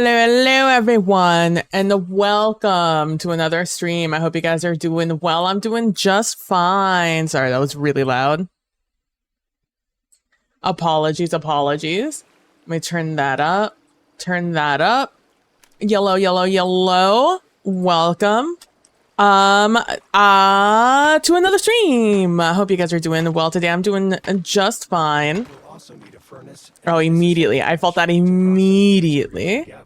Hello, everyone, and welcome to another stream. I hope you guys are doing well. I'm doing just fine. Sorry, that was really loud. Apologies. Let me turn that up. Turn that up. Yellow, yellow, yellow. Welcome. To another stream. I hope you guys are doing well today. I'm doing just fine. Oh, immediately. I felt that immediately. I'm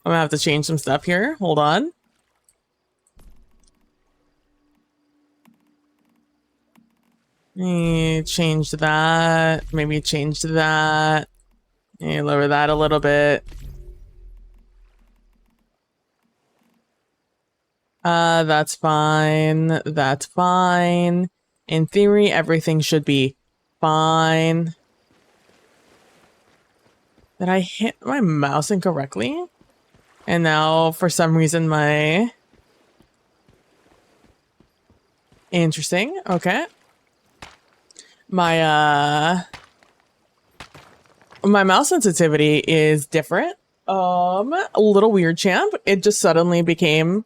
gonna have to change some stuff here. Hold on. Change that. Maybe change that. Lower that a little bit. That's fine. That's fine. In theory, everything should be fine. Did I hit my mouse incorrectly? And now, for some reason, my... Interesting. Okay. My mouse sensitivity is different. A little weird, champ. It just suddenly became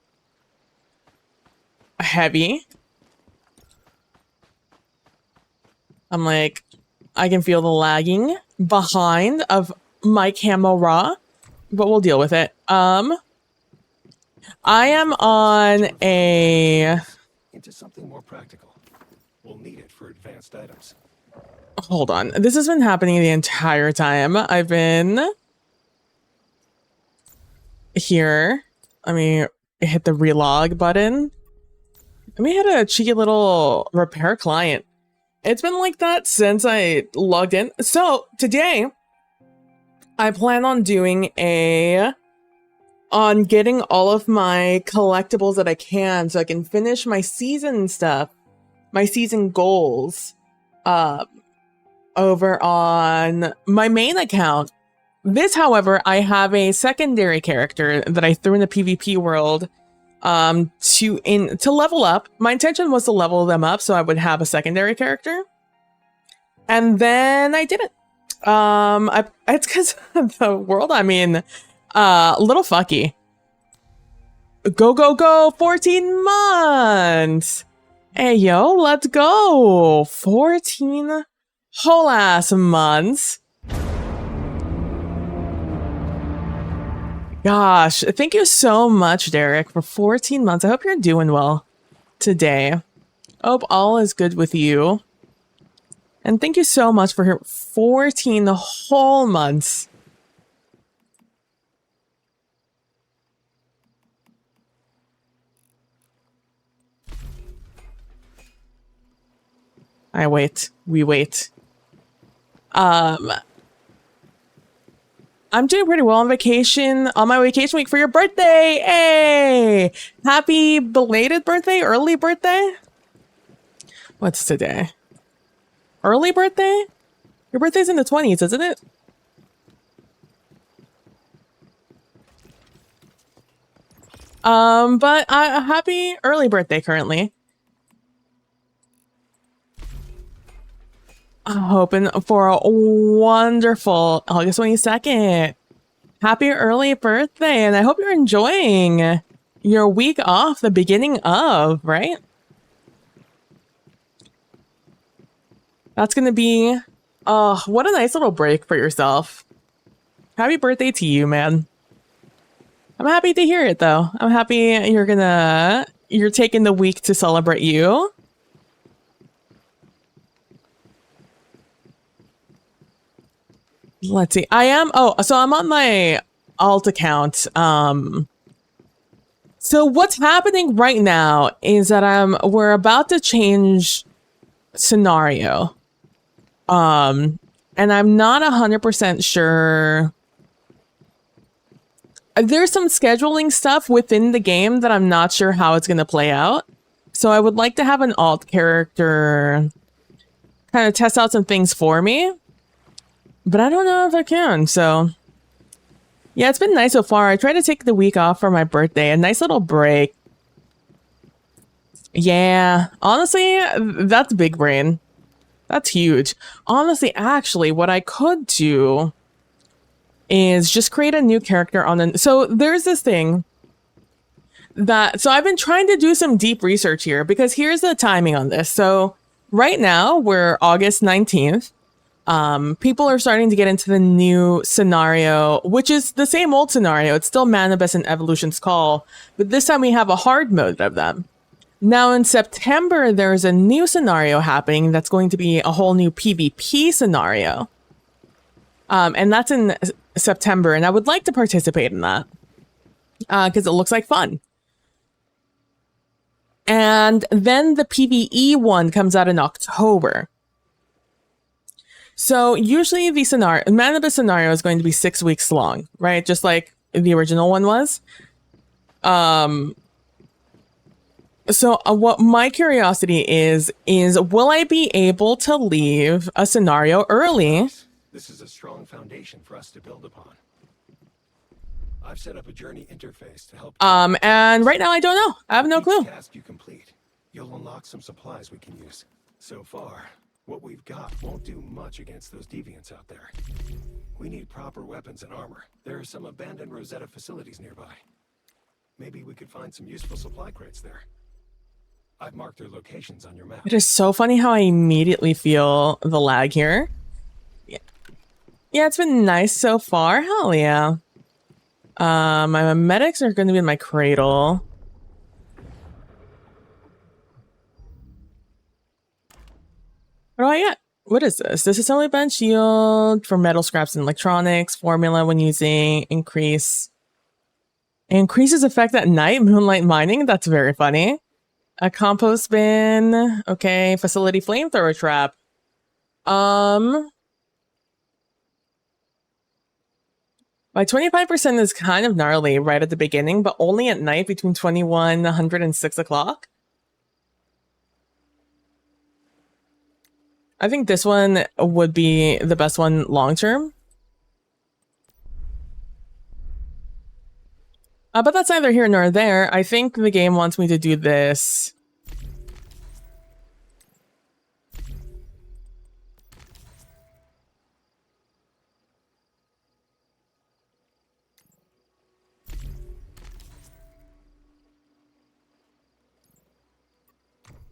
heavy. I'm like, I can feel the lagging behind of my camera, but we'll deal with it. I am on a... Into something more practical. We'll need it for advanced items. Hold on. This has been happening the entire time. I've been here. Let me hit the relog button. Let me hit a cheeky little repair client. It's been like that since I logged in. So today, I plan on doing on getting all of my collectibles that I can so I can finish my season stuff, my season goals, over on my main account. This, however, I have a secondary character that I threw in the PvP world to level up. My intention was to level them up so I would have a secondary character. And then I didn't. It's because the world I'm in, a little fucky. Go, go, go, 14 months. Hey, yo, let's go. 14 whole ass months. Gosh, thank you so much, Derek, for 14 months. I hope you're doing well today. Hope all is good with you. And thank you so much for 14 whole months. I wait. We wait. I'm doing pretty well on vacation, on my vacation week for your birthday. Hey! Happy belated birthday, early birthday? What's today? Early birthday? Your birthday's in the 20s, isn't it? But happy early birthday currently. I'm hoping for a wonderful August 22nd. Happy early birthday, and I hope you're enjoying your week off, the beginning of, right? That's gonna be, what a nice little break for yourself. Happy birthday to you, man. I'm happy to hear it, though. I'm happy you're taking the week to celebrate you. Let's see. So I'm on my alt account. So what's happening right now is that we're about to change scenario. And I'm not 100% sure. There's some scheduling stuff within the game that I'm not sure how it's going to play out. So I would like to have an alt character kind of test out some things for me. But I don't know if I can, so... Yeah, it's been nice so far. I tried to take the week off for my birthday. A nice little break. Yeah, honestly, that's big brain. That's huge. Honestly, actually, what I could do is just create a new character on the... So there's this thing that... So I've been trying to do some deep research here because here's the timing on this. So right now, we're August 19th. People are starting to get into the new scenario, which is the same old scenario. It's still Manibus and Evolution's Call, but this time we have a hard mode of them. Now in September, there's a new scenario happening that's going to be a whole new PvP scenario. And that's in September, and I would like to participate in that because it looks like fun. And then the PvE one comes out in October. So usually the Manibus scenario is going to be 6 weeks long, right? Just like the original one was. So what my curiosity is will I be able to leave a scenario early? This is a strong foundation for us to build upon. I've set up a journey interface to help. And right now I don't know. I have no clue. Each task you complete, you'll unlock some supplies we can use. So far, what we've got won't do much against those deviants out there. We need proper weapons and armor. There are some abandoned Rosetta facilities nearby. Maybe we could find some useful supply crates there. I've marked their locations on your map. It is so funny how I immediately feel the lag here. Yeah, it's been nice so far. Hell yeah. My medics are going to be in my cradle. What do I get? What is this? This is only bench shield for metal scraps and electronics. Formula when using increases effect at night. Moonlight mining. That's very funny. A compost bin. Okay. Facility flamethrower trap. My 25% is kind of gnarly right at the beginning, but only at night between 2100 and 6 o'clock. I think this one would be the best one long term. But that's neither here nor there. I think the game wants me to do this.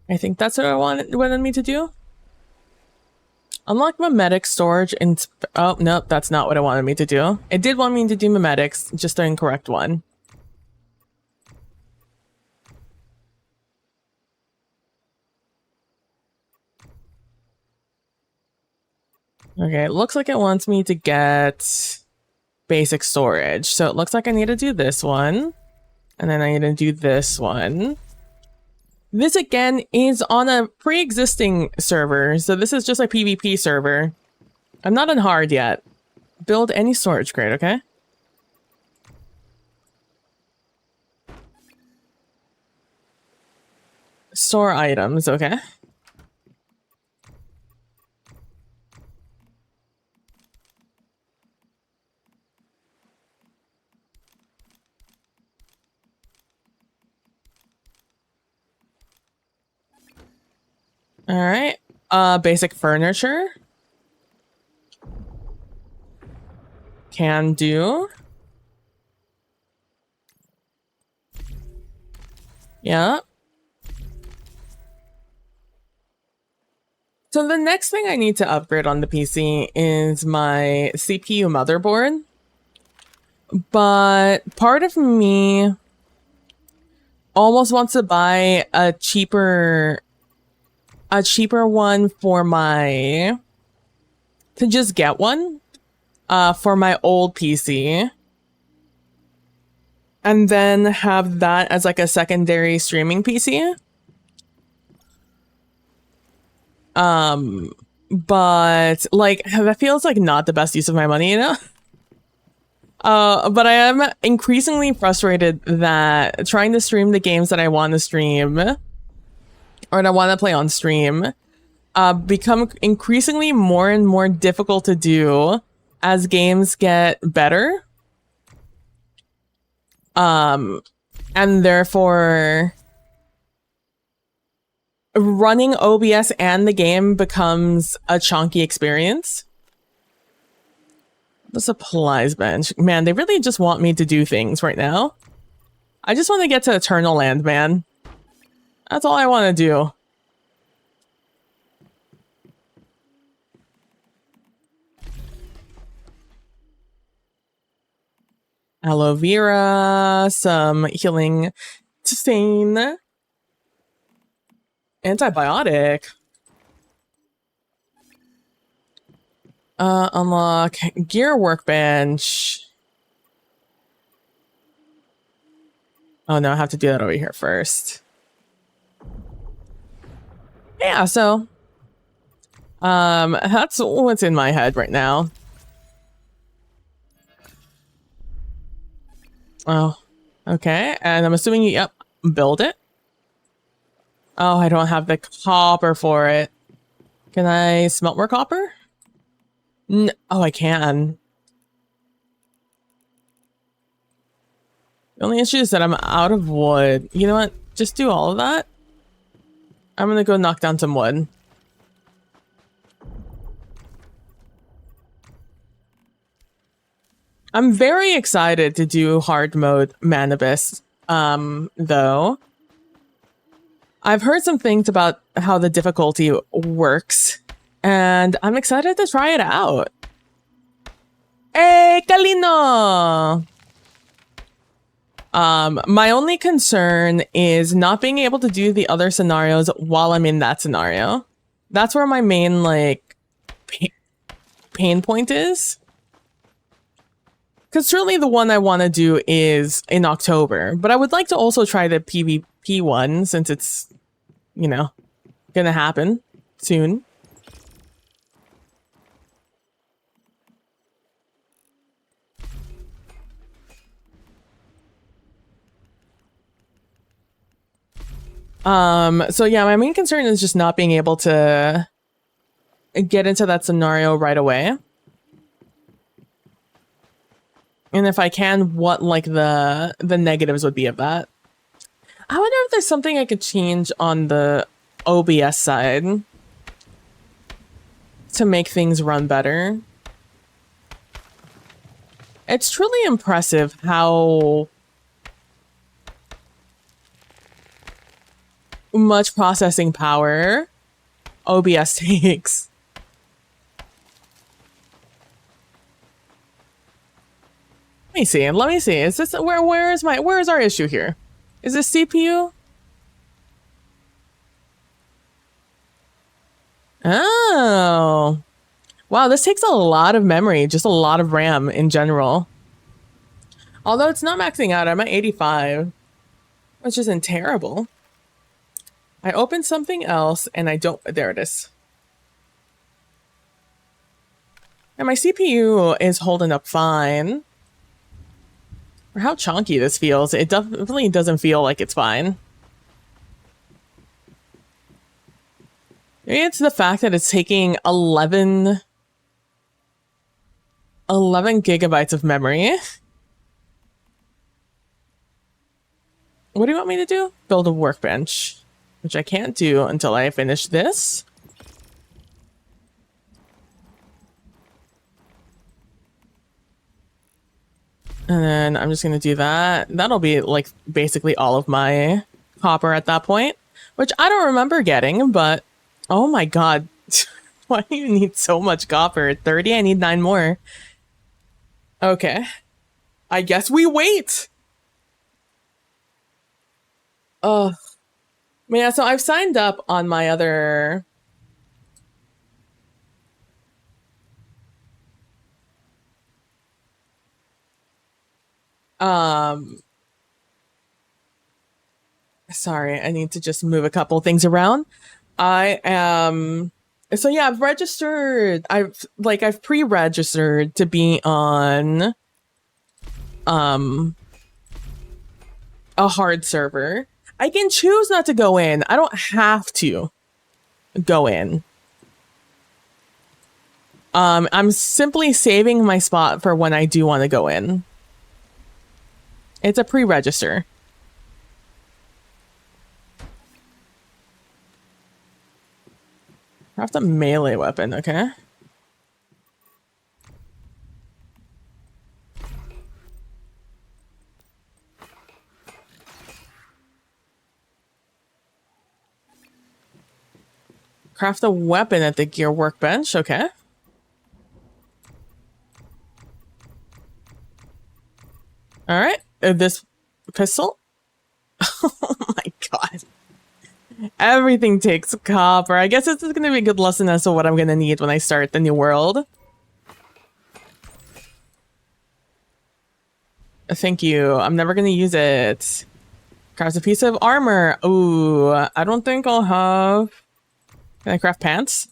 I think that's what I wanted me to do. Unlock mimetic storage and... Oh, nope, that's not what I wanted me to do. It did want me to do mimetics, just the incorrect one. Okay, it looks like it wants me to get basic storage. So it looks like I need to do this one. And then I need to do this one. This again is on a pre-existing server, so this is just a PvP server. I'm not on hard yet. Build any storage crate, okay? Store items, okay. All right. Basic furniture. Can do. Yeah. So the next thing I need to upgrade on the PC is my CPU motherboard. But part of me almost wants to buy a cheaper one for my... to just get one for my old PC. And then have that as like a secondary streaming PC. But like that feels like not the best use of my money, you know? But I am increasingly frustrated that trying to stream the games that I want to stream or that I want to play on stream become increasingly more and more difficult to do as games get better. And therefore running OBS and the game becomes a chunky experience. The supplies bench. Man, they really just want me to do things right now. I just want to get to Eternal Land, man. That's all I want to do. aloe vera, some healing stain, antibiotic. Unlock gear workbench. Oh no, I have to do that over here first. Yeah, so that's what's in my head right now. Oh, okay. And I'm assuming yep, build it. Oh, I don't have the copper for it. Can I smelt more copper? Oh, I can. The only issue is that I'm out of wood. You know what? Just do all of that. I'm gonna go knock down some wood. I'm very excited to do hard mode Manibus, though. I've heard some things about how the difficulty works, and I'm excited to try it out. Hey, Kalino! My only concern is not being able to do the other scenarios while I'm in that scenario. That's where my main, like, pain point is. Because certainly the one I want to do is in October, but I would like to also try the PvP one since it's, you know, gonna happen soon. So yeah, my main concern is just not being able to get into that scenario right away. And if I can, what like the negatives would be of that. I wonder if there's something I could change on the OBS side to make things run better. It's truly impressive how much processing power OBS takes. Let me see. Let me see. Is this where is our issue here? Is this CPU? Oh. Wow, this takes a lot of memory, just a lot of RAM in general. Although it's not maxing out, I'm at 85, which isn't terrible. I opened something else and I don't, there it is. And my CPU is holding up fine. For how chunky this feels, it definitely doesn't feel like it's fine. Maybe it's the fact that it's taking 11 gigabytes of memory. What do you want me to do? Build a workbench, which I can't do until I finish this. And then I'm just going to do that. That'll be like basically all of my copper at that point, which I don't remember getting, but oh my god. Why do you need so much copper? 30? I need 9 more. Okay. I guess we wait. Yeah, so I've signed up on my other... Sorry, I need to just move a couple things around. I am... So yeah, I've registered... I've pre-registered to be on... a hard server. I can choose not to go in. I don't have to go in. I'm simply saving my spot for when I do want to go in. It's a pre-register. Craft a melee weapon, okay. Craft a weapon at the gear workbench, okay. this pistol? Oh my god. Everything takes copper. I guess this is going to be a good lesson as to what I'm going to need when I start the new world. Thank you. I'm never going to use it. Crafts a piece of armor. Ooh, I don't think I'll have... Can I craft pants?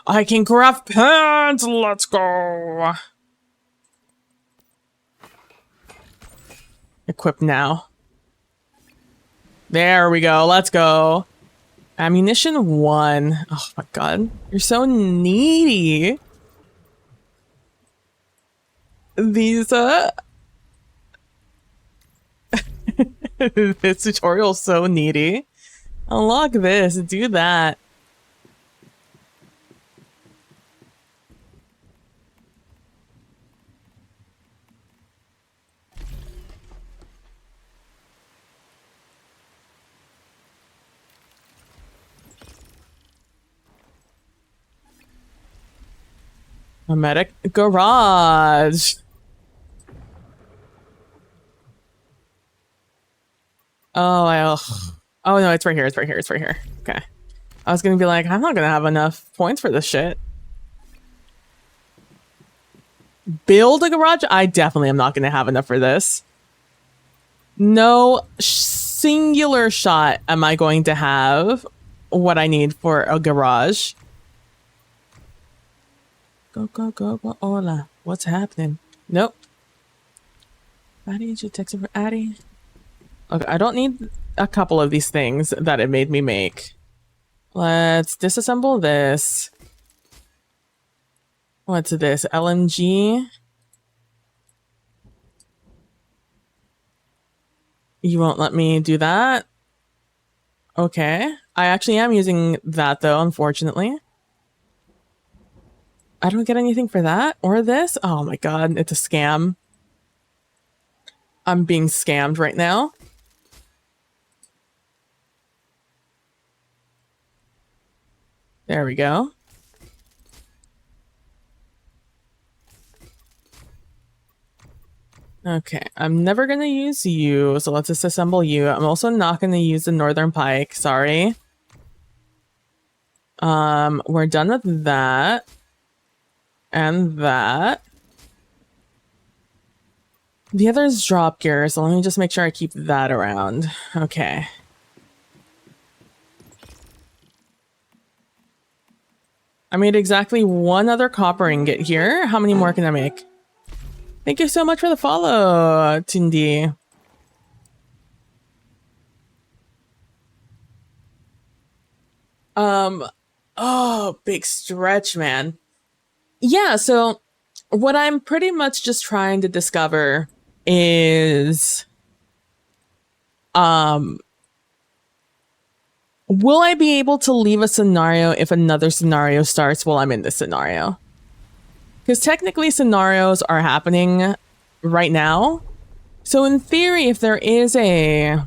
I can craft pants! Let's go! Equip now. There we go. Let's go. Ammunition 1. Oh my god. You're so needy. These, this tutorial's so needy. Unlock this. Do that. A medic garage. Oh, oh no, it's right here. It's right here. It's right here. Okay. I was gonna be like, I'm not gonna have enough points for this shit. Build a garage? I definitely am not gonna have enough for this. No singular shot am I going to have what I need for a garage. Go, go, go, go, hola. What's happening? Nope. Addie, did you text for Addie? Okay, I don't need a couple of these things that it made me make. Let's disassemble this. What's this? LMG? You won't let me do that? Okay. I actually am using that though, unfortunately. I don't get anything for that or this. Oh my god, it's a scam. I'm being scammed right now. There we go. Okay, I'm never gonna use you, so let's disassemble you. I'm also not gonna use the Northern Pike, sorry. We're done with that. And that. The other is drop gear, so let me just make sure I keep that around. Okay. I made exactly one other copper ingot here. How many more can I make? Thank you so much for the follow, Tindi. Oh, big stretch, man. Yeah, so what I'm pretty much just trying to discover is, will I be able to leave a scenario if another scenario starts while I'm in this scenario? Because technically scenarios are happening right now. So in theory, if there is a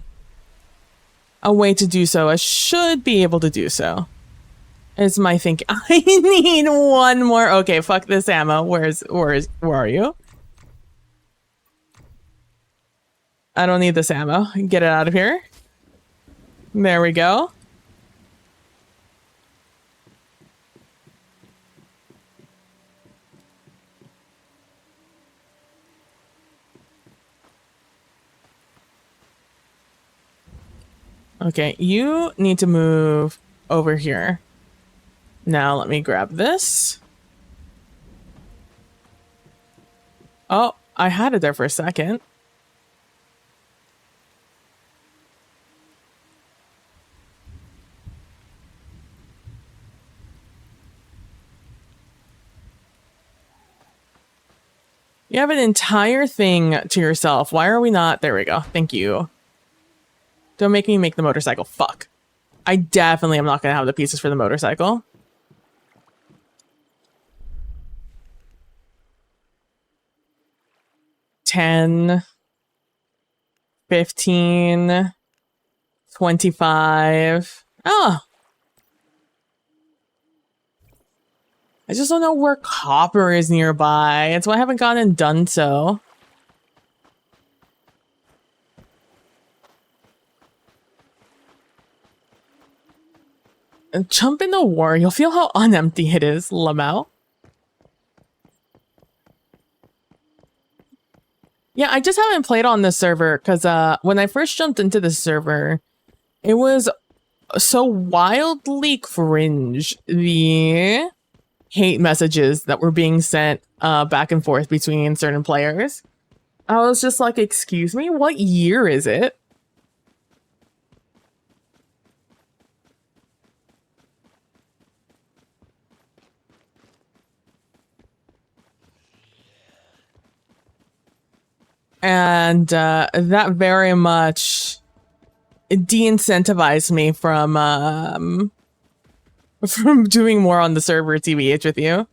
way to do so, I should be able to do so. Is my thinking. I need one more. Okay, fuck this ammo. Where are you? I don't need this ammo. Get it out of here. There we go. Okay, you need to move over here. Now let me grab this. Oh, I had it there for a second. You have an entire thing to yourself. Why are we not? There we go. Thank you. Don't make me make the motorcycle. Fuck. I definitely am not going to have the pieces for the motorcycle. $10, $15, $25. Oh. I just don't know where copper is nearby. That's why I haven't gone and done so. Jump into war. You'll feel how unempty it is, Lamau. Yeah, I just haven't played on this server because when I first jumped into the server, it was so wildly cringe, the hate messages that were being sent back and forth between certain players. I was just like, excuse me, what year is it? And that very much de-incentivized me from doing more on the server, TBH with you.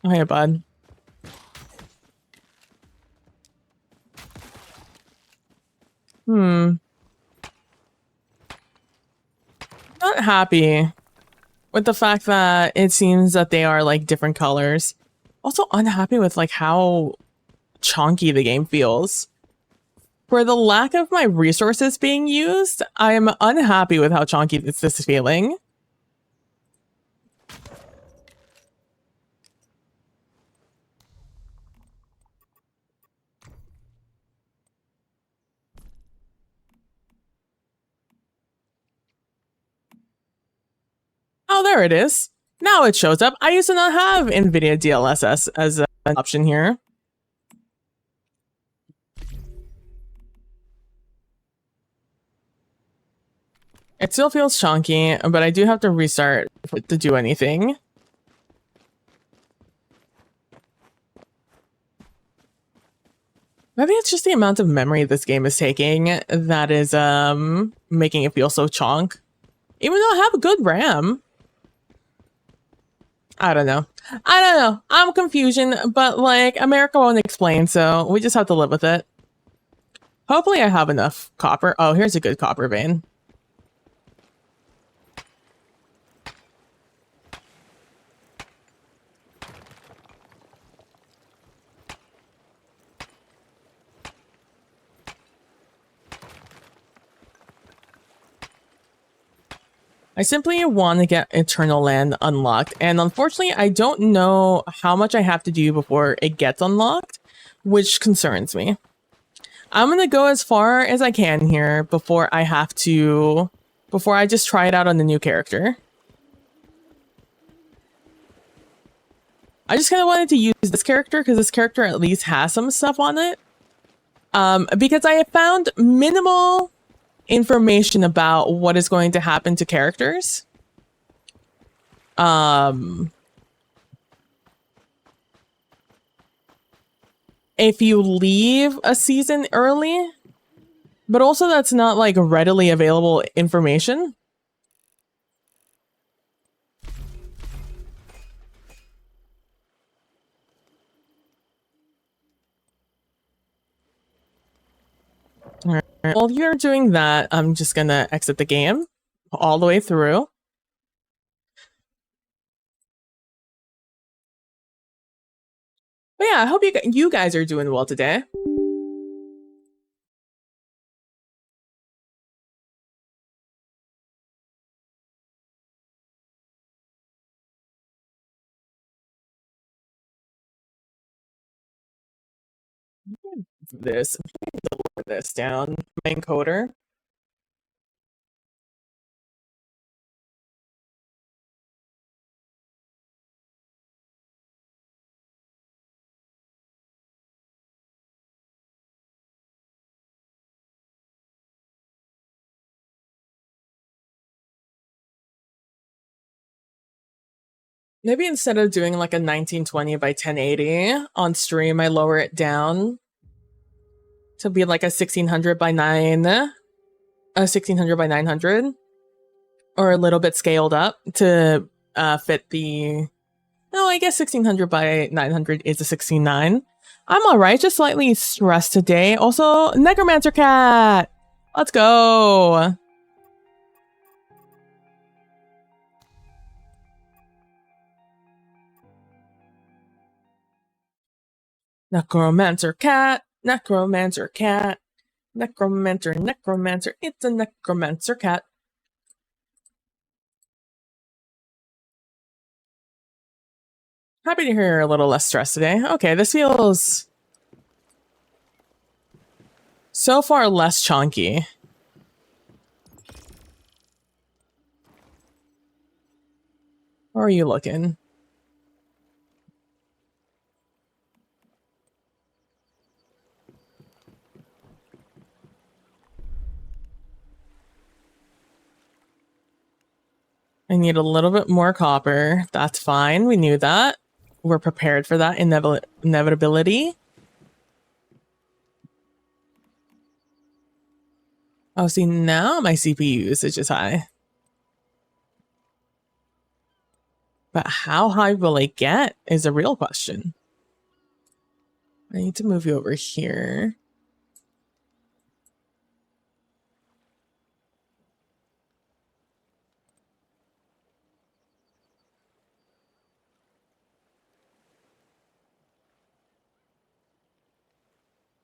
Oh, hey, bud. Not happy with the fact that it seems that they are like different colors. Also unhappy with like how chonky the game feels. For the lack of my resources being used, I'm unhappy with how chonky this is feeling. Oh, there it is. Now it shows up. I used to not have NVIDIA DLSS as an option here. It still feels chunky, but I do have to restart for it to do anything. Maybe it's just the amount of memory this game is taking that is making it feel so chonk. Even though I have a good RAM. I don't know. I'm confusion, but like America won't explain, so we just have to live with it. Hopefully I have enough copper. Oh, here's a good copper vein. I simply want to get Eternal Land unlocked, and unfortunately, I don't know how much I have to do before it gets unlocked, which concerns me. I'm gonna go as far as I can here before I just try it out on the new character. I just kind of wanted to use this character because this character at least has some stuff on it. Because I have found minimal information about what is going to happen to characters. If you leave a season early, but also that's not like readily available information. All right. While you're doing that, I'm just gonna exit the game all the way through. But yeah, I hope you guys are doing well today. This lower this down, my encoder. Maybe instead of doing like a 1920 by 1080 on stream, I lower it down to be like a 1600 by 1600 by 900, or a little bit scaled up to fit the. No, I guess 1600 by 900 is a 16:9. I'm alright, just slightly stressed today. Also, Necromancer Cat! Let's go! Necromancer cat, necromancer cat, necromancer, necromancer, it's a necromancer cat. Happy to hear you're a little less stressed today. Okay, this feels so far less chunky. How are you looking? I need a little bit more copper. That's fine. We knew that. We're prepared for that inevitability. Oh, see, now my CPU usage is high. But how high will it get is a real question. I need to move you over here.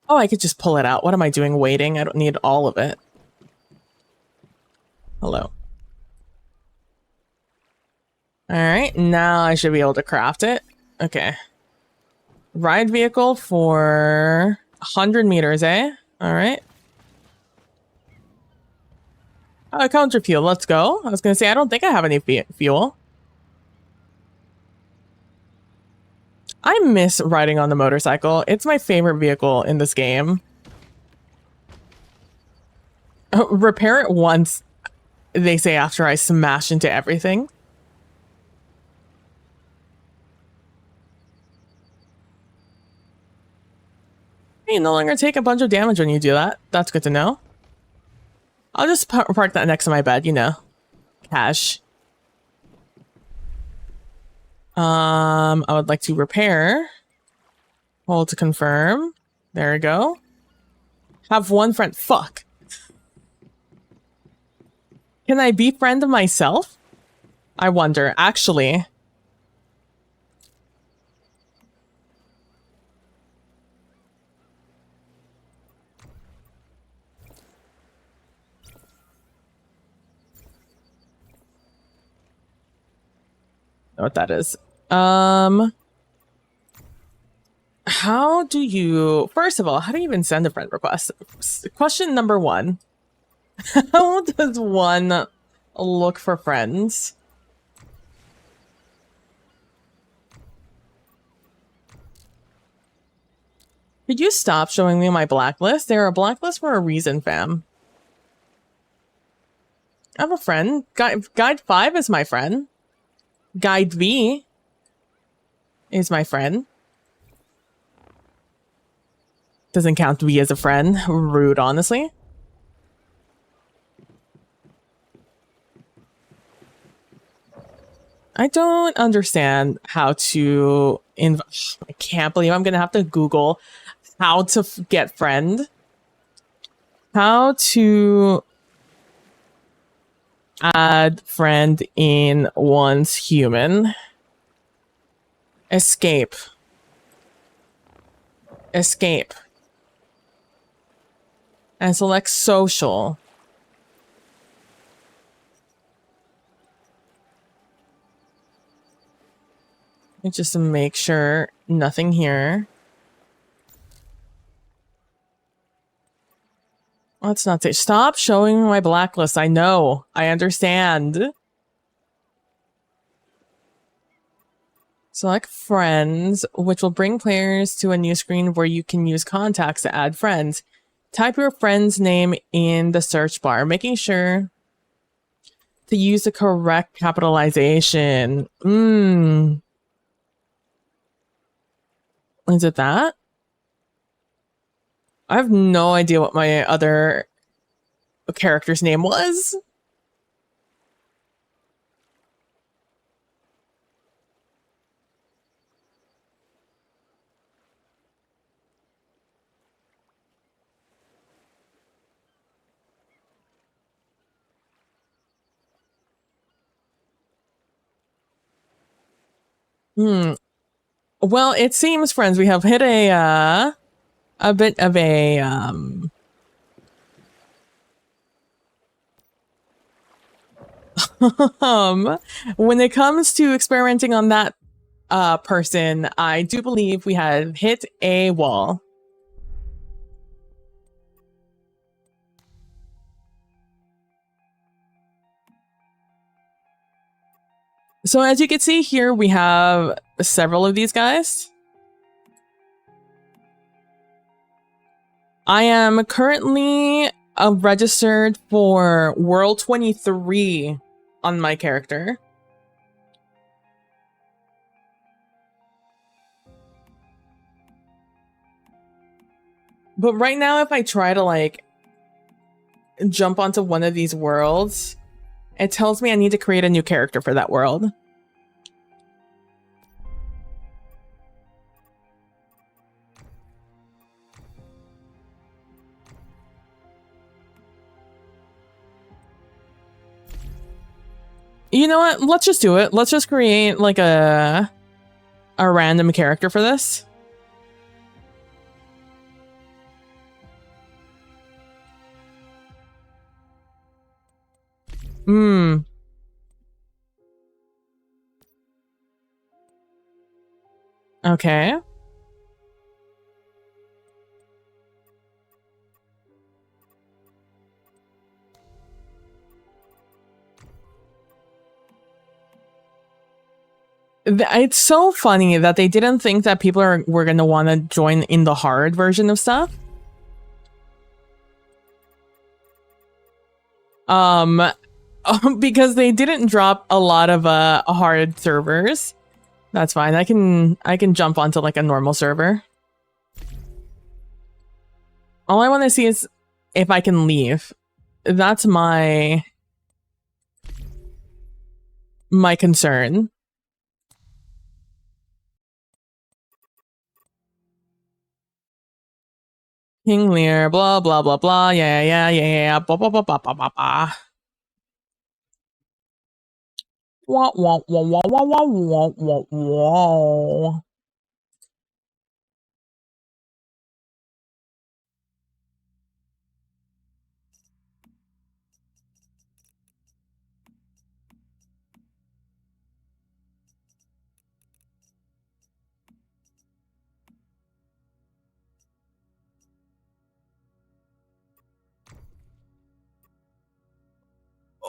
Oh, I could just pull it out. What am I doing waiting? I don't need all of it. Hello. All right, now I should be able to craft it. Okay. Ride vehicle for 100 meters, eh? All right. Counter fuel, let's go. I was gonna say, I don't think I have any fuel. I miss riding on the motorcycle. It's my favorite vehicle in this game. Repair it once, they say, after I smash into everything. You no longer take a bunch of damage when you do that. That's good to know. I'll just park that next to my bed, you know. Cash. I would like to repair. Hold to confirm. There we go. Have one friend. Fuck. Can I befriend myself? I wonder, actually. Know what that is. How do you, first of all, how do you even send a friend request? Question number one. How does one look for friends? Could you stop showing me my blacklist? They're a blacklist for a reason, fam. I have a friend. Guide 5 is my friend. Guide V is my friend. Doesn't count V as a friend. Rude, honestly. I don't understand how to I can't believe I'm gonna have to Google how to get friend. How to add friend in one's human. Escape. Escape. And select social. Just to make sure nothing here. Let's not say. Stop showing my blacklist. I know. I understand. Select friends, which will bring players to a new screen where you can use contacts to add friends. Type your friend's name in the search bar, making sure to use the correct capitalization. Is it that? I have no idea what my other character's name was. Well, it seems, friends, we have hit a bit of a when it comes to experimenting on that person, I do believe we have hit a wall. So as you can see here, we have several of these guys. I am currently registered for World 23 on my character. But right now, if I try to like jump onto one of these worlds, it tells me I need to create a new character for that world. You know what? Let's just do it. Let's just create like a random character for this. Hmm. Okay. It's so funny that they didn't think that people were going to want to join in the hard version of stuff. Because they didn't drop a lot of hard servers. That's fine. I can jump onto like a normal server. All I want to see is if I can leave. That's my concern. King Lear, blah blah blah blah. Yeah. Blah blah blah blah blah blah blah. Wah wah wah wah wah wah wah wah wah.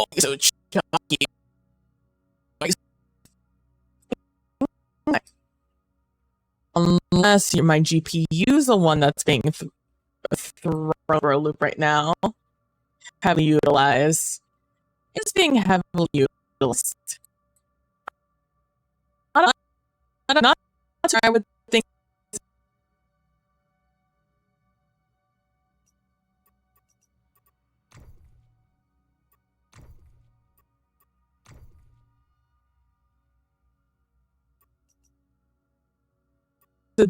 Oh, so chucky. Unless my GPU is the one that's being thrown for a loop right now, heavily utilized. It's being heavily utilized. Not I would think. The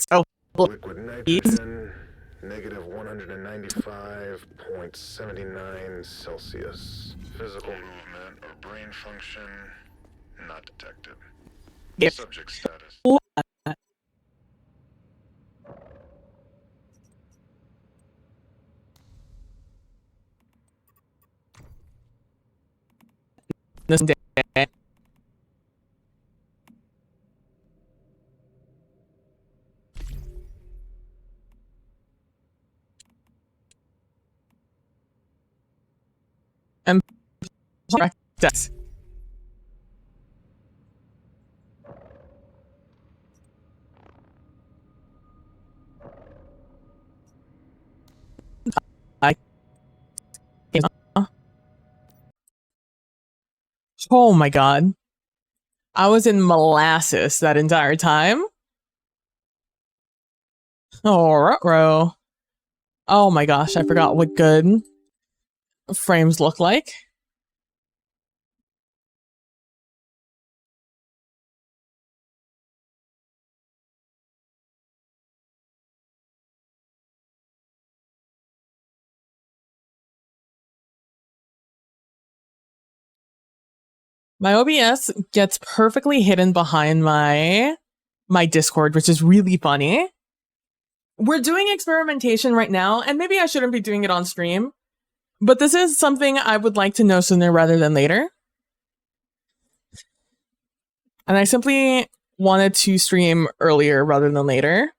so Liquid nitrogen, negative 195.79 Celsius. Physical movement or brain function, not detected. Subject status. this day. And practice. I Oh my god. I was in molasses that entire time. Oh, ruh-roh. Oh my gosh, I forgot what good frames look like. My OBS gets perfectly hidden behind my Discord, which is really funny. We're doing experimentation right now, and maybe I shouldn't be doing it on stream, but this is something I would like to know sooner rather than later. And I simply wanted to stream earlier rather than later.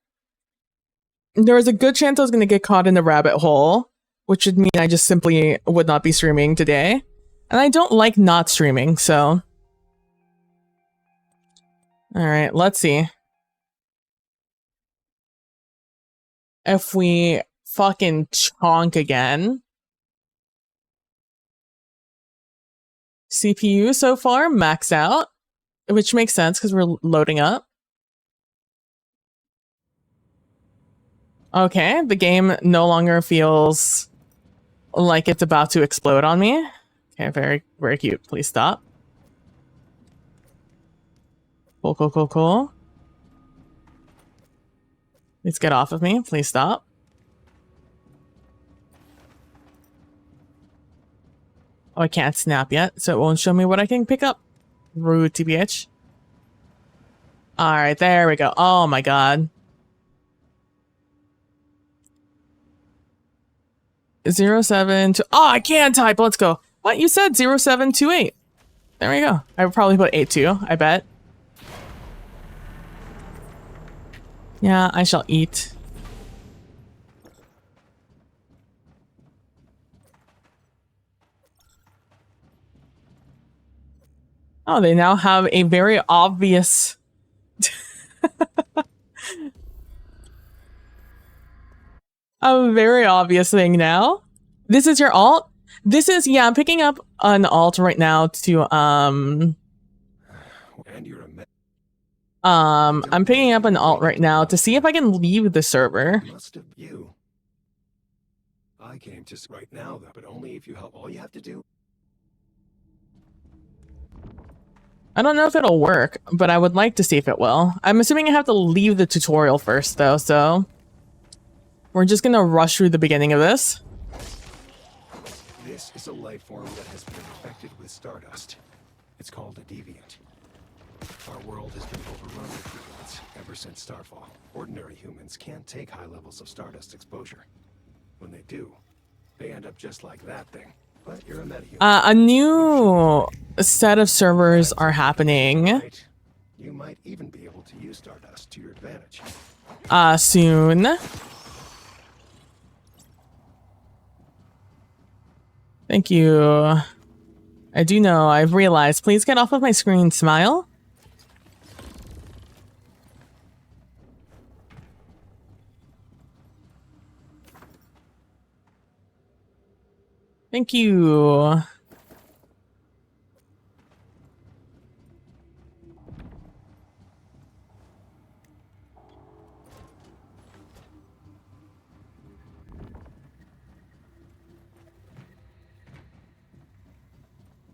There was a good chance I was going to get caught in the rabbit hole, which would mean I just simply would not be streaming today. And I don't like not streaming, so... Alright, let's see. If we fucking chonk again. CPU so far, max out. Which makes sense, because we're loading up. Okay, the game no longer feels like it's about to explode on me. Okay, very, very cute. Please stop. Cool, cool, cool, cool. Please get off of me. Please stop. Oh, I can't snap yet, so it won't show me what I can pick up. Rude, TBH. Alright, there we go. Oh my god. 07 to... Oh, I can type! Let's go. What? You said 0728. There we go. I would probably put 82, I bet. Yeah, I shall eat. Oh, they now have a very obvious... a very obvious thing now. This is your alt? This is... Yeah, I'm picking up an alt right now to, And you're a I'm picking up an alt right now to see if I can leave the server. Must have you. I came to right now, though, but only if you help. All you have to do. I don't know if it'll work, but I would like to see if it will. I'm assuming I have to leave the tutorial first, though, so... We're just gonna rush through the beginning of this. This is a life form that has been infected with stardust. It's called a deviant. Our world has been overrun with deviants ever since Starfall. Ordinary humans can't take high levels of stardust exposure. When they do, they end up just like that thing. But you're a metahuman. A new set of servers are happening. Right. You might even be able to use stardust to your advantage. Soon. Thank you. I do know, I've realized. Please get off of my screen, Smile. Thank you.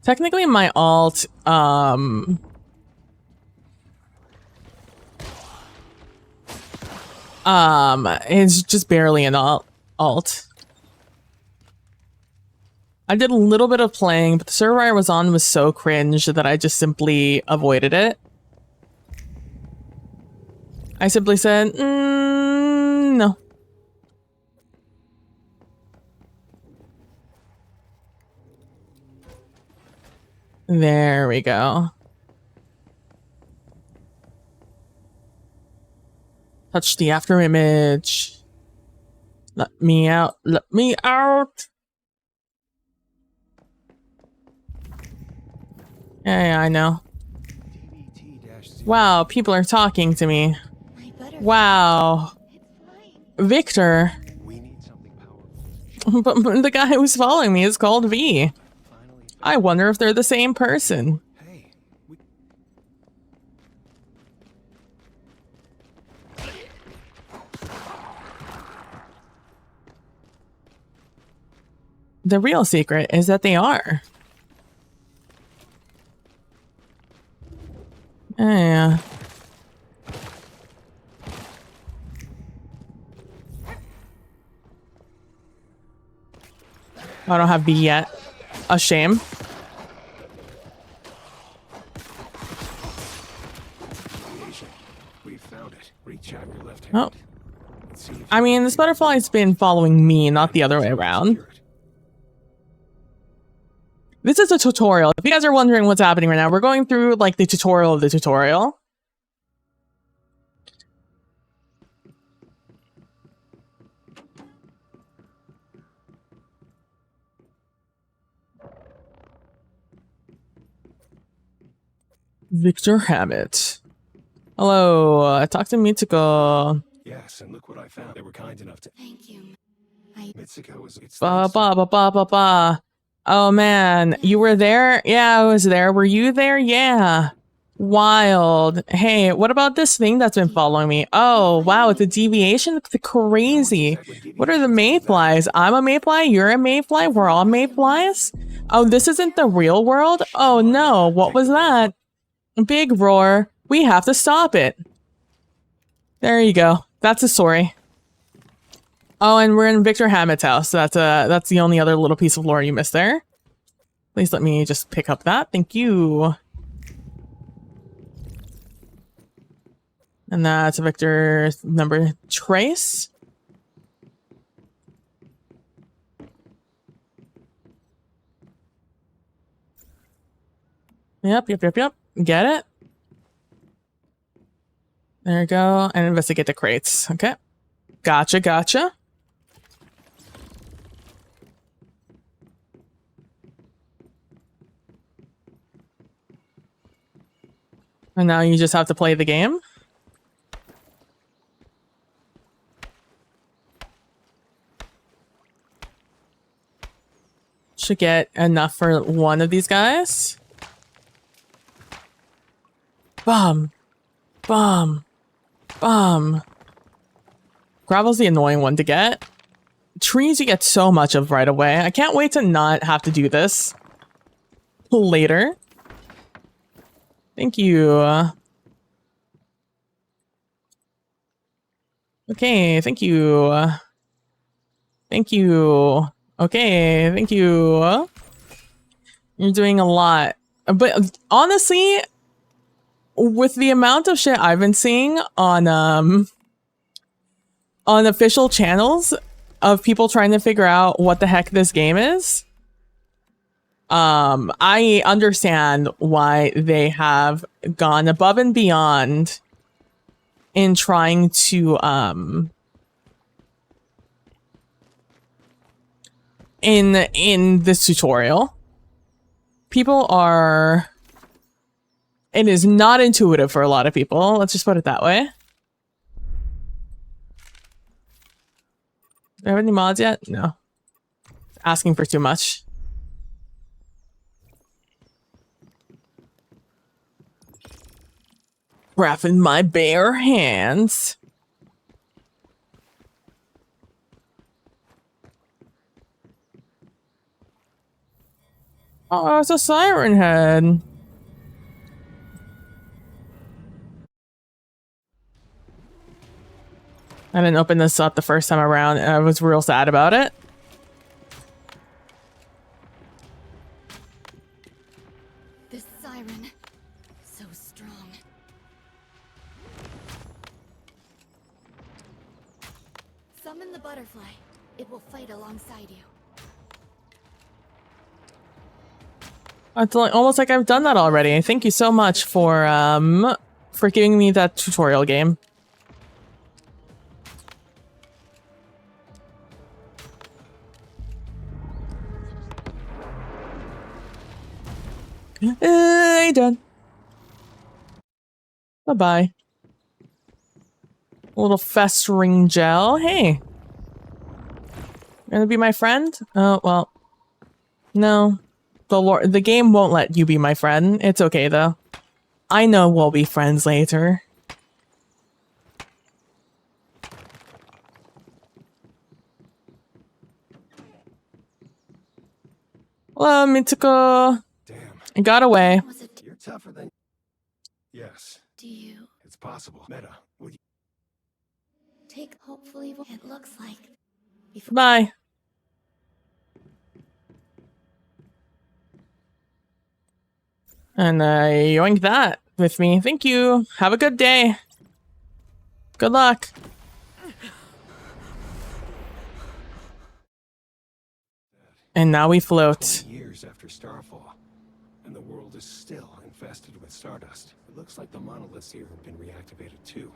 Technically, my alt, is just barely an alt. I did a little bit of playing, but the server I was on was so cringe that I just simply avoided it. I simply said, no. There we go. Touch the after image. Let me out. Let me out. Yeah, I know. Wow, people are talking to me. Wow. Victor. We need something powerful. But the guy who's following me is called V. I wonder if they're the same person. the real secret is that they are. Yeah. I don't have B yet. A shame. We found it. Reach out your left hand. Oh. Let's see if I mean, this butterfly's been following me, not the other way around. secure it. This is a tutorial. If you guys are wondering what's happening right now, we're going through like the tutorial of the tutorial. Victor Hammett. Hello, talk to Mitsuko. Yes, and look what I found. They were kind enough to. Thank you. Mitsuko is. It's Ba ba ba ba ba ba. Oh man, you were there? Yeah, I was there. Were you there? Yeah. Wild. Hey, what about this thing that's been following me? Oh, wow, it's a deviation? It's crazy. What are the mayflies? I'm a mayfly, you're a mayfly, we're all mayflies? Oh, this isn't the real world? Oh no, what was that? Big roar. We have to stop it. There you go. That's the story. Oh, and we're in Victor Hammett's house. So that's the only other little piece of lore you missed there. Please let me just pick up that. Thank you. And that's Victor's number trace. Yep. Get it? There you go. And investigate the crates. Okay. Gotcha. And now you just have to play the game. Should get enough for one of these guys. Bomb. Gravel's the annoying one to get. Trees you get so much of right away. I can't wait to not have to do this later. Thank you. Okay, thank you. Thank you. Okay, thank you. You're doing a lot. But honestly, with the amount of shit I've been seeing on official channels of people trying to figure out what the heck this game is, I understand why they have gone above and beyond in trying to in this tutorial. People are, it is not intuitive for a lot of people, let's just put it that way. Do I have any mods yet? No. Asking for too much. Grabbing my bare hands. Oh, it's a siren head. I didn't open this up the first time around, and I was real sad about it. This siren, so strong. Summon the butterfly. It will fight alongside you. It's like, almost like I've done that already. Thank you so much for giving me that tutorial game. Hey, done. Bye-bye. A little festering gel. Hey. Gonna be my friend? Oh, well. No. The game won't let you be my friend. It's okay, though. I know we'll be friends later. Hello, Mitsuko. Damn, I got away. Was it? you're tougher than... Yes, Do you it's possible. Meta, would you... take? Hopefully, it looks like. Before. Bye. And yoink that with me. Thank you. Have a good day. Good luck. And now we float. Years after Starfall, and the world is still infested with Stardust. It looks like the monoliths here have been reactivated too.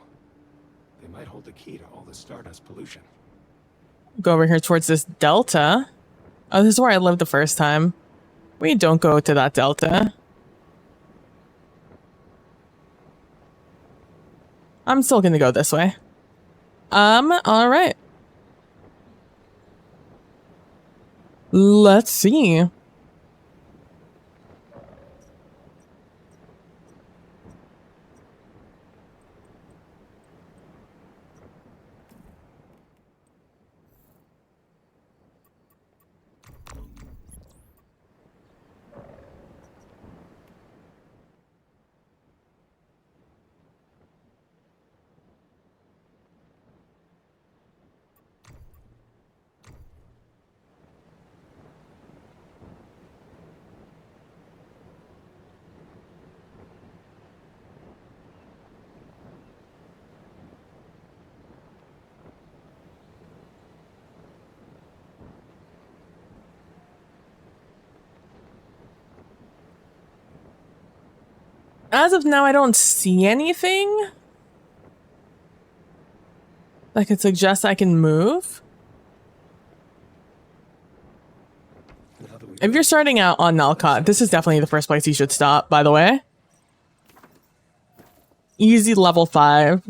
They might hold the key to all the Stardust pollution. Go over here towards this delta. Oh, this is where I lived the first time. We don't go to that delta. I'm still gonna go this way. All right. Let's see. As of now, I don't see anything that could suggest I can move. Now that we If you're starting out on Nalcott, this is definitely the first place you should stop, by the way. Easy level 5.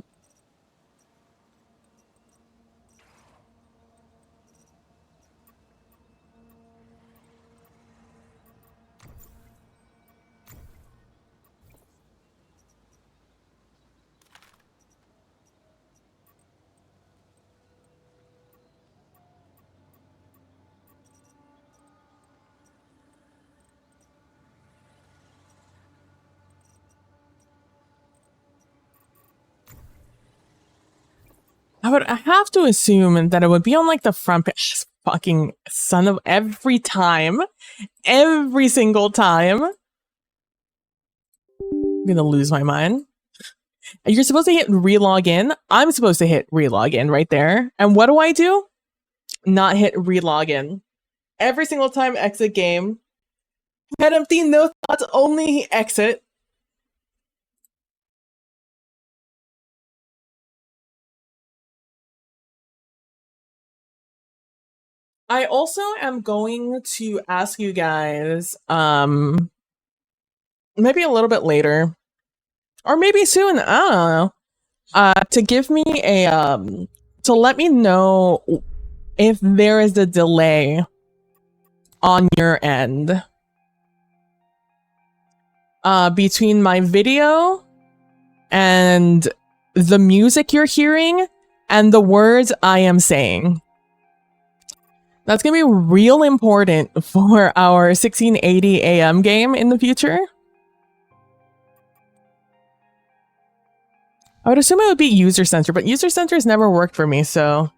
I have to assume that it would be on like the front page. Fucking son of every time. Every single time. I'm gonna lose my mind. You're supposed to hit relog in. I'm supposed to hit relog in right there. And what do? Not hit relog in. Every single time exit game. Head empty, no thoughts, only exit. I also am going to ask you guys, maybe a little bit later, or maybe soon, I don't know, to give me a, to let me know if there is a delay on your end, between my video and the music you're hearing and the words I am saying. That's going to be real important for our 1680 AM game in the future. I would assume it would be user center, but user center has never worked for me, so...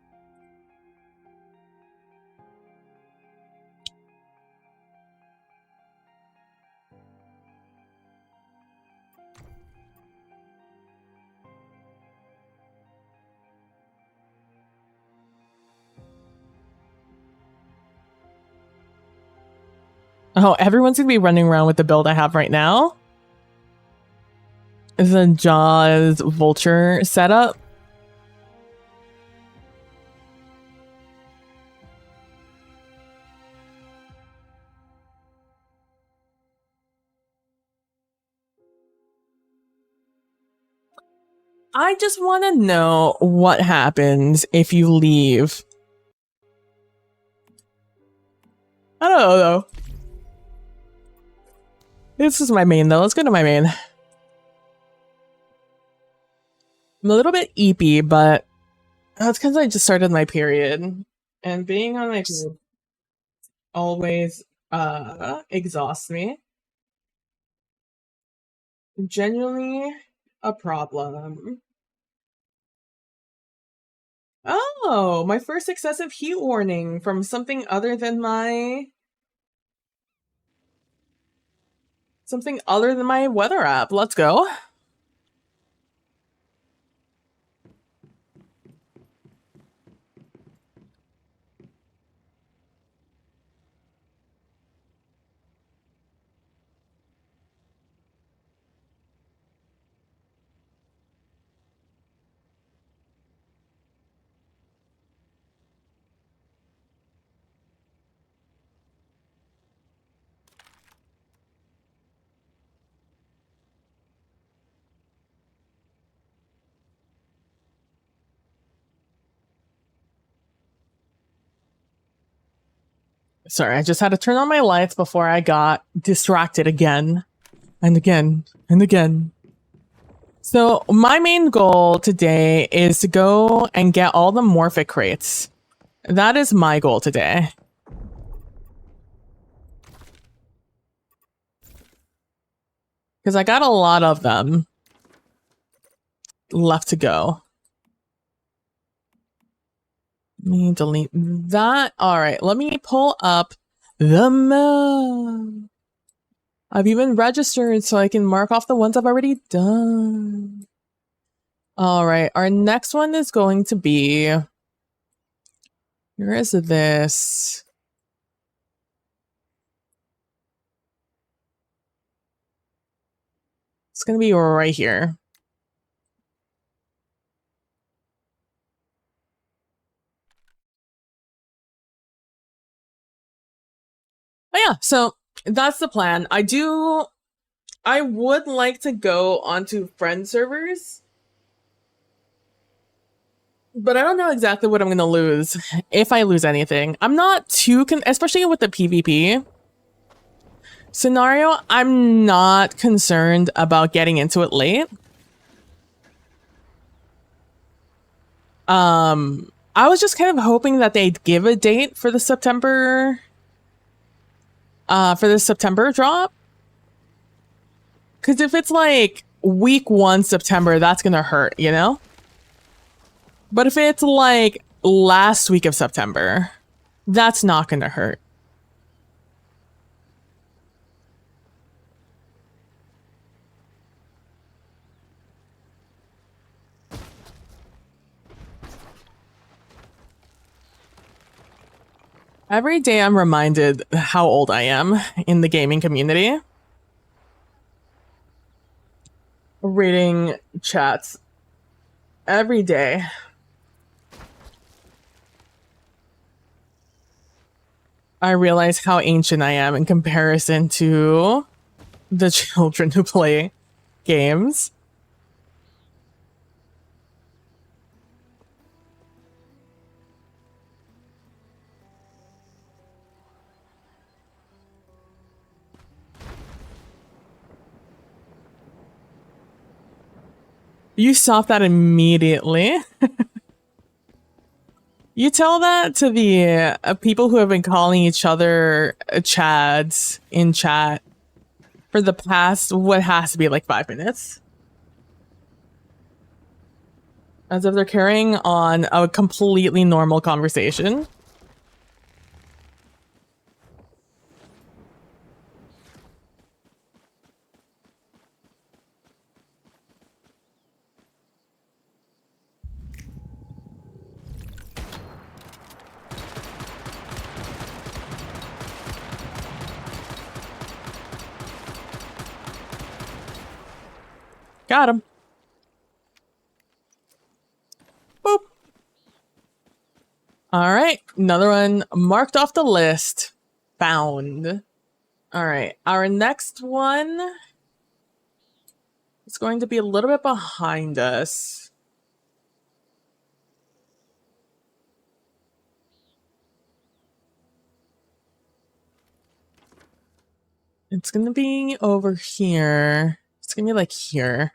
Oh, everyone's gonna be running around with the build I have right now. The Jaws Vulture setup. I just want to know what happens if you leave. I don't know, though. This is my main, though. Let's go to my main. I'm a little bit eepy, but that's because I just started my period. And being on my period always exhausts me. Genuinely a problem. Oh, my first excessive heat warning from something other than my weather app. Let's go. Sorry, I just had to turn on my lights before I got distracted again and again and again. So my main goal today is to go and get all the Morphic crates. That is my goal today. Because I got a lot of them left to go. Let me delete that. All right, let me pull up the map. I've even registered so I can mark off the ones I've already done. All right, our next one is going to be... Where is this? It's going to be right here. Oh yeah, so that's the plan. I would like to go onto friend servers, but I don't know exactly what I'm going to lose, if I lose anything. I'm not too, especially with the PvP scenario, I'm not concerned about getting into it late. I was just kind of hoping that they'd give a date for the September drop. Because if it's like week 1 September, that's gonna hurt, you know? But if it's like last week of September, that's not gonna hurt. Every day I'm reminded how old I am in the gaming community. Reading chats every day. I realize how ancient I am in comparison to the children who play games. You stop that immediately. You tell that to the people who have been calling each other Chads in chat for the past, what has to be like 5 minutes. As if they're carrying on a completely normal conversation. Got him. Boop. All right, another one marked off the list. Found. All right, our next one is going to be a little bit behind us. It's gonna be over here. It's gonna be like here.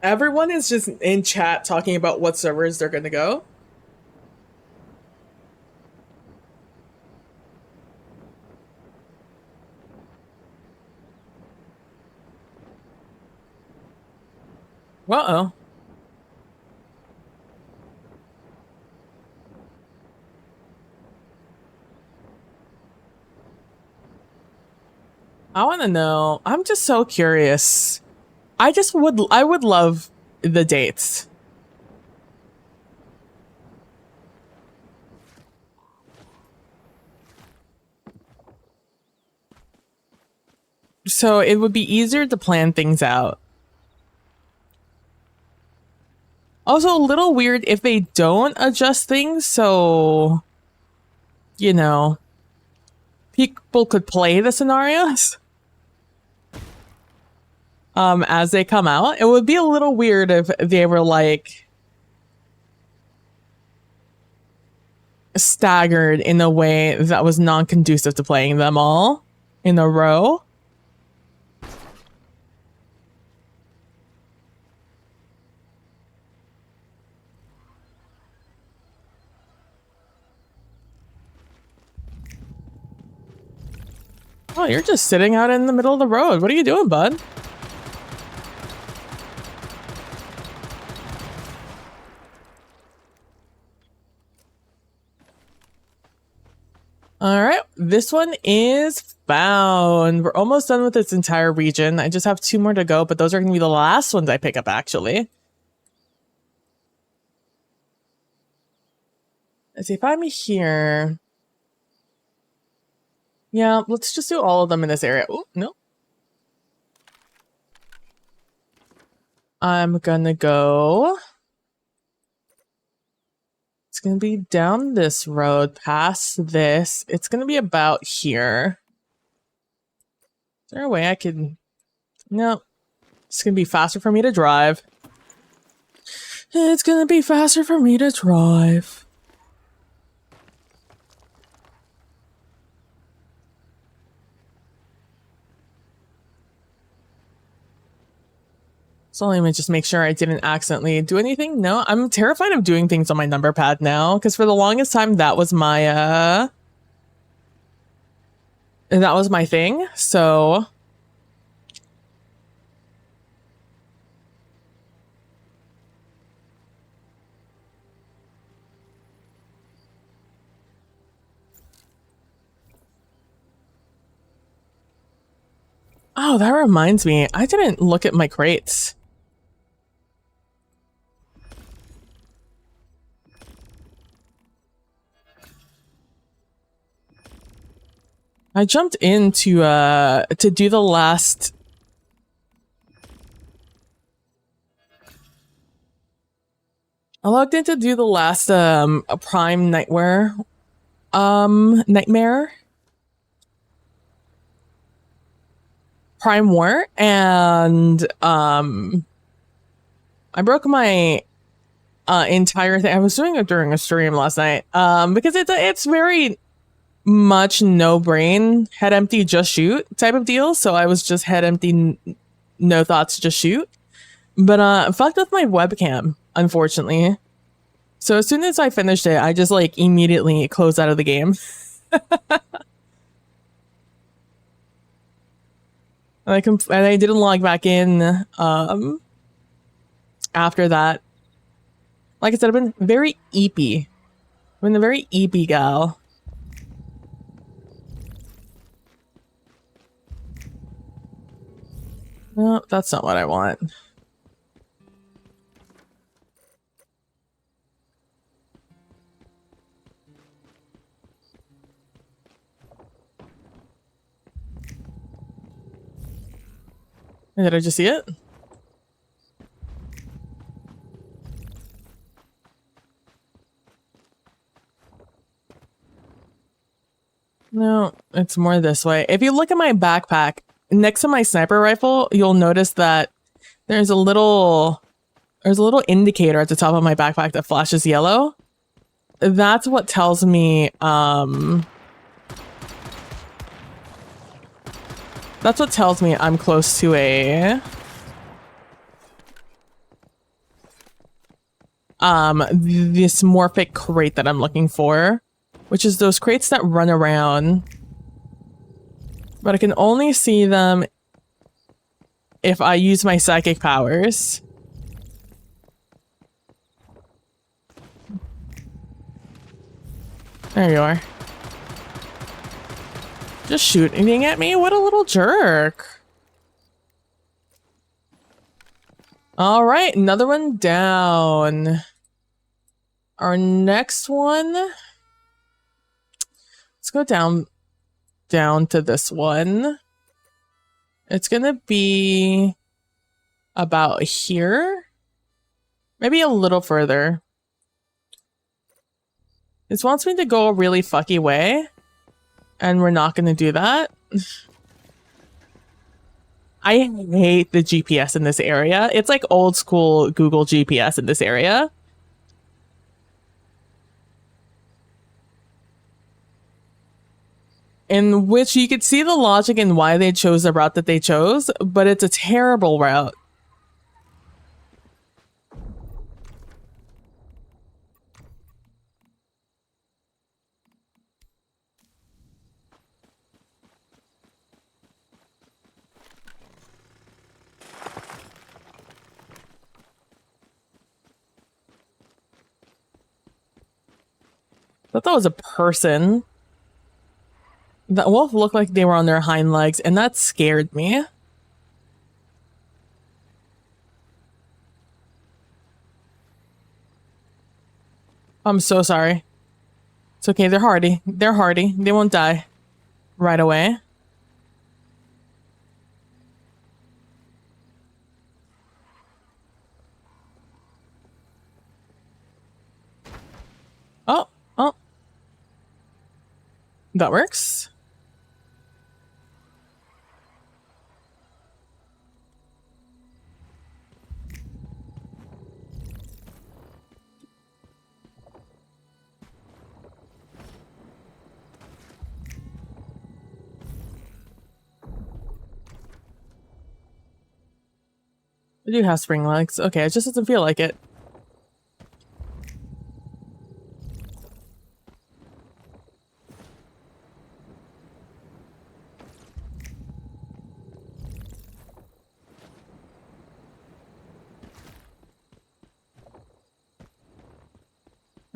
Everyone is just in chat talking about what servers they're gonna go. Uh-oh. I want to know. I'm just so curious. I would love the dates. So it would be easier to plan things out. Also, a little weird if they don't adjust things, so, you know, people could play the scenarios as they come out. It would be a little weird if they were like staggered in a way that was non-conducive to playing them all in a row. Oh, you're just sitting out in the middle of the road. What are you doing, bud? All right, this one is found. We're almost done with this entire region. I just have 2 more to go, but those are going to be the last ones I pick up, actually. Let's see if I'm here. Yeah, let's just do all of them in this area. Oh, no. I'm gonna go. It's gonna be down this road, past this. It's gonna be about here. Is there a way I could... No. It's gonna be faster for me to drive. It's gonna be faster for me to drive. So let me just make sure I didn't accidentally do anything. No, I'm terrified of doing things on my number pad now, because for the longest time that was my thing. So oh, that reminds me. I didn't look at my crates. I jumped in to do the last... I logged in to do the last Prime Nightmare. Prime War, and I broke my entire thing. I was doing it during a stream last night because it's very much no brain, head empty, just shoot type of deal. So I was just head empty, no thoughts, just shoot. But fucked with my webcam, unfortunately. So as soon as I finished it, I just like immediately closed out of the game. And I didn't log back in after that. Like I said, I've been very eepy. I've been a very eepy gal. No, that's not what I want. Did I just see it? No, it's more this way. If you look at my backpack, next to my sniper rifle, you'll notice that there's a little indicator at the top of my backpack that flashes yellow. That's what tells me I'm close to a this morphic crate that I'm looking for, which is those crates that run around, but I can only see them if I use my psychic powers. There you are. Just shooting at me? What a little jerk. All right, another one down. Our next one. Let's go down to this one. It's gonna be about here. Maybe a little further. This wants me to go a really fucky way, and we're not gonna do that. I hate the GPS in this area. It's like old school Google GPS in this area. In which you could see the logic in why they chose the route that they chose, but it's a terrible route. I thought that was a person. That wolf looked like they were on their hind legs, and that scared me. I'm so sorry. It's okay, they're hardy. They're hardy. They won't die right away. Oh. That works. I do have spring legs. Okay, it just doesn't feel like it.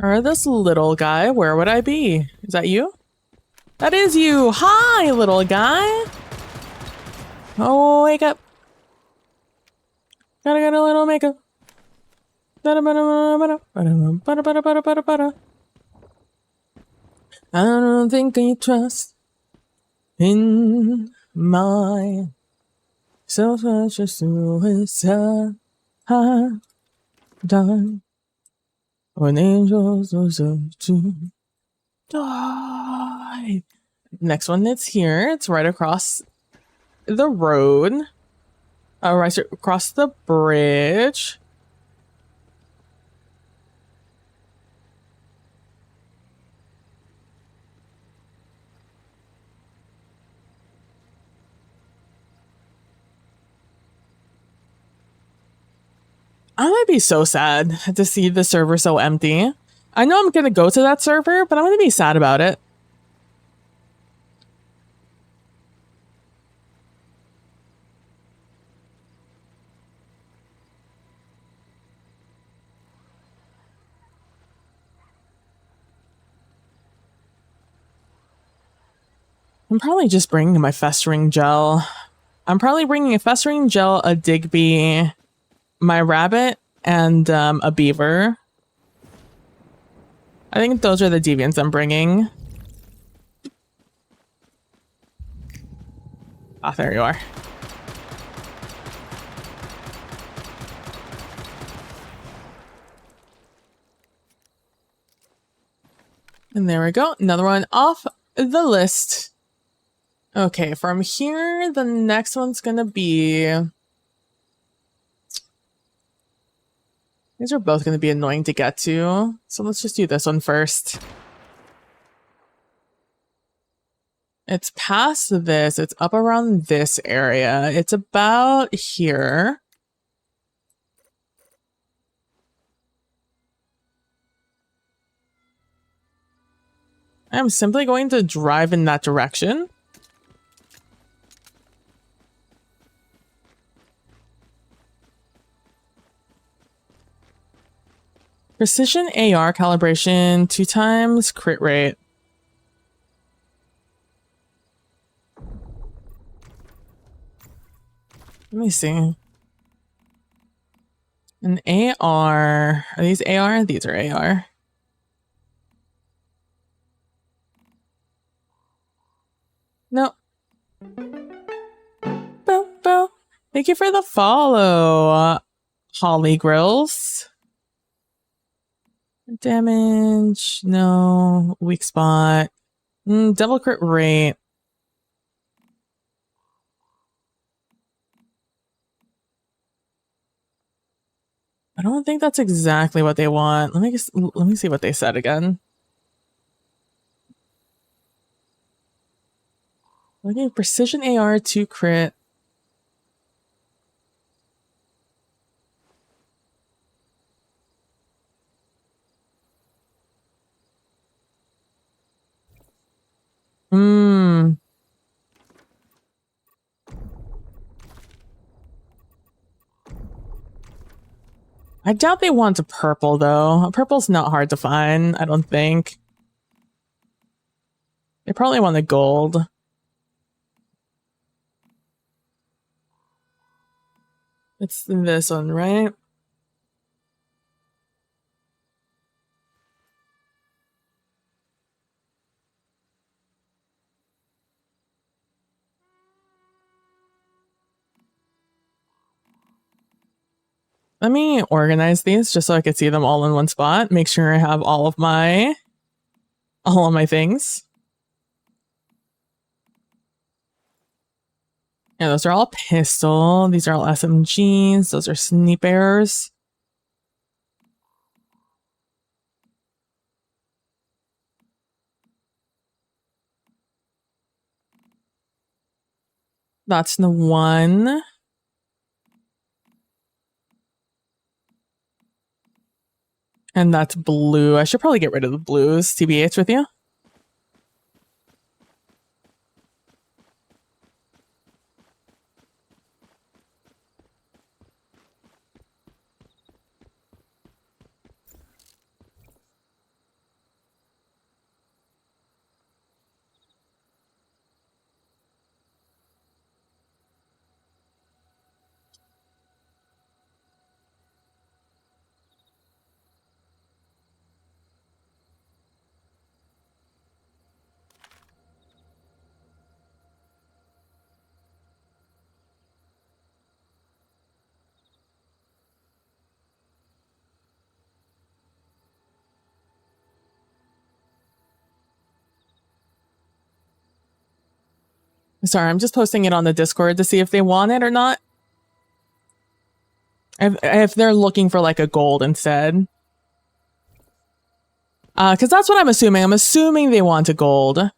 Or this little guy, where would I be? Is that you? That is you! Hi, little guy! Oh, wake up. Gotta get a little makeup. I don't think you trust in my self-conscious suicide done. When angels deserve to die. Next one that's here. It's right across the road. Right across the bridge. I might be so sad to see the server so empty. I know I'm gonna go to that server, but I'm gonna be sad about it. I'm probably just bringing my festering gel. I'm probably bringing a festering gel, a Digby, my rabbit, and a beaver. I think those are the deviants I'm bringing. Ah, there you are. And there we go. Another one off the list. Okay, from here, the next one's gonna be... These are both gonna be annoying to get to. So let's just do this one first. It's past this. It's up around this area. It's about here. I'm simply going to drive in that direction. Precision AR calibration 2 times crit rate. Let me see. An AR. Are these AR? These are AR. No. Bo, bo. Thank you for the follow, Holly Grills. Damage. No. Weak spot. Double crit rate. I don't think that's exactly what they want. Let me see what they said again. Okay, precision AR 2 crit. I doubt they want a purple, though. A purple's not hard to find, I don't think. They probably want a gold. It's this one, right? Let me organize these just so I could see them all in one spot. Make sure I have all of my things. Yeah, those are all pistol. These are all SMGs. Those are snipers. That's the one. And that's blue. I should probably get rid of the blues, TBH with you. Sorry, I'm just posting it on the Discord to see if they want it or not. If they're looking for like a gold instead. Because that's what I'm assuming. I'm assuming they want a gold. Well,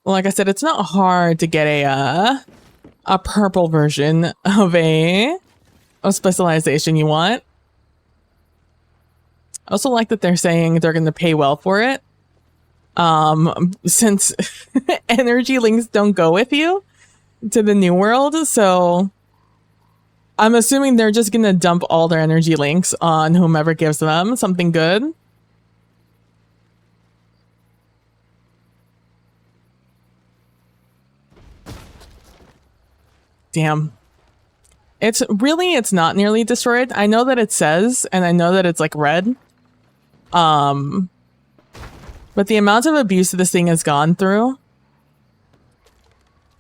like I said, it's not hard to get a purple version of a specialization you want. I also like that they're saying they're going to pay well for it. Since energy links don't go with you to the new world, so I'm assuming they're just gonna dump all their energy links on whomever gives them something good. Damn. It's not nearly destroyed. I know that it says, and I know that it's like red. But the amount of abuse this thing has gone through,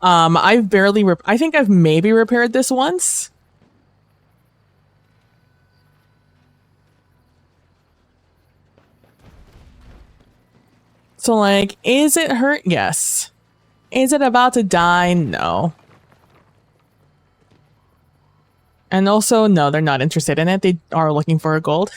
I've barely, I think I've maybe repaired this once. So like, is it hurt? Yes. Is it about to die? No. And also, no, they're not interested in it. They are looking for a gold.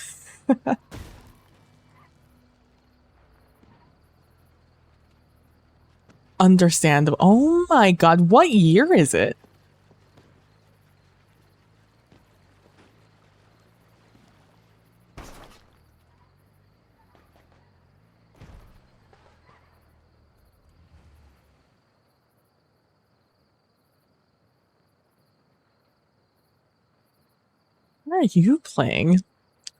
Understandable. Oh my god, what year is it? What are you playing?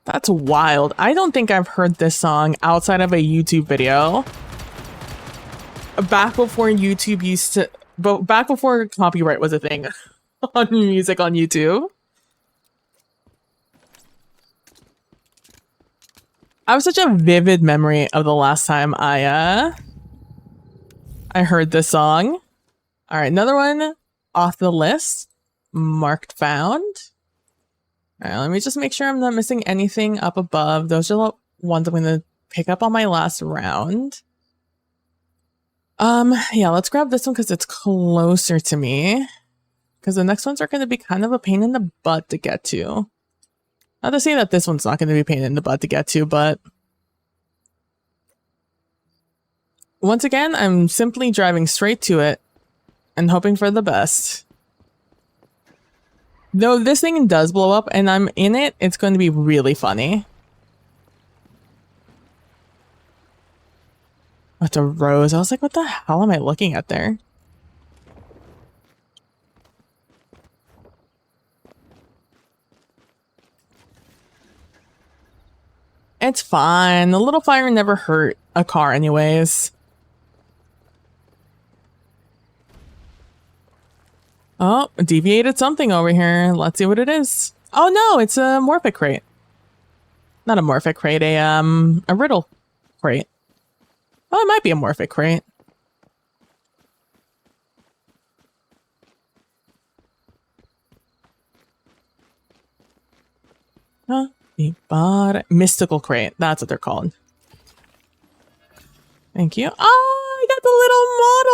That's wild. I don't think I've heard this song outside of a YouTube video. Back before YouTube used to... But back before copyright was a thing on music on YouTube. I have such a vivid memory of the last time I heard this song. All right, another one off the list. Marked found. All right, let me just make sure I'm not missing anything up above. Those are the ones I'm going to pick up on my last round. Yeah, let's grab this one because it's closer to me. Because the next ones are going to be kind of a pain in the butt to get to. Not to say that this one's not going to be a pain in the butt to get to, but... Once again, I'm simply driving straight to it and hoping for the best. Though this thing does blow up and I'm in it, it's going to be really funny. What's a rose? I was like, what the hell am I looking at there? It's fine. A little fire never hurt a car anyways. Oh, deviated something over here. Let's see what it is. Oh no, it's a Morphic crate. Not a Morphic crate, a Riddle crate. Oh, it might be a Morphic crate. Huh? Mystical crate. That's what they're called. Thank you. Oh, I got the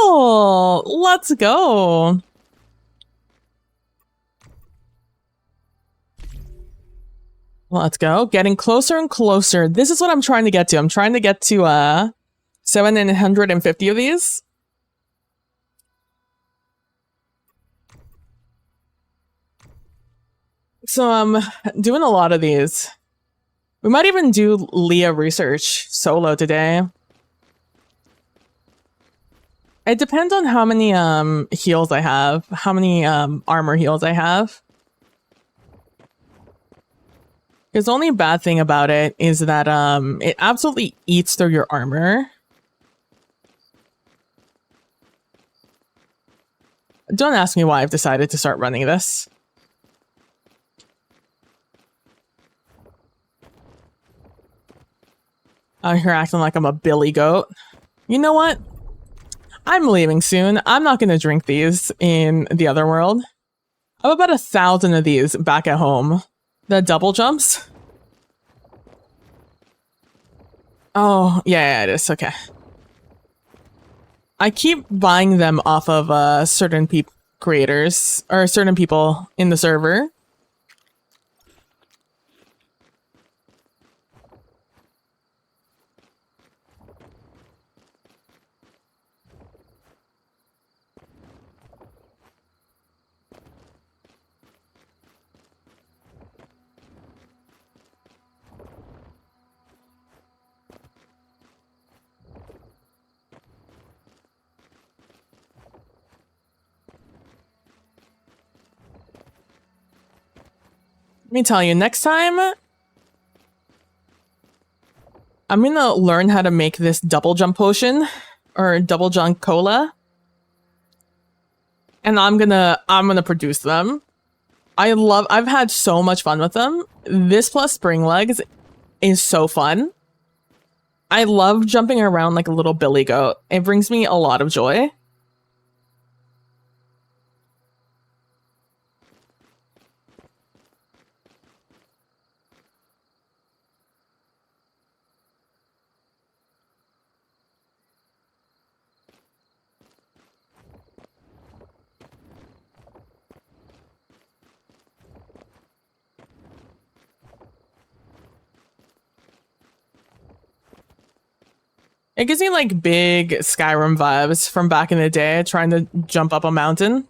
little model. Let's go. Let's go. Getting closer and closer. This is what I'm trying to get to. I'm trying to get to 750 of these. So I'm doing a lot of these. We might even do Leah research solo today. It depends on how many heals I have, how many armor heals I have. Because the only bad thing about it is that it absolutely eats through your armor. Don't ask me why I've decided to start running this. Out here acting like I'm a billy goat. You know what? I'm leaving soon. I'm not going to drink these in the other world. I have about 1,000 of these back at home. The double jumps. Oh, yeah, it is. Okay. I keep buying them off of certain creators or certain people in the server. Let me tell you, next time, I'm gonna learn how to make this double jump potion or double jump cola, and I'm gonna produce them. I've had so much fun with them. This plus spring legs is so fun. I love jumping around like a little billy goat. It brings me a lot of joy. It gives me like big Skyrim vibes from back in the day, trying to jump up a mountain.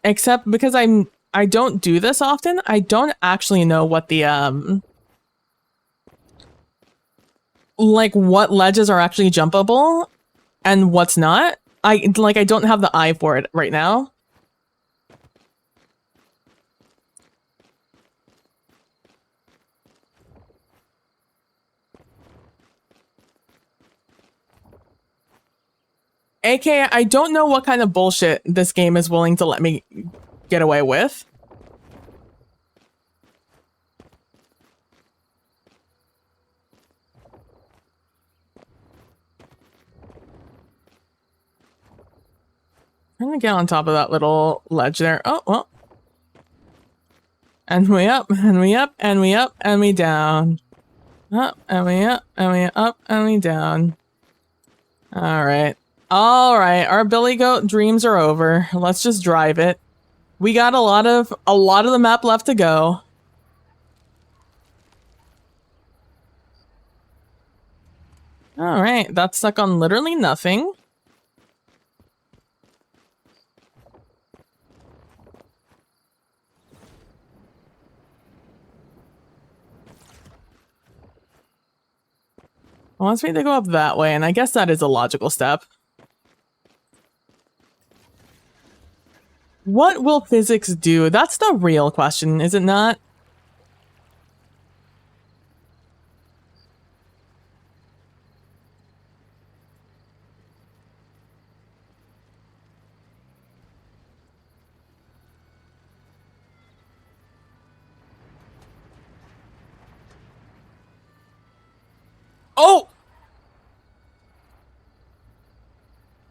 Except because I don't do this often, I don't actually know what the like what ledges are actually jumpable and what's not. I don't have the eye for it right now. AKA, I don't know what kind of bullshit this game is willing to let me get away with. I'm gonna get on top of that little ledge there. Oh, well. And we up, and we up, and we up, and we down. Up, and we up, and we up, and we down. Alright. Alright, our Billy Goat dreams are over. Let's just drive it. We got a lot of the map left to go. Alright, that's stuck on literally nothing. It wants me to go up that way, and I guess that is a logical step. What will physics do? That's the real question, is it not? Oh!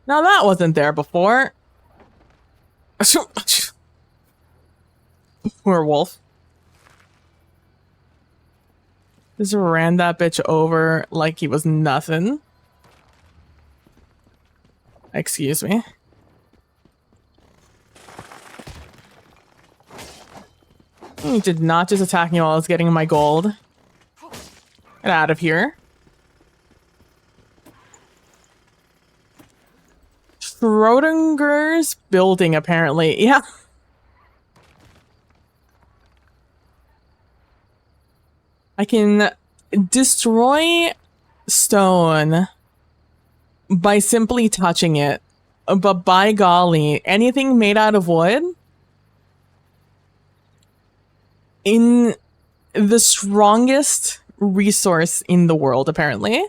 Now that wasn't there before. Werewolf. Just ran that bitch over like he was nothing. Excuse me. He did not just attack me while I was getting my gold. Get out of here. Schrodinger's building, apparently. Yeah. I can destroy stone by simply touching it. But by golly, anything made out of wood in the strongest resource in the world, apparently.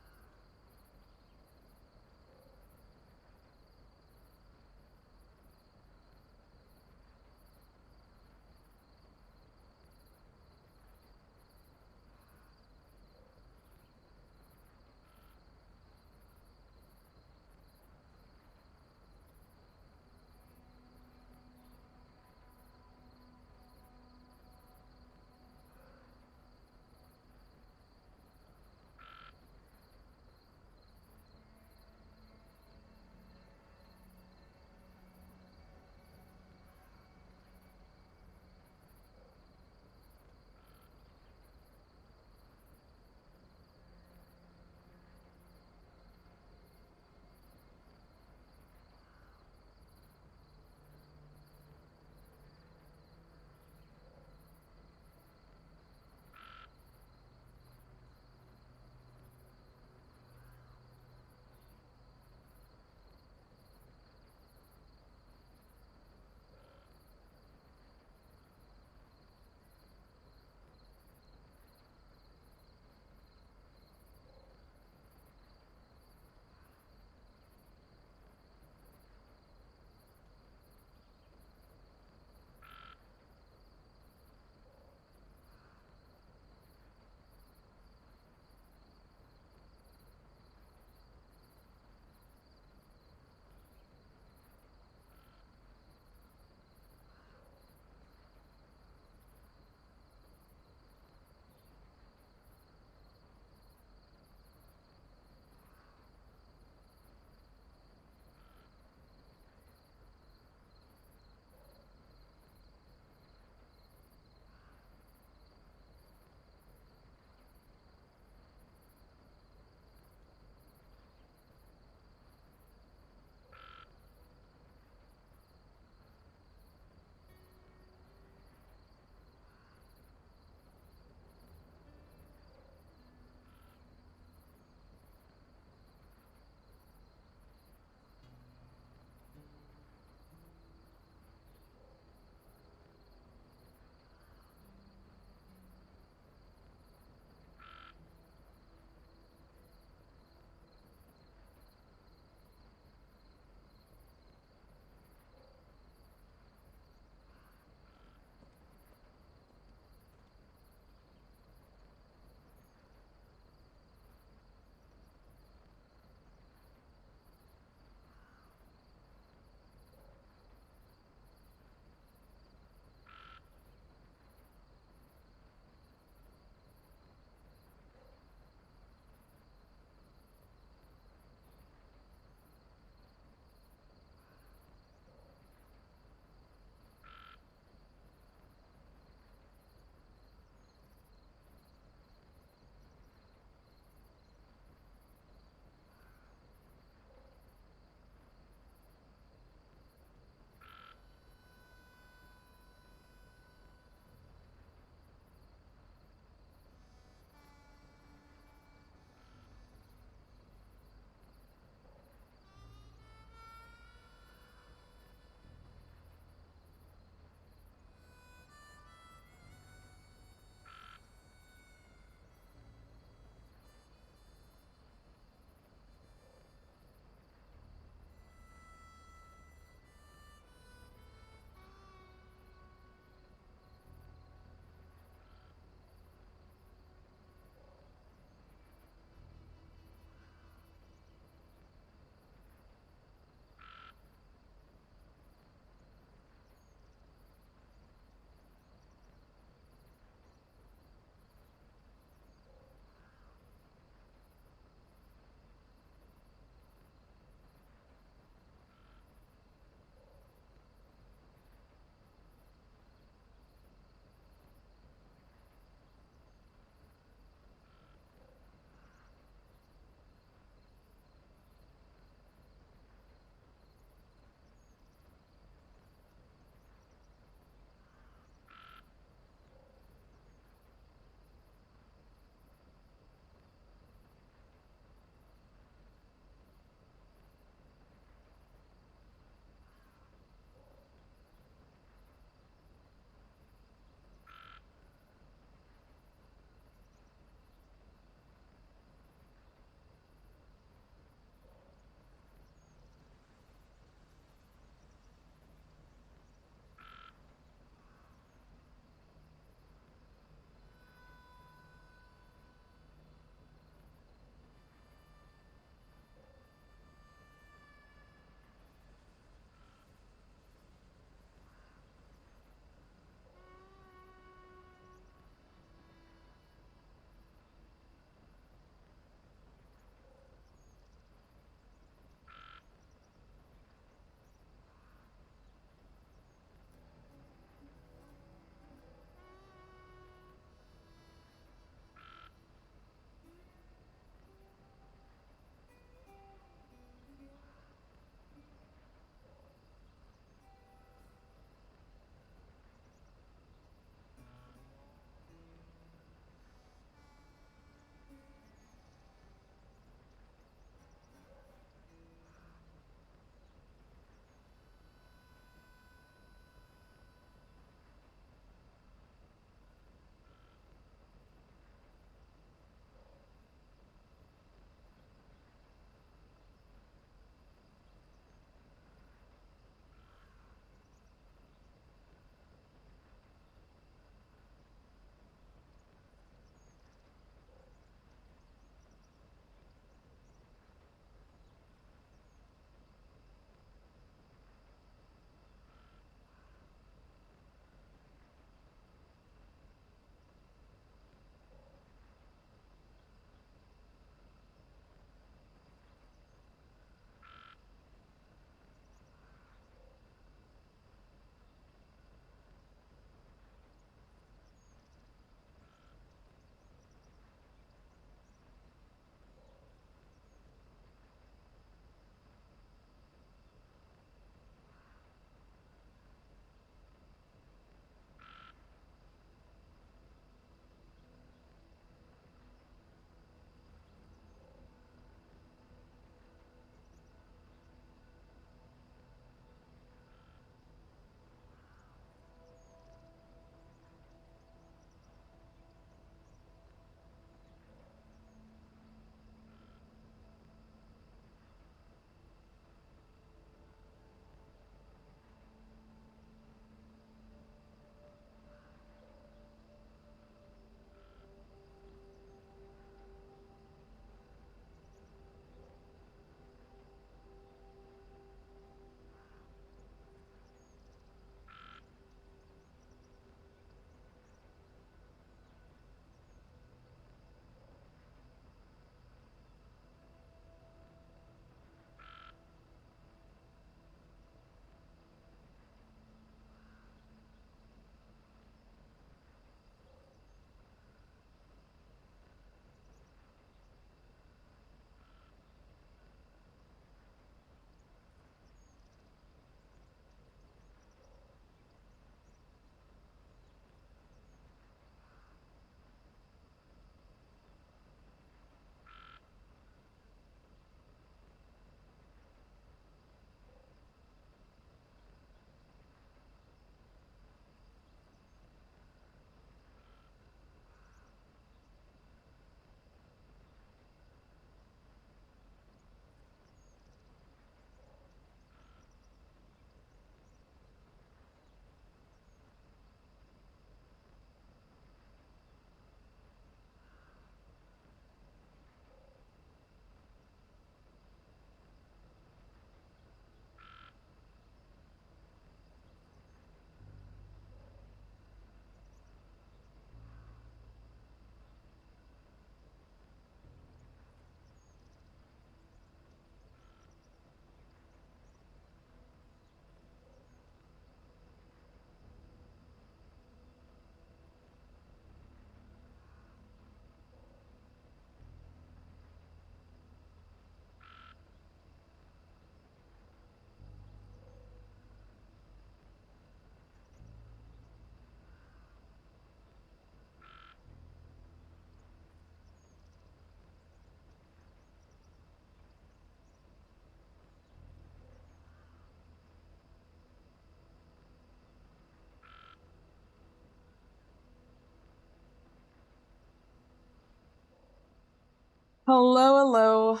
Hello, hello.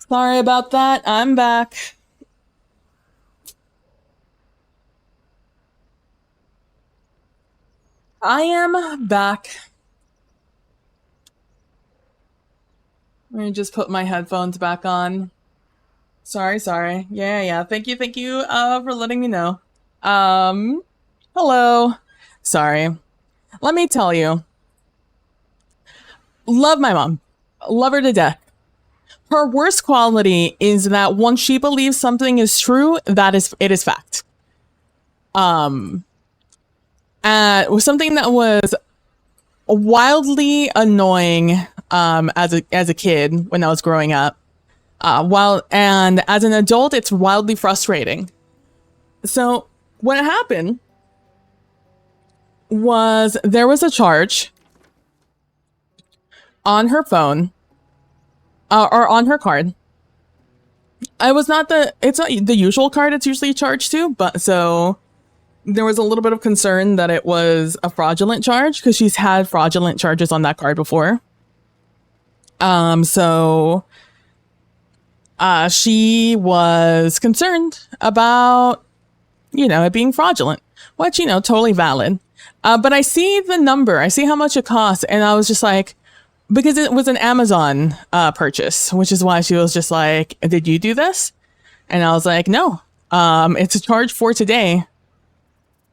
Sorry about that. I'm back. I am back. Let me just put my headphones back on. Sorry. Yeah. Thank you, for letting me know. Hello. Sorry. Let me tell you. Love my mom. Love her to death. Her worst quality is that once she believes something is true, it is fact. Was something that was wildly annoying as a kid when I was growing up. And as an adult, it's wildly frustrating. So what happened was there was a charge on her phone or on her card. It's not the usual card it's usually charged to, but so there was a little bit of concern that it was a fraudulent charge because she's had fraudulent charges on that card before. She was concerned about, it being fraudulent, which, totally valid. But I see the number, I see how much it costs. And I was just like, because it was an Amazon purchase, which is why she was just like, did you do this? And I was like, no, it's a charge for today.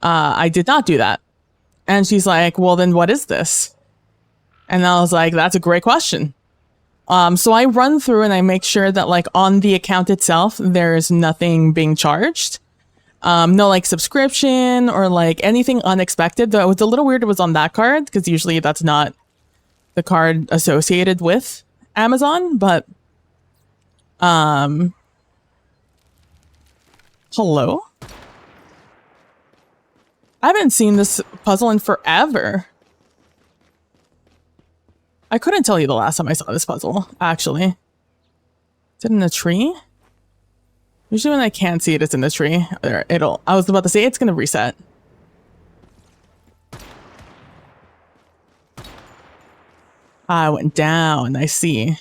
I did not do that. And she's like, well, then what is this? And I was like, that's a great question. So I run through and I make sure that like on the account itself, there's nothing being charged. No like subscription or like anything unexpected. Though it was a little weird it was on that card because usually that's not the card associated with Amazon, but hello? I haven't seen this puzzle in forever. I couldn't tell you the last time I saw this puzzle, actually. Is it in a tree? Usually when I can't see it, it's in the tree. I was about to say it's gonna reset. I went down, I see.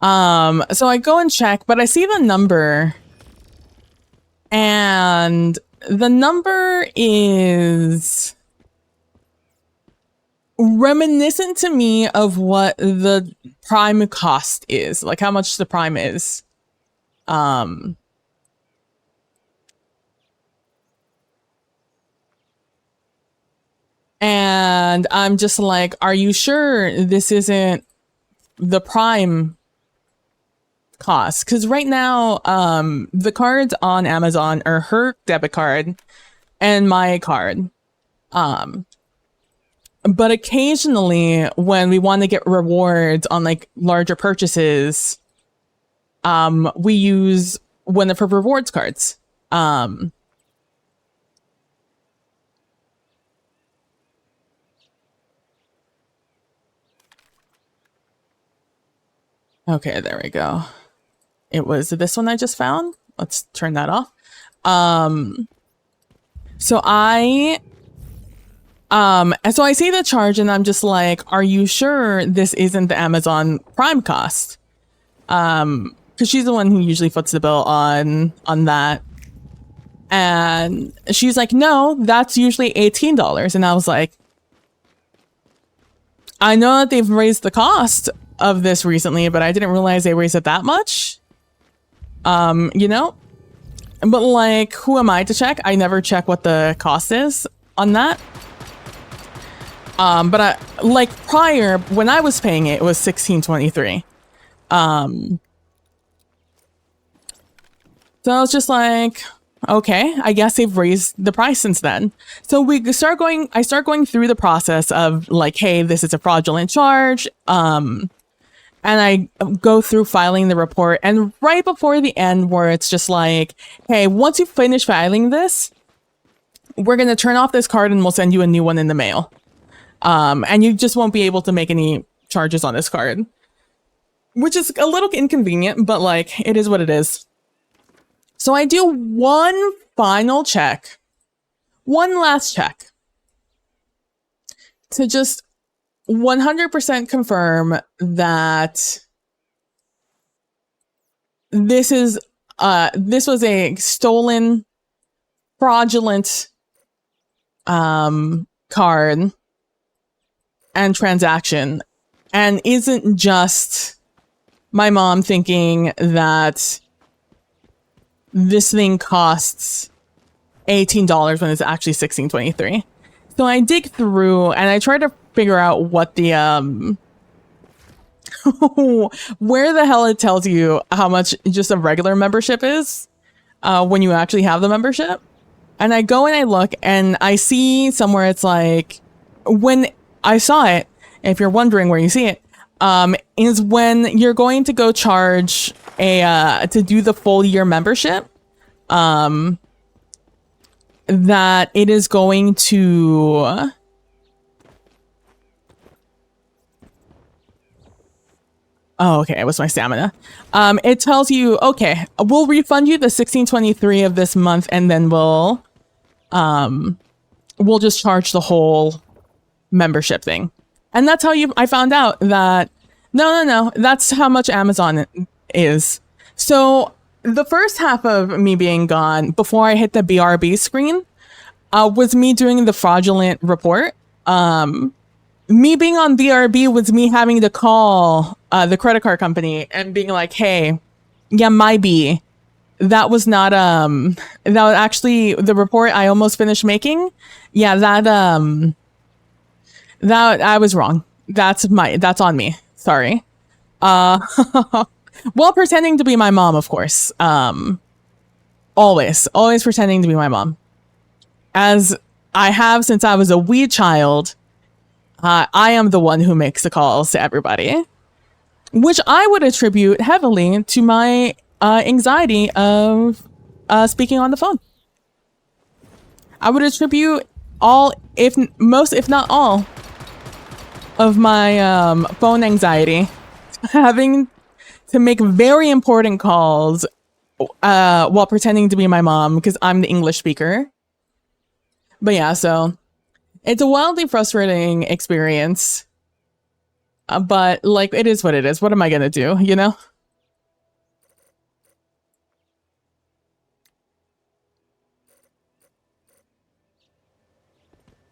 So I go and check, but I see the number. And the number is reminiscent to me of what the prime cost is, like how much the prime is. And I'm just like, are you sure this isn't the prime cost? Because right now, the cards on Amazon are her debit card and my card. But occasionally when we want to get rewards on like larger purchases, we use one of her rewards cards. Okay, there we go. It was this one I just found. Let's turn that off. So I see the charge and I'm just like, are you sure this isn't the Amazon Prime cost? Because she's the one who usually foots the bill on that. And she's like, no, that's usually $18. And I was like, I know that they've raised the cost of this recently, but I didn't realize they raised it that much. But like, who am I to check? I never check what the cost is on that. But I, like prior, when I was paying it, it was $16.23. So I was just like, okay, I guess they've raised the price since then. So I start going through the process of like, hey, this is a fraudulent charge. And I go through filing the report, and right before the end where it's just like, hey, once you finish filing this, we're going to turn off this card and we'll send you a new one in the mail. And you just won't be able to make any charges on this card, which is a little inconvenient, but like, it is what it is. So I do one final check one last check to just 100% confirm that this was a stolen, fraudulent card and transaction, and isn't just my mom thinking that this thing costs $18 when it's actually $16.23. So I dig through and I try to figure out what the where the hell it tells you how much just a regular membership is when you actually have the membership. And I go and I look and I see somewhere it's like, when I saw it, if you're wondering where you see it, is when you're going to go charge to do the full year membership, that it is going to oh, okay, it was my stamina. It tells you, okay, we'll refund you the $16.23 of this month, and then we'll just charge the whole membership thing. And that's how I found out that no, that's how much Amazon is. So the first half of me being gone before I hit the BRB screen was me doing the fraudulent report. Me being on BRB was me having to call the credit card company and being like, hey, yeah, my B, that was not, that was actually the report I almost finished making. Yeah, that I was wrong. That's on me. Sorry. While pretending to be my mom, of course. Always pretending to be my mom. As I have since I was a wee child, I am the one who makes the calls to everybody, which I would attribute heavily to my anxiety of speaking on the phone. I would attribute all, if not all, of my phone anxiety having to make very important calls while pretending to be my mom because I'm the English speaker. But yeah, so it's a wildly frustrating experience. But like, it is what it is. What am I gonna do, you know?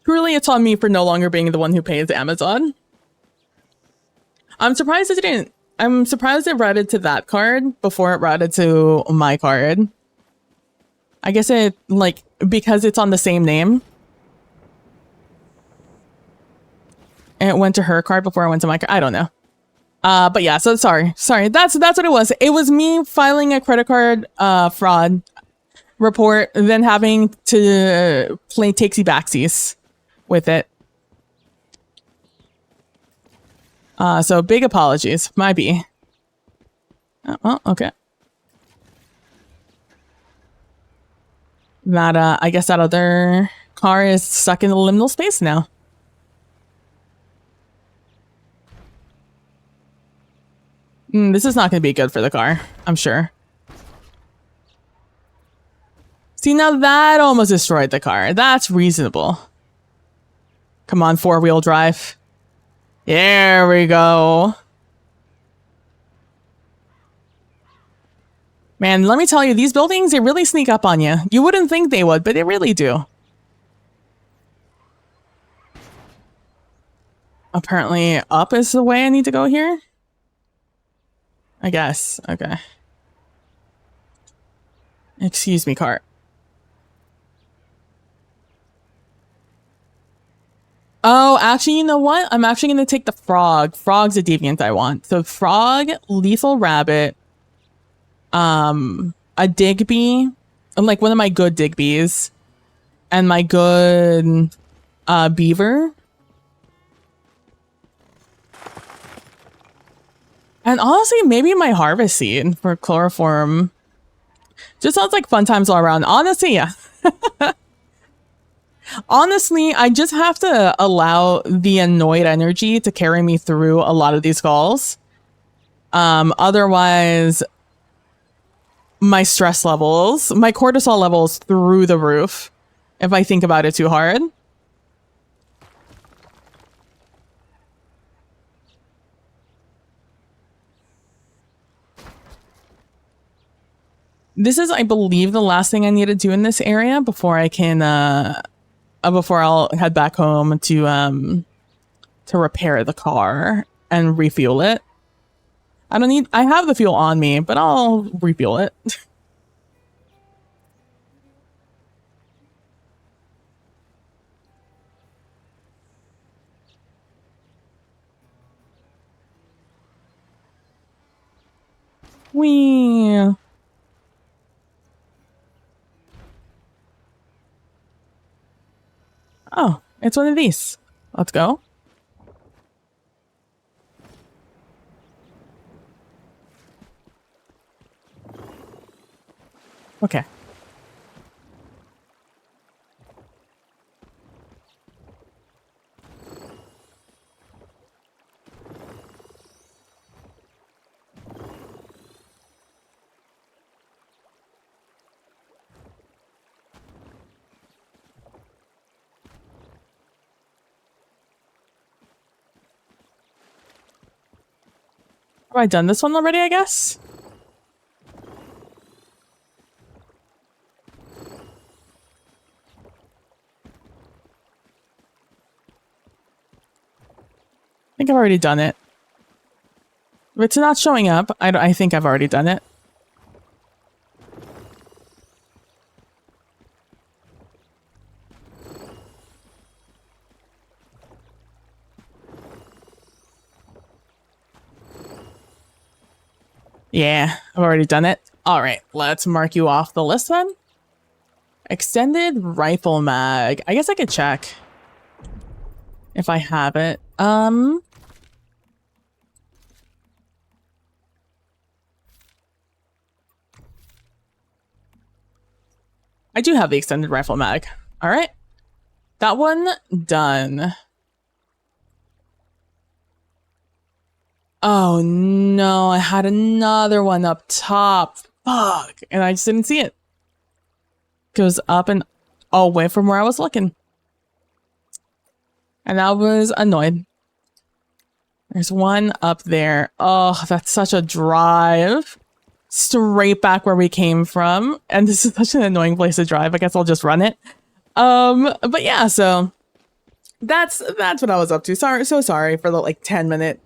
Truly, it's on me for no longer being the one who pays Amazon. I'm surprised it routed to that card before it routed to my card. I guess it, like, because it's on the same name. And it went to her card before it went to my card. I don't know. But yeah, so sorry. That's what it was. It was me filing a credit card fraud report, then having to play takesy backsies with it. So big apologies. My B. Oh, well, okay. That I guess that other car is stuck in the liminal space now. This is not going to be good for the car, I'm sure. See, now that almost destroyed the car. That's reasonable. Come on, four-wheel drive. There we go. Man, let me tell you, these buildings, they really sneak up on you. You wouldn't think they would, but they really do. Apparently, up is the way I need to go here. I guess. Okay. Excuse me, cart. Oh, actually, you know what? I'm actually going to take the frog. Frog's a deviant I want. So frog, lethal rabbit, a Digby, like one of my good Digbies, and my good beaver. And honestly, maybe my harvest seed for chloroform. Just sounds like fun times all around. Honestly, yeah. Honestly, I just have to allow the annoyed energy to carry me through a lot of these calls. Otherwise, my stress levels, my cortisol levels through the roof. if I think about it too hard. This is, I believe, the last thing I need to do in this area before I can, before I'll head back home to repair the car and refuel it. I have the fuel on me, but I'll refuel it. Whee! Oh, it's one of these. Let's go. Okay. Have I done this one already, I guess? I think I've already done it. If it's not showing up, I think I've already done it. Yeah, I've already done it. All right, let's mark you off the list then. Extended rifle mag. I guess I could check if I have it. I do have the extended rifle mag. All right. That one done. Oh no, I had another one up top. Fuck. And I just didn't see it. Goes up and away from where I was looking. And I was annoyed. There's one up there. Oh, that's such a drive. Straight back where we came from. And this is such an annoying place to drive. I guess I'll just run it. But yeah, so that's what I was up to. So sorry for the like 10-minute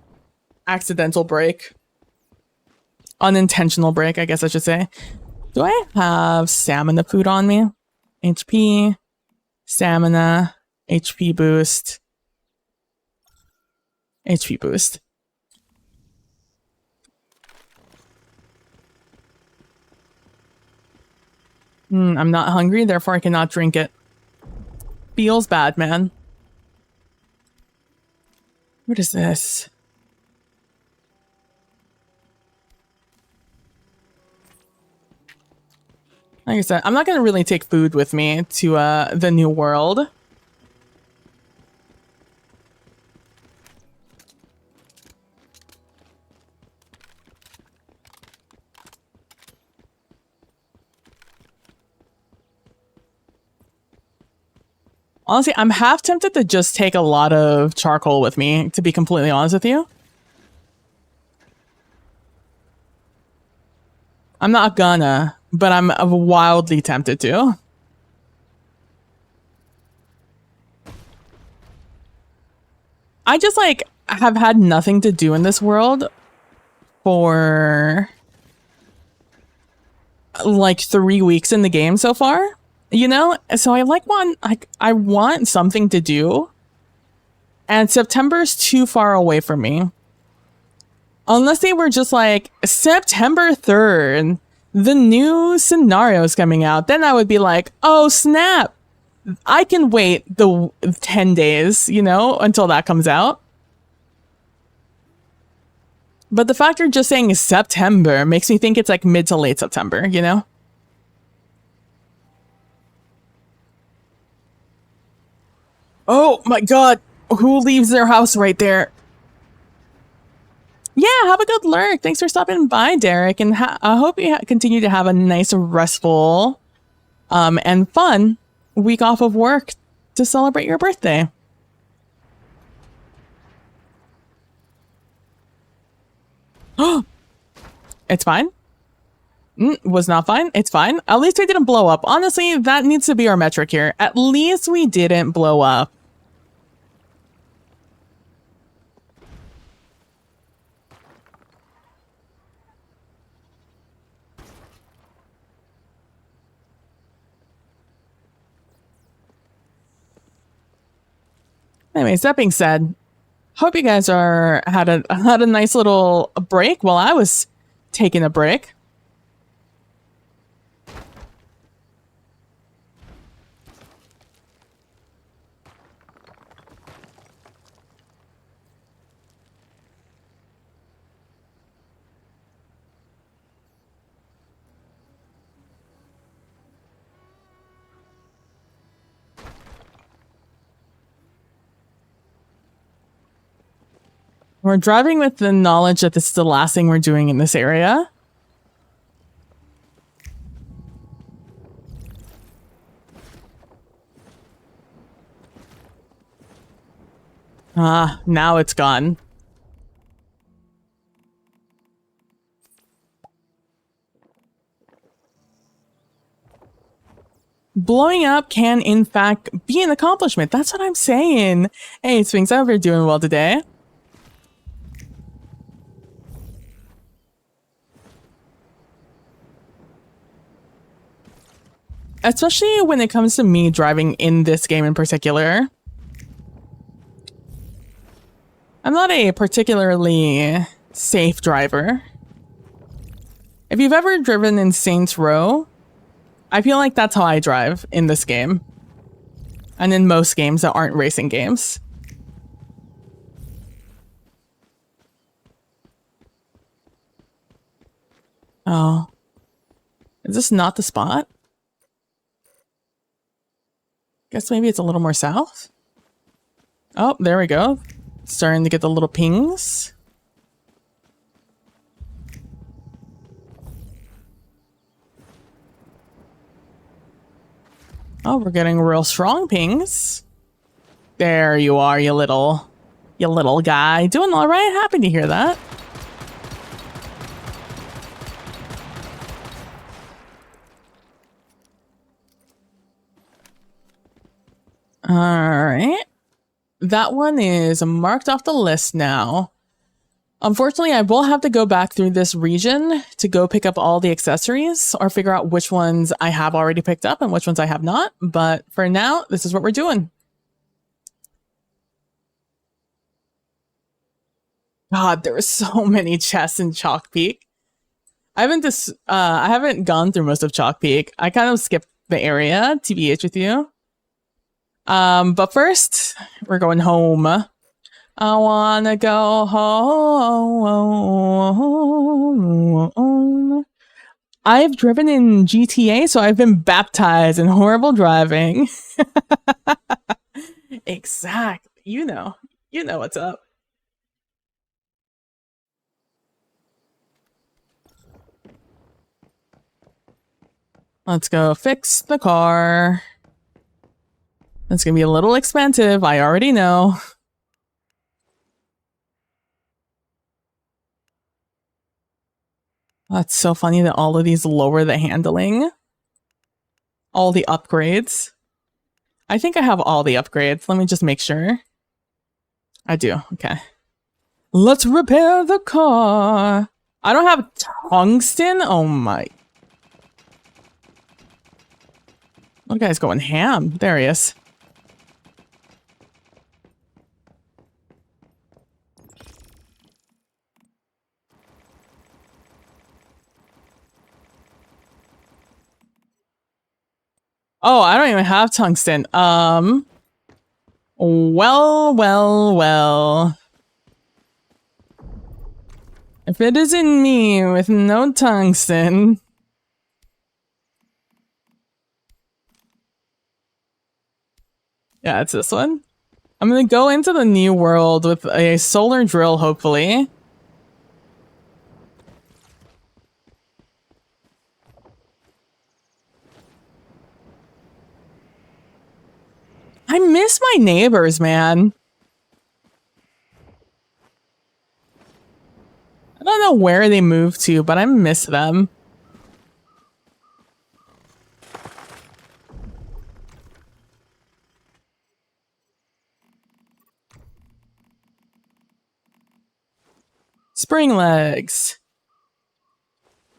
accidental break. Unintentional break, I guess I should say. Do I have stamina food on me? HP, stamina, HP boost. HP boost. I'm not hungry, therefore I cannot drink it. Feels bad, man. What is this? Like I said, I'm not going to really take food with me to the new world. Honestly, I'm half tempted to just take a lot of charcoal with me, to be completely honest with you. I'm not gonna, but I'm wildly tempted to. I just, like, have had nothing to do in this world for, like, 3 weeks in the game so far. You know, so I want something to do, and September's too far away from me. Unless they were just like, September 3rd, the new scenario is coming out, then I would be like, oh snap, I can wait the 10 days, you know, until that comes out. But the fact you're just saying September makes me think it's like mid to late September, you know? Oh my god, who leaves their house right there? Yeah, have a good lurk. Thanks for stopping by, Derek, and I hope you continue to have a nice, restful, and fun week off of work to celebrate your birthday. Oh, it's fine. Was not fine. It's fine. At least we didn't blow up. Honestly, that needs to be our metric here. At least we didn't blow up. Anyways, that being said, hope you guys had a nice little break while I was taking a break. We're driving with the knowledge that this is the last thing we're doing in this area. Ah, now it's gone. Blowing up can, in fact, be an accomplishment. That's what I'm saying. Hey, Sphinx, I hope you're doing well today. Especially when it comes to me driving in this game in particular. I'm not a particularly safe driver. If you've ever driven in Saints Row, I feel like that's how I drive in this game. And in most games that aren't racing games. Oh. Is this not the spot? Guess maybe it's a little more south? Oh, there we go. Starting to get the little pings. Oh, we're getting real strong pings. There you are, you little guy. Doing all right. Happy to hear that. All right. That one is marked off the list now. Unfortunately, I will have to go back through this region to go pick up all the accessories or figure out which ones I have already picked up and which ones I have not. But for now, this is what we're doing. God, there are so many chests in Chalk Peak. I haven't gone through most of Chalk Peak. I kind of skipped the area, TBH with you. But first, we're going home. I wanna go home. I've driven in GTA, so I've been baptized in horrible driving. Exactly. You know what's up. Let's go fix the car. That's gonna be a little expensive, I already know. That's so funny that all of these lower the handling. All the upgrades. I think I have all the upgrades. Let me just make sure. I do, okay. Let's repair the car. I don't have tungsten? Oh my. That guy's going ham. There he is. Oh, I don't even have tungsten. Well. If it isn't me with no tungsten. Yeah, it's this one. I'm gonna go into the new world with a solar drill, hopefully. I miss my neighbors, man. I don't know where they moved to, but I miss them. Spring legs.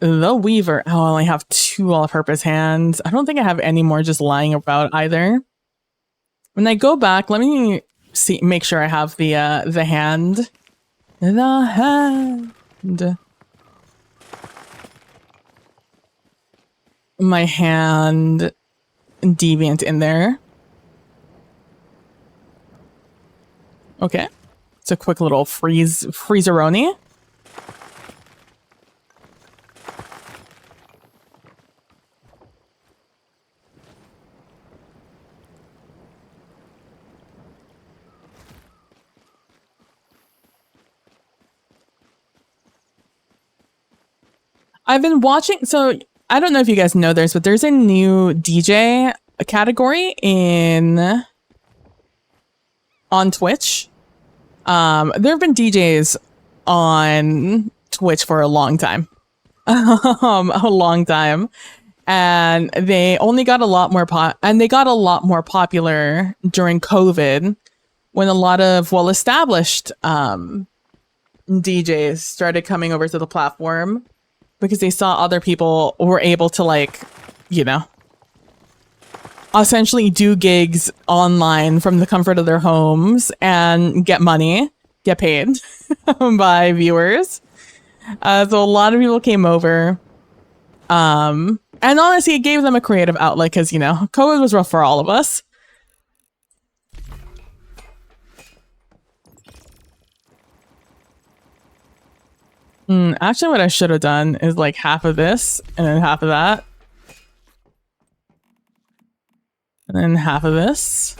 The Weaver. Oh, I only have 2 all-purpose hands. I don't think I have any more just lying about either. When I go back, let me see, make sure I have the hand. The hand. My hand deviant in there. Okay. It's a quick little freezeroni. I've been watching, so I don't know if you guys know this, but there's a new DJ category on Twitch. There have been DJs on Twitch for a long time. A long time. And they only got a lot more popular during COVID when a lot of well-established DJs started coming over to the platform because they saw other people were able to, like, you know, essentially do gigs online from the comfort of their homes and get money, get paid by viewers. So a lot of people came over. And honestly, it gave them a creative outlet because, you know, COVID was rough for all of us. Actually, what I should have done is like half of this and then half of that. And then half of this.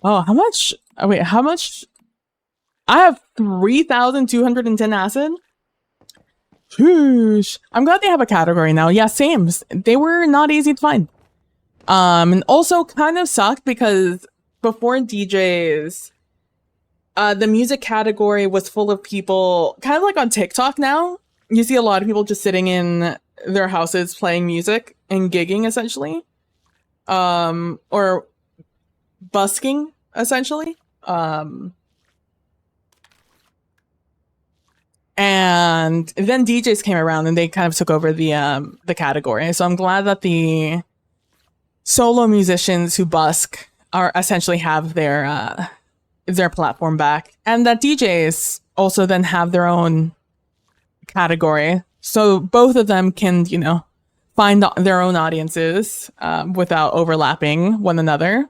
Oh, how much? Oh, wait, how much? I have 3,210 acid. Sheesh. I'm glad they have a category now. Yeah, same. They were not easy to find. And also kind of sucked because before DJs, the music category was full of people, kind of like on TikTok now. You see a lot of people just sitting in their houses playing music and gigging, essentially. Or busking, essentially. And then DJs came around and they kind of took over the category. So I'm glad that the solo musicians who busk are essentially have their platform back, and that DJs also then have their own category. So both of them can, you know, find their own audiences without overlapping one another.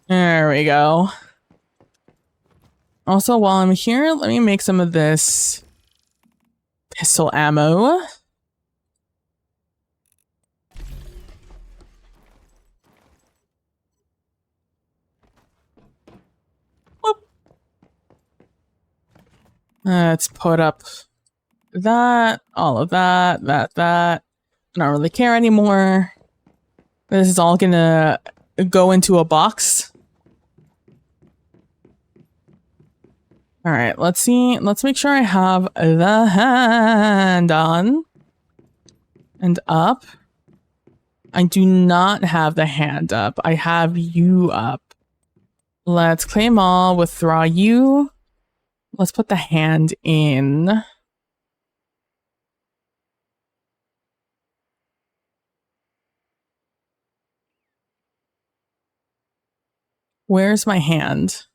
There we go. Also, while I'm here, let me make some of this pistol ammo. Whoop. Let's put up that, all of that. I don't really care anymore. This is all gonna go into a box. All right, let's see. Let's make sure I have the hand on and up. I do not have the hand up. I have you up. Let's claim all, withdraw you. Let's put the hand in. Where's my hand?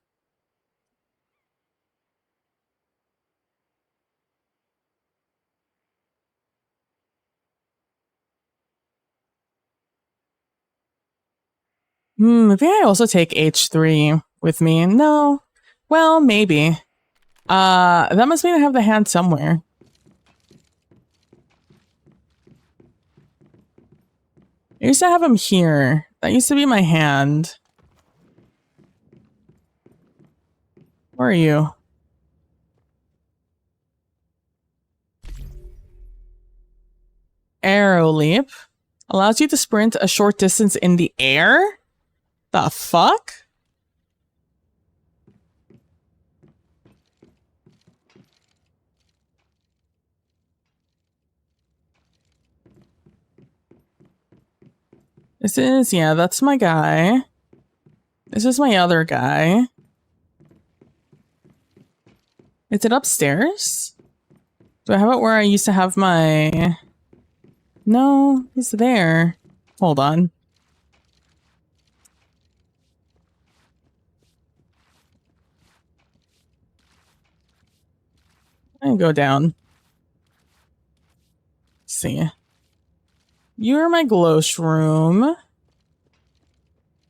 Maybe I also take H3 with me. No. Well, maybe. That must mean I have the hand somewhere. I used to have him here. That used to be my hand. Where are you? Arrow leap. Allows you to sprint a short distance in the air? The fuck? This is, yeah, that's my guy. This is my other guy. Is it upstairs? Do I have it where I used to have my... No, he's there. Hold on. I go down. Let's see. You're my glow shroom.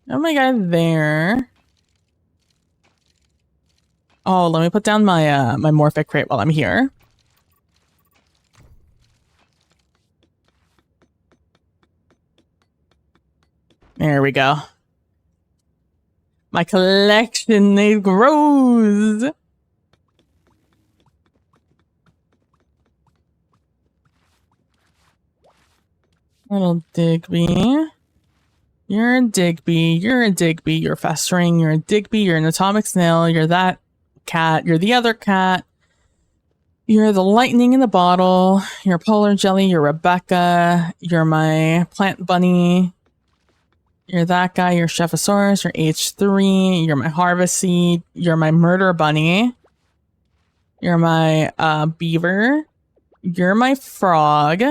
Oh my guy there. Oh, let me put down my my morphic crate while I'm here. There we go. My collection, it grows. Little Digby. You're a Digby. You're a Digby. You're festering. You're a Digby. You're an atomic snail. You're that cat. You're the other cat. You're the lightning in the bottle. You're polar jelly. You're Rebecca. You're my plant bunny. You're that guy. You're Chephosaurus. You're H3. You're my harvest seed. You're my murder bunny. You're my beaver. You're my frog.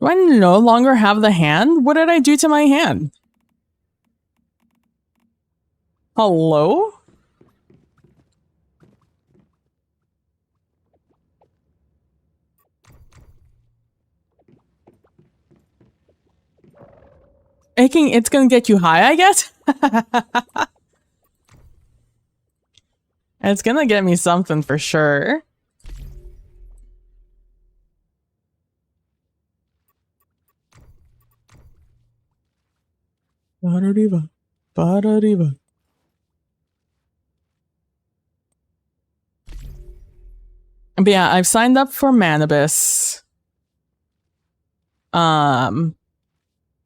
Do I no longer have the hand? What did I do to my hand? Hello? It's gonna get you high, I guess? It's gonna get me something for sure. Ba-da-dee-ba. Ba-da-dee-ba. But yeah, I've signed up for Manibus.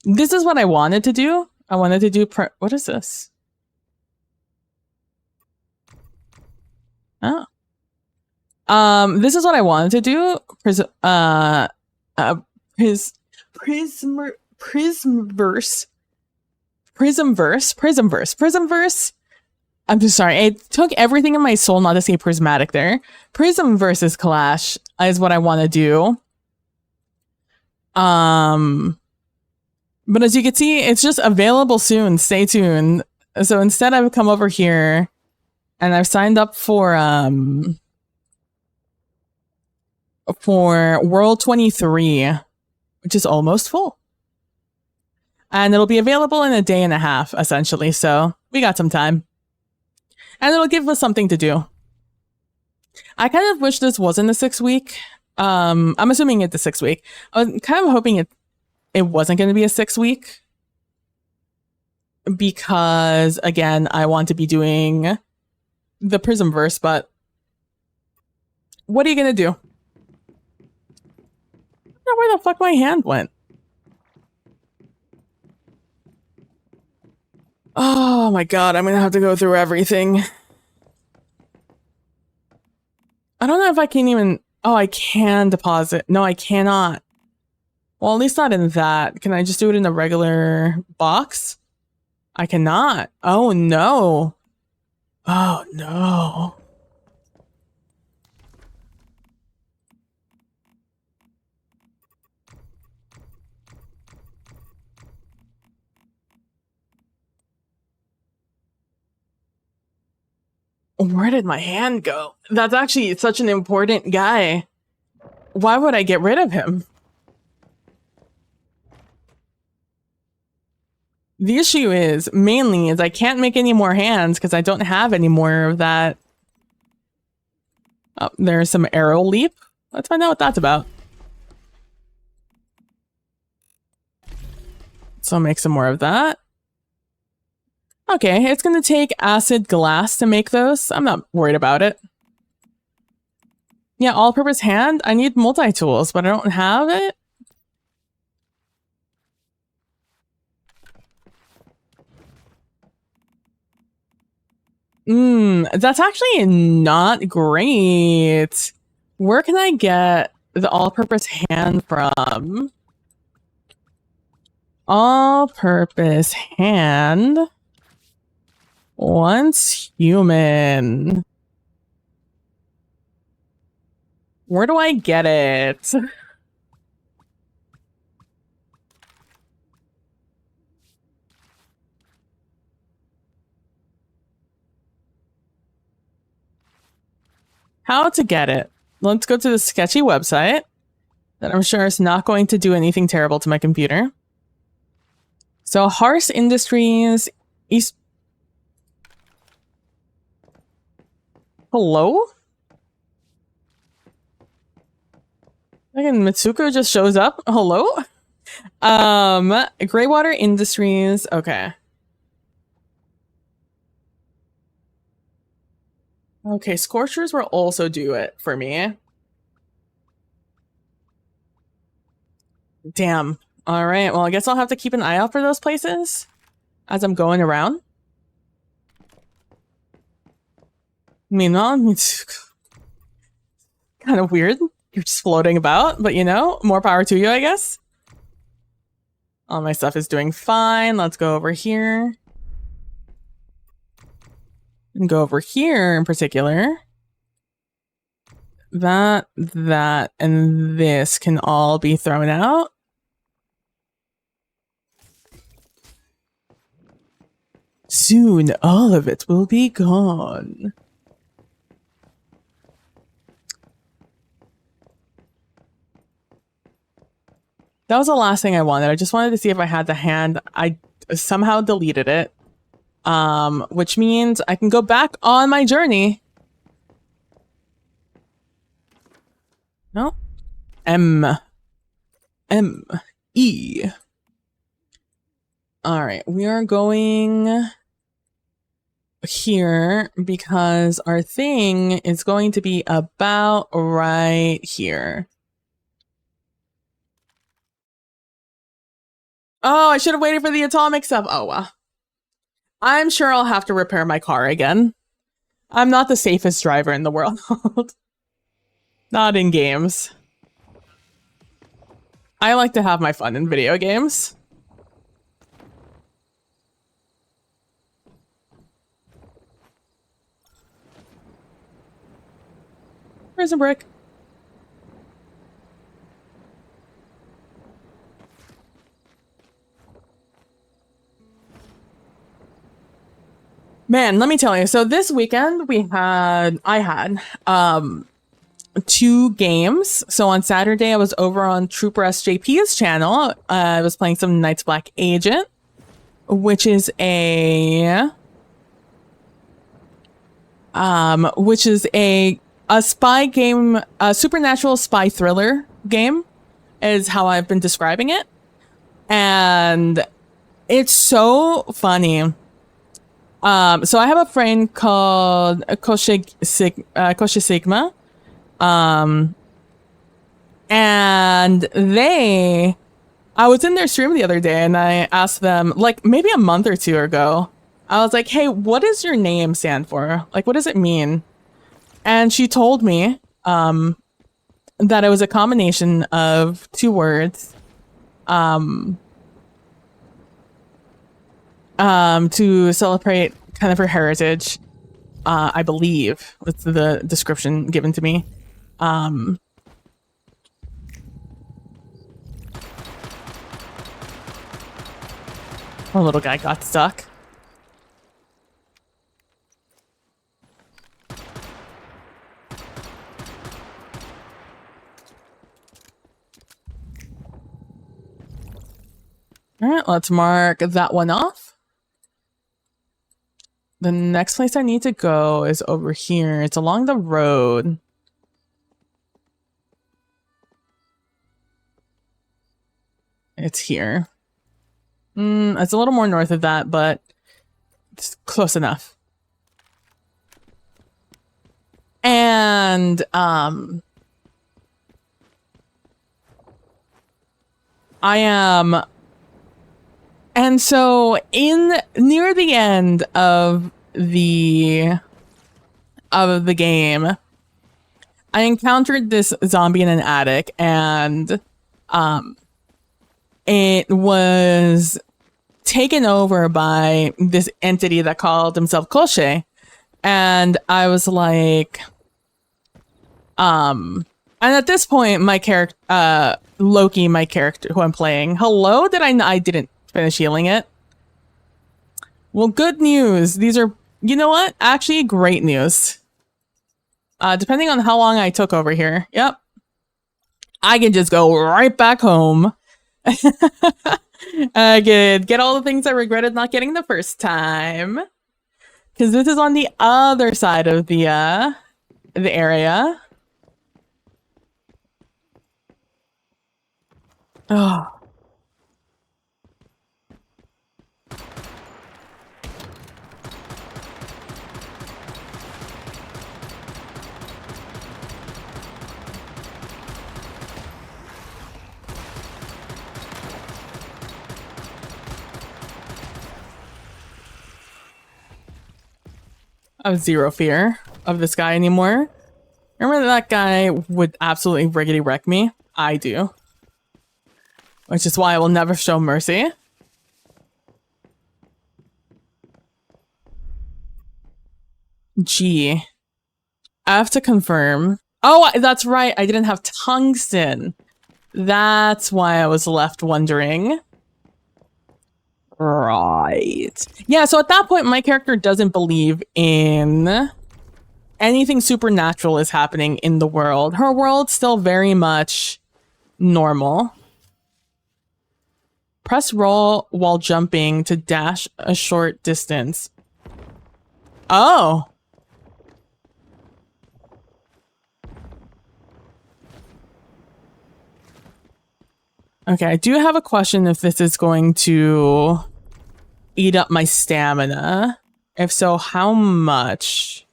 This is what I wanted to do. I wanted to do what is this? Oh. This is what I wanted to do. Prismverse. I'm just sorry. It took everything in my soul not to say prismatic there. Prism versus Clash is what I want to do. But as you can see, it's just available soon. Stay tuned. So instead, I've come over here and I've signed up for World 23, which is almost full. And it'll be available in a day and a half, essentially. So we got some time. And it'll give us something to do. I kind of wish this wasn't a 6-week. I'm assuming it's a 6-week. I was kind of hoping it wasn't going to be a 6-week. Because, again, I want to be doing the Prismverse, but what are you going to do? I don't know where the fuck my hand went. Oh my god, I'm gonna have to go through everything. I don't know if I can even... Oh, I can deposit. No, I cannot. Well, at least not in that. Can I just do it in a regular box? I cannot. Oh no. Oh no. Where did my hand go? That's actually such an important guy. Why would I get rid of him? The issue is, mainly, is I can't make any more hands because I don't have any more of that. Oh, there's some arrow leap. Let's find out what that's about. So make some more of that. Okay, it's going to take acid glass to make those. I'm not worried about it. Yeah, all-purpose hand. I need multi-tools, but I don't have it. That's actually not great. Where can I get the all-purpose hand from? All-purpose hand. Once human. Where do I get it? How to get it? Let's go to the sketchy website that I'm sure is not going to do anything terrible to my computer. So Harse Industries East. Hello? Again, Mitsuko just shows up. Hello? Greywater Industries. Okay. Okay, Scorchers will also do it for me. Damn. All right. Well, I guess I'll have to keep an eye out for those places as I'm going around. Meanwhile, it's kind of weird. You're just floating about, but you know, more power to you, I guess. All my stuff is doing fine. Let's go over here. And go over here in particular. That, and this can all be thrown out. Soon, all of it will be gone. That was the last thing I wanted. I just wanted to see if I had the hand. I somehow deleted it. Which means I can go back on my journey. No? E. All right, we are going here because our thing is going to be about right here. Oh, I should have waited for the atomic stuff. Oh, well. I'm sure I'll have to repair my car again. I'm not the safest driver in the world. Not in games. I like to have my fun in video games. Prison brick. Man, let me tell you. So this weekend I had 2 games. So on Saturday I was over on Trooper SJP's channel. I was playing some Night's Black Agent, which is a spy game, a supernatural spy thriller game is how I've been describing it. And it's so funny. So I have a friend called Kosha Sigma. And I was in their stream the other day and I asked them, like maybe a month or 2 ago, I was like, hey, what does your name stand for? Like, what does it mean? And she told me, that it was a combination of 2 words, to celebrate kind of her heritage, I believe was the description given to me. Our little guy got stuck. All right, let's mark that one off. The next place I need to go is over here. It's along the road. It's here. It's a little more north of that, but it's close enough. And I am, and so in near the end of the game, I encountered this zombie in an attic, and it was taken over by this entity that called himself Koshi. And I was like, and at this point, my character, Loki, my character who I'm playing, hello, I didn't finish healing it. Well, good news. These are, you know what? Actually, great news. Depending on how long I took over here. Yep. I can just go right back home. I could get all the things I regretted not getting the first time. Because this is on the other side of the area. Oh. I have zero fear of this guy anymore. Remember that guy would absolutely riggedy wreck me? I do. Which is why I will never show mercy. Gee. I have to confirm. Oh, that's right. I didn't have tungsten. That's why I was left wondering. Right. Yeah, so at that point, my character doesn't believe in anything supernatural is happening in the world. Her world's still very much normal. Press roll while jumping to dash a short distance. Oh. Okay, I do have a question if this is going to eat up my stamina. If so, how much?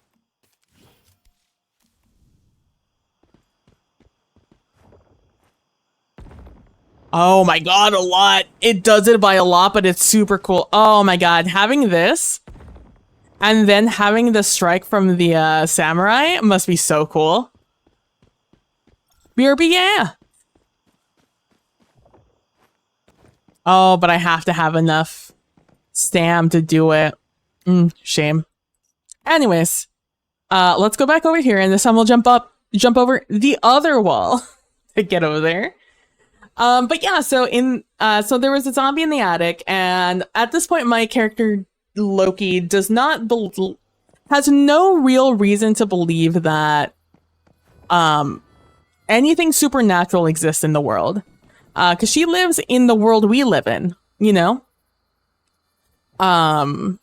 Oh my god, a lot. It does it by a lot, but it's super cool. Oh my god, having this and then having the strike from the samurai must be so cool. BRB, yeah. Oh, but I have to have enough stam to do it. Shame. Anyways, let's go back over here, and this time we'll jump over the other wall to get over there. But yeah, so so there was a zombie in the attic, and at this point, my character Loki has no real reason to believe that anything supernatural exists in the world. Because she lives in the world we live in, you know? And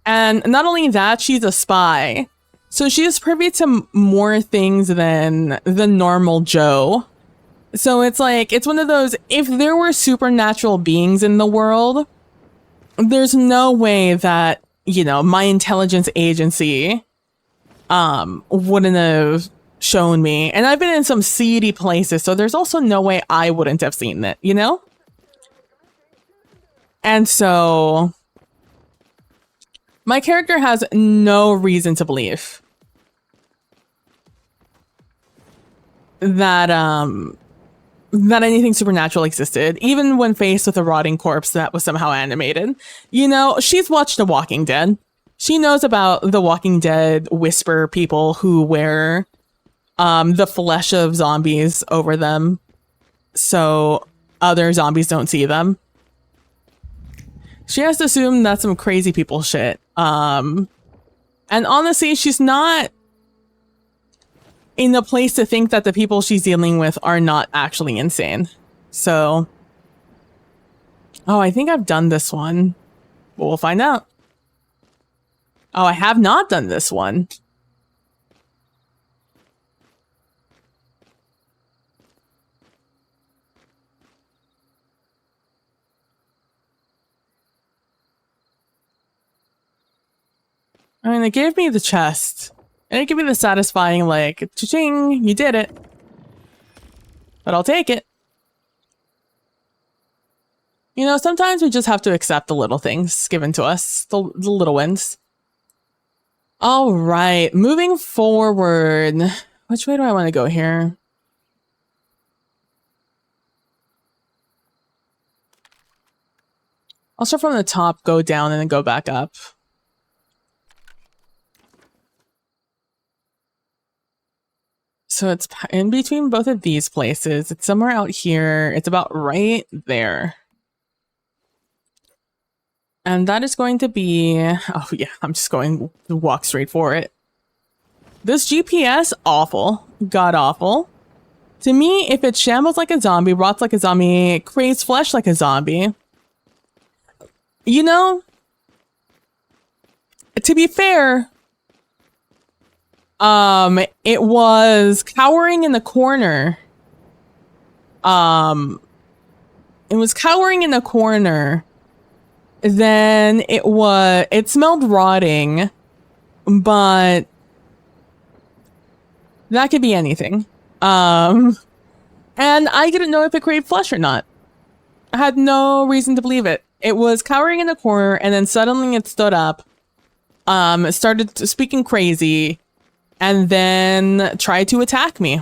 not only that, she's a spy. So she's privy to more things than the normal Joe. So it's like, it's one of those, if there were supernatural beings in the world, there's no way that, you know, my intelligence agency wouldn't have shown me. And I've been in some seedy places, so there's also no way I wouldn't have seen it, you know? And so my character has no reason to believe that that anything supernatural existed, even when faced with a rotting corpse that was somehow animated. You know, she's watched The Walking Dead. She knows about the Walking Dead whisper people who wear the flesh of zombies over them so other zombies don't see them. She has to assume that's some crazy people shit. And honestly, she's not in the place to think that the people she's dealing with are not actually insane. So, oh, I think I've done this one. But we'll find out. Oh, I have not done this one. I mean, it gave me the chest. And it gave me the satisfying, like, cha-ching, you did it. But I'll take it. You know, sometimes we just have to accept the little things given to us, the little wins. All right, moving forward. Which way do I want to go here? I'll start from the top, go down, and then go back up. So it's in between both of these places. It's somewhere out here. It's about right there. And that is going to be... Oh yeah, I'm just going to walk straight for it. This GPS, awful. God awful. To me, if it shambles like a zombie, rots like a zombie, craves flesh like a zombie... You know, to be fair, it was cowering in the corner. It was cowering in the corner. Then it smelled rotting, but that could be anything. And I didn't know if it craved flesh or not. I had no reason to believe it. It was cowering in the corner, and then suddenly it stood up, started speaking crazy, and then tried to attack me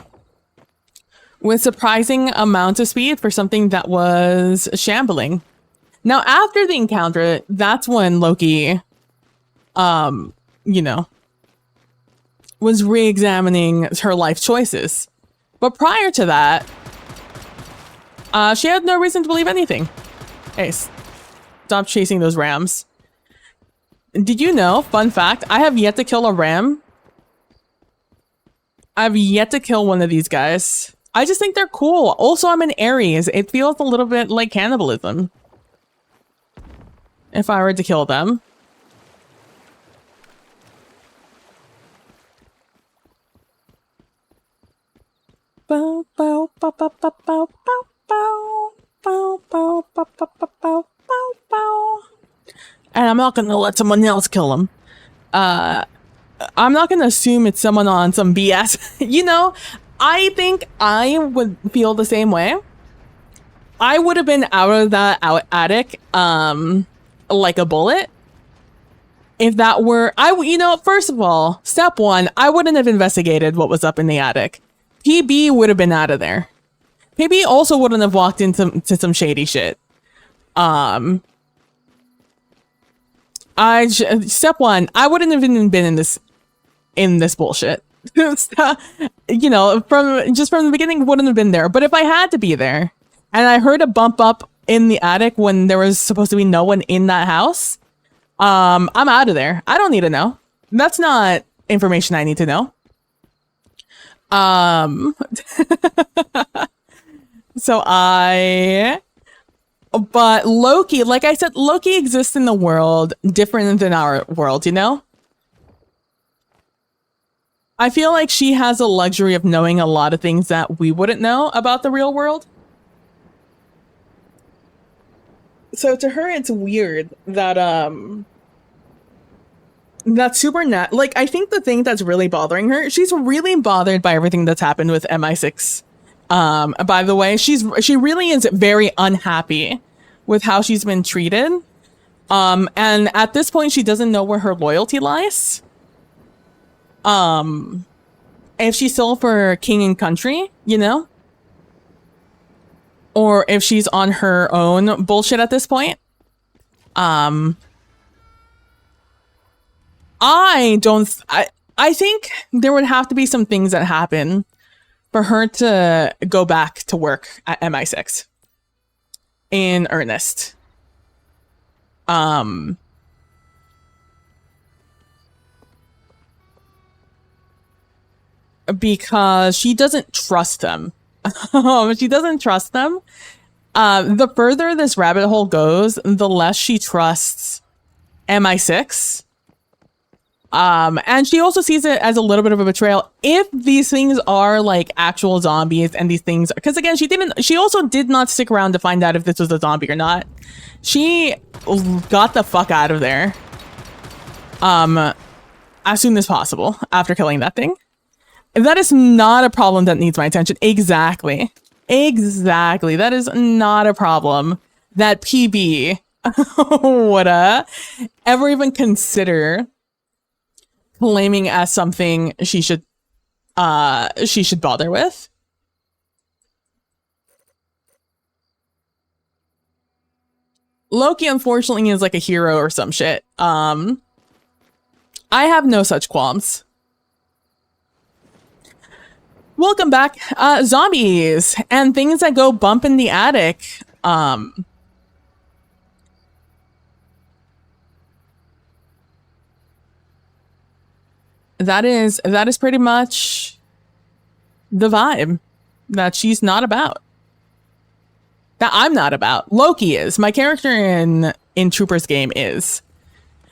with surprising amounts of speed for something that was shambling. Now, after the encounter, that's when Loki, you know, was re-examining her life choices. But prior to that, she had no reason to believe anything. Hey, stop chasing those rams. Did you know, fun fact, I have yet to kill a ram. I've yet to kill one of these guys. I just think they're cool. Also, I'm an Aries. It feels a little bit like cannibalism. If I were to kill them. Bow, bow, bow, bow, bow, bow, bow, bow, bow, bow, bow, bow, bow, bow, bow, bow. And I'm not gonna let someone else kill him. I'm not gonna assume it's someone on some BS. You know, I think I would feel the same way. I would have been out of that attic, like a bullet. If that were, you know, first of all, step one, I wouldn't have investigated what was up in the attic. PB would have been out of there. PB also wouldn't have walked into some shady shit. Step one, I wouldn't have even been in this bullshit. You know, from the beginning, wouldn't have been there. But if I had to be there, and I heard a bump up in the attic when there was supposed to be no one in that house, I'm out of there. I don't need to know. That's not information I need to know. But Loki, like I said, Loki exists in the world different than our world, you know? I feel like she has a luxury of knowing a lot of things that we wouldn't know about the real world. So to her, it's weird that, like, I think the thing that's really bothering her, she's really bothered by everything that's happened with MI6. By the way, she really is very unhappy with how she's been treated. And at this point, she doesn't know where her loyalty lies. If she's still for king and country, you know? Or if she's on her own bullshit at this point. I think there would have to be some things that happen for her to go back to work at MI6 in earnest. Because she doesn't trust them. She doesn't trust them. The further this rabbit hole goes, the less she trusts MI6. And she also sees it as a little bit of a betrayal if these things are like actual zombies and these things, because again, she also did not stick around to find out if this was a zombie or not. She got the fuck out of there. as soon as possible after killing that thing. That is not a problem that needs my attention. Exactly. Exactly. That is not a problem that PB would ever even consider claiming as something she should bother with. Loki, unfortunately, is like a hero or some shit. I have no such qualms. Welcome back. Zombies and things that go bump in the attic. That is pretty much the vibe that she's not about. That I'm not about. Loki is. My character in Trooper's game is.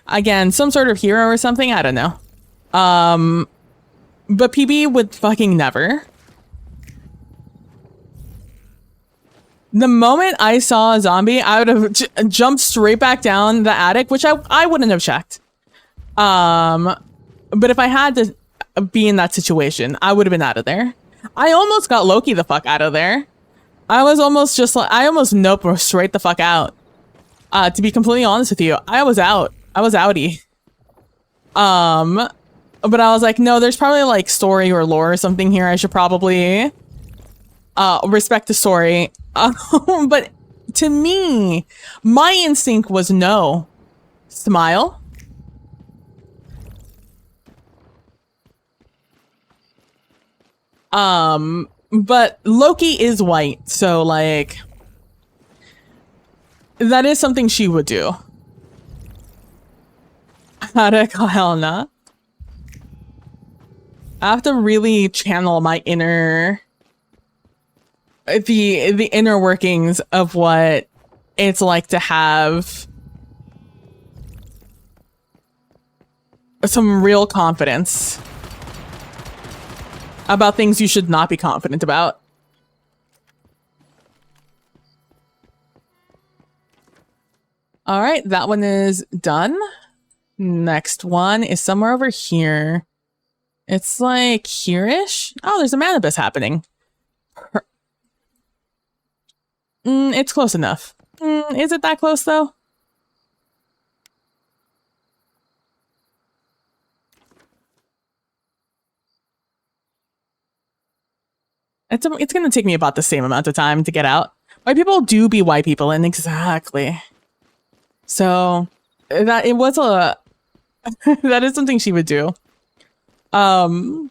Again, some sort of hero or something. I don't know. But PB would fucking never. The moment I saw a zombie, I would have jumped straight back down the attic, which I wouldn't have checked. But if I had to be in that situation, I would have been out of there. I almost got Loki the fuck out of there. I was almost just like, I almost noped straight the fuck out. To be completely honest with you, I was out. I was outie. But I was like, no, there's probably like story or lore or something here. I should probably respect the story. But to me, my instinct was no. Smile. But Loki is white, so like that is something she would do. Helena. I have to really channel my inner the inner workings of what it's like to have some real confidence about things you should not be confident about. All right, that one is done. Next one is somewhere over here. It's like here-ish. Oh, there's a manibus happening. It's close enough. Is it that close though? It's gonna take me about the same amount of time to get out. White people do be white people, and exactly. So that it was a that is something she would do. But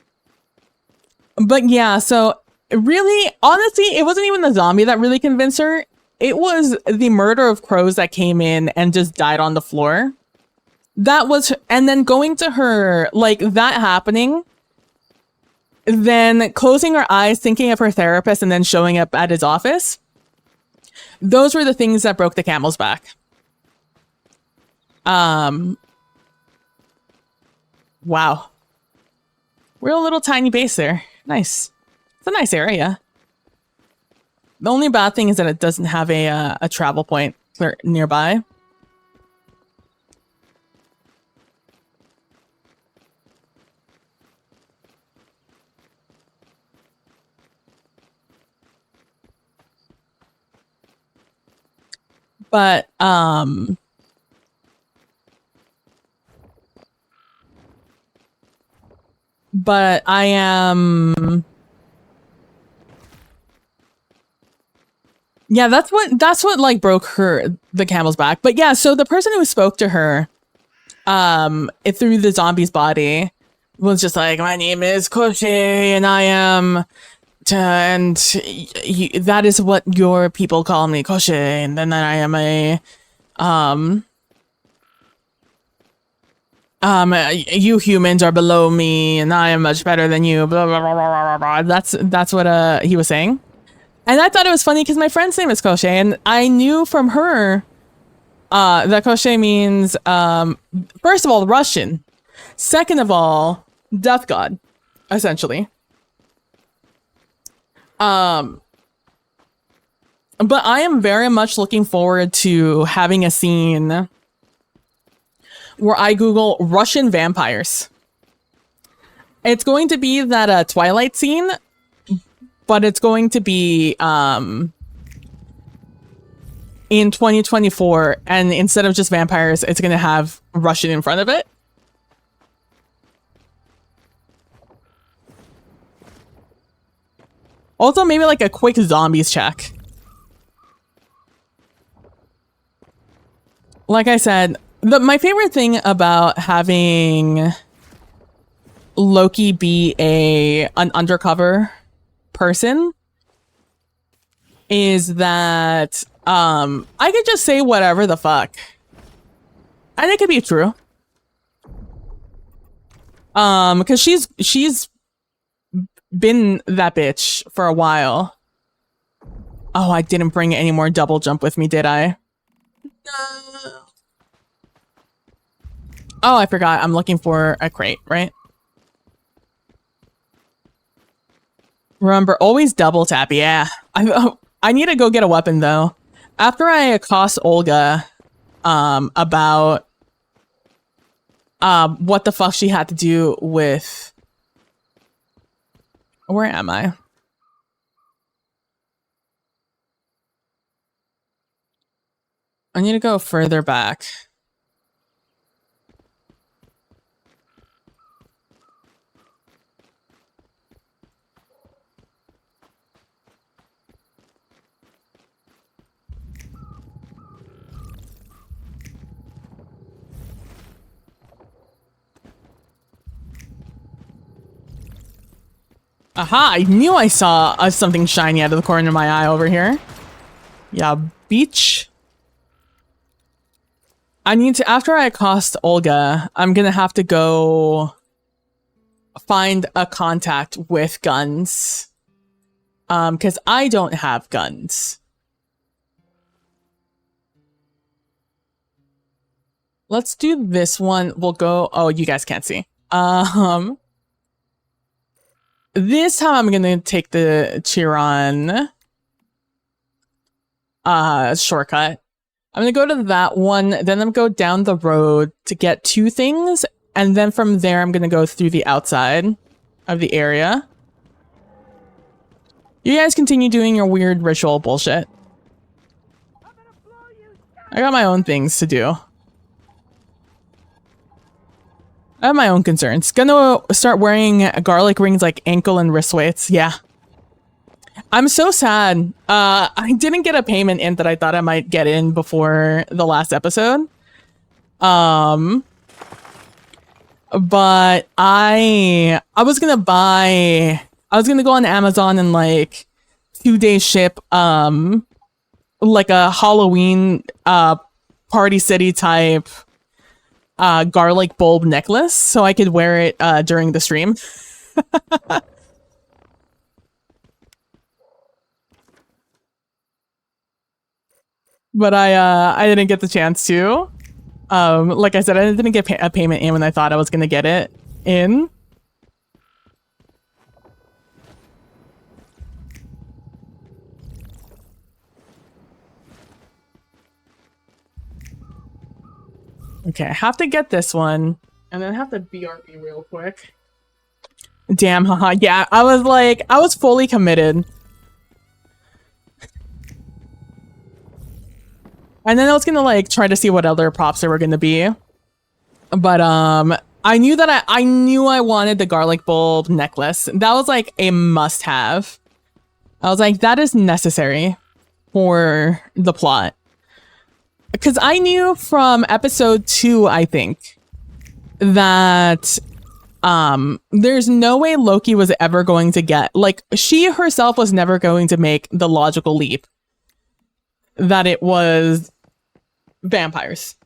yeah, so really, honestly, it wasn't even the zombie that really convinced her. It was the murder of crows that came in and just died on the floor. That was, and then going to her, like that happening, then closing her eyes, thinking of her therapist, and then showing up at his office. Those were the things that broke the camel's back. Wow. Real little tiny base there. Nice. It's a nice area. The only bad thing is that it doesn't have a travel point nearby. But I am, yeah, that's what like broke the camel's back. But yeah, so the person who spoke to her it through the zombie's body was just like, my name is Koshi and I am that is what your people call me, Koshi, and then I am you humans are below me and I am much better than you, blah blah blah blah blah. That's what he was saying. And I thought it was funny because my friend's name is Koshi, and I knew from her that Koshi means first of all Russian, second of all death god, essentially. But I am very much looking forward to having a scene where I Google Russian vampires It's going to be that Twilight scene, but it's going to be in 2024, and instead of just vampires, it's going to have Russian in front of it. Also, maybe like a quick zombies check. Like I said, my favorite thing about having Loki be an undercover person is that I could just say whatever the fuck. And it could be true. Because she's been that bitch for a while. Oh, I didn't bring any more double jump with me, did I? No. Oh, I forgot. I'm looking for a crate, right? Remember, always double tap. Yeah. I need to go get a weapon, though. After I accost Olga about what the fuck she had to do with... Where am I? I need to go further back. Aha, I knew I saw something shiny out of the corner of my eye over here. Yeah, beach. I need to, after I accost Olga, I'm gonna have to go find a contact with guns. Because I don't have guns. Let's do this one. We'll go, oh, you guys can't see. This time I'm gonna take the Chiron shortcut. I'm gonna go to that one, then I'm gonna go down the road to get two things, and then from there I'm gonna go through the outside of the area. You guys continue doing your weird ritual bullshit. I got my own things to do. I have my own concerns. Gonna start wearing garlic rings like ankle and wrist weights. Yeah. I'm so sad. I didn't get a payment in that I thought I might get in before the last episode. But I was gonna go on Amazon and like 2-day ship like a Halloween Party City type garlic bulb necklace so I could wear it during the stream. But I didn't get the chance to. Like I said, I didn't get a payment in when I thought I was gonna get it in. Okay, I have to get this one, and then I have to BRB real quick. Damn, haha. Yeah, I was fully committed. And then I was gonna like try to see what other props there were gonna be. But I knew that I knew I wanted the garlic bulb necklace. That was like a must-have. I was like, that is necessary for the plot. Because I knew from episode 2, I think, that there's no way Loki was ever going to get, like, she herself was never going to make the logical leap that it was vampires.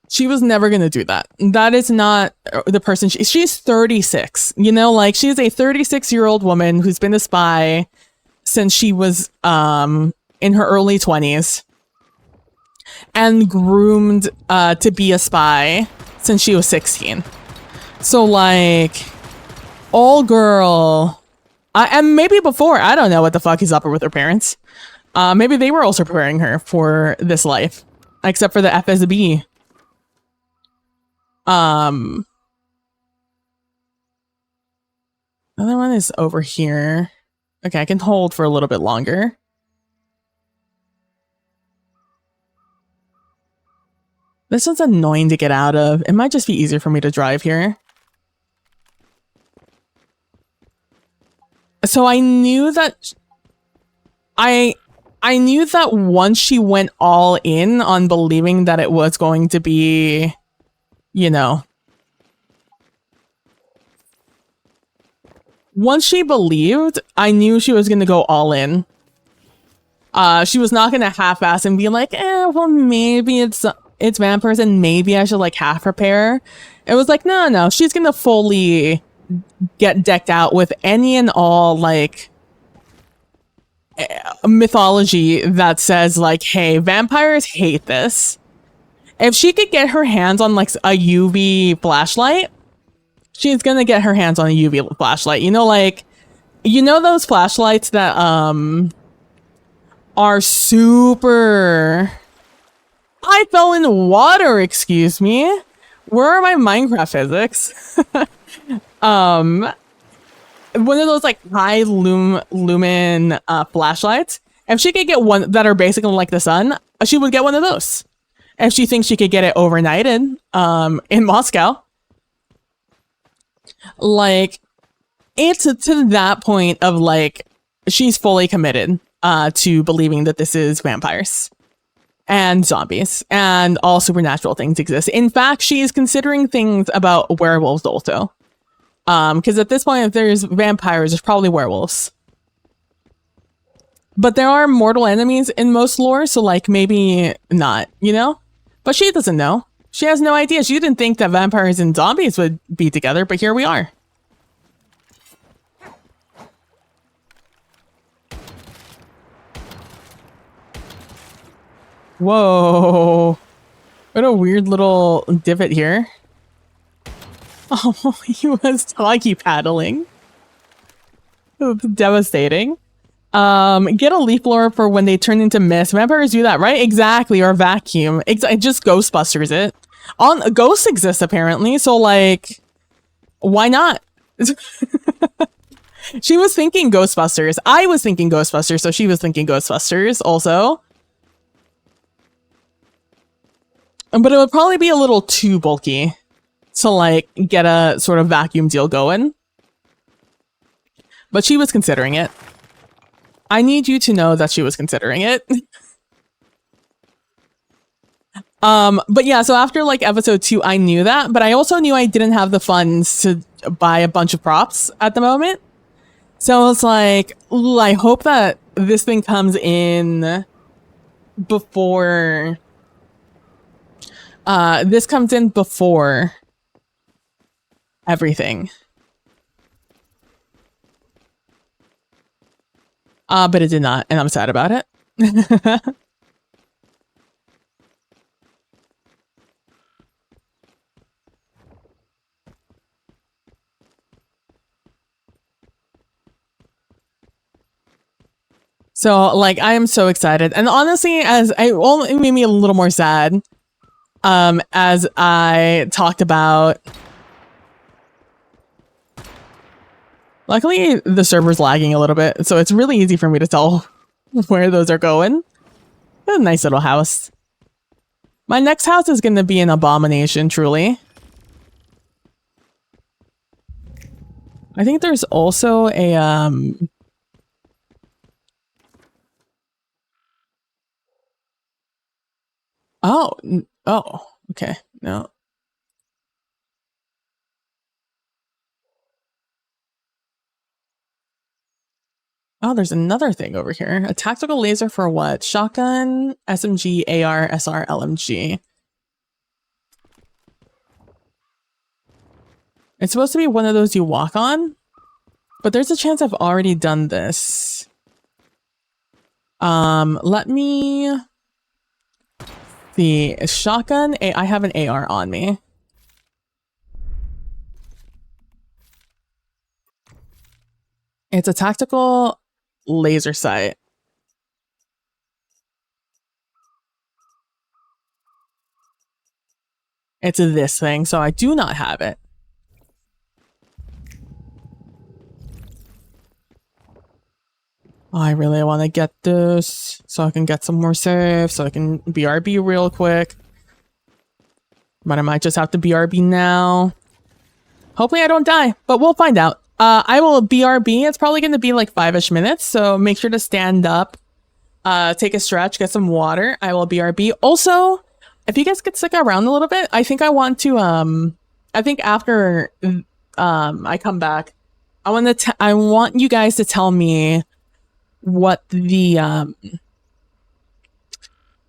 She was never going to do that. That is not the person. She's 36, you know, like she's a 36-year-old woman who's been a spy since she was in her early 20s and groomed to be a spy since she was 16. So like, all girl, and maybe before, I don't know what the fuck is up with her parents. Maybe they were also preparing her for this life, except for the FSB. Another one is over here. Okay, I can hold for a little bit longer. This one's annoying to get out of. It might just be easier for me to drive here. So I knew that I knew that once she went all in on believing that it was going to be, you know, once she believed, I knew she was going to go all in. She was not going to half-ass and be like, well, maybe it's vampires and maybe I should like half prepare. It was like, no, she's going to fully get decked out with any and all like mythology that says like, hey, vampires hate this. If she could get her hands on like a UV flashlight, she's gonna get her hands on a UV flashlight. You know, like, you know those flashlights that are super... I fell in water, excuse me. Where are my Minecraft physics? One of those like high lumen flashlights. If she could get one that are basically like the sun, she would get one of those. If she thinks she could get it overnighted in Moscow. Like, it's to that point of like, she's fully committed to believing that this is vampires and zombies and all supernatural things exist. In fact, she is considering things about werewolves also. Because at this point, if there's vampires, there's probably werewolves. But there are mortal enemies in most lore, so like maybe not, you know? But she doesn't know. She has no idea. She didn't think that vampires and zombies would be together, but here we are. Whoa. What a weird little divot here. Oh, he was doggy paddling. Devastating. Get a leaf blower for when they turn into mist. Vampires do that, right? Exactly, or vacuum. It just Ghostbusters it. Ghosts exist apparently, so like, why not? She was thinking Ghostbusters. I was thinking Ghostbusters, so she was thinking Ghostbusters also. But it would probably be a little too bulky to like get a sort of vacuum deal going. But she was considering it. I need you to know that she was considering it. But yeah, so after like episode 2, I knew that, but I also knew I didn't have the funds to buy a bunch of props at the moment. So it's like, ooh, I hope that this thing comes in before, this comes in before everything. But it did not, and I'm sad about it. So, like, I am so excited. And honestly, it made me a little more sad, as I talked about. Luckily, the server's lagging a little bit, so it's really easy for me to tell where those are going. A nice little house. My next house is going to be an abomination, truly. I think there's also a, Oh, okay. No. Oh, there's another thing over here. A tactical laser for what? Shotgun, SMG, AR, SR, LMG. It's supposed to be one of those you walk on, but there's a chance I've already done this. Let me see. A shotgun, I have an AR on me. It's a tactical laser sight. It's this thing, so I do not have it. I really want to get this so I can get some more saves, so I can BRB real quick. But I might just have to BRB now. Hopefully I don't die, but we'll find out. I will BRB. It's probably going to be like 5-ish minutes, so make sure to stand up, take a stretch, get some water. I will BRB. Also, if you guys could stick around a little bit, I think I want to, I think after I come back, I want you guys to tell me what the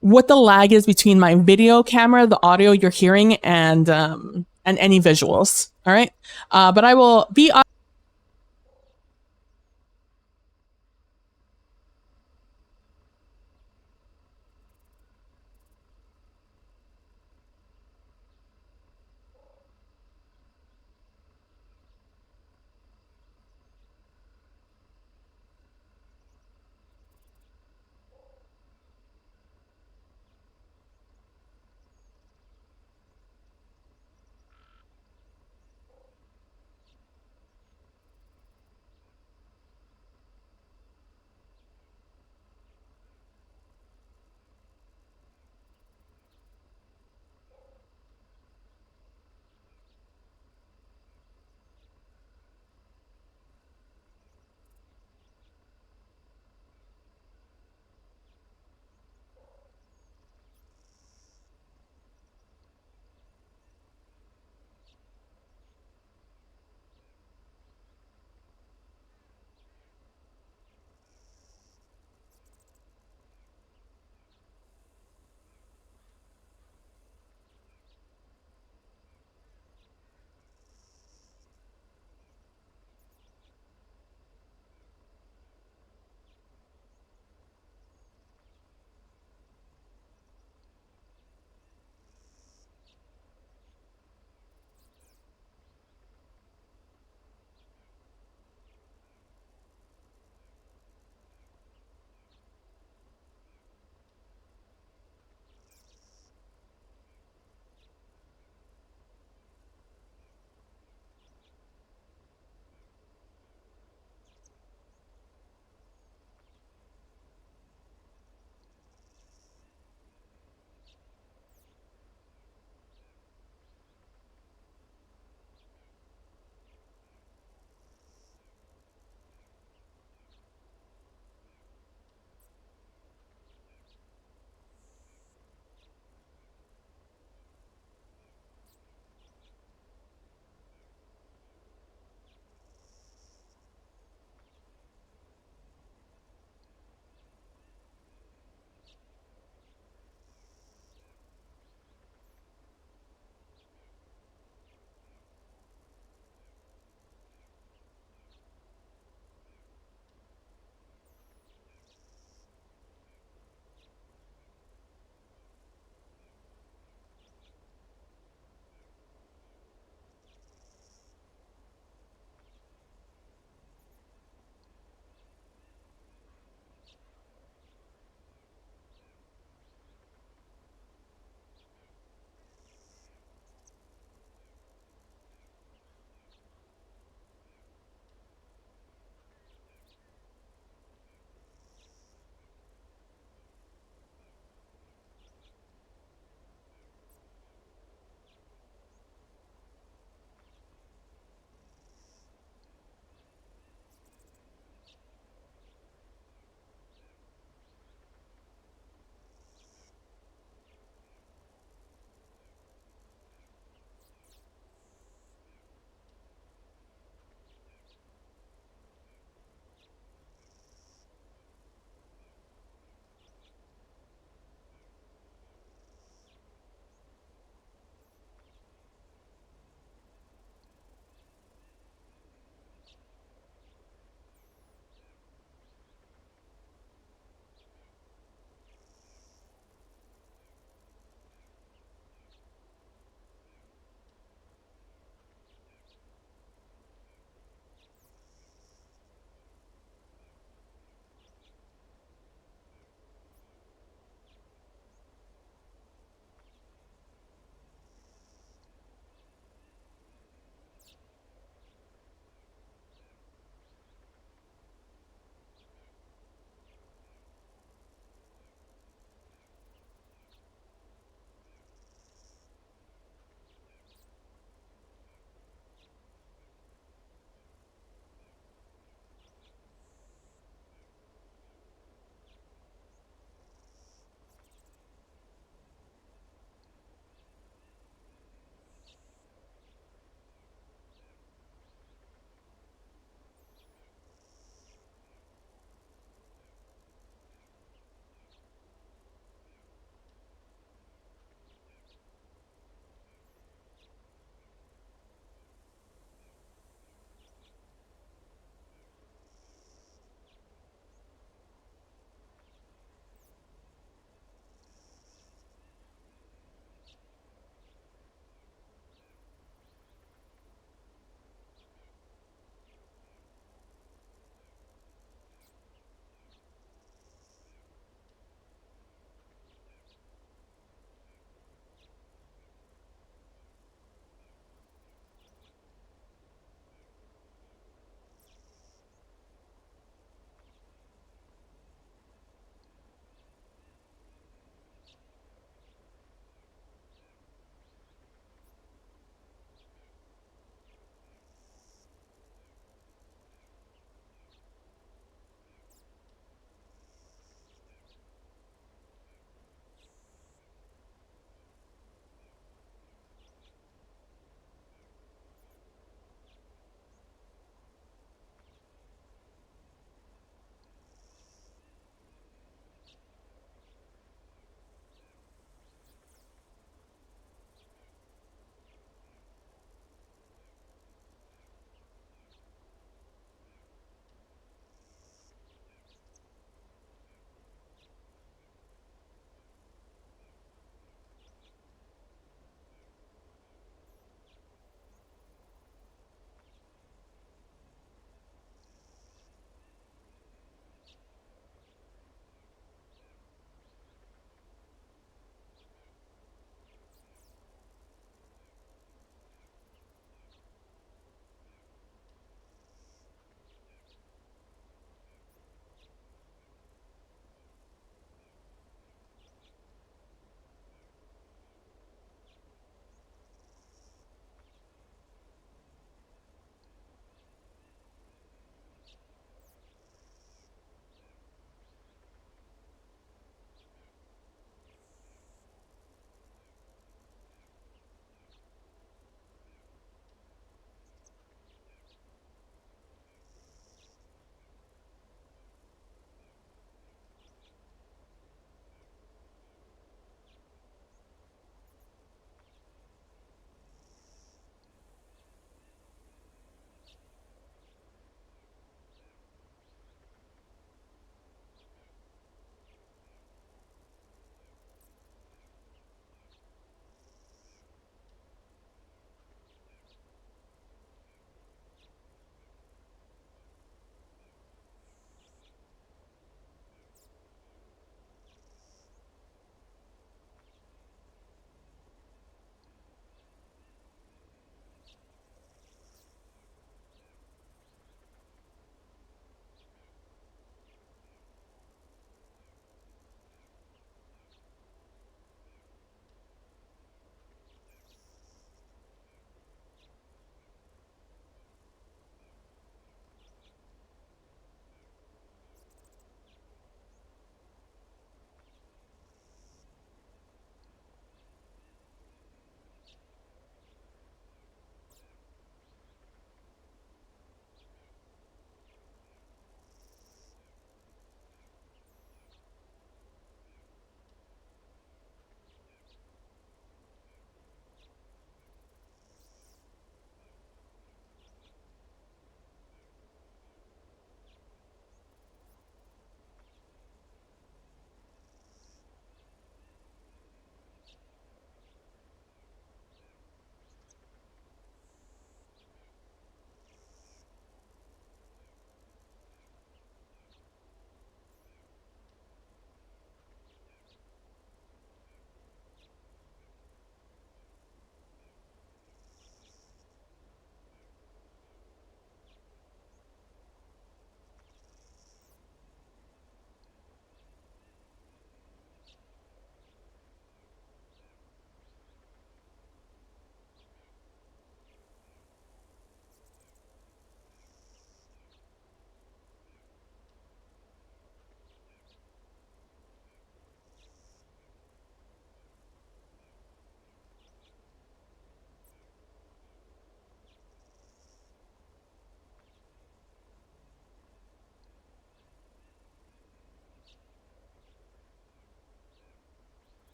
lag is between my video camera, the audio you're hearing, and any visuals. All right, but I will be.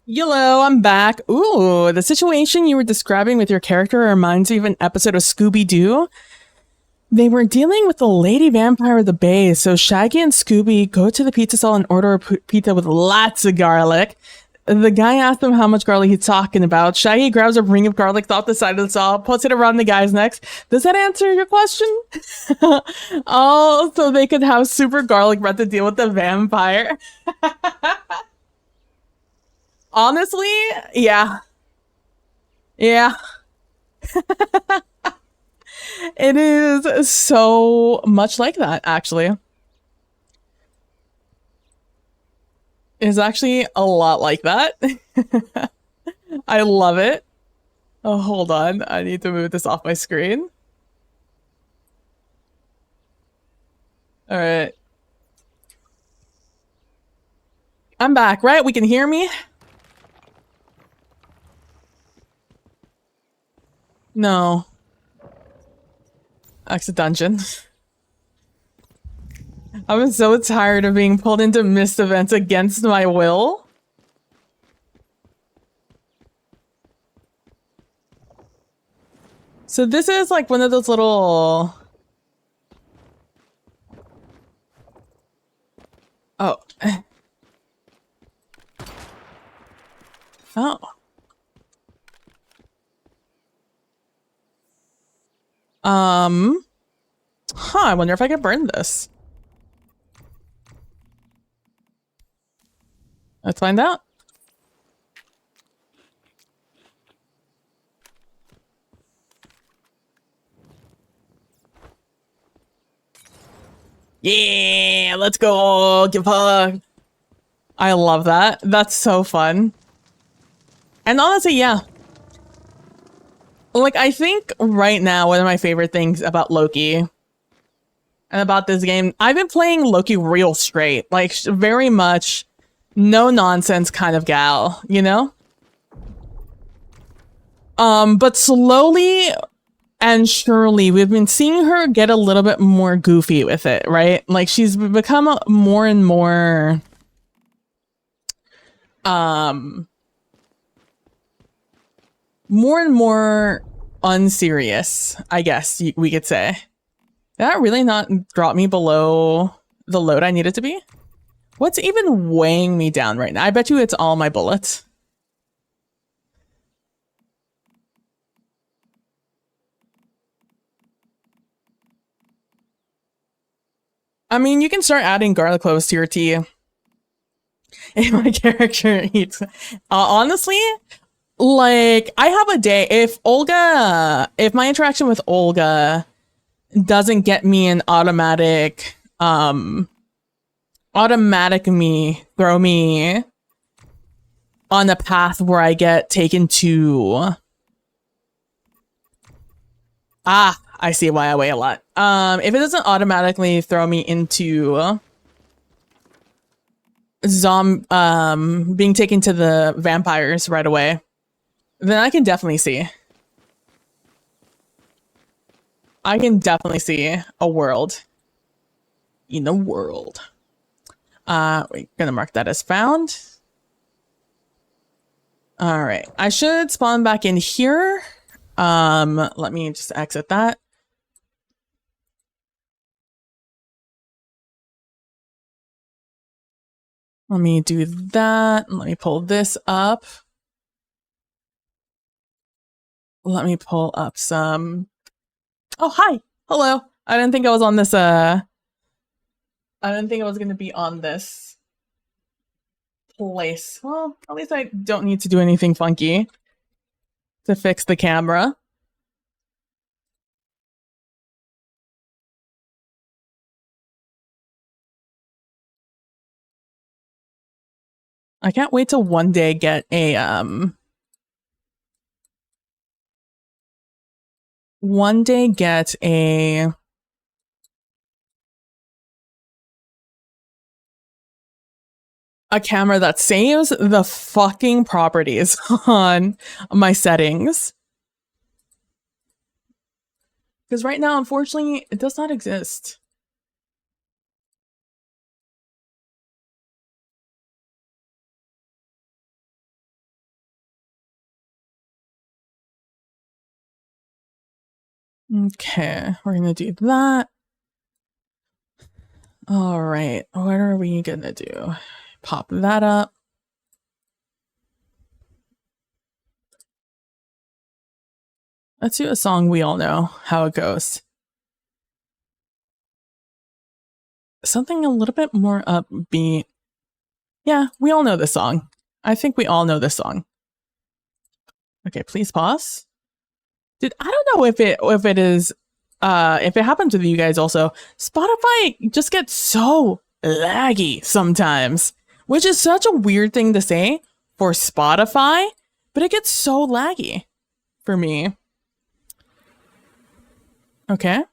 Hello, I'm back. Ooh, the situation you were describing with your character reminds me of an episode of Scooby-Doo. They were dealing with the lady vampire of the bay, so Shaggy and Scooby go to the pizza stall and order a pizza with lots of garlic. The guy asked them how much garlic he's talking about. Shaggy grabs a ring of garlic off the side of the stall, puts it around the guy's necks. Does that answer your question? Oh, so they could have super garlic breath to deal with the vampire. Honestly, yeah. Yeah. It is so much like that, actually. It's actually a lot like that. I love it. Oh, hold on. I need to move this off my screen. All right. I'm back, right? We can hear me? No. Exit dungeon. I'm so tired of being pulled into mist events against my will. So this is like one of those little... Oh. Oh. I wonder if I could burn this. Let's find out. Yeah, let's go. Give hug. I love that. That's so fun. And honestly, yeah. Like, I think right now, one of my favorite things about Loki and about this game, I've been playing Loki real straight. Like, very much no nonsense kind of gal, you know? But slowly and surely, we've been seeing her get a little bit more goofy with it, right? Like, she's become more and more... more and more unserious, I guess we could say. Did that really not drop me below the load I needed to be? What's even weighing me down right now? I bet you it's all my bullets. I mean, you can start adding garlic cloves to your tea. If my character eats... honestly, like, I have a day. If my interaction with Olga doesn't get me an automatic throw me on a path where I get taken to... I see why I weigh a lot. If it doesn't automatically throw me into being taken to the vampires right away, then I can definitely see. I can definitely see a world. In a world. We're gonna mark that as found. All right, I should spawn back in here. Let me just exit that. Let me do that. Let me pull this up. Let me pull up some... Oh, hi. Hello. I didn't think I was on this, I didn't think I was going to be on this place. Well, at least I don't need to do anything funky to fix the camera. I can't wait to one day get a, one day get a camera that saves the fucking properties on my settings. Because right now, unfortunately, it does not exist. Okay, we're gonna do that. All right, what are we gonna do? Pop that up. Let's do a song we all know how it goes. Something a little bit more upbeat. Yeah, we all know this song. I think we all know this song. Okay, please pause. Dude, I don't know if it is if it happens with you guys also. Spotify just gets so laggy sometimes, which is such a weird thing to say for Spotify, but it gets so laggy for me. Okay.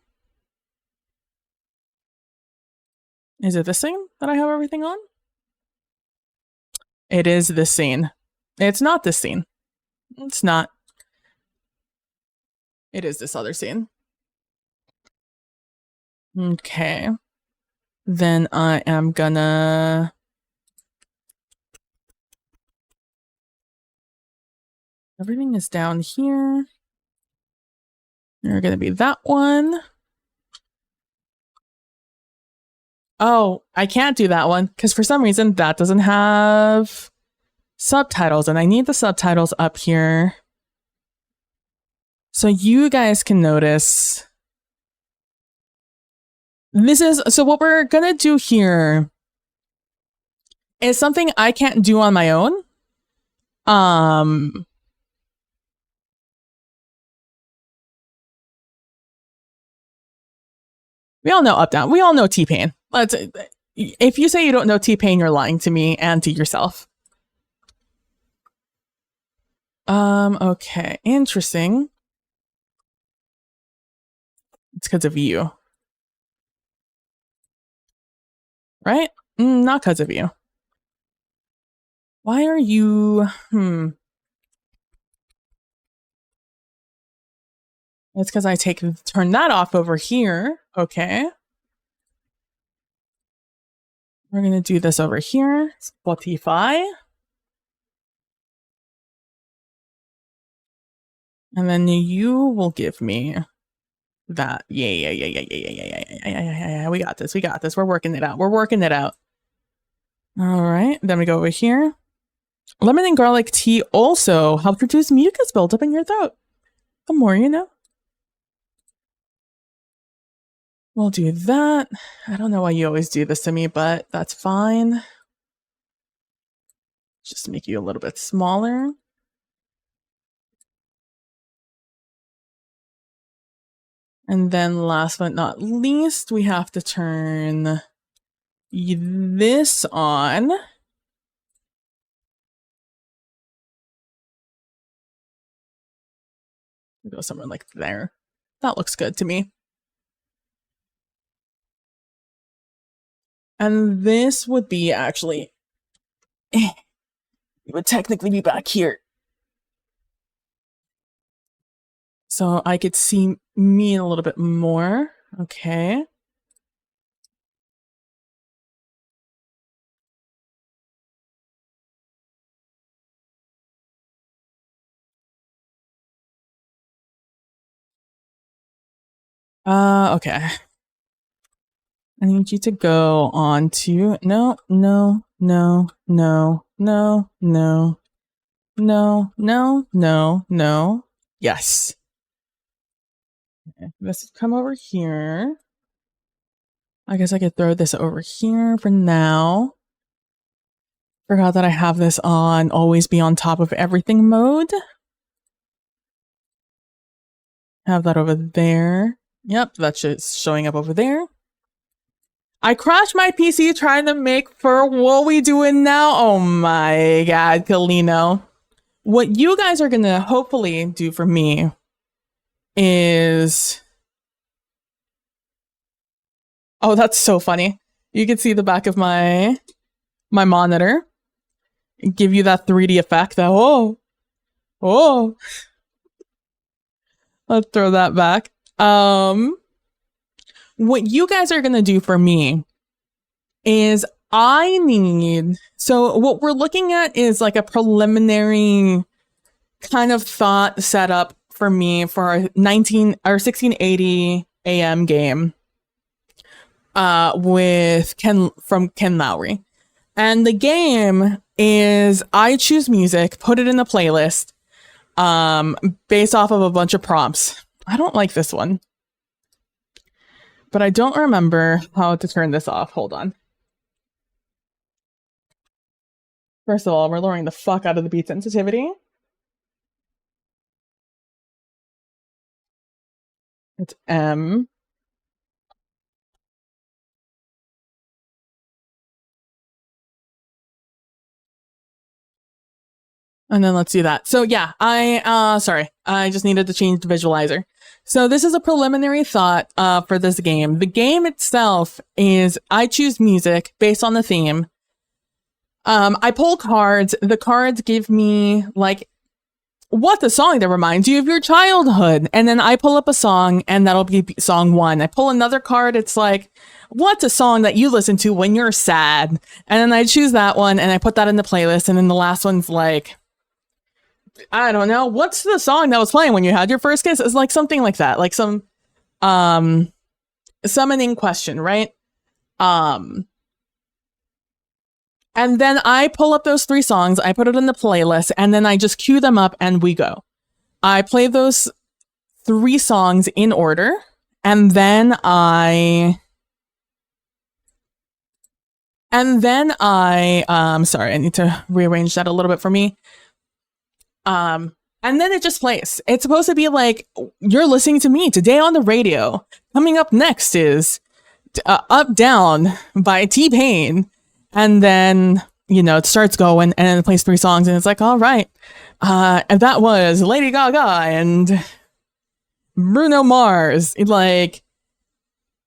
Is it this scene that I have everything on? It is this scene. It's not this scene. It's not. It is this other scene. Okay. Then I am gonna... Everything is down here. You're gonna be that one. Oh, I can't do that one because for some reason that doesn't have subtitles and I need the subtitles up here. So you guys can notice. So what we're gonna do here is something I can't do on my own. We all know Up Down. We all know T-Pain. If you say you don't know T-Pain, you're lying to me and to yourself. Okay, interesting. It's because of you. Right? Not because of you. Why are you... It's because I turn that off over here. Okay. We're going to do this over here. Spotify. And then you will give me that. Yeah. We got this. We're working it out. All right. Then we go over here. Lemon and garlic tea also helps reduce mucus buildup in your throat. The more you know. We'll do that. I don't know why you always do this to me, but that's fine. Just make you a little bit smaller. And then last but not least, we have to turn this on. We'll go somewhere like there. That looks good to me. And this would be actually, it would technically be back here. So I could see me a little bit more. Okay. Okay. I need you to go on to no. Yes. Okay. Let's come over here. I guess I could throw this over here for now. Forgot that I have this on always be on top of everything mode. Have that over there. Yep, that's just showing up over there. I crashed my PC trying to make for what we doing now. Oh my god, Kalino. What you guys are gonna hopefully do for me is... Oh, that's so funny. You can see the back of my monitor. Give you that 3D effect. That, oh. Let's throw that back. What you guys are gonna do for me is so what we're looking at is like a preliminary kind of thought setup for me for a 1680 AM game with Ken Lowry. And the game is I choose music, put it in a playlist based off of a bunch of prompts. I don't like this one, but I don't remember how to turn this off. Hold on. First of all, we're lowering the fuck out of the beat sensitivity. It's M. And then let's do that. So yeah, sorry, I just needed to change the visualizer. So this is a preliminary thought for this game. The game itself is I choose music based on the theme. I pull cards. The cards give me like what's a song that reminds you of your childhood, and then I pull up a song, and that'll be song 1. I pull another card. It's like, what's a song that you listen to when you're sad, and then I choose that one, and I put that in the playlist, and then the last one's like, I don't know, what's the song that was playing when you had your first kiss? It's like something like that, like some summoning question, right? And then I pull up those 3 songs, I put it in the playlist, and then I just cue them up and we go. I play those 3 songs in order, and then I sorry, I need to rearrange that a little bit for me. And then it just plays. It's supposed to be like, you're listening to me today on the radio. Coming up next is Up Down by T-Pain. And then, you know, it starts going, and then it plays 3 songs, and it's like, all right. And that was Lady Gaga and Bruno Mars. Like,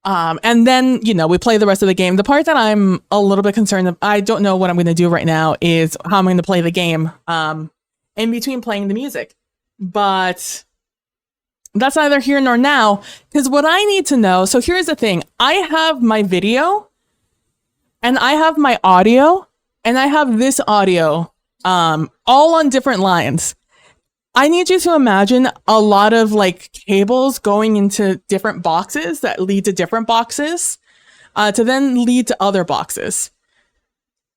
and then, you know, we play the rest of the game. The part that I'm a little bit concerned, I don't know what I'm going to do right now, is how I'm going to play the game in between playing the music. But that's neither here nor now, because what I need to know, so here's the thing. I have my video, and I have my audio, and I have this audio, all on different lines. I need you to imagine a lot of like cables going into different boxes that lead to different boxes, to then lead to other boxes.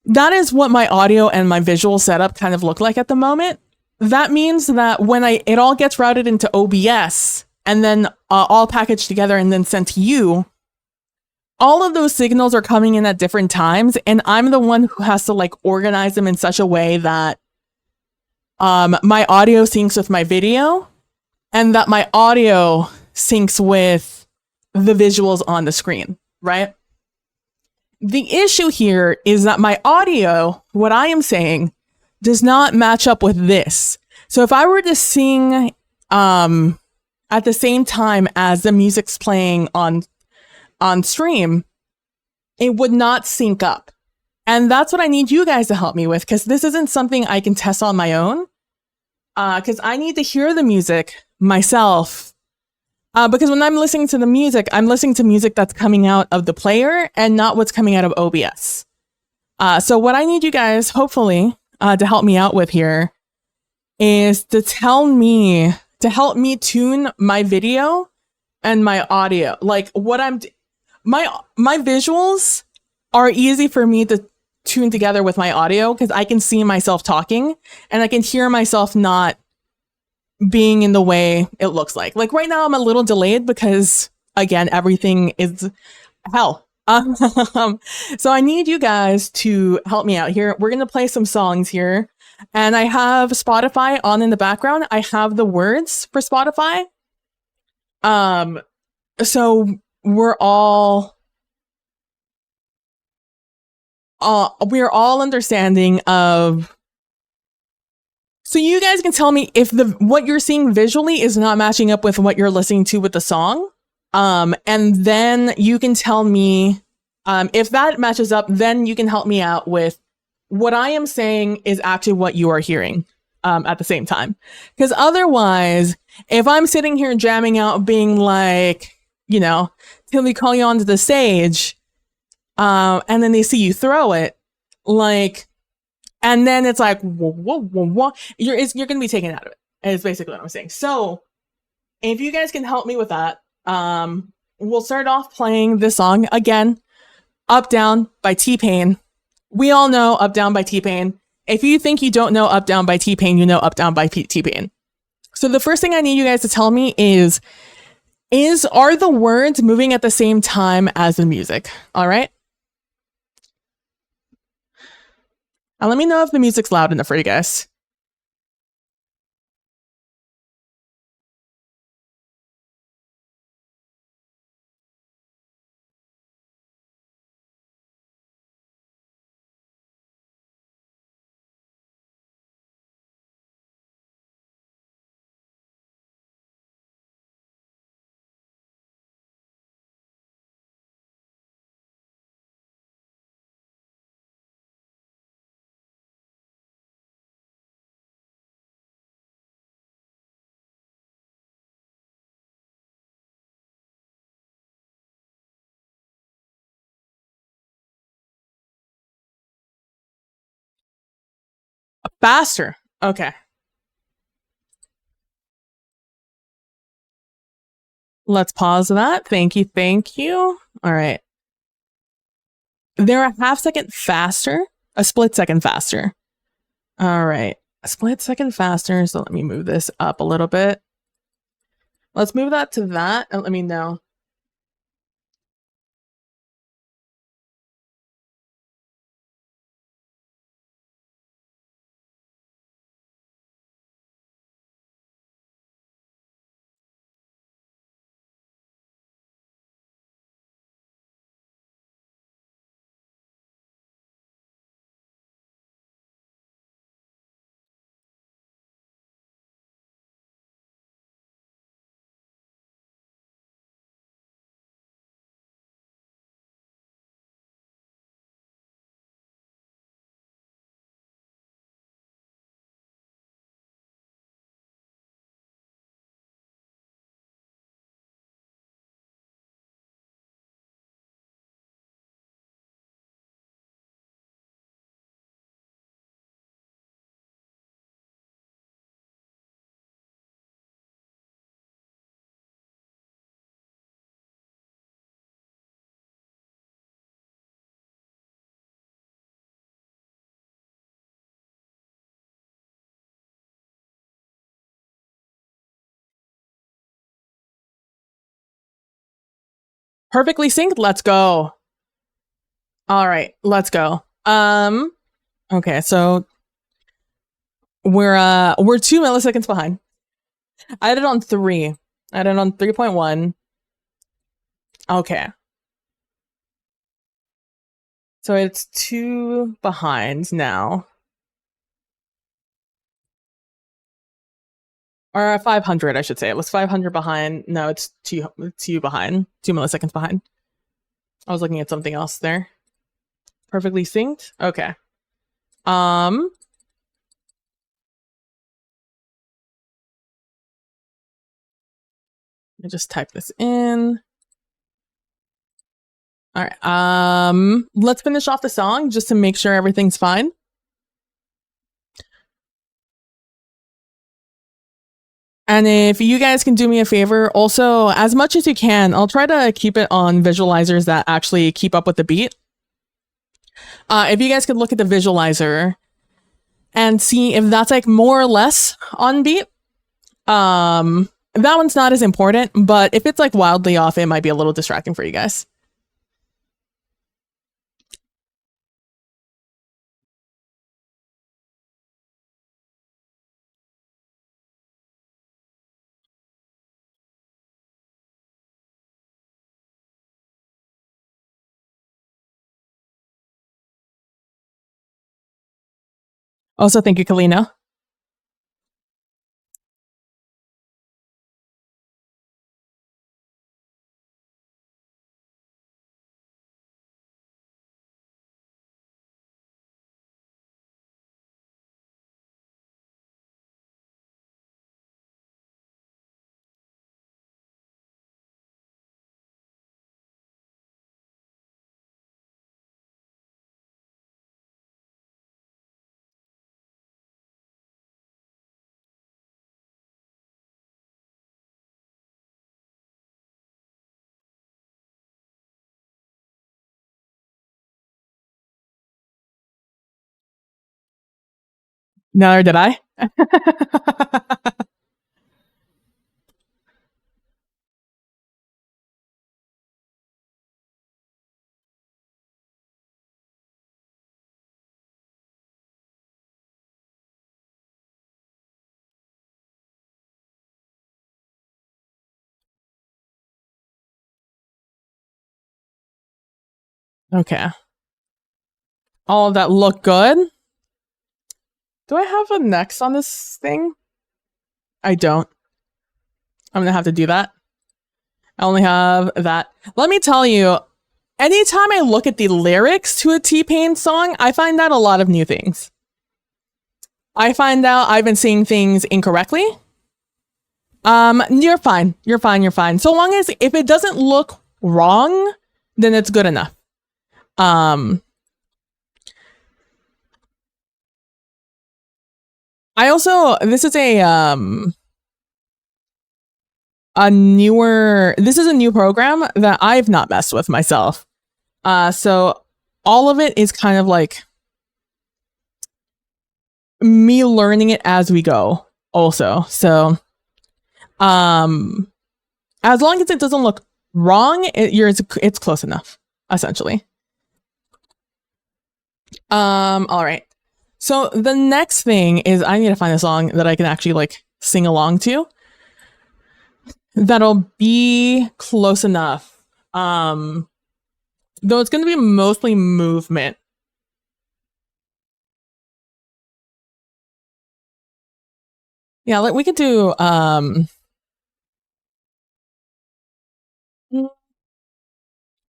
That is what my audio and my visual setup kind of look like at the moment. That means that when it all gets routed into OBS and then all packaged together and then sent to you, all of those signals are coming in at different times, and I'm the one who has to like organize them in such a way that my audio syncs with my video, and that my audio syncs with the visuals on the screen, right? The issue here is that my audio, what I am saying, does not match up with this. So if I were to sing at the same time as the music's playing on stream, it would not sync up. And that's what I need you guys to help me with, because this isn't something I can test on my own. Because I need to hear the music myself. Because when I'm listening to the music, I'm listening to music that's coming out of the player and not what's coming out of OBS. So what I need you guys, hopefully, to help me out with here is to help me tune my video and my audio. Like what my visuals are easy for me to tune together with my audio, because I can see myself talking and I can hear myself not being in the way it looks like. Like right now I'm a little delayed because again, everything is hell. So I need you guys to help me out here. We're going to play some songs here, and I have Spotify on in the background. I have the words for Spotify. So we're all understanding of, so you guys can tell me if what you're seeing visually is not matching up with what you're listening to with the song. And then you can tell me if that matches up, then you can help me out with what I am saying is actually what you are hearing at the same time. Because otherwise, if I'm sitting here jamming out being like, you know, till we call you onto the stage, and then they see you throw it, like, and then it's like, whoa, whoa, whoa, whoa. You're going to be taken out of it. Is basically what I'm saying. So if you guys can help me with that, we'll start off playing this song again, Up Down by T-Pain. We all know Up Down by T-Pain. If you think you don't know Up Down by T-Pain, you know Up Down by T-Pain. So the first thing I need you guys to tell me is are the words moving at the same time as the music? All right? Now let me know if the music's loud enough for you guys. Faster. Okay. Let's pause that. Thank you. Thank you. All right. They're a half second faster, a split second faster. All right. A split second faster. So let me move this up a little bit. Let's move that to that and let me know. Perfectly synced. Let's go. All right, let's go. Okay, so we're 2 milliseconds behind. I had it on 3. I had it on 3.1. Okay. So it's 2 behind now. Or 500, I should say. It was 500 behind. No, it's 2 behind. 2 milliseconds behind. I was looking at something else there. Perfectly synced? Okay. Let me just type this in. All right. Let's finish off the song just to make sure everything's fine. And if you guys can do me a favor, also, as much as you can, I'll try to keep it on visualizers that actually keep up with the beat. If you guys could look at the visualizer and see if that's like more or less on beat. That one's not as important, but if it's like wildly off, it might be a little distracting for you guys. Also, thank you, Kalina. Neither did I. Okay. All of that look good. Do I have a next on this thing? I don't. I'm gonna have to do that. I only have that. Let me tell you, anytime I look at the lyrics to a T-Pain song, I find out a lot of new things. I find out I've been seeing things incorrectly. You're fine. You're fine. You're fine. So long as if it doesn't look wrong, then it's good enough. I also, this is a new program that I've not messed with myself. So all of it is kind of like me learning it as we go also. So, as long as it doesn't look wrong, it's close enough, essentially. All right. So the next thing is I need to find a song that I can actually like sing along to. That'll be close enough. Though it's going to be mostly movement. Yeah, we could do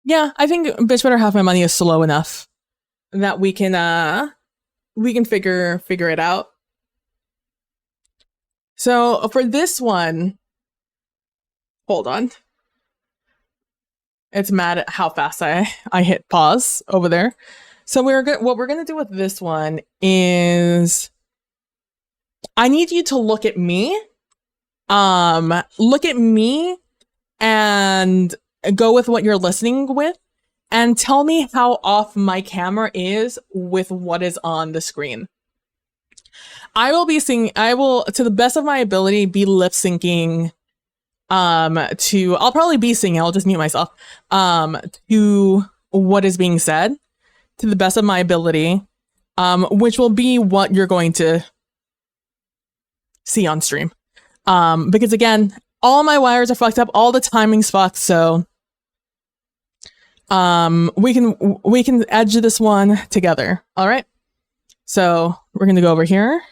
yeah, I think Bitch Better Have My Money is slow enough that we can figure it out. So for this one, hold on. It's mad at how fast I hit pause over there. So what we're gonna do with this one is I need you to look at me. Look at me and go with what you're listening with and tell me how off my camera is with what is on the screen. I will, to the best of my ability, be lip syncing I'll probably be singing, I'll just mute myself, to what is being said to the best of my ability, which will be what you're going to see on stream. Because again, all my wires are fucked up, all the timing's fucked, so we can edge this one together. All right. So we're going to go over here.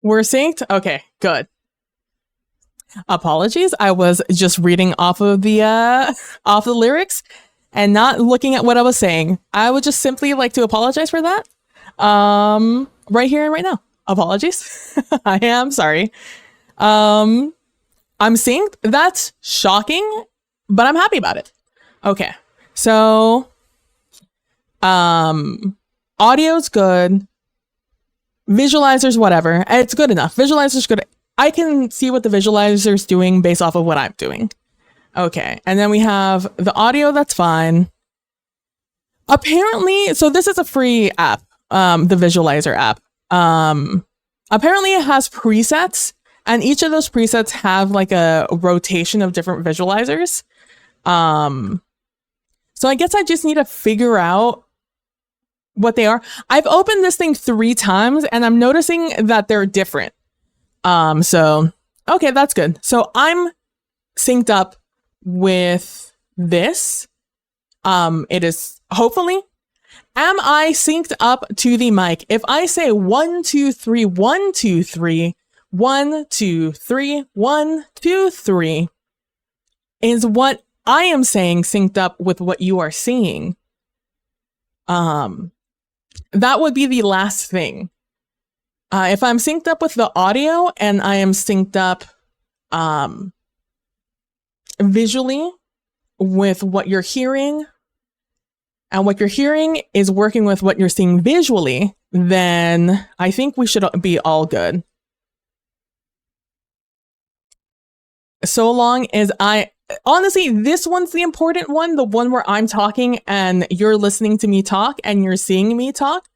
We're synced? Okay, good. Apologies. I was just reading off of the lyrics and not looking at what I was saying. I would just simply like to apologize for that. Right here and right now. Apologies. I am sorry. I'm synced. That's shocking, but I'm happy about it. Okay. So audio's good. Visualizers, whatever. It's good enough. Visualizer's good. I can see what the visualizer's doing based off of what I'm doing. Okay. And then we have the audio, that's fine. Apparently, so this is a free app, the Visualizer app. Apparently it has presets And each of those presets have like a rotation of different visualizers. So I guess I just need to figure out what they are. I've opened this thing 3 times and I'm noticing that they're different. So, okay, that's good. So I'm synced up with this. It is hopefully. Am I synced up to the mic? If I say 1, 2, 3, 1, 2, 3, 1, 2, 3, 1, 2, 3, is what I am saying synced up with what you are seeing? That would be the last thing. If I'm synced up with the audio and I am synced up visually with what you're hearing, and what you're hearing is working with what you're seeing visually, then I think we should be all good. So long as honestly, this one's the important one, the one where I'm talking and you're listening to me talk and you're seeing me talk.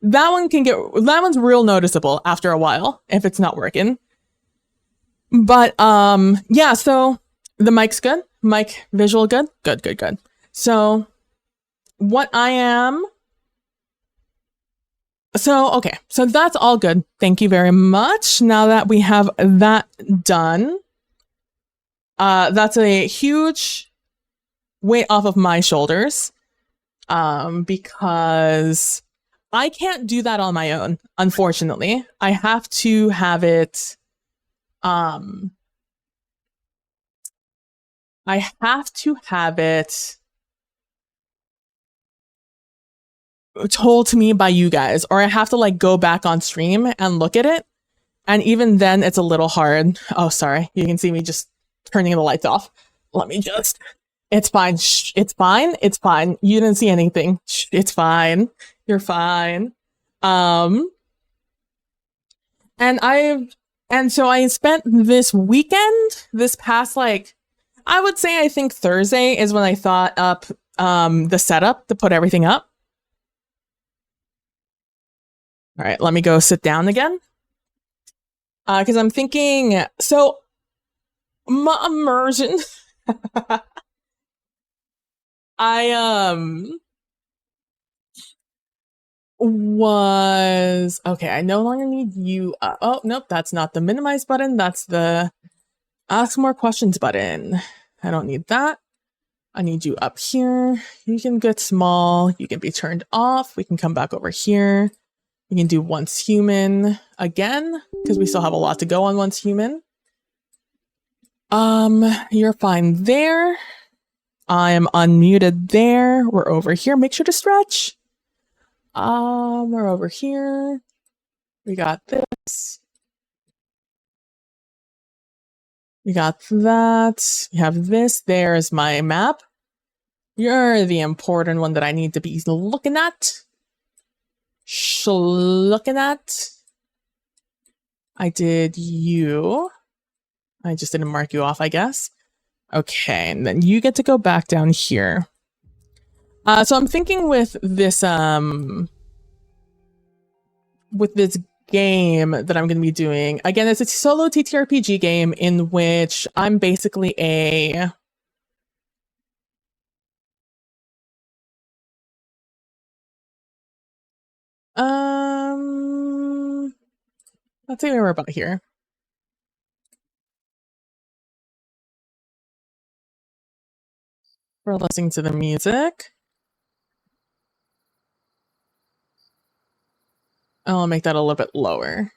That one's real noticeable after a while if it's not working. But yeah, so the mic's good. Mic visual good. Good. So what I am. So, okay. So that's all good. Thank you very much. Now that we have that done, that's a huge weight off of my shoulders, because I can't do that on my own, unfortunately. I have to have it, told to me by you guys, or I have to like go back on stream and look at it. And even then it's a little hard. Oh, sorry. You can see me just turning the lights off. Let me just, it's fine. Shh, it's fine. It's fine. You didn't see anything. Shh, it's fine. You're fine. And so I spent this weekend, this past, like, I would say, I think Thursday is when I thought up, the setup to put everything up. All right, let me go sit down again. Because I'm thinking, so my immersion, I was, okay, I no longer need you. Oh, nope, that's not the minimize button. That's the ask more questions button. I don't need that. I need you up here. You can get small. You can be turned off. We can come back over here. We can do once human again, because we still have a lot to go on once human. You're fine there. I am unmuted there. We're over here. Make sure to stretch. We're over here. We got this. We got that. We have this. There's my map. You're the important one that I need to be looking at. Looking at. I did you. I just didn't mark you off, I guess. Okay, and then you get to go back down here. So I'm thinking with this game that I'm going to be doing. Again, it's a solo TTRPG game in which I'm basically a let's see where we're about here. We're listening to the music. I'll make that a little bit lower.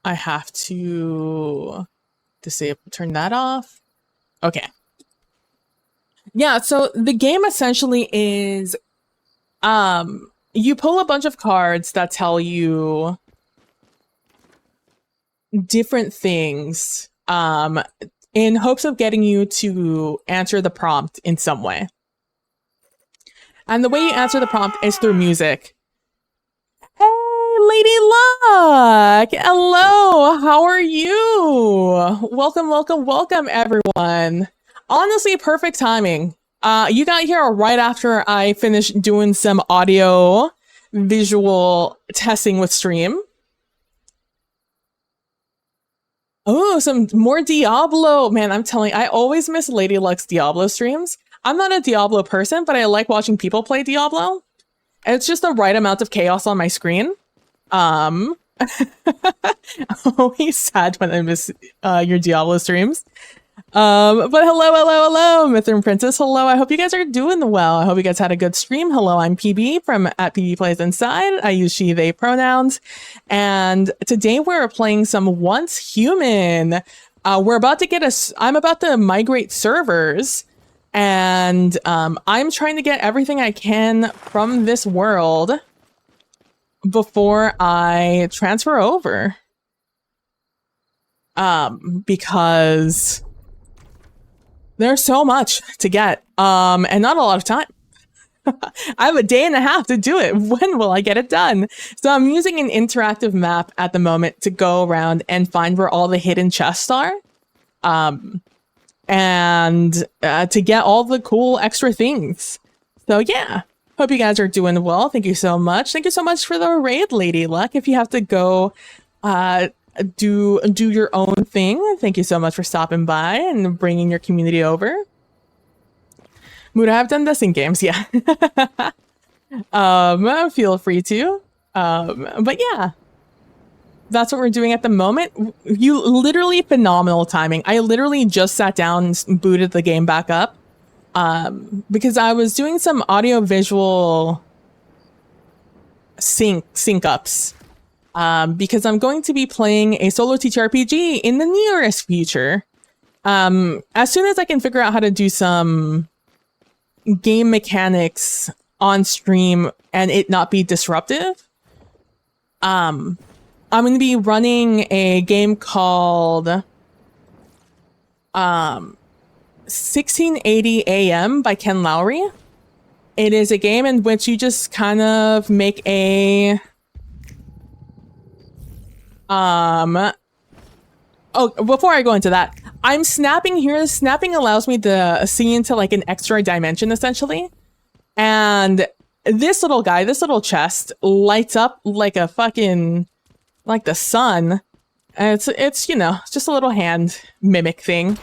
I have to disable, turn that off. Okay. Yeah, so the game essentially is, you pull a bunch of cards that tell you different things, in hopes of getting you to answer the prompt in some way. And the way you answer the prompt is through music. Hey, Lady Luck! Hello, how are you? Welcome, everyone. Honestly, perfect timing. You got here right after I finished doing some audio visual testing with stream. Oh, some more Diablo. Man, I'm telling you, I always miss Lady Luck's Diablo streams. I'm not a Diablo person, but I like watching people play Diablo. And it's just the right amount of chaos on my screen. I'm always sad when I miss your Diablo streams. But hello, Mithrin Princess. Hello, I hope you guys are doing well. I hope you guys had a good stream. Hello, I'm PB from @PBPlaysInside. I use she, they pronouns. And today we're playing some Once Human. I'm about to migrate servers. And I'm trying to get everything I can from this world before I transfer over. Because there's so much to get, and not a lot of time. I have a day and a half to do it. When will I get it done? So I'm using an interactive map at the moment to go around and find where all the hidden chests are. And to get all the cool extra things. So yeah, hope you guys are doing well. Thank you so much. Thank you so much for the raid, Lady Luck. If you have to go do your own thing, thank you so much for stopping by and bringing your community over. Would I have done this in games? Yeah. Feel free to. But yeah. That's what we're doing at the moment. You literally phenomenal timing. I literally just sat down and booted the game back up because I was doing some audio visual sync ups because I'm going to be playing a solo TTRPG in the nearest future. As soon as I can figure out how to do some game mechanics on stream and it not be disruptive. I'm going to be running a game called 1680 AM by Ken Lowry. It is a game in which you just kind of make a oh, before I go into that, I'm snapping here. Snapping allows me to see into like an extra dimension essentially. And this little guy, this little chest lights up like a fucking like the sun. It's you know, it's just a little hand mimic thing.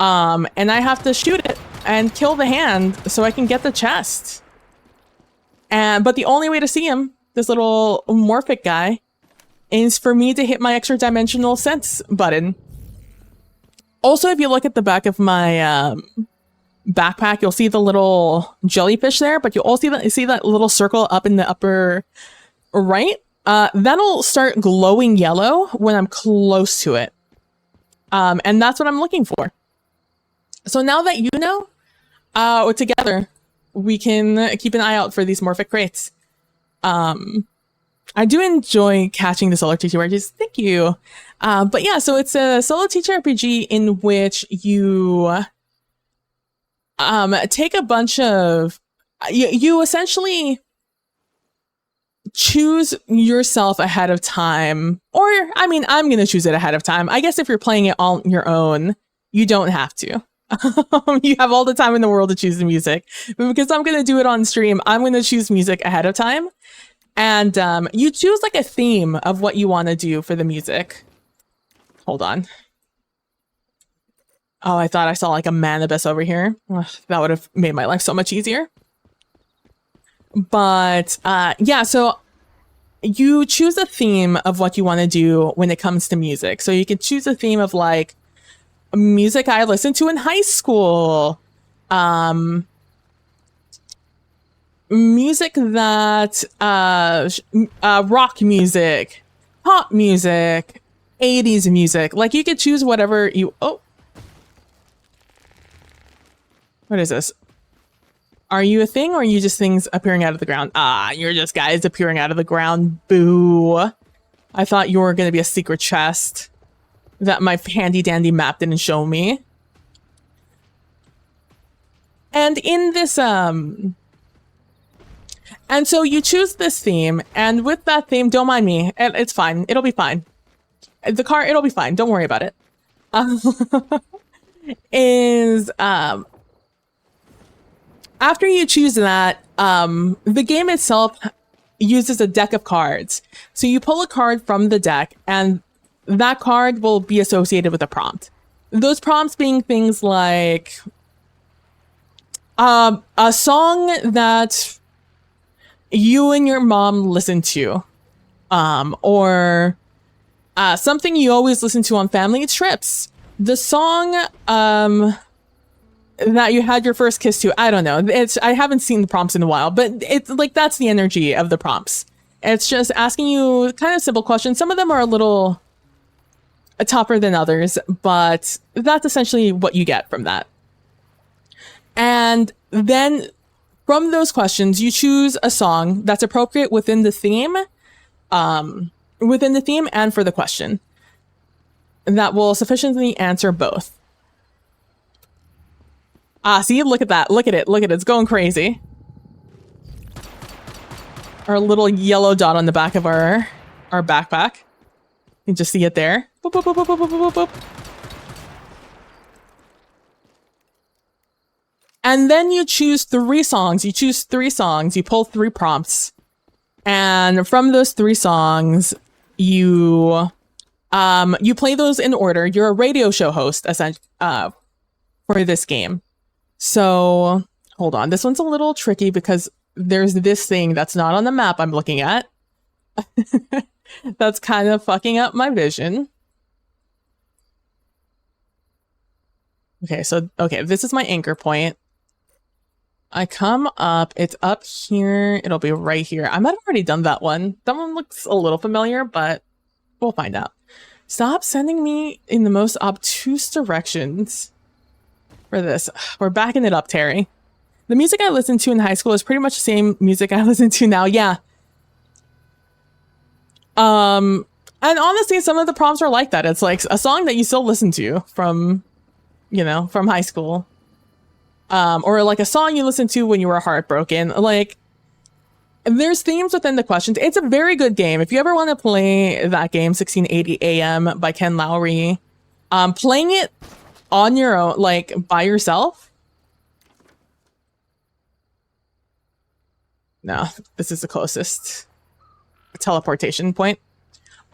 And I have to shoot it and kill the hand so I can get the chest. But the only way to see him, this little morphic guy, is for me to hit my extra dimensional sense button. Also, if you look at the back of my backpack, you'll see the little jellyfish there, but you'll also see that little circle up in the upper right. That'll start glowing yellow when I'm close to it. And that's what I'm looking for. So now that you know, together, we can keep an eye out for these morphic crates. I do enjoy catching the solo TTRPGs. Thank you. But yeah, so it's a solo TTRPG in which you take a bunch of... You essentially choose yourself ahead of time. Or, I mean, I'm going to choose it ahead of time. I guess if you're playing it on your own, you don't have to. You have all the time in the world to choose the music. But because I'm going to do it on stream, I'm going to choose music ahead of time. And you choose like a theme of what you want to do for the music. Hold on. Oh, I thought I saw like a Manibus over here. Ugh, that would have made my life so much easier. But yeah, so you choose a theme of what you want to do when it comes to music. So you could choose a theme of like music I listened to in high school. Music that rock music, pop music, 80s music. Like you could choose whatever you... Oh. What is this? Are you a thing or are you just things appearing out of the ground? Ah, you're just guys appearing out of the ground. Boo. I thought you were going to be a secret chest that my handy dandy map didn't show me. And in this, and so you choose this theme, and with that theme, don't mind me. It's fine. It'll be fine. It'll be fine. Don't worry about it. After you choose that, the game itself uses a deck of cards. So you pull a card from the deck, and that card will be associated with a prompt. Those prompts being things like a song that you and your mom listen to, or something you always listen to on family trips. The song that you had your first kiss to. I don't know. I haven't seen the prompts in a while, but it's like that's the energy of the prompts. It's just asking you kind of simple questions. Some of them are a little tougher than others, but that's essentially what you get from that. And then from those questions, you choose a song that's appropriate within the theme and for the question that will sufficiently answer both. See, look at that. Look at it. Look at it. It's going crazy. Our little yellow dot on the back of our backpack. You can just see it there. Boop, boop, boop, boop, boop, boop, boop. And then you choose 3 songs. You choose 3 songs. You pull 3 prompts. And from those 3 songs, you play those in order. You're a radio show host, for this game. So, hold on. This one's a little tricky because there's this thing that's not on the map I'm looking at. That's kind of fucking up my vision. Okay, this is my anchor point. I come up, it's up here, it'll be right here. I might have already done that one. That one looks a little familiar, but we'll find out. Stop sending me in the most obtuse directions for this. We're backing it up, Terry. The music I listened to in high school is pretty much the same music I listen to now. Yeah. And honestly, some of the prompts are like that. It's like a song that you still listen to from high school. Or like a song you listened to when you were heartbroken. Like, there's themes within the questions. It's a very good game. If you ever want to play that game, 1680 AM by Ken Lowry, playing it on your own, like by yourself. No, this is the closest teleportation point.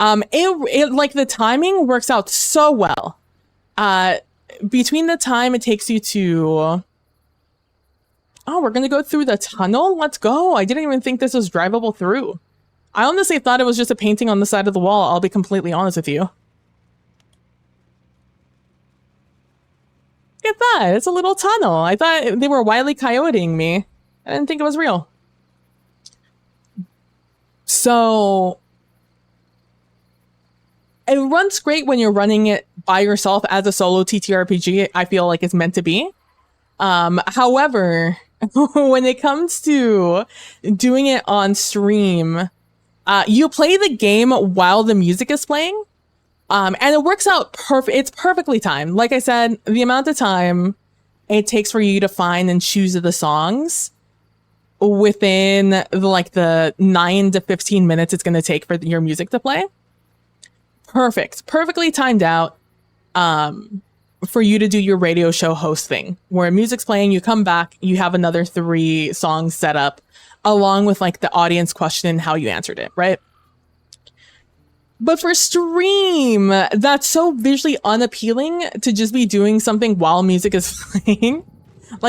It like the timing works out so well. Between the time it takes you to... Oh, we're going to go through the tunnel? Let's go. I didn't even think this was drivable through. I honestly thought it was just a painting on the side of the wall. I'll be completely honest with you. Look at that. It's a little tunnel. I thought they were Wile E. Coyoteing me. I didn't think it was real. So... it runs great when you're running it by yourself as a solo TTRPG. I feel like it's meant to be. However, when it comes to doing it on stream, you play the game while the music is playing. And it works out perfect. It's perfectly timed. Like I said, the amount of time it takes for you to find and choose the songs within the 9 to 15 minutes it's going to take for your music to play. Perfectly timed out for you to do your radio show host thing, where music's playing, you come back, you have another 3 songs set up, along with like the audience question and how you answered it, right? But for stream, that's so visually unappealing to just be doing something while music is playing.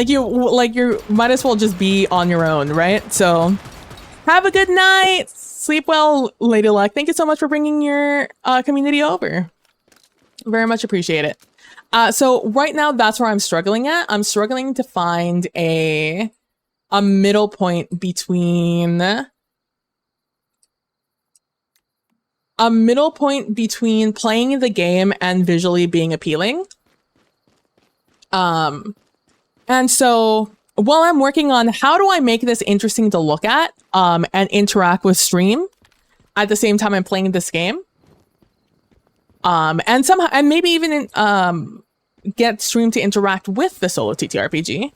you might as well just be on your own, right? So have a good night. Sleep well, Lady Luck. Thank you so much for bringing your community over. Very much appreciate it. So right now, that's where I'm struggling at. I'm struggling to find a middle point between playing the game and visually being appealing. And so while I'm working on how do I make this interesting to look at and interact with stream at the same time I'm playing this game, and somehow, and maybe even get stream to interact with the solo TTRPG,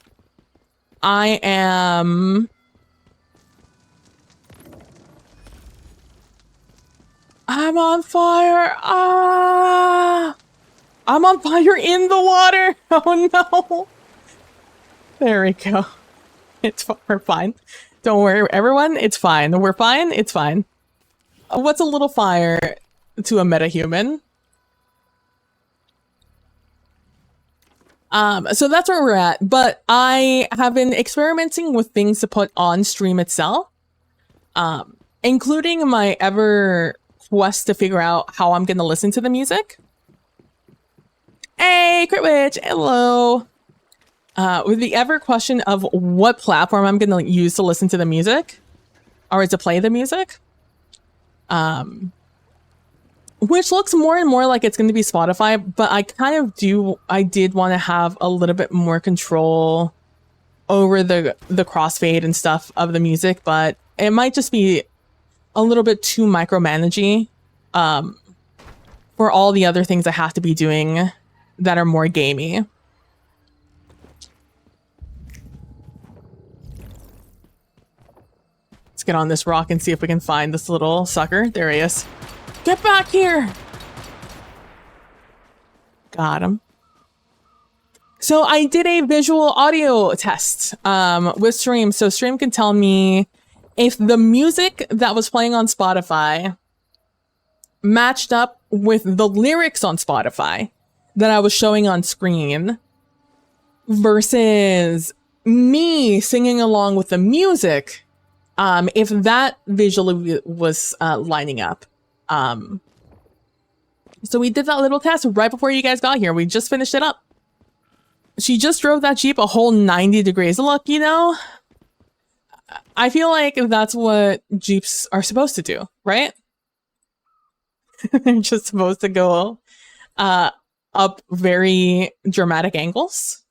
I'm on fire. I'm on fire in the water. Oh no. There we go. We're fine. Don't worry, everyone. It's fine. We're fine. It's fine. What's a little fire to a metahuman? So that's where we're at. But I have been experimenting with things to put on stream itself, including my ever quest to figure out how I'm going to listen to the music. Hey, Crit Witch, hello. With the ever question of what platform I'm going to use to listen to the music or to play the music. Which looks more and more like it's going to be Spotify, but I did want to have a little bit more control over the crossfade and stuff of the music, but it might just be a little bit too micromanaging for all the other things I have to be doing that are more gamey. Let's get on this rock and see if we can find this little sucker. There he is. Get back here! Got him. So I did a visual audio test with Stream. So Stream can tell me if the music that was playing on Spotify matched up with the lyrics on Spotify that I was showing on screen versus me singing along with the music, if that visually was lining up. So we did that little test right before you guys got here. We just finished it up. She just drove that Jeep a whole 90 degrees. Look, you know, I feel like that's what Jeeps are supposed to do, right? They're just supposed to go up very dramatic angles.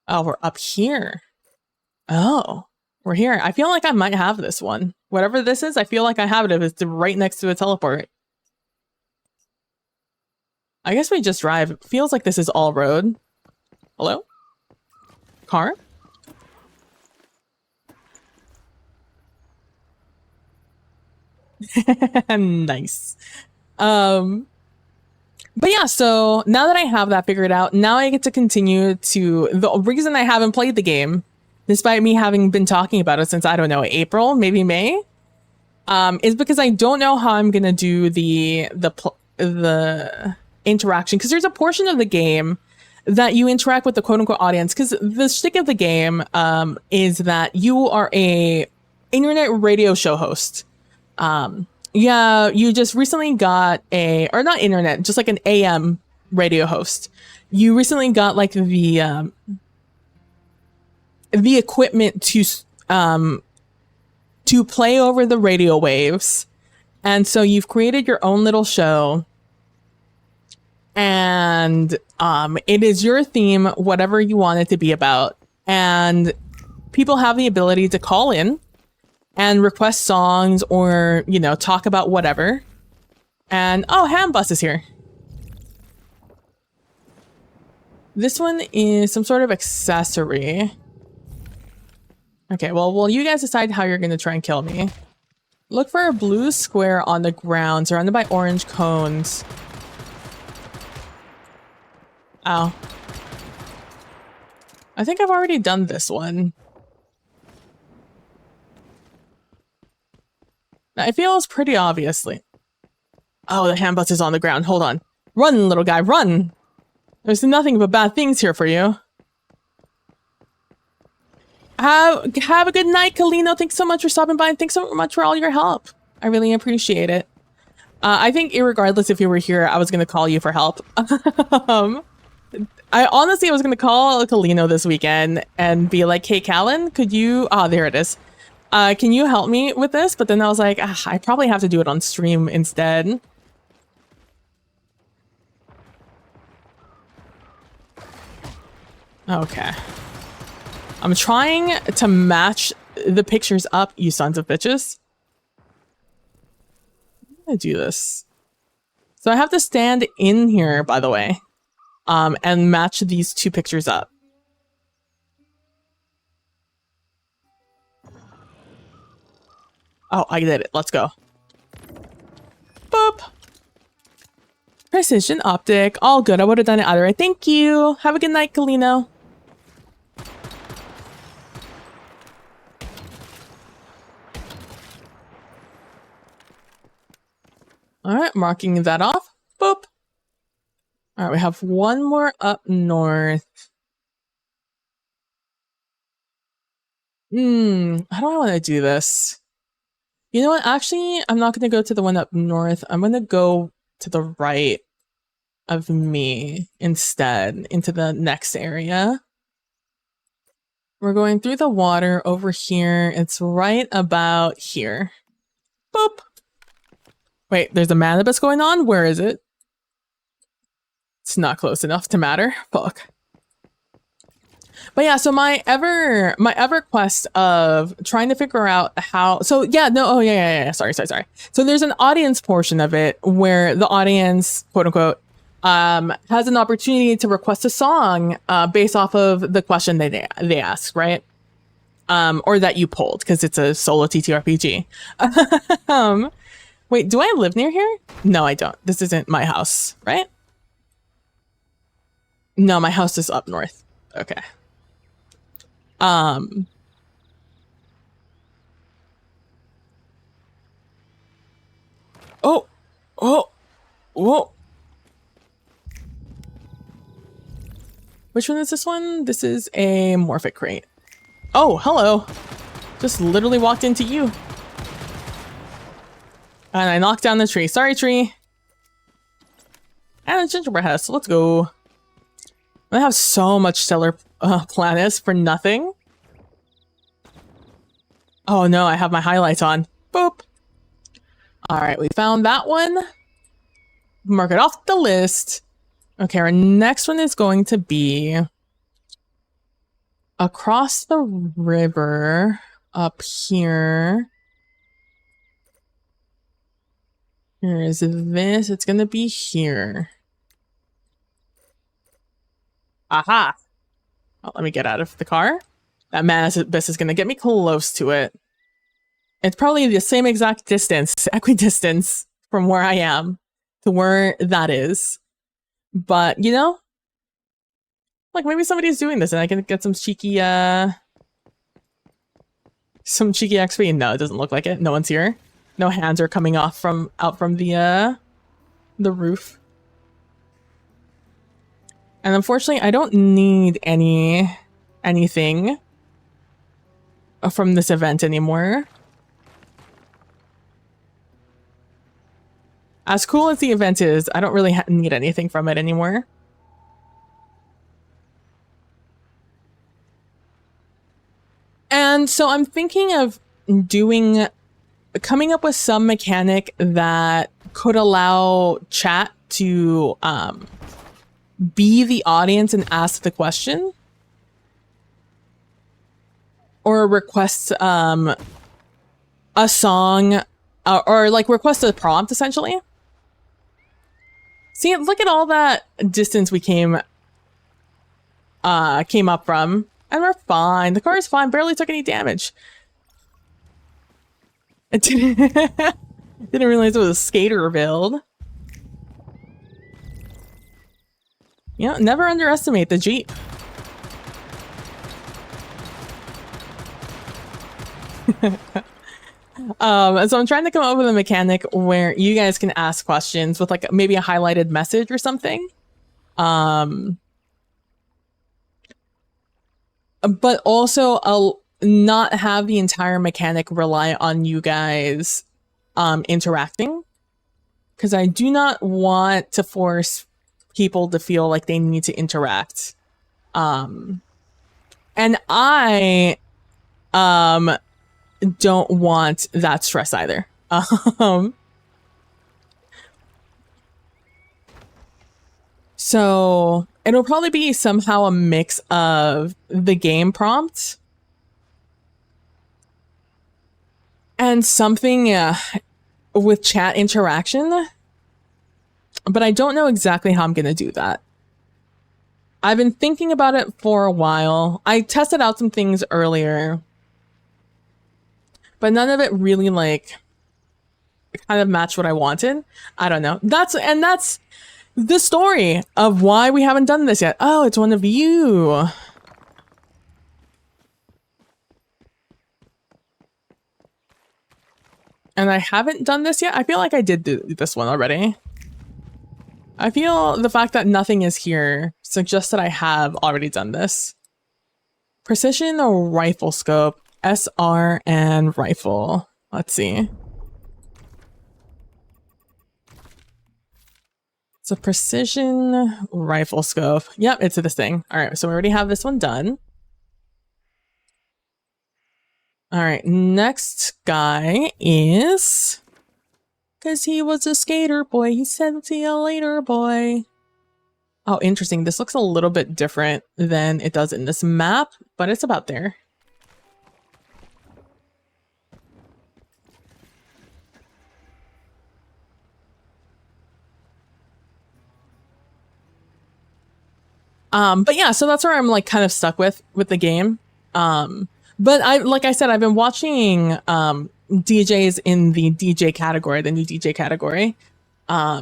Oh, we're up here. Oh, we're here. I feel like I might have this one. Whatever this is, I feel like I have it if it's right next to a teleport. I guess we just drive. It feels like this is all road. Hello? Car? Nice. But yeah, so now that I have that figured out, now I get to continue to... The reason I haven't played the game, despite me having been talking about it since, I don't know, April, maybe May, is because I don't know how I'm gonna do the interaction. Because there's a portion of the game that you interact with the quote-unquote audience. Because the shtick of the game is that you are a internet radio show host. Yeah, you just recently got or not internet, just like an AM radio host. You recently got like the equipment to play over the radio waves. And so you've created your own little show. And it is your theme, whatever you want it to be about. And people have the ability to call in and request songs or, you know, talk about whatever. And, oh, Hambus is here. This one is some sort of accessory. Okay, well, you guys decide how you're going to try and kill me. Look for a blue square on the ground surrounded by orange cones. Ow. I think I've already done this one. It feels pretty obviously. Oh, the handbus is on the ground. Hold on. Run, little guy, run! There's nothing but bad things here for you. Have a good night, Kalino. Thanks so much for stopping by, and thanks so much for all your help. I really appreciate it. I think irregardless if you were here, I was going to call you for help. I honestly was going to call Kalino this weekend and be like, hey, Callan, could you... Oh, there it is. Can you help me with this? But then I was like, I probably have to do it on stream instead. Okay. I'm trying to match the pictures up, you sons of bitches. I'm gonna do this. So I have to stand in here, by the way, and match these two pictures up. Oh, I did it. Let's go. Boop. Precision optic. All good. I would have done it either way. Thank you. Have a good night, Kalino. All right, marking that off. Boop. All right, we have one more up north. How do I want to do this? You know what? Actually, I'm not going to go to the one up north. I'm going to go to the right of me instead, into the next area. We're going through the water over here. It's right about here. Boop. Wait, there's a manibus going on? Where is it? It's not close enough to matter. Fuck. But yeah, so my ever quest of trying to figure out how, so yeah, no, oh yeah, sorry. So there's an audience portion of it where the audience, quote unquote, has an opportunity to request a song based off of the question they ask, right? Or that you pulled, because it's a solo TTRPG. Wait, do I live near here? No, I don't. This isn't my house, right? No, my house is up north. Okay. Oh, whoa. Which one is this one? This is a Morphic crate. Oh, hello. Just literally walked into you. And I knocked down the tree. Sorry, tree. And a gingerbread house. Let's go. I have so much stellar planets for nothing. Oh no, I have my highlights on. Boop. All right, we found that one. Mark it off the list. Okay, our next one is going to be across the river up here. Here is this. It's going to be here. Aha. Oh, let me get out of the car. That manibus is going to get me close to it. It's probably the same exact distance, equidistance from where I am to where that is. But, you know, like maybe somebody's doing this and I can get some cheeky XP. No, it doesn't look like it. No one's here. No hands are coming off out from the roof. And unfortunately, I don't need anything from this event anymore. As cool as the event is, I don't really need anything from it anymore. And so I'm thinking of coming up with some mechanic that could allow chat to be the audience and ask the question. Or request a song, or like request a prompt essentially. See, look at all that distance we came up from, and we're fine. The car is fine, barely took any damage. I didn't realize it was a skater build. Yeah, never underestimate the Jeep. So I'm trying to come up with a mechanic where you guys can ask questions with like maybe a highlighted message or something. But also not have the entire mechanic rely on you guys interacting. Because I do not want to force people to feel like they need to interact. And I don't want that stress either. So it'll probably be somehow a mix of the game prompt and something with chat interaction, but I don't know exactly how I'm going to do that. I've been thinking about it for a while. I tested out some things earlier, but none of it really like kind of matched what I wanted. I don't know. That's the story of why we haven't done this yet. Oh, it's one of you. And I haven't done this yet. I feel like I did do this one already. I feel the fact that nothing is here suggests that I have already done this. Precision rifle scope, SR and rifle. Let's see. It's a precision rifle scope. Yep, it's this thing. All right, so we already have this one done. All right, next guy is... Because he was a skater boy. He said, see you later, boy. Oh, interesting. This looks a little bit different than it does in this map, but it's about there. But yeah, so that's where I'm like kind of stuck with the game. But like I said, I've been watching DJs in the DJ category, the new DJ category. Now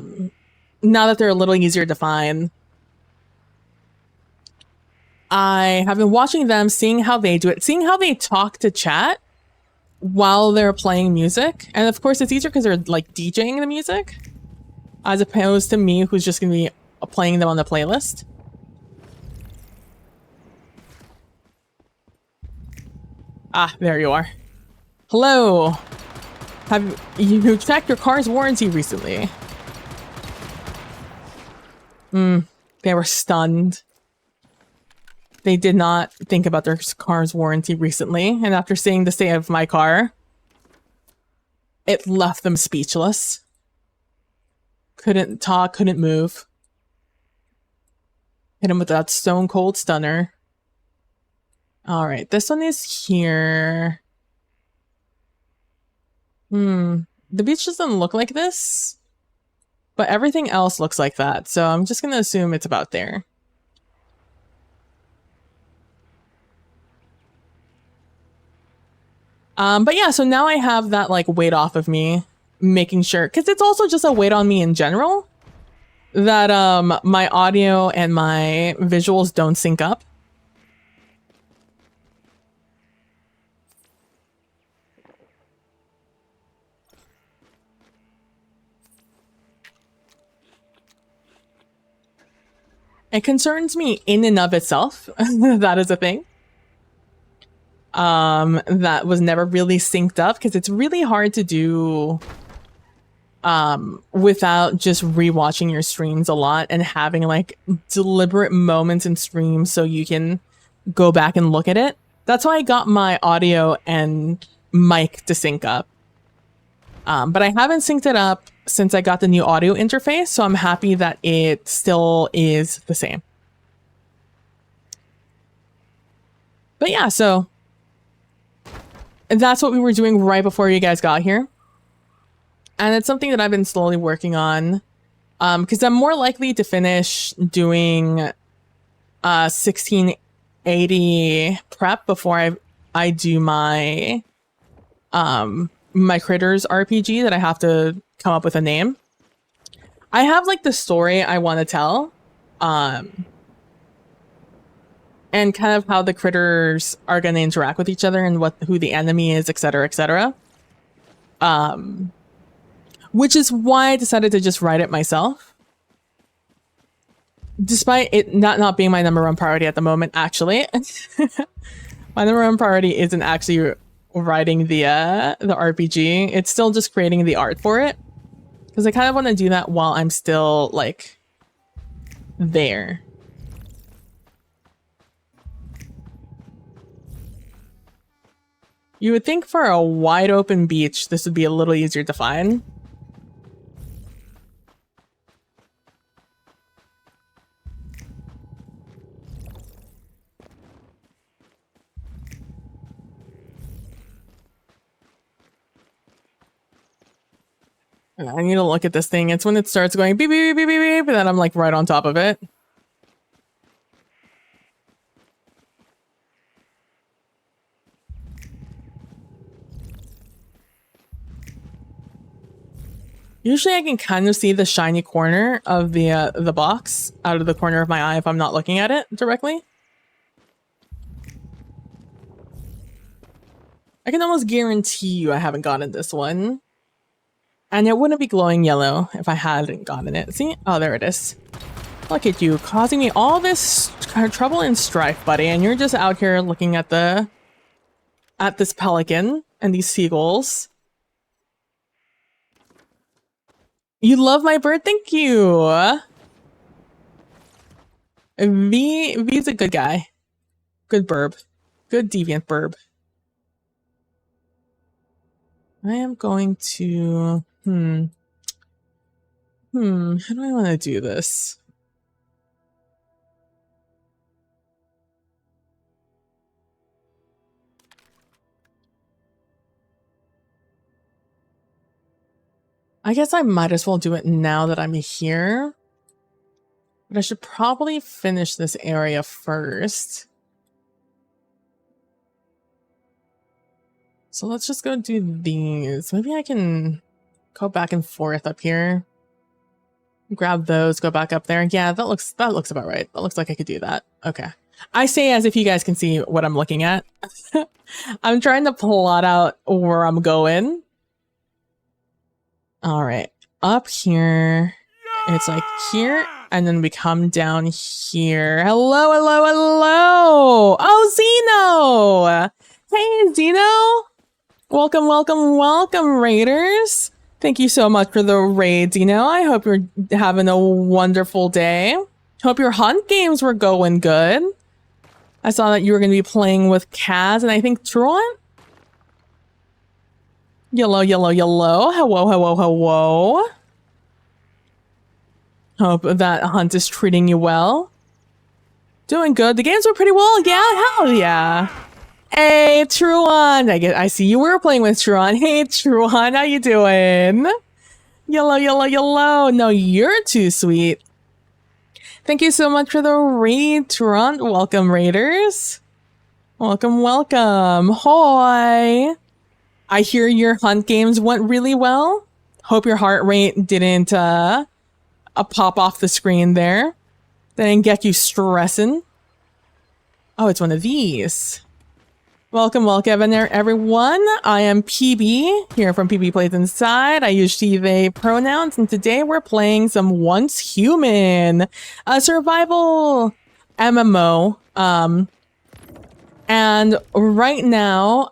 that they're a little easier to find, I have been watching them, seeing how they do it, seeing how they talk to chat while they're playing music. And of course, it's easier because they're like DJing the music, as opposed to me, who's just going to be playing them on the playlist. Ah, there you are. Hello. Have you checked your car's warranty recently? They were stunned. They did not think about their car's warranty recently, and after seeing the state of my car, it left them speechless. Couldn't talk, couldn't move. Hit him with that stone cold stunner. All right, this one is here. The beach doesn't look like this, but everything else looks like that. So I'm just going to assume it's about there. But yeah, so now I have that like weight off of me, making sure, because it's also just a weight on me in general, that my audio and my visuals don't sync up. It concerns me in and of itself. That is a thing. That was never really synced up because it's really hard to do without just rewatching your streams a lot and having like deliberate moments in streams so you can go back and look at it. That's why I got my audio and mic to sync up. But I haven't synced it up since I got the new audio interface, so I'm happy that it still is the same. But yeah, so that's what we were doing right before you guys got here. And it's something that I've been slowly working on, because I'm more likely to finish doing 1680 prep before I do my my Critters RPG that I have to come up with a name. I have like the story I want to tell, and kind of how the critters are going to interact with each other and who the enemy is, etc., etc. Which is why I decided to just write it myself, despite it not being my number one priority at the moment. Actually, my number one priority isn't actually writing the RPG. It's still just creating the art for it, because I kind of want to do that while I'm still like there. You would think for a wide open beach this would be a little easier to find. I need to look at this thing. It's when it starts going beep, beep, beep, beep, beep, and then I'm like right on top of it. Usually I can kind of see the shiny corner of the box out of the corner of my eye if I'm not looking at it directly. I can almost guarantee you I haven't gotten this one. And it wouldn't be glowing yellow if I hadn't gotten it. See? Oh, there it is. Look at you, causing me all this trouble and strife, buddy. And you're just out here looking at this pelican and these seagulls. You love my bird? Thank you. V's a good guy. Good burb. Good deviant burb. I am going to... How do I want to do this? I guess I might as well do it now that I'm here. But I should probably finish this area first. So let's just go do these. Maybe I can go back and forth up here. Grab those, go back up there. Yeah, that looks about right. That looks like I could do that. Okay. I say as if you guys can see what I'm looking at. I'm trying to plot out where I'm going. All right. Up here. It's like here. And then we come down here. Hello, hello, hello. Oh, Zeno. Hey, Zeno. Welcome, welcome, welcome, Raiders. Thank you so much for the raid, Zeno. I hope you're having a wonderful day. Hope your hunt games were going good. I saw that you were going to be playing with Kaz and I think Tron. Yellow, yellow, yellow. Hello, hello, hello. Hope that hunt is treating you well. Doing good. The games were pretty well. Yeah, hell yeah. Hey, Truan. I see you were playing with Truan. Hey, Truan. How you doing? Yellow, yellow, yellow. No, you're too sweet. Thank you so much for the raid, Truan. Welcome, Raiders. Welcome, welcome. Hoy. I hear your hunt games went really well. Hope your heart rate didn't pop off the screen there. That didn't get you stressing. Oh, it's one of these. Welcome, welcome there, everyone. I am PB, here from PB Plays Inside. I use she, they pronouns, and today we're playing some Once Human, a survival MMO. And right now,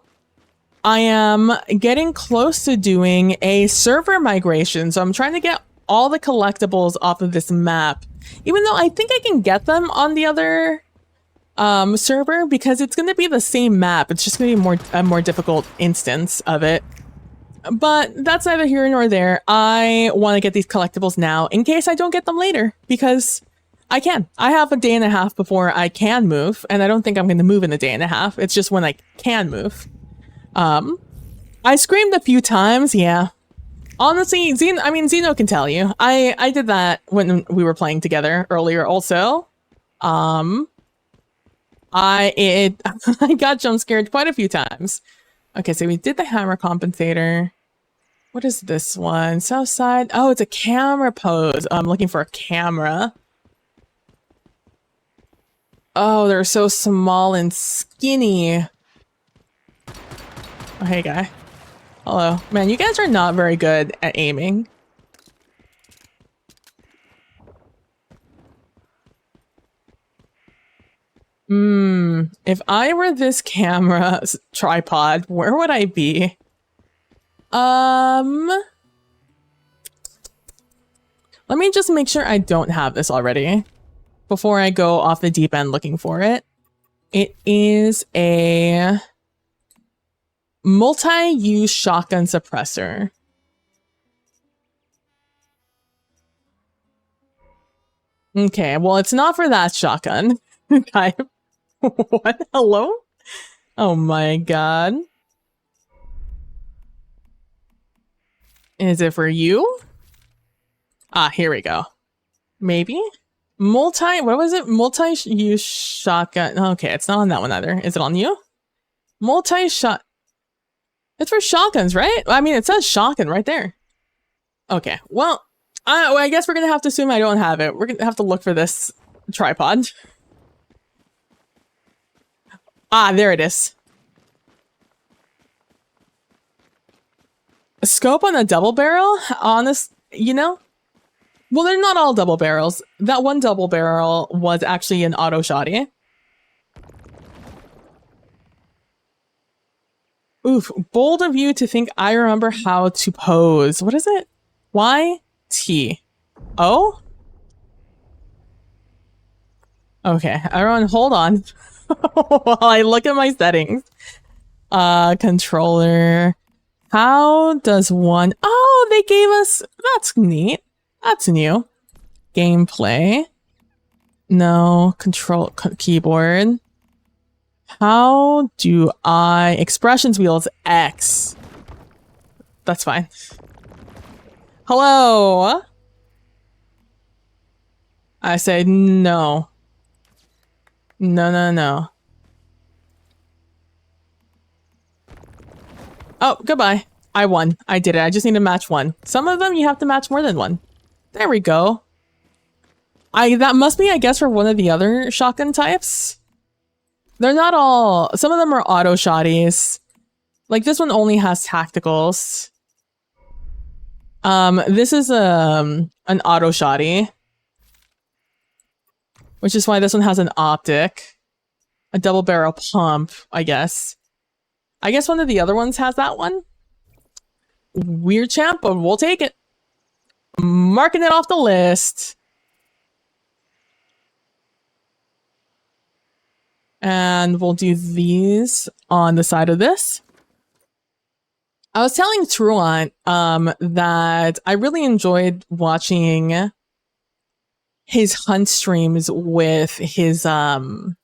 I am getting close to doing a server migration, so I'm trying to get all the collectibles off of this map, even though I think I can get them on the other server because it's going to be the same map. It's just going to be a more difficult instance of it. But that's neither here nor there. I want to get these collectibles now in case I don't get them later because I can. I have a day and a half before I can move, and I don't think I'm going to move in a day and a half. It's just when I can move. I screamed a few times, yeah. Honestly, Zeno can tell you. I did that when we were playing together earlier also. I got jump scared quite a few times. Okay, so we did the hammer compensator. What is this one? South side. Oh, it's a camera pose. I'm looking for a camera. Oh, they're so small and skinny. Oh, hey, guy. Hello. Man, you guys are not very good at aiming. If I were this camera tripod, where would I be? Let me just make sure I don't have this already before I go off the deep end looking for it. It is a multi-use shotgun suppressor. Okay, well, it's not for that shotgun type. What? Hello? Oh my god. Is it for you? Ah, here we go. Maybe? What was it? Multi-use shotgun. Okay, it's not on that one either. Is it on you? Multi-shot. It's for shotguns, right? I mean, it says shotgun right there. Okay, well, I guess we're gonna have to assume I don't have it. We're gonna have to look for this tripod. Ah, there it is. Scope on a double barrel? Honest, you know? Well, they're not all double barrels. That one double barrel was actually an auto shotty. Oof, bold of you to think I remember how to pose. What is it? Y-T. O? Okay, everyone hold on while I look at my settings. Controller. How does one... Oh, they gave us... That's neat. That's new. Gameplay. No. Control... Keyboard. How do I... Expressions wheels X. That's fine. Hello? I say no. No, no, no. Oh, goodbye. I won. I did it. I just need to match one. Some of them you have to match more than one. There we go. That must be, I guess, for one of the other shotgun types. They're not all... Some of them are auto shotties. Like, this one only has tacticals. This is an auto shotty. Which is why this one has an optic. A double barrel pump, I guess. I guess one of the other ones has that one. Weird champ, but we'll take it. Marking it off the list. And we'll do these on the side of this. I was telling Truant that I really enjoyed watching his hunt streams with his hold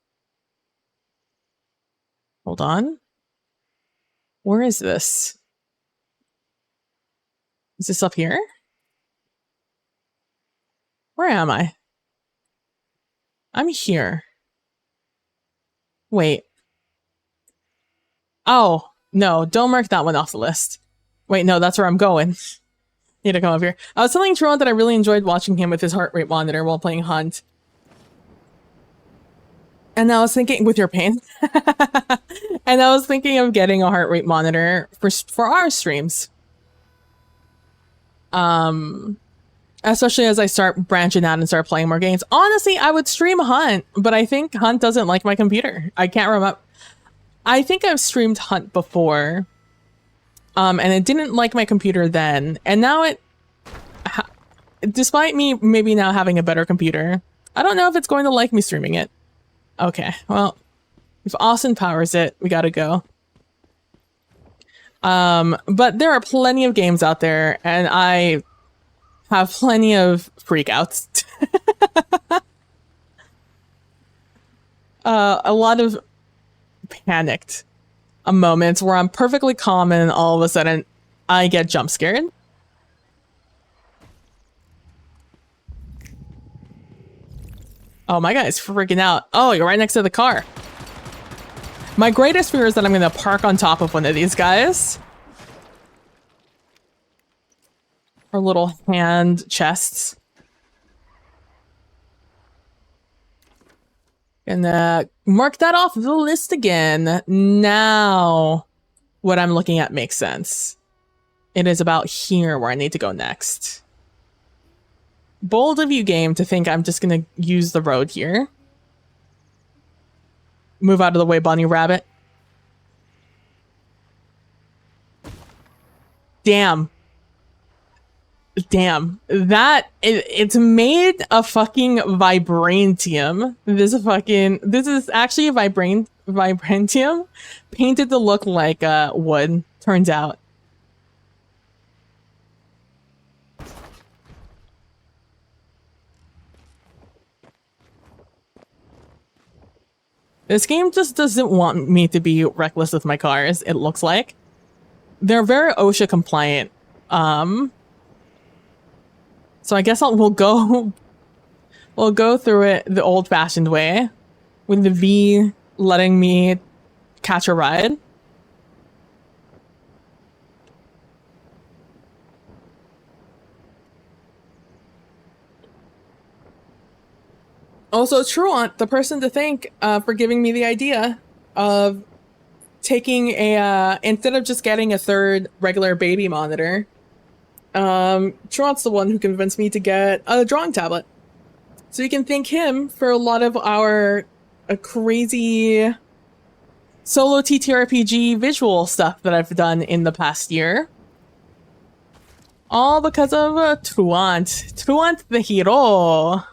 on. Where is this? Is this up here? Where am I? I'm here. Wait. Oh, no, don't mark that one off the list. Wait, no, that's where I'm going. Need to come up here. I was telling Tron that I really enjoyed watching him with his heart rate monitor while playing Hunt. And I was thinking, with your pain. And I was thinking of getting a heart rate monitor for our streams. Especially as I start branching out and start playing more games. Honestly, I would stream Hunt, but I think Hunt doesn't like my computer. I can't remember. I think I've streamed Hunt before. And it didn't like my computer then. And now it... Despite me maybe now having a better computer, I don't know if it's going to like me streaming it. Okay, well, if Austin powers it, we gotta go. But there are plenty of games out there, and I have plenty of freakouts. A lot of panicked moments where I'm perfectly calm and all of a sudden I get jump scared. Oh, my guy's freaking out. Oh, you're right next to the car. My greatest fear is that I'm going to park on top of one of these guys. Or little hand chests. And mark that off the list again. Now, what I'm looking at makes sense. It is about here where I need to go next. Bold of you, game, to think I'm just gonna use the road here. Move out of the way, bunny rabbit. Damn. Damn. That, it's made a fucking vibranium. This is actually a vibranium painted to look like wood, turns out. This game just doesn't want me to be reckless with my cars, it looks like. They're very OSHA compliant. So I guess we'll go through it the old-fashioned way, with the V letting me catch a ride. Also, Truant, the person to thank for giving me the idea of taking a instead of just getting a third regular baby monitor, Truant's the one who convinced me to get a drawing tablet. So you can thank him for a lot of our crazy solo TTRPG visual stuff that I've done in the past year. All because of Truant. Truant the hero.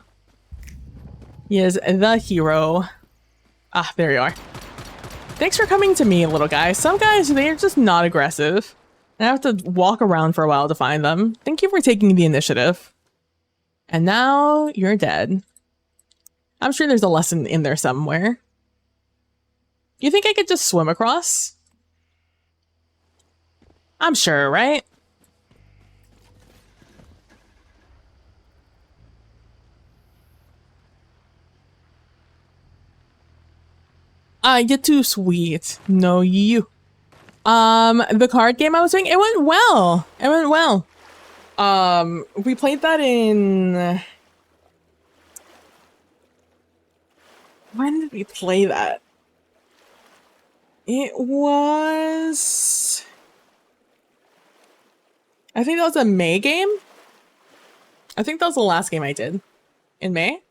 He is the hero. Ah, there you are. Thanks for coming to me, little guy. Some guys, they're just not aggressive. I have to walk around for a while to find them. Thank you for taking the initiative. And now you're dead. I'm sure there's a lesson in there somewhere. You think I could just swim across? I'm sure, right? You're too sweet. No, you. The card game I was doing, it went well. It went well. We played that in... When did we play that? It was... I think that was a May game. I think that was the last game I did in May.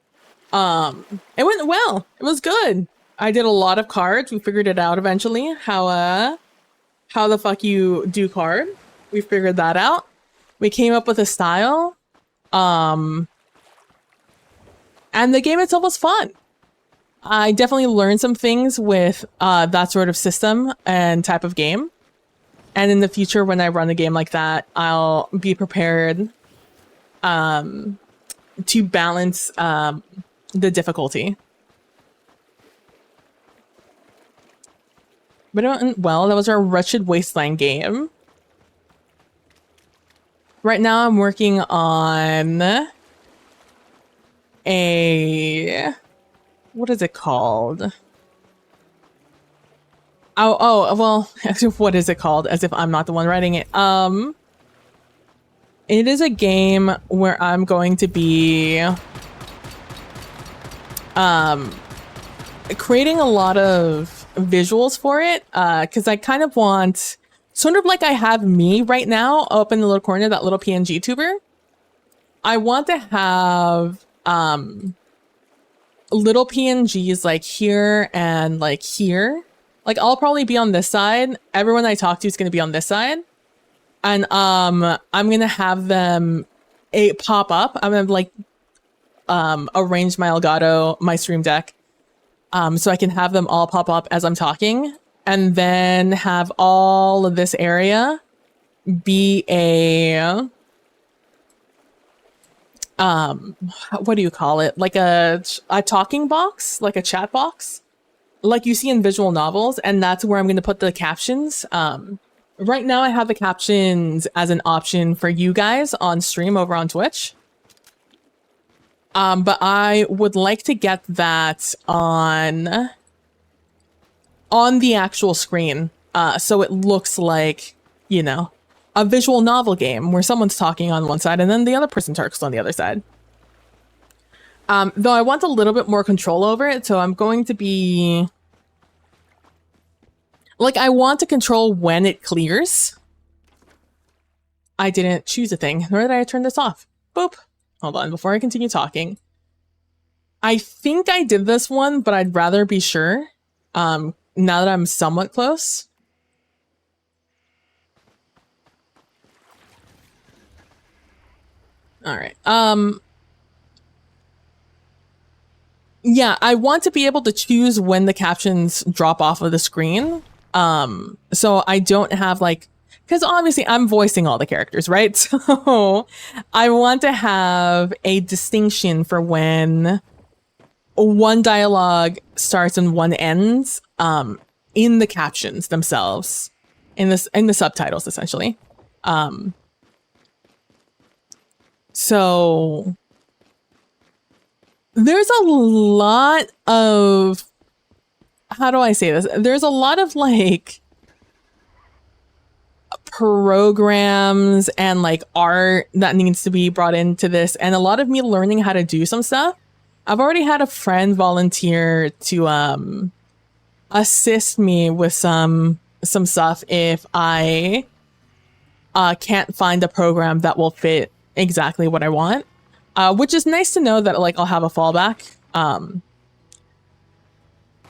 It went well. It was good. I did a lot of cards. We figured it out eventually. How the fuck you do card. We figured that out. We came up with a style. And the game itself was fun. I definitely learned some things with that sort of system and type of game. And in the future, when I run a game like that, I'll be prepared to balance the difficulty. But it went well. That was our Wretched Wasteland game. Right now I'm working on a... What is it called? Oh, well, what is it called? As if I'm not the one writing it. It is a game where I'm going to be creating a lot of visuals for it, because I kind of want, sort of like I have me right now up in the little corner, that little PNG tuber. I want to have little PNGs like here and like here. Like I'll probably be on this side. Everyone I talk to is going to be on this side. And I'm going to have them pop up. I'm going to like arrange my Elgato, my Stream Deck, so I can have them all pop up as I'm talking, and then have all of this area be a what do you call it? Like a talking box, like a chat box, like you see in visual novels, and that's where I'm going to put the captions. Right now I have the captions as an option for you guys on stream over on Twitch. But I would like to get that on the actual screen, so it looks like, you know, a visual novel game where someone's talking on one side and then the other person talks on the other side. Though I want a little bit more control over it, so I'm going to be... Like, I want to control when it clears. I didn't choose a thing, nor did I turn this off. Boop. Hold on, before I continue talking. I think I did this one, but I'd rather be sure. Now that I'm somewhat close. All right. Yeah, I want to be able to choose when the captions drop off of the screen. So I don't have like, because obviously I'm voicing all the characters, right? So I want to have a distinction for when one dialogue starts and one ends, in the captions themselves, in the subtitles, essentially. So there's a lot of, how do I say this? There's a lot of like programs and like art that needs to be brought into this, and a lot of me learning how to do some stuff. I've already had a friend volunteer to assist me with some stuff if I can't find a program that will fit exactly what I want. Which is nice to know that like I'll have a fallback.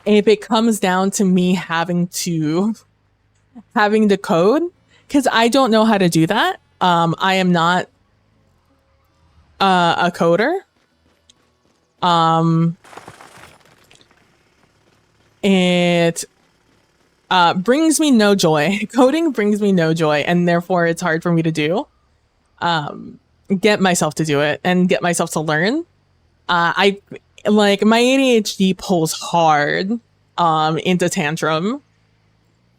If it comes down to me having the code, because I don't know how to do that. I am not a coder. It brings me no joy. Coding brings me no joy, and therefore it's hard for me to do. Get myself to do it and get myself to learn. I like my ADHD pulls hard into tantrum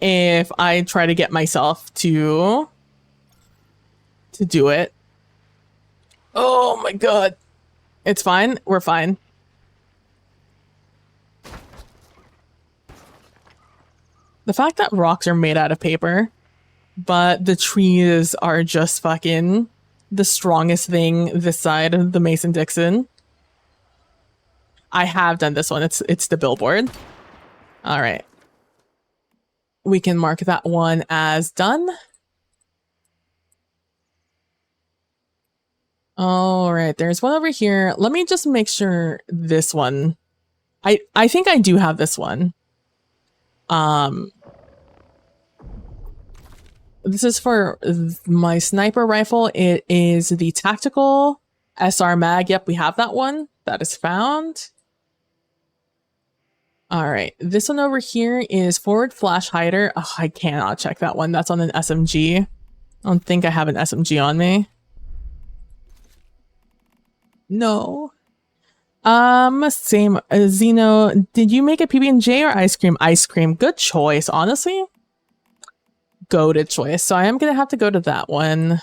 if I try to get myself to do it. Oh my god. It's fine. We're fine. The fact that rocks are made out of paper, but the trees are just fucking the strongest thing this side of the Mason-Dixon. I have done this one. It's the billboard. All right. We can mark that one as done. All right, there's one over here. Let me just make sure this one. I think I do have this one. This is for my sniper rifle. It is the tactical SR mag. Yep, we have that one. That is found. All right, this one over here is forward flash hider. Oh, I cannot check that one. That's on an SMG. I don't think I have an SMG on me. No. Same. Zeno, did you make a PB&J or ice cream? Ice cream. Good choice, honestly. Goated choice. So I am going to have to go to that one.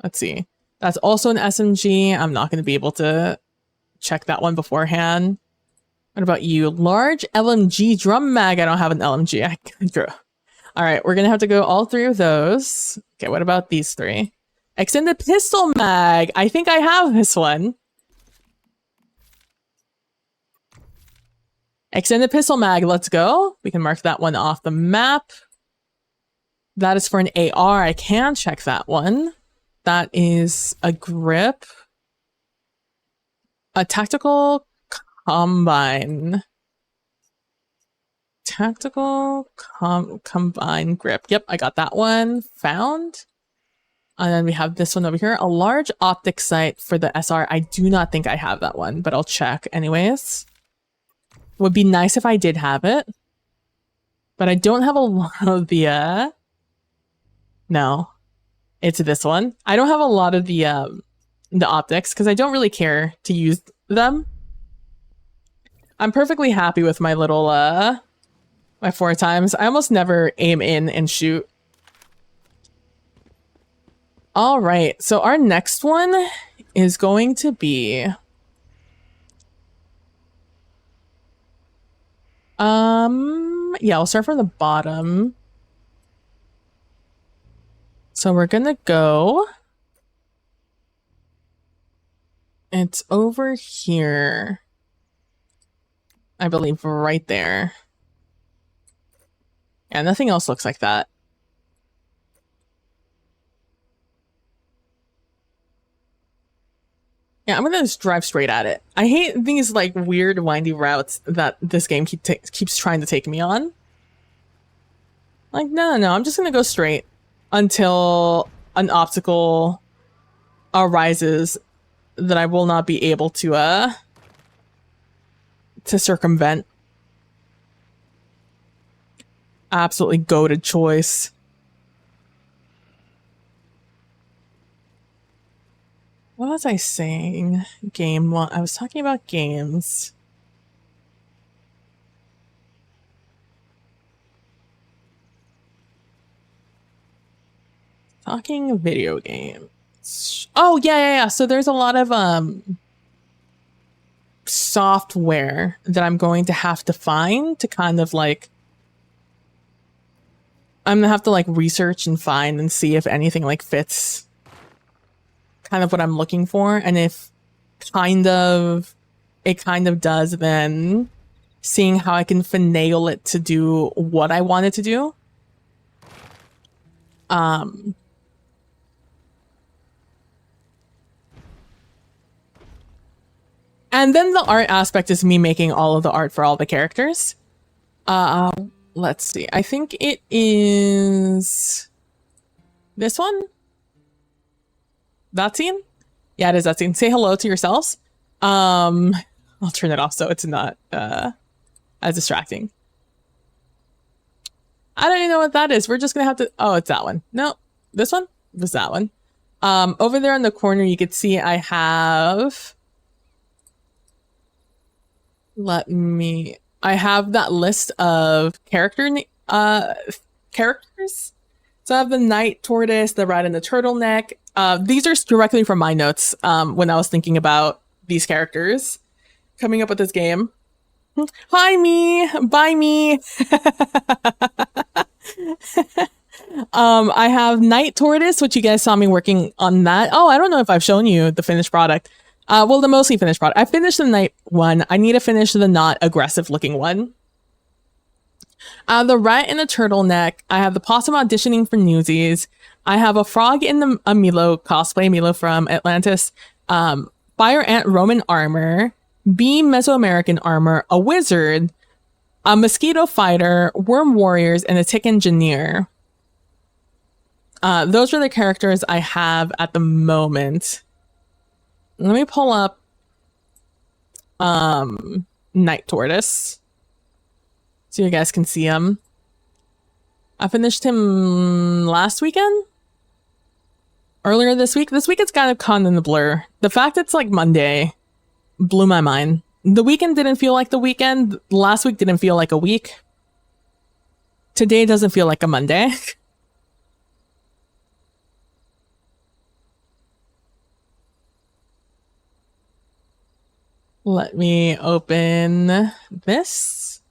Let's see. That's also an SMG. I'm not going to be able to check that one beforehand. What about you? Large LMG drum mag. I don't have an LMG. All right, we're going to have to go all three of those. Okay, what about these three? Extended pistol mag. I think I have this one. Extended pistol mag. Let's go. We can mark that one off the map. That is for an AR. I can check that one. That is a grip. A tactical combine. Tactical combine grip. Yep, I got that one. Found. And then we have this one over here. A large optic sight for the SR. I do not think I have that one, but I'll check anyways. Would be nice if I did have it. But I don't have a lot of the... No. It's this one. I don't have a lot of the optics because I don't really care to use them. I'm perfectly happy with my little my 4x. I almost never aim in and shoot. All right, so our next one is going to be yeah, we'll start from the bottom. So we're gonna go. It's over here. I believe right there. Yeah, nothing else looks like that. Yeah, I'm gonna just drive straight at it. I hate these like weird windy routes that this game keeps trying to take me on. Like, no, I'm just gonna go straight until an obstacle arises that I will not be able to circumvent. Absolutely goated choice. What was I saying? Game one. I was talking about games. Talking video games. Oh, yeah. So there's a lot of software that I'm going to have to find to kind of like... I'm gonna have to like research and find and see if anything like fits kind of what I'm looking for, and if it kind of does, then seeing how I can finagle it to do what I wanted to do. And then the art aspect is me making all of the art for all the characters. Let's see. I think it is this one. That scene? Yeah, it is that scene. Say hello to yourselves. I'll turn it off so it's not as distracting. I don't even know what that is. We're just gonna have to. Oh, it's that one. No, this one was that one. Over there in the corner, you could see I have. I have that list of characters. So I have the Night Tortoise, the Rat, and the Turtleneck. These are directly from my notes when I was thinking about these characters coming up with this game. Hi, me. Bye, me. I have Night Tortoise, which you guys saw me working on that. Oh, I don't know if I've shown you the finished product. Well, the mostly finished product. I finished the night one. I need to finish the not aggressive looking one. The Rat in the Turtleneck. I have the Possum auditioning for Newsies. I have a Frog in the Milo cosplay, Milo from Atlantis. Fire Ant Roman armor. Bee Mesoamerican armor. A Wizard. A Mosquito Fighter. Worm Warriors. And a Tick Engineer. Those are the characters I have at the moment. Let me pull up Night Tortoise so you guys can see him. I finished him last weekend? Earlier this week? This week it's kind of caught in the blur. The fact it's like Monday blew my mind. The weekend didn't feel like the weekend. Last week didn't feel like a week. Today doesn't feel like a Monday. Let me open this.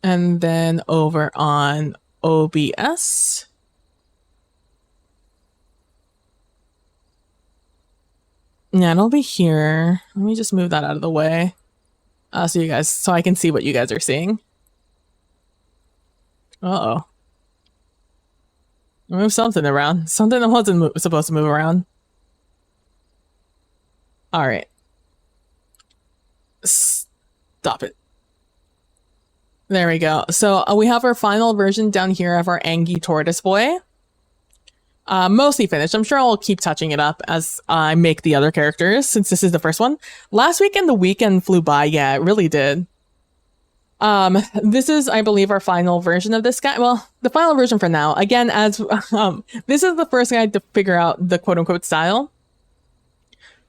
And then over on OBS. Yeah, it'll be here. Let me just move that out of the way. So I can see what you guys are seeing. Uh-oh. Move something around. Something that wasn't supposed to move around. All right. Stop it. There we go. So we have our final version down here of our Angie Tortoise Boy. Mostly finished. I'm sure I'll keep touching it up as I make the other characters since this is the first one. Last weekend, the weekend flew by. Yeah, it really did. This is, I believe, our final version of this guy. Well, the final version for now. Again, as this is the first guy to figure out the quote-unquote style.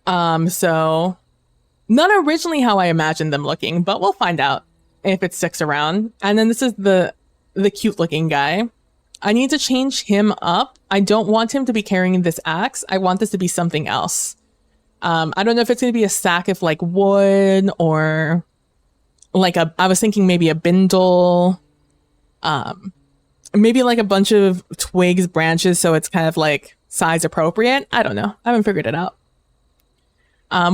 So not originally how I imagined them looking, but we'll find out if it sticks around. And then this is the cute looking guy. I need to change him up. I don't want him to be carrying this axe. I want this to be something else. I don't know if it's going to be a sack of like wood or like I was thinking maybe a bindle. Maybe like a bunch of twigs, branches. So it's kind of like size appropriate. I don't know. I haven't figured it out.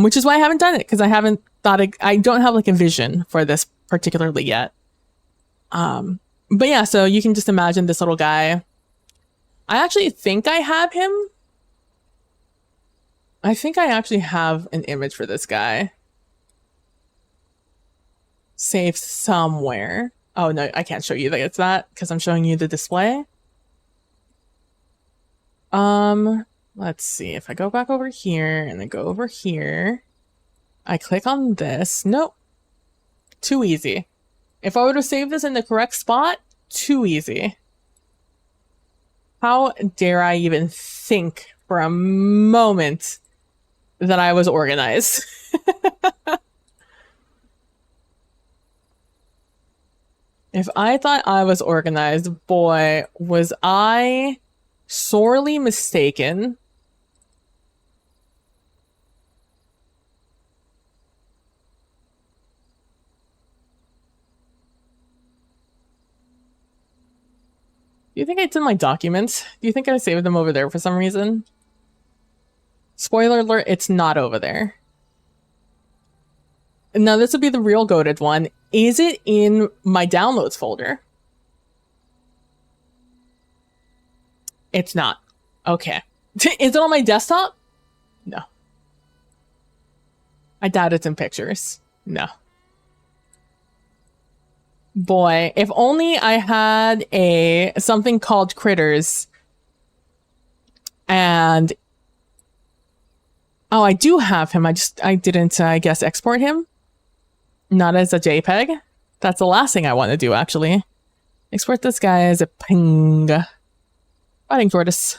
Which is why I haven't done it, because I haven't thought I don't have like a vision for this particularly yet. But yeah, so you can just imagine this little guy. I actually think I have him. I think I actually have an image for this guy saved somewhere. Oh no, I can't show you that it's that because I'm showing you the display. Let's see, if I go back over here and then go over here, I click on this. Nope. Too easy. If I were to save this in the correct spot, too easy. How dare I even think for a moment that I was organized? If I thought I was organized, boy, was I sorely mistaken. Do you think it's in my documents? Do you think I saved them over there for some reason? Spoiler alert, it's not over there. Now this would be the real goated one. Is it in my downloads folder? It's not. Okay. Is it on my desktop? No. I doubt it's in pictures. No. Boy, if only I had something called Critters. And oh, I do have him. I didn't, I guess, export him. Not as a JPEG. That's the last thing I want to do, actually. Export this guy as a ping. Fighting tortoise.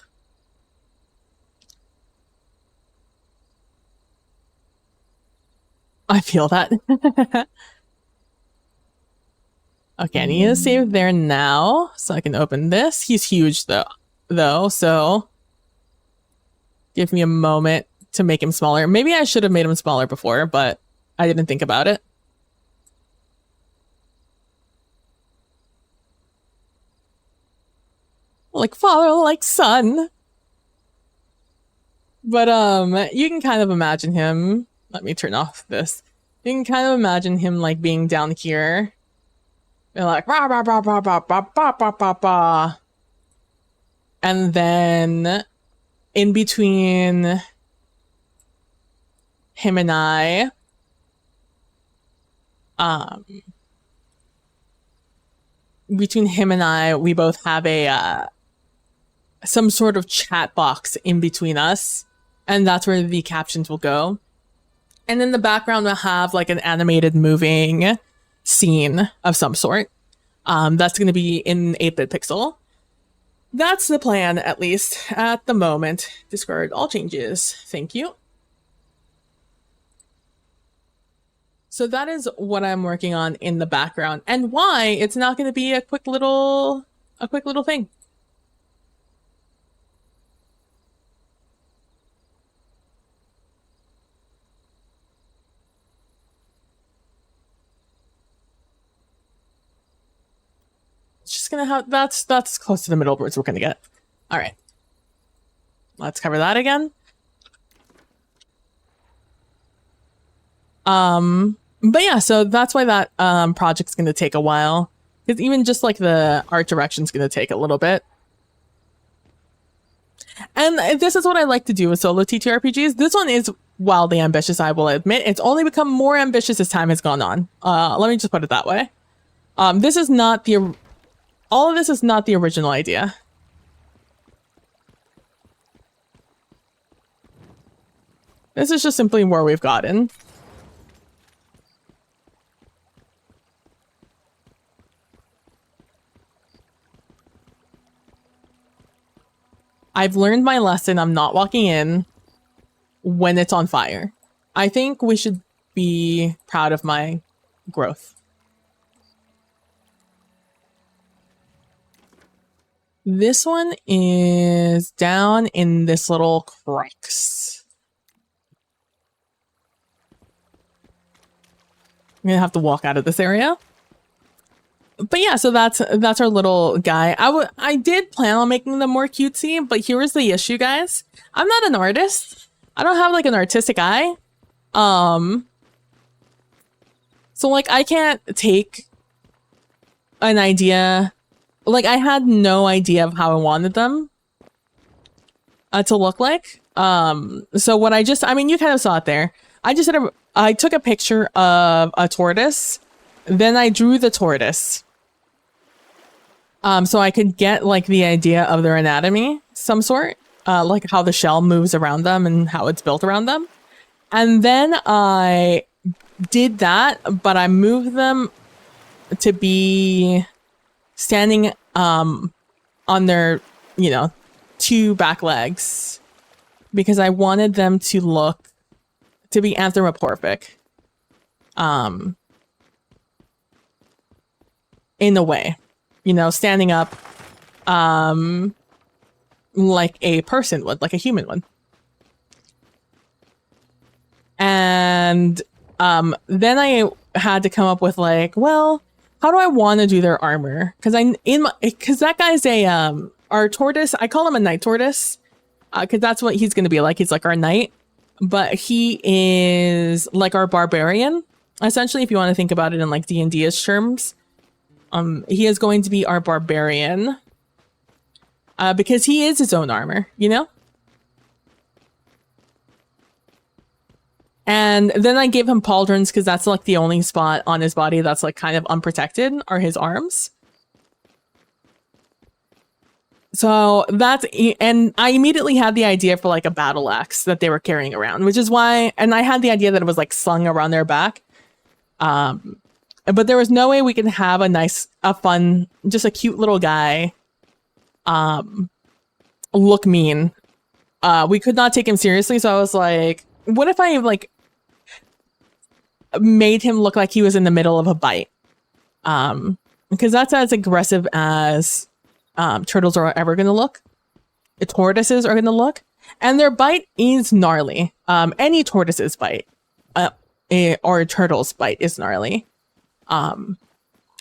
I feel that. Okay, I need to save there now so I can open this. He's huge though, so give me a moment to make him smaller. Maybe I should have made him smaller before, but I didn't think about it. Like father, like son. But you can kind of imagine him. Let me turn off this. You can kind of imagine him like being down here. They're like rah rah rah rah rah rah rah rah rah rah. And then in between him and I, we both have a some sort of chat box in between us, and that's where the captions will go. And in the background we'll have like an animated moving scene of some sort. That's going to be in 8-bit pixel. That's the plan, at least at the moment. Discard all changes. Thank you. So that is what I'm working on in the background, and why it's not going to be a quick little thing. Just gonna have that's close to the middle words we're gonna get. All right, let's cover that again. But yeah, so that's why that project's gonna take a while, because even just like the art direction's gonna take a little bit. And this is what I like to do with solo TTRPGs. This one is wildly ambitious, I will admit. It's only become more ambitious as time has gone on. Let me just put it that way. This is not the all of this is not the original idea. This is just simply where we've gotten. I've learned my lesson. I'm not walking in when it's on fire. I think we should be proud of my growth. This one is down in this little crevice. I'm gonna have to walk out of this area. But yeah, so that's our little guy. I did plan on making them more cutesy, but here is the issue, guys. I'm not an artist. I don't have like an artistic eye. So like I can't take an idea. Like I had no idea of how I wanted them to look like. So what I mean, you kind of saw it there. I took a picture of a tortoise, then I drew the tortoise. So I could get like the idea of their anatomy, some sort, like how the shell moves around them and how it's built around them. And then I did that, but I moved them to be standing on their, two back legs, because I wanted them to be anthropomorphic. In a way, standing up like a person would, like a human would. And then I had to come up with like, well, how do I want to do their armor? Because that guy's our tortoise. I call him a night tortoise because that's what he's going to be like. He's like our knight, but he is like our barbarian. Essentially, if you want to think about it in like D&D-ish terms, he is going to be our barbarian. Because he is his own armor, you know? And then I gave him pauldrons because that's like the only spot on his body that's like kind of unprotected are his arms. So that's, and I immediately had the idea for like a battle axe that they were carrying around, which is why, and I had the idea that it was like slung around their back. But there was no way we could have a fun, just a cute little guy, look mean. We could not take him seriously. So I was like, what if I like made him look like he was in the middle of a bite? Because that's as aggressive as turtles are ever going to look. The tortoises are going to look, and their bite is gnarly. Any tortoise's bite, or a turtle's bite is gnarly.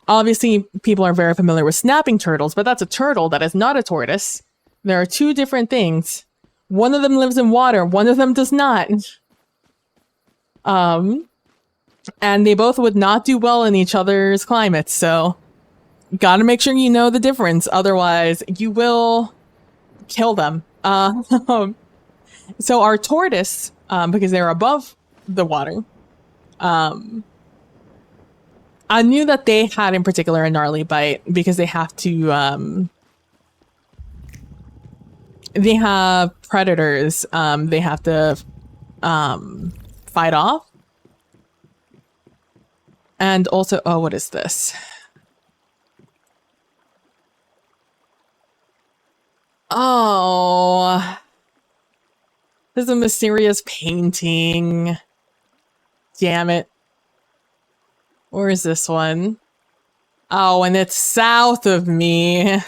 Obviously, people are very familiar with snapping turtles, but that's a turtle. That is not a tortoise. There are two different things. One of them lives in water. One of them does not. And they both would not do well in each other's climates. So, gotta make sure you know the difference. Otherwise, you will kill them. So our tortoise, because they're above the water, I knew that they had in particular a gnarly bite because they have to, they have predators, they have to, fight off. And also, oh, what is this? Oh, there's a mysterious painting. Damn it. Where is this one? Oh, and it's south of me.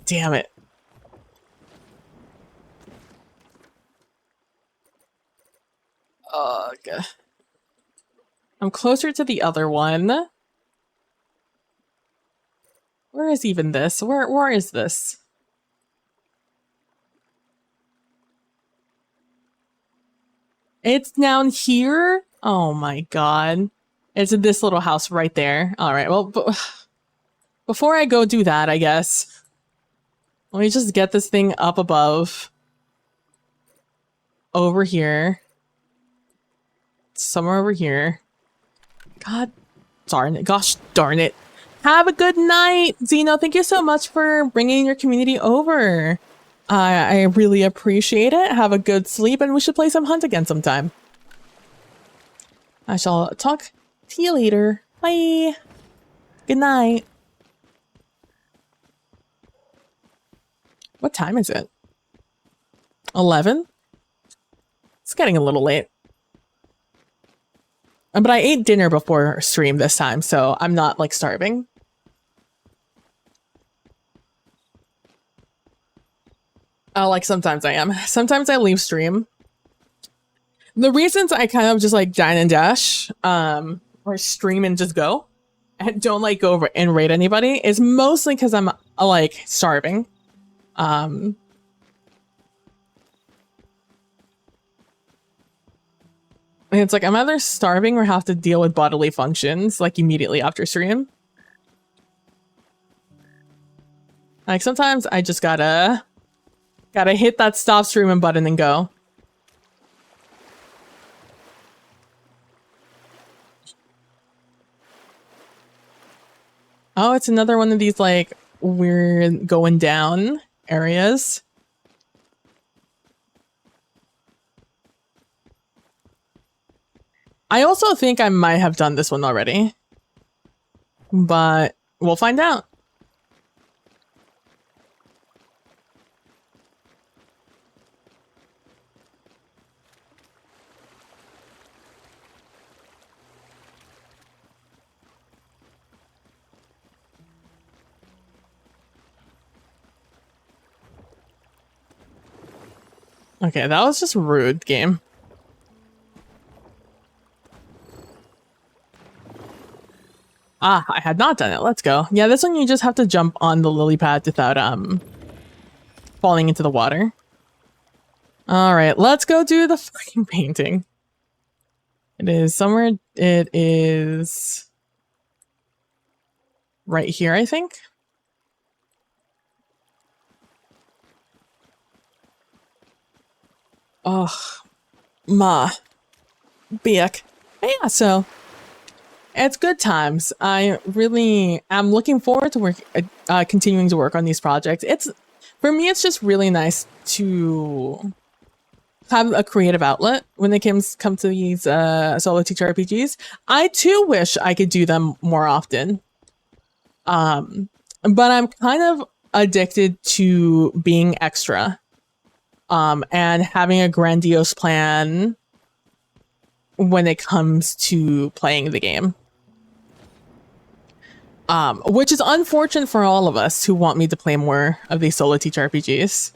Damn it. Ugh. I'm closer to the other one. Where is even this? Where is this? It's down here? Oh my god. It's in this little house right there. Alright, well, before I go do that, I guess, let me just get this thing up above. Over here. Somewhere over here. God darn it. Gosh darn it. Have a good night, Zeno. Thank you so much for bringing your community over. I really appreciate it. Have a good sleep, and we should play some Hunt again sometime. I shall talk to you later. Bye. Good night. What time is it? 11? It's getting a little late. But I ate dinner before stream this time, so I'm not, like, starving. Oh, like, sometimes I am. Sometimes I leave stream. The reasons I kind of just, like, dine and dash, or stream and just go, and don't, like, go over and raid anybody, is mostly because I'm, like, starving. It's like, I'm either starving or have to deal with bodily functions, like, immediately after stream. Like, sometimes I just gotta hit that stop streaming button and go. Oh, it's another one of these, like, weird going down areas. I also think I might have done this one already. But we'll find out. Okay, that was just rude, game. Ah, I had not done it. Let's go. Yeah, this one you just have to jump on the lily pad without falling into the water. All right, let's go do the fucking painting. It is somewhere. It is right here, I think. Oh, ma, Biak. Yeah, so it's good times. I really am looking forward to continuing to work on these projects. For me, it's just really nice to have a creative outlet when it come to these solo teacher RPGs. I too wish I could do them more often. But I'm kind of addicted to being extra. And having a grandiose plan when it comes to playing the game. Which is unfortunate for all of us who want me to play more of these solo teacher RPGs.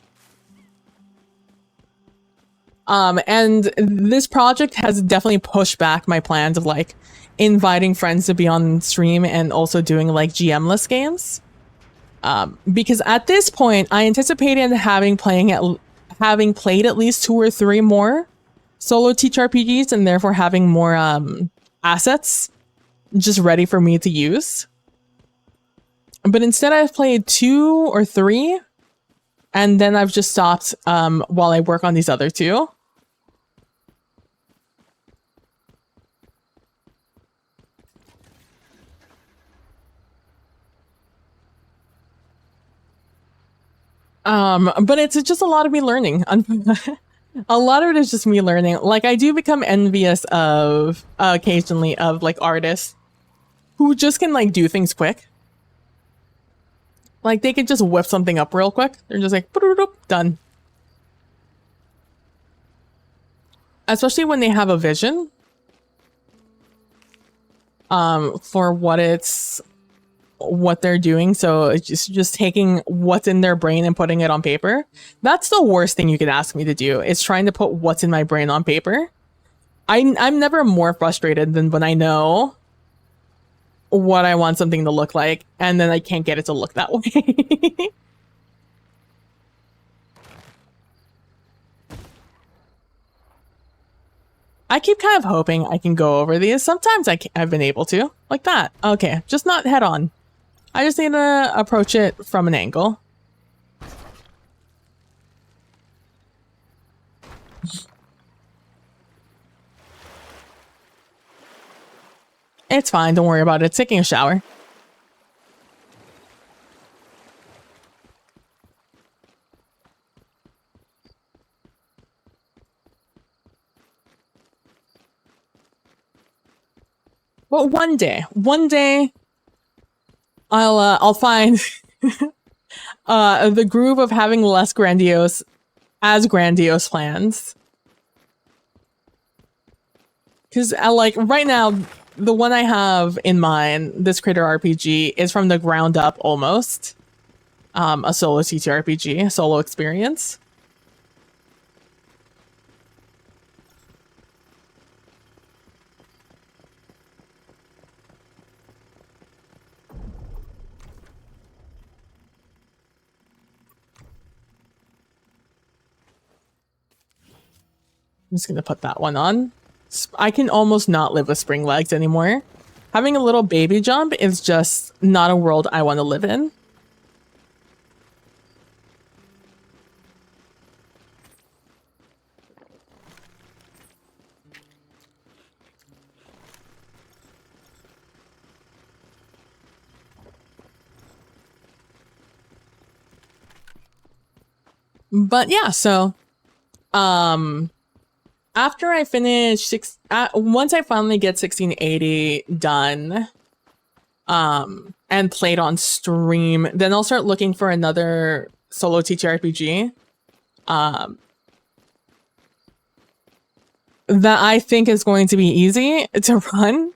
And this project has definitely pushed back my plans of like inviting friends to be on stream and also doing like GM-less games. Because at this point, I anticipated having played at least 2 or 3 more solo teach RPGs and therefore having more assets just ready for me to use. But instead I've played 2 or 3 and then I've just stopped while I work on these other 2. But it's just a lot of me learning. A lot of it is just me learning. Like, I do become envious of, occasionally, of, like, artists who just can, like, do things quick. Like, they can just whip something up real quick. They're just like, done. Especially when they have a vision. For what they're doing, so it's just taking what's in their brain and putting it on paper. That's the worst thing you could ask me to do, is trying to put what's in my brain on paper. I'm never more frustrated than when I know what I want something to look like and then I can't get it to look that way. I keep kind of hoping I can go over these. Sometimes I've been able to, like that. Okay, just not head on. I just need to approach it from an angle. It's fine, don't worry about it. It's taking a shower. Well, one day, I'll find the groove of having less grandiose plans. Because like right now, the one I have in mind, this Crater RPG, is from the ground up almost. A solo TTRPG, solo experience. I'm just gonna put that one on. I can almost not live with spring legs anymore. Having a little baby jump is just not a world I want to live in. But yeah, so after I finish once I finally get 1680 done, and played on stream, then I'll start looking for another solo TTRPG, that I think is going to be easy to run,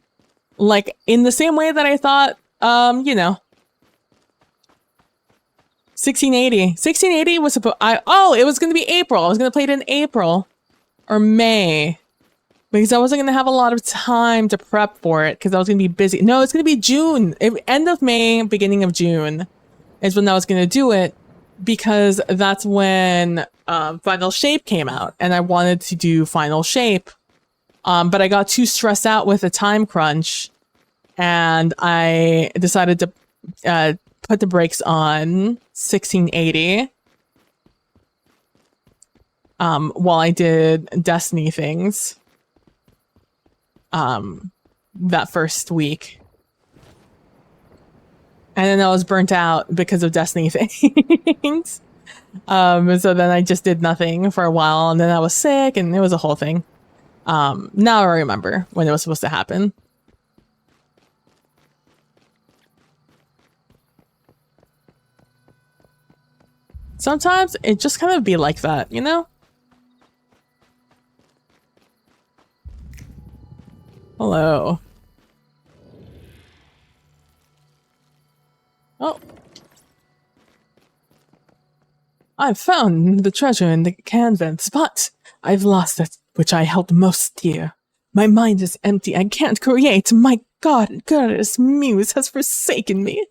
like in the same way that I thought, 1680 was it was going to be April. I was going to play it in April. Or May, because I wasn't going to have a lot of time to prep for it because I was going to be busy. No, it's going to be June. End of May, beginning of June is when I was going to do it, because that's when Final Shape came out, and I wanted to do Final Shape, but I got too stressed out with the time crunch, and I decided to put the brakes on 1680 while I did Destiny things that first week. And then I was burnt out because of Destiny things. So then I just did nothing for a while, and then I was sick, and it was a whole thing. Now I remember when it was supposed to happen. Sometimes it just kind of be like that, you know? Hello. Oh. I've found the treasure in the convents, but I've lost that which I held most dear. My mind is empty. I can't create. My goddess muse has forsaken me.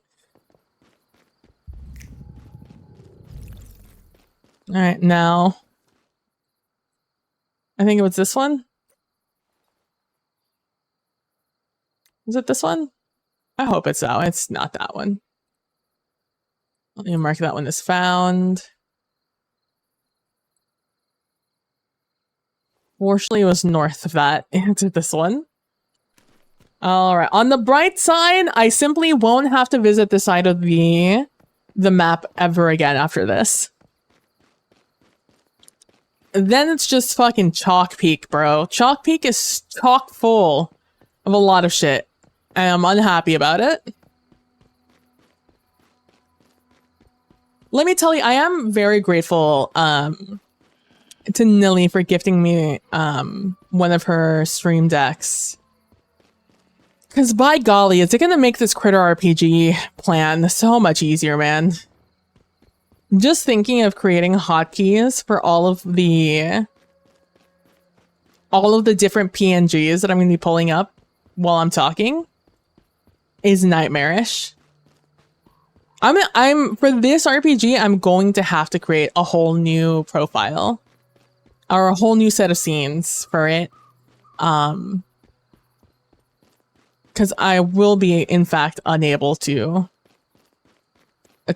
Alright, now. I think it was this one. Is it this one? I hope it's that one. It's not that one. Let me mark that one as found. Fortunately, it was north of that into this one. Alright, on the bright side, I simply won't have to visit this side of the map ever again after this. Then it's just fucking Chalk Peak, bro. Chalk Peak is chock full of a lot of shit, and I'm unhappy about it. Let me tell you, I am very grateful to Nilly for gifting me one of her stream decks. Because by golly, is it going to make this Critter RPG plan so much easier, man. Just thinking of creating hotkeys for all of the different PNGs that I'm going to be pulling up while I'm talking is nightmarish. I'm for this RPG, I'm going to have to create a whole new profile or a whole new set of scenes for it. Because I will be, in fact, unable to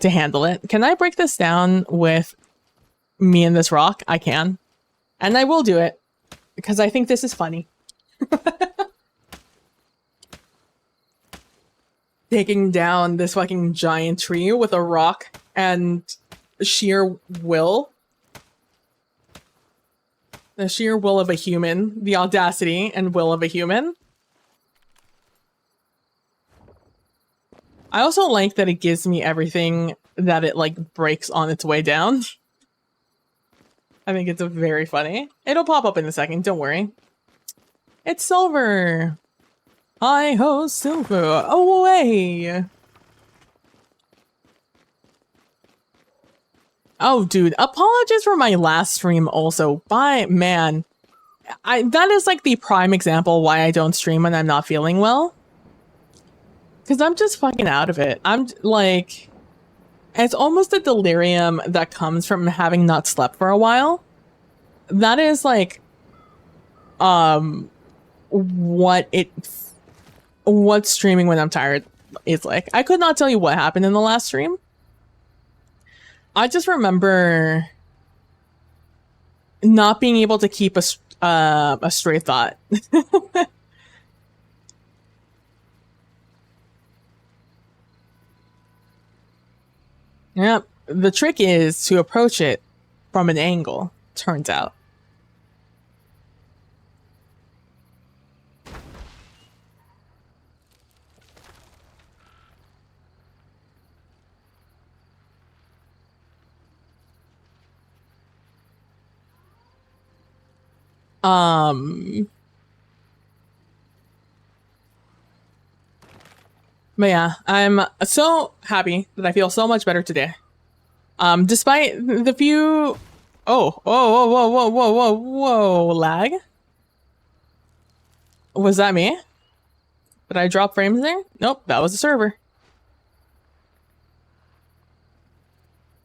handle it. Can I break this down with me and this rock? I can. And I will do it because I think this is funny. Taking down this fucking giant tree with a rock and sheer will. The sheer will of a human. The audacity and will of a human. I also like that it gives me everything that it, like, breaks on its way down. I think it's very funny. It'll pop up in a second, don't worry. It's silver! Hi-ho, silver! Away! Oh, dude, apologies for my last stream also. Man. That is, like, the prime example why I don't stream when I'm not feeling well. Because I'm just fucking out of it. I'm like, it's almost a delirium that comes from having not slept for a while. That is like, what streaming when I'm tired is like. I could not tell you what happened in the last stream. I just remember not being able to keep a straight thought. Yep. The trick is to approach it from an angle, turns out. But yeah, I'm so happy that I feel so much better today. Despite the few... whoa, lag? Was that me? Did I drop frames there? Nope, that was the server.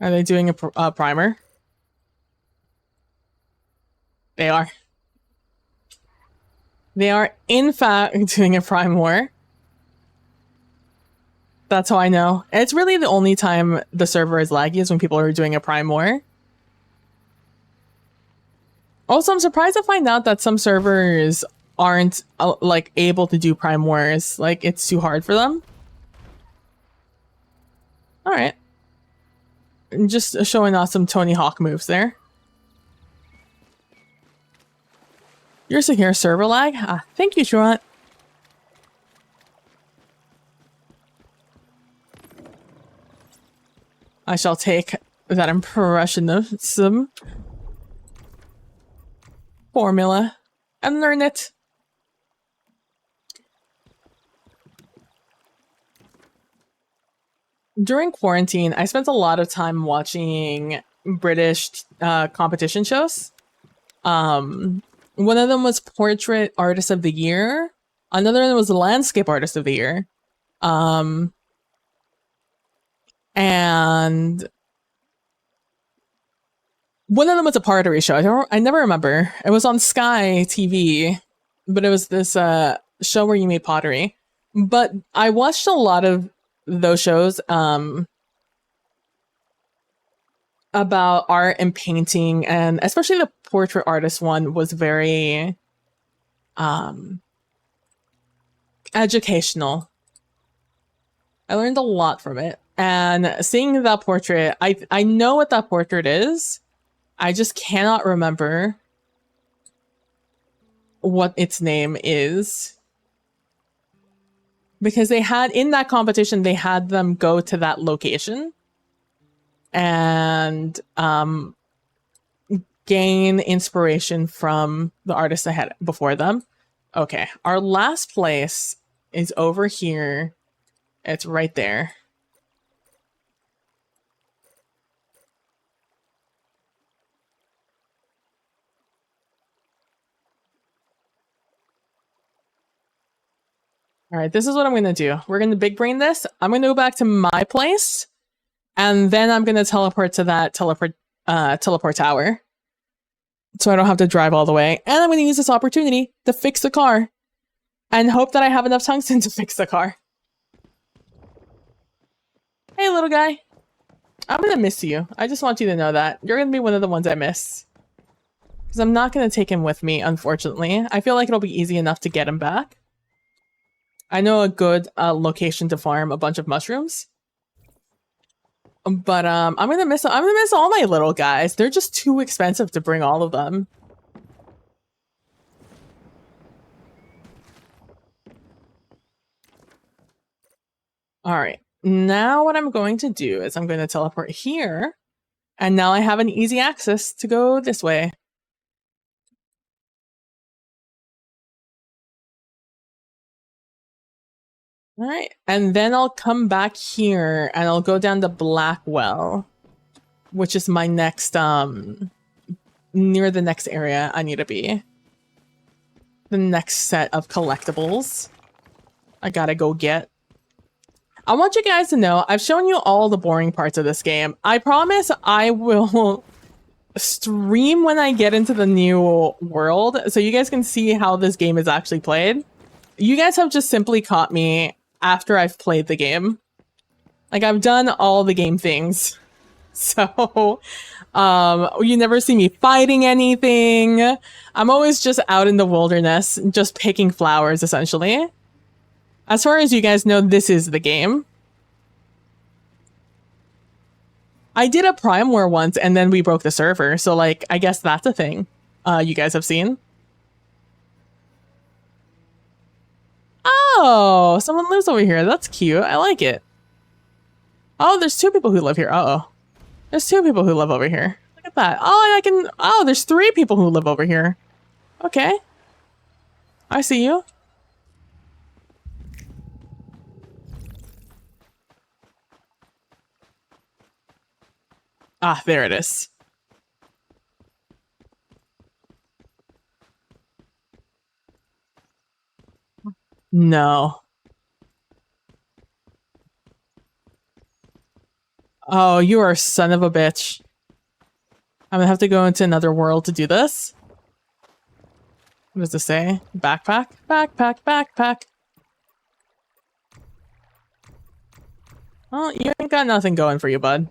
Are they doing a primer? They are. They are, in fact, doing a Prime War. That's how I know. It's really the only time the server is laggy is when people are doing a Prime War. Also, I'm surprised to find out that some servers aren't like able to do Prime Wars. Like, it's too hard for them. All right. Just showing off some Tony Hawk moves there. You're secure server lag? Ah, thank you, Truant. I shall take that impression of some formula and learn it. During quarantine, I spent a lot of time watching British competition shows. One of them was Portrait Artist of the Year. Another one was Landscape Artist of the Year. And one of them was a pottery show. I never remember. It was on Sky TV, but it was this show where you made pottery. But I watched a lot of those shows about art and painting, and especially the portrait artist one was very educational. I learned a lot from it. And seeing that portrait, I know what that portrait is. I just cannot remember what its name is. Because they had, in that competition, they had them go to that location and gain inspiration from the artists ahead before them. Okay, our last place is over here. It's right there. All right, this is what I'm going to do. We're going to big brain this. I'm going to go back to my place, and then I'm going to teleport to that teleport tower. So I don't have to drive all the way. And I'm going to use this opportunity to fix the car and hope that I have enough tungsten to fix the car. Hey, little guy. I'm going to miss you. I just want you to know that. You're going to be one of the ones I miss. Because I'm not going to take him with me, unfortunately. I feel like it'll be easy enough to get him back. I know a good location to farm a bunch of mushrooms. But I'm gonna miss all my little guys. They're just too expensive to bring all of them. Alright. Now what I'm going to do is I'm going to teleport here. And now I have an easy access to go this way. All right, and then I'll come back here and I'll go down to Blackwell, which is my next, near the next area I need to be. The next set of collectibles I gotta go get. I want you guys to know, I've shown you all the boring parts of this game. I promise I will stream when I get into the new world, so you guys can see how this game is actually played. You guys have just simply caught me after I've played the game. Like, I've done all the game things. So, you never see me fighting anything. I'm always just out in the wilderness, just picking flowers, essentially. As far as you guys know, this is the game. I did a Prime War once, and then we broke the server. So, like, I guess that's a thing you guys have seen. Oh, someone lives over here. That's cute. I like it. Oh, there's two people who live here. Uh-oh. There's two people who live over here. Look at that. Oh, and oh, there's three people who live over here. Okay. I see you. Ah, there it is. No. Oh, you are a son of a bitch. I'm gonna have to go into another world to do this. What does this say? Backpack? Backpack, backpack. Well, you ain't got nothing going for you, bud.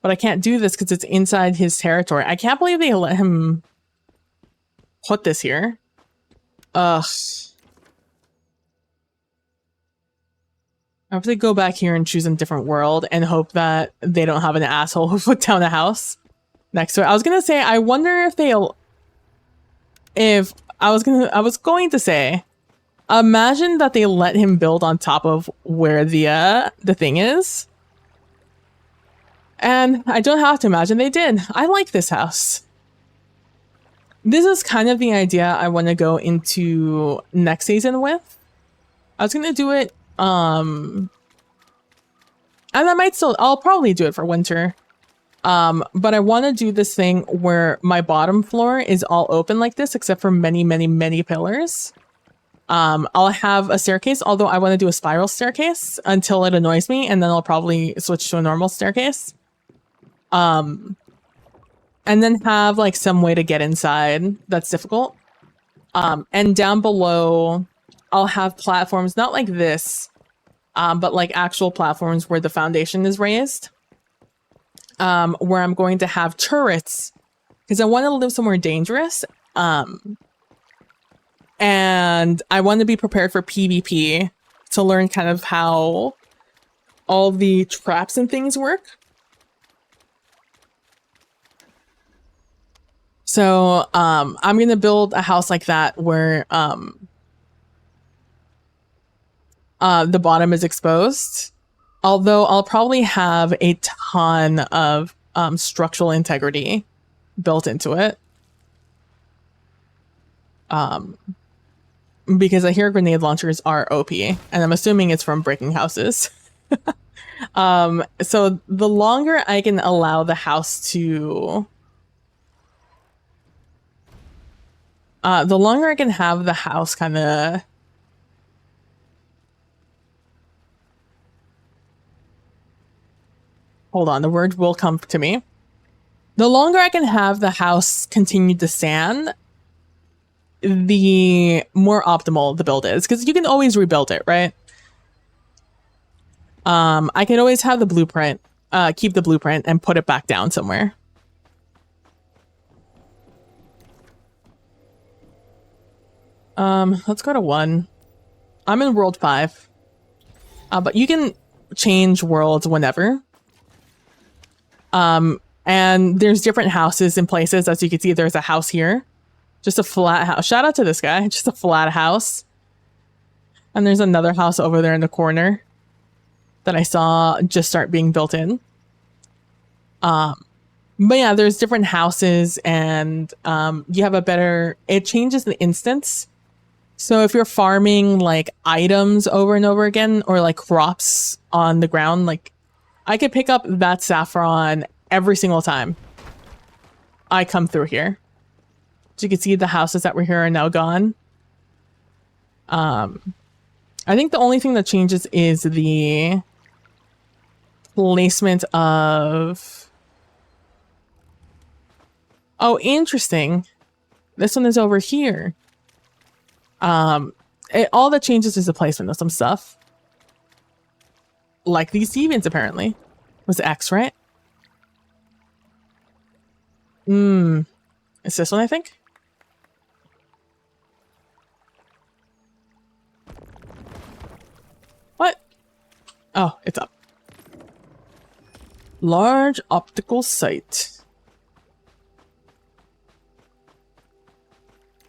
But I can't do this because it's inside his territory. I can't believe they let him put this here. Ugh. I have to go back here and choose a different world and hope that they don't have an asshole who put down a house next to it. I was gonna say, I wonder if they'll... I was going to say, imagine that they let him build on top of where the thing is. And I don't have to imagine they did. I like this house. This is kind of the idea I want to go into next season with. I was going to do it, and I'll probably do it for winter. But I want to do this thing where my bottom floor is all open like this, except for many, many, many pillars. I'll have a staircase, although I want to do a spiral staircase until it annoys me, and then I'll probably switch to a normal staircase. And then have like some way to get inside that's difficult. And down below, I'll have platforms, not like this, but like actual platforms where the foundation is raised. Where I'm going to have turrets, because I want to live somewhere dangerous. And I want to be prepared for PvP to learn kind of how all the traps and things work. So I'm going to build a house like that where the bottom is exposed. Although I'll probably have a ton of structural integrity built into it. Because I hear grenade launchers are OP, and I'm assuming it's from breaking houses. So the longer I can allow the house to... the longer I can have the house kind of... Hold on, the word will come to me. The longer I can have the house continue to stand, the more optimal the build is. Because you can always rebuild it, right? I can always have the blueprint, keep the blueprint, and put it back down somewhere. Let's go to 1. I'm in world 5. But you can change worlds whenever. And there's different houses in places. As you can see, there's a house here. Just a flat house. Shout out to this guy. Just a flat house. And there's another house over there in the corner that I saw just start being built in. But yeah, there's different houses, and you have a better... It changes the instance. So if you're farming like items over and over again, or like crops on the ground, like I could pick up that saffron every single time I come through here. So you can see the houses that were here are now gone. I think the only thing that changes is the placement of... Oh, interesting. This one is over here. All that changes is the placement of some stuff. Like these deviants, apparently. Was X, right? It's this one, I think? What? Oh, it's up. Large optical sight.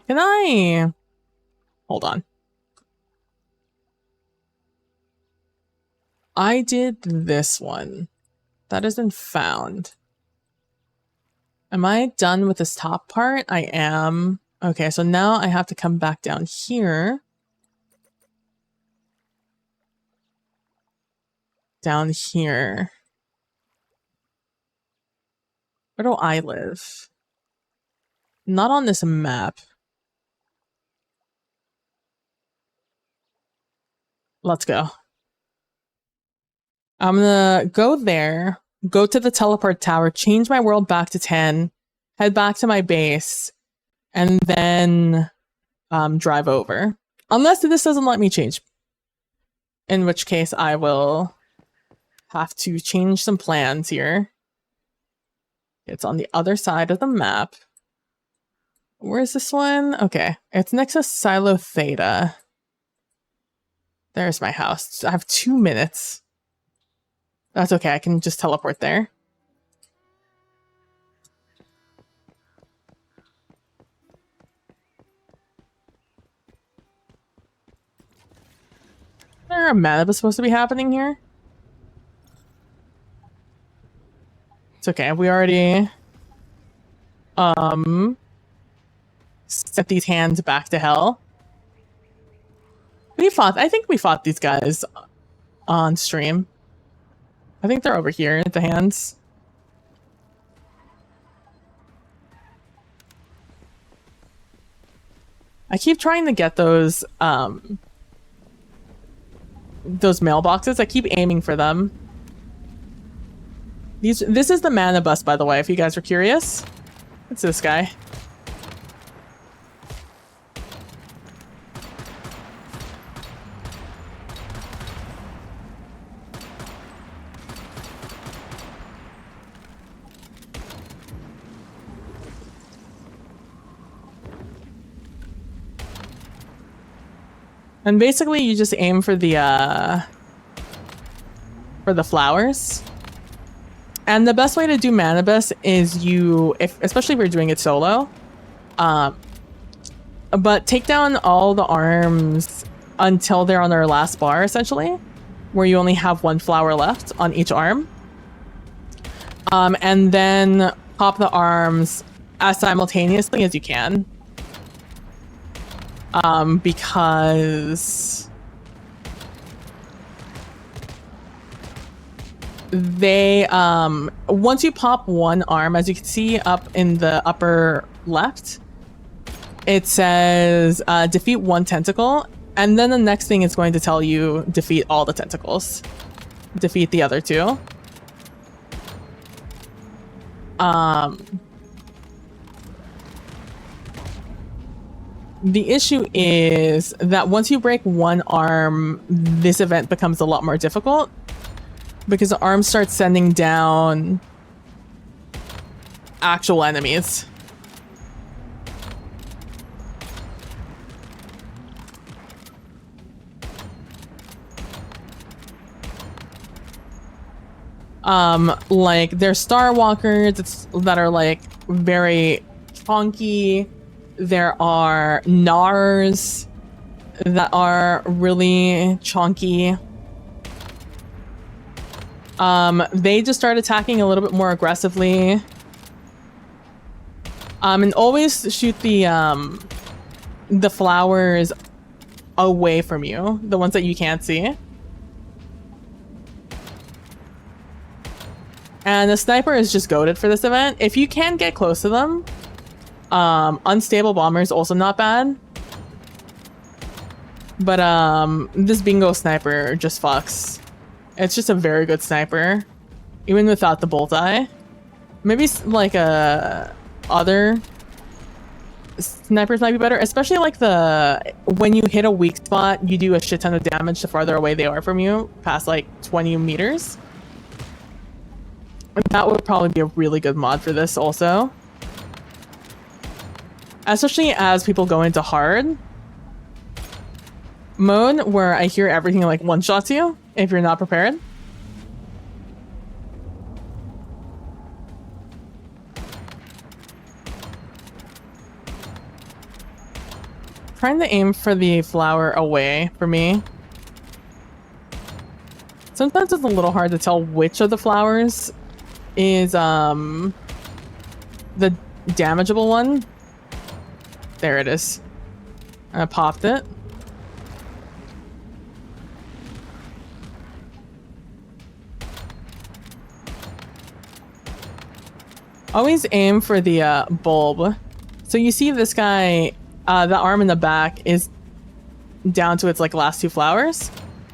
Can I... Hold on. I did this one. That isn't found. Am I done with this top part? I am. Okay, so now I have to come back down here. Down here. Where do I live? Not on this map. Let's go. I'm gonna go there, go to the teleport tower, change my world back to 10, head back to my base, and then drive over. Unless this doesn't let me change. In which case I will have to change some plans here. It's on the other side of the map. Where's this one? Okay, it's next to Silo Theta. There's my house. I have 2 minutes. That's okay, I can just teleport there. Is there a mana supposed to be happening here? It's okay, we already set these hands back to hell. I think we fought these guys on stream. I think they're over here, the hands. I keep trying to get those mailboxes. I keep aiming for them. This is the mana bus, by the way, if you guys are curious. It's this guy. And basically, you just aim for the flowers. And the best way to do mana bus is especially if you're doing it solo, but take down all the arms until they're on their last bar, essentially, where you only have 1 flower left on each arm. And then pop the arms as simultaneously as you can. Because they, once you pop 1 arm, as you can see up in the upper left, it says defeat 1 tentacle, and then the next thing is going to tell you defeat all the tentacles. Defeat the other 2. The issue is that once you break 1 arm, this event becomes a lot more difficult because the arm starts sending down actual enemies. Like there's Star Walkers that are like very chunky. There are Nars that are really chunky. They just start attacking a little bit more aggressively. And always shoot the flowers away from you, the ones that you can't see. And the sniper is just goated for this event. If you can get close to them, unstable bomber is also not bad. But this bingo sniper just fucks. It's just a very good sniper, even without the bullseye. Maybe like other snipers might be better, especially like when you hit a weak spot, you do a shit ton of damage the farther away they are from you, past like 20 meters. That would probably be a really good mod for this also. Especially as people go into hard mode, where I hear everything like one-shots you if you're not prepared. Trying to aim for the flower away for me. Sometimes it's a little hard to tell which of the flowers is the damageable one. There it is. I popped it. Always aim for the bulb. So you see this guy, the arm in the back is down to its like last 2 flowers.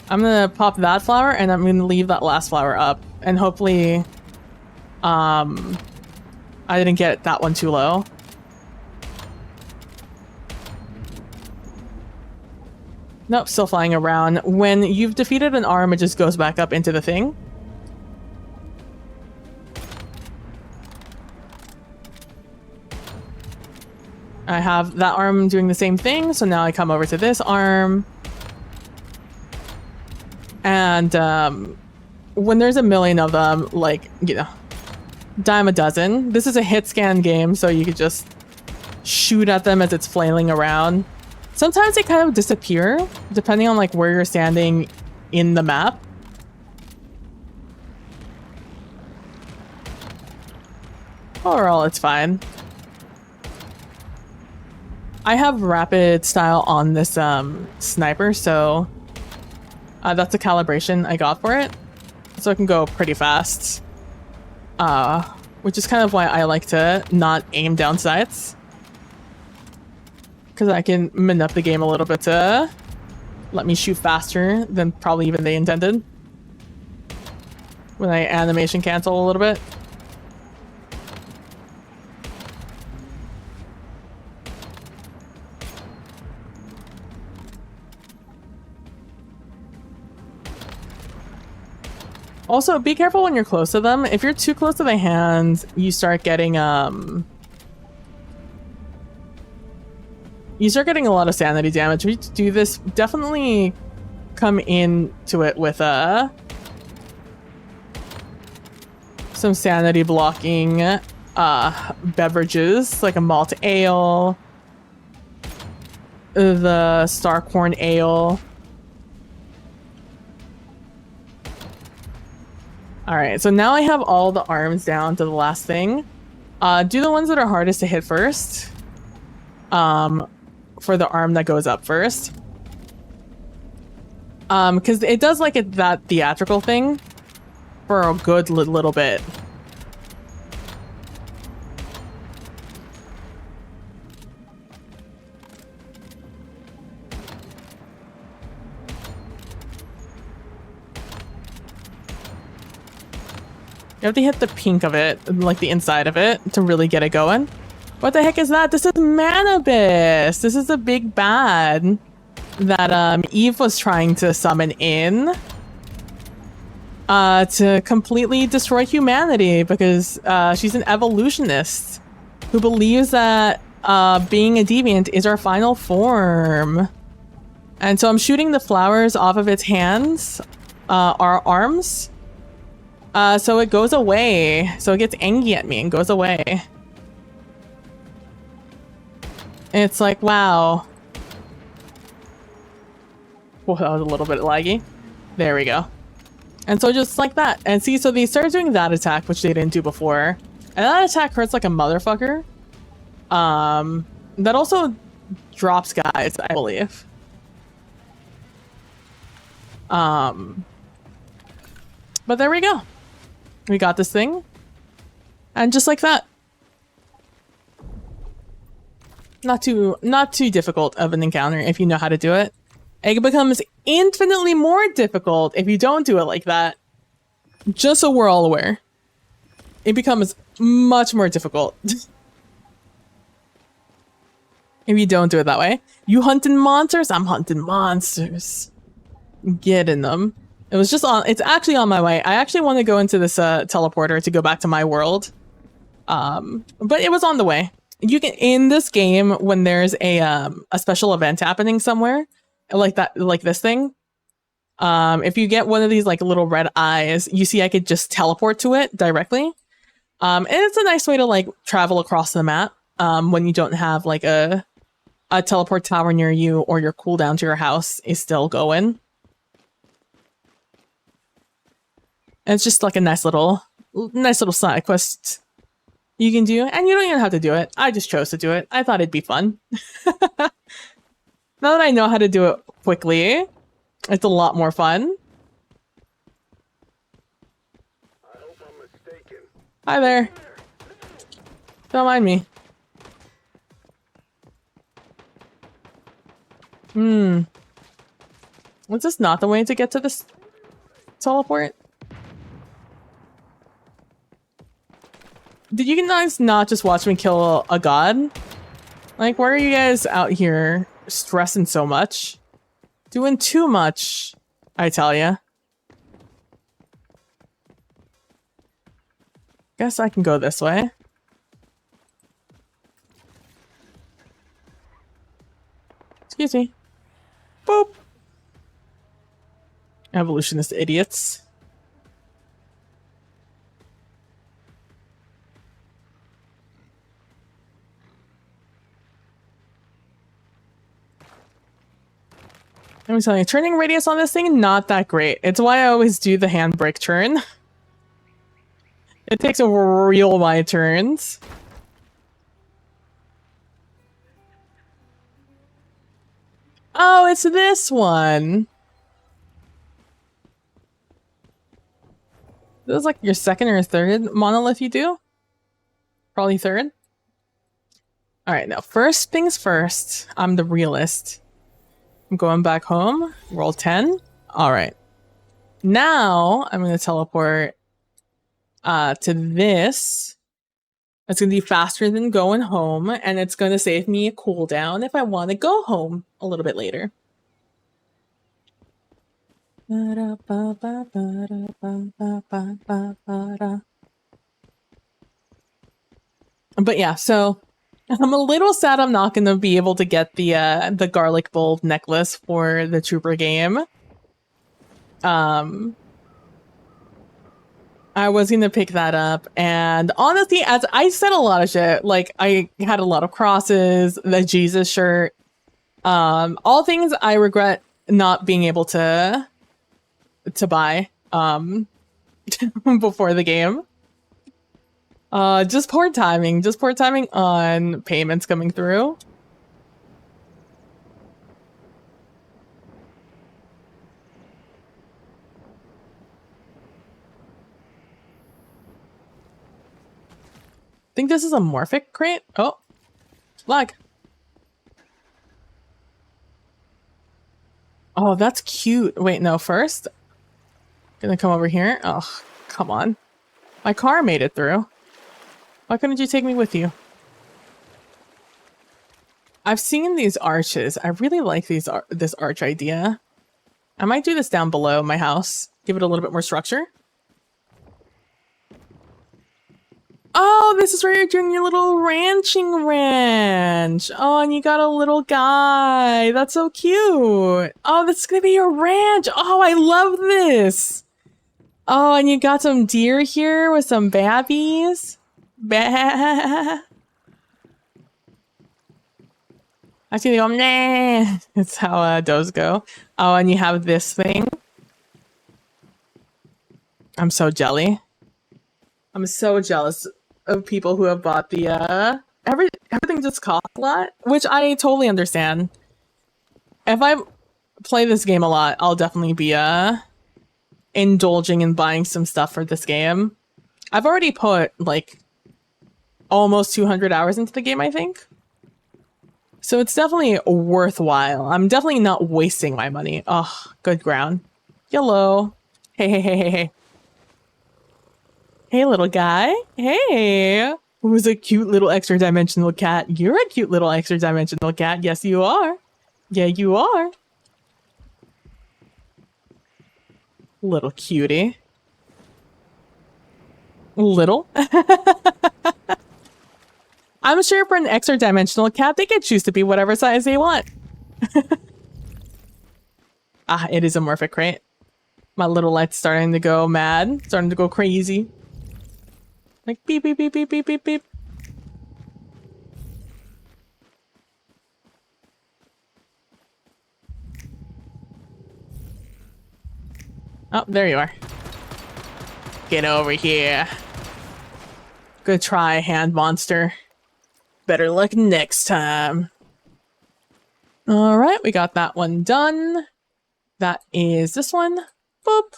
I'm gonna pop that flower and I'm gonna leave that last flower up, and hopefully I I didn't get that one too low. Nope, still flying around. When you've defeated an arm, it just goes back up into the thing. I have that arm doing the same thing, so now I come over to this arm. And when there's a million of them, like, you know, dime a dozen. This is a hit scan game, so you could just shoot at them as it's flailing around. Sometimes they kind of disappear, depending on like where you're standing in the map. Overall, it's fine. I have rapid style on this sniper, so that's a calibration I got for it. So it can go pretty fast. Which is kind of why I like to not aim down sights. Because I can manip the game a little bit to let me shoot faster than probably even they intended. When I animation cancel a little bit. Also, be careful when you're close to them. If you're too close to the hands, you start getting you start getting a lot of sanity damage. If you do this, definitely come into it with some sanity blocking beverages, like a malt ale, the Starcorn ale. Alright, so now I have all the arms down to the last thing. Do the ones that are hardest to hit first. For the arm that goes up first. Because it does like that theatrical thing for a good little bit. You have to hit the pink of it, like the inside of it, to really get it going. What the heck is that? This is Manabus! This is a big bad that Eve was trying to summon in to completely destroy humanity because she's an evolutionist who believes that being a deviant is our final form. And so I'm shooting the flowers off of its hands, our arms, so it goes away. So it gets angry at me and goes away. And it's like, wow. Well, that was a little bit laggy. There we go. And so just like that. And see, so they started doing that attack, which they didn't do before. And that attack hurts like a motherfucker. That also drops guys, I believe. But there we go. We got this thing. And just like that. Not too difficult of an encounter if you know how to do it. It becomes infinitely more difficult if you don't do it like that. Just so we're all aware. It becomes much more difficult. If you don't do it that way. You hunting monsters? I'm hunting monsters. Getting them. It was just on, it's actually on my way. I actually want to go into this teleporter to go back to my world. But it was on the way. You can, in this game, when there's a special event happening somewhere, like that, like this thing, if you get one of these like little red eyes, you see I could just teleport to it directly. And it's a nice way to like travel across the map when you don't have like a teleport tower near you or your cooldown to your house is still going. And it's just like a nice little side quest you can do, and you don't even have to do it. I just chose to do it. I thought it'd be fun. Now that I know how to do it quickly, it's a lot more fun. I hope I'm mistaken. Hi there. Don't mind me. Was this not the way to get to this teleport? Did you guys not just watch me kill a god? Like, why are you guys out here stressing so much? Doing too much, I tell ya. Guess I can go this way. Excuse me. Boop. Evolutionist idiots. Let me tell you, turning radius on this thing, not that great. It's why I always do the handbrake turn. It takes a real wide turns. Oh, it's this one. This is like your second or third monolith you do? Probably third. Alright, now first things first, I'm the realist. I'm going back home. Roll 10. Alright. Now, I'm going to teleport to this. It's going to be faster than going home, and it's going to save me a cooldown if I want to go home a little bit later. But yeah, so I'm a little sad I'm not going to be able to get the garlic bulb necklace for the Trooper game. I was going to pick that up, and honestly, as I said a lot of shit, like I had a lot of crosses, the Jesus shirt, all things I regret not being able to buy before the game. Just poor timing on payments coming through. I think this is a Morphic crate. Oh, lag. Oh, that's cute. Wait, no, first. Gonna come over here. Oh, come on. My car made it through. Why couldn't you take me with you? I've seen these arches. I really like this arch idea. I might do this down below my house. Give it a little bit more structure. Oh, this is where you're doing your little ranching ranch. Oh, and you got a little guy. That's so cute. Oh, this is gonna be your ranch. Oh, I love this. Oh, and you got some deer here with some babbies. Bah. Actually, they go, nah. That's how does go. Oh, and you have this thing. I'm so jelly. I'm so jealous of people who have bought the everything just costs a lot, which I totally understand. If I play this game a lot, I'll definitely be indulging in buying some stuff for this game. I've already put like almost 200 hours into the game, I think. So it's definitely worthwhile. I'm definitely not wasting my money. Oh, good ground. Hello. Hey, hey, hey, hey, hey. Hey, little guy. Hey. Who's a cute little extra dimensional cat? You're a cute little extra dimensional cat. Yes, you are. Yeah, you are. Little cutie. Little. I'm sure for an extra dimensional cat, they can choose to be whatever size they want. Ah, it is a Morphic crate. My little light's starting to go mad. Starting to go crazy. Like beep, beep, beep, beep, beep, beep, beep. Oh, there you are. Get over here. Good try, hand monster. Better luck next time. All right, we got that one done. That is this one. Boop.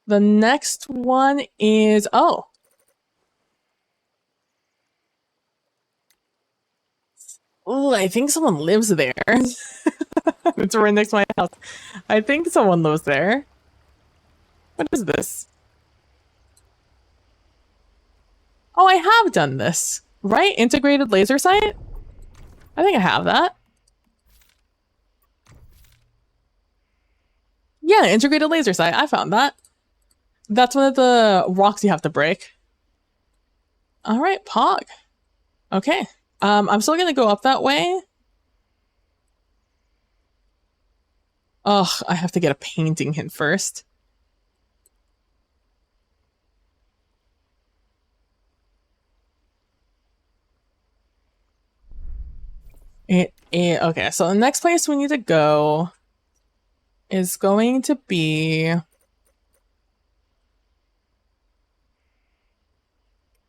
The next one is, oh. Ooh, I think someone lives there. It's right next to my house. I think someone lives there. What is this? Oh, I have done this, right? Integrated laser sight? I think I have that. Yeah, integrated laser sight. I found that. That's one of the rocks you have to break. All right, Pog. Okay. I'm still gonna go up that way. Ugh, I have to get a painting hint first. Okay, so the next place we need to go is going to be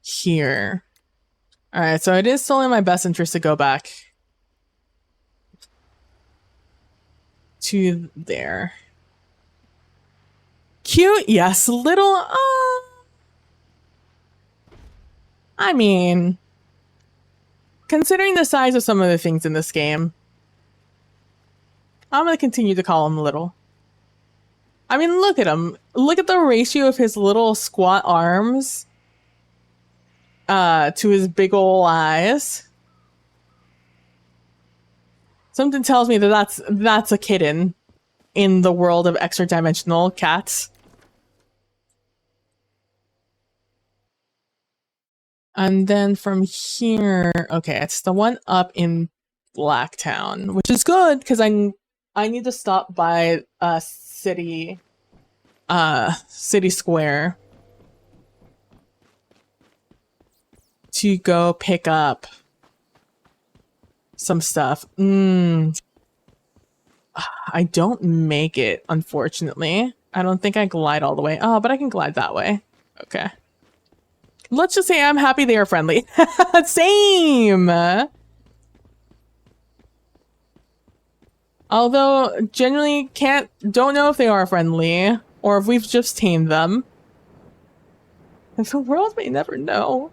here. All right, so it is still in my best interest to go back to there. Cute, yes. Little, I mean, considering the size of some of the things in this game, I'm gonna continue to call him little. I mean, look at him. Look at the ratio of his little squat arms to his big ol' eyes. Something tells me that that's a kitten in the world of extra dimensional cats. And then from here, okay, it's the one up in Blacktown, which is good because I need to stop by City Square to go pick up some stuff. I don't make it, unfortunately. I don't think I glide all the way. Oh, but I can glide that way. Okay. Let's just say I'm happy they are friendly. Same! Although, generally don't know if they are friendly, or if we've just tamed them. And the world may never know.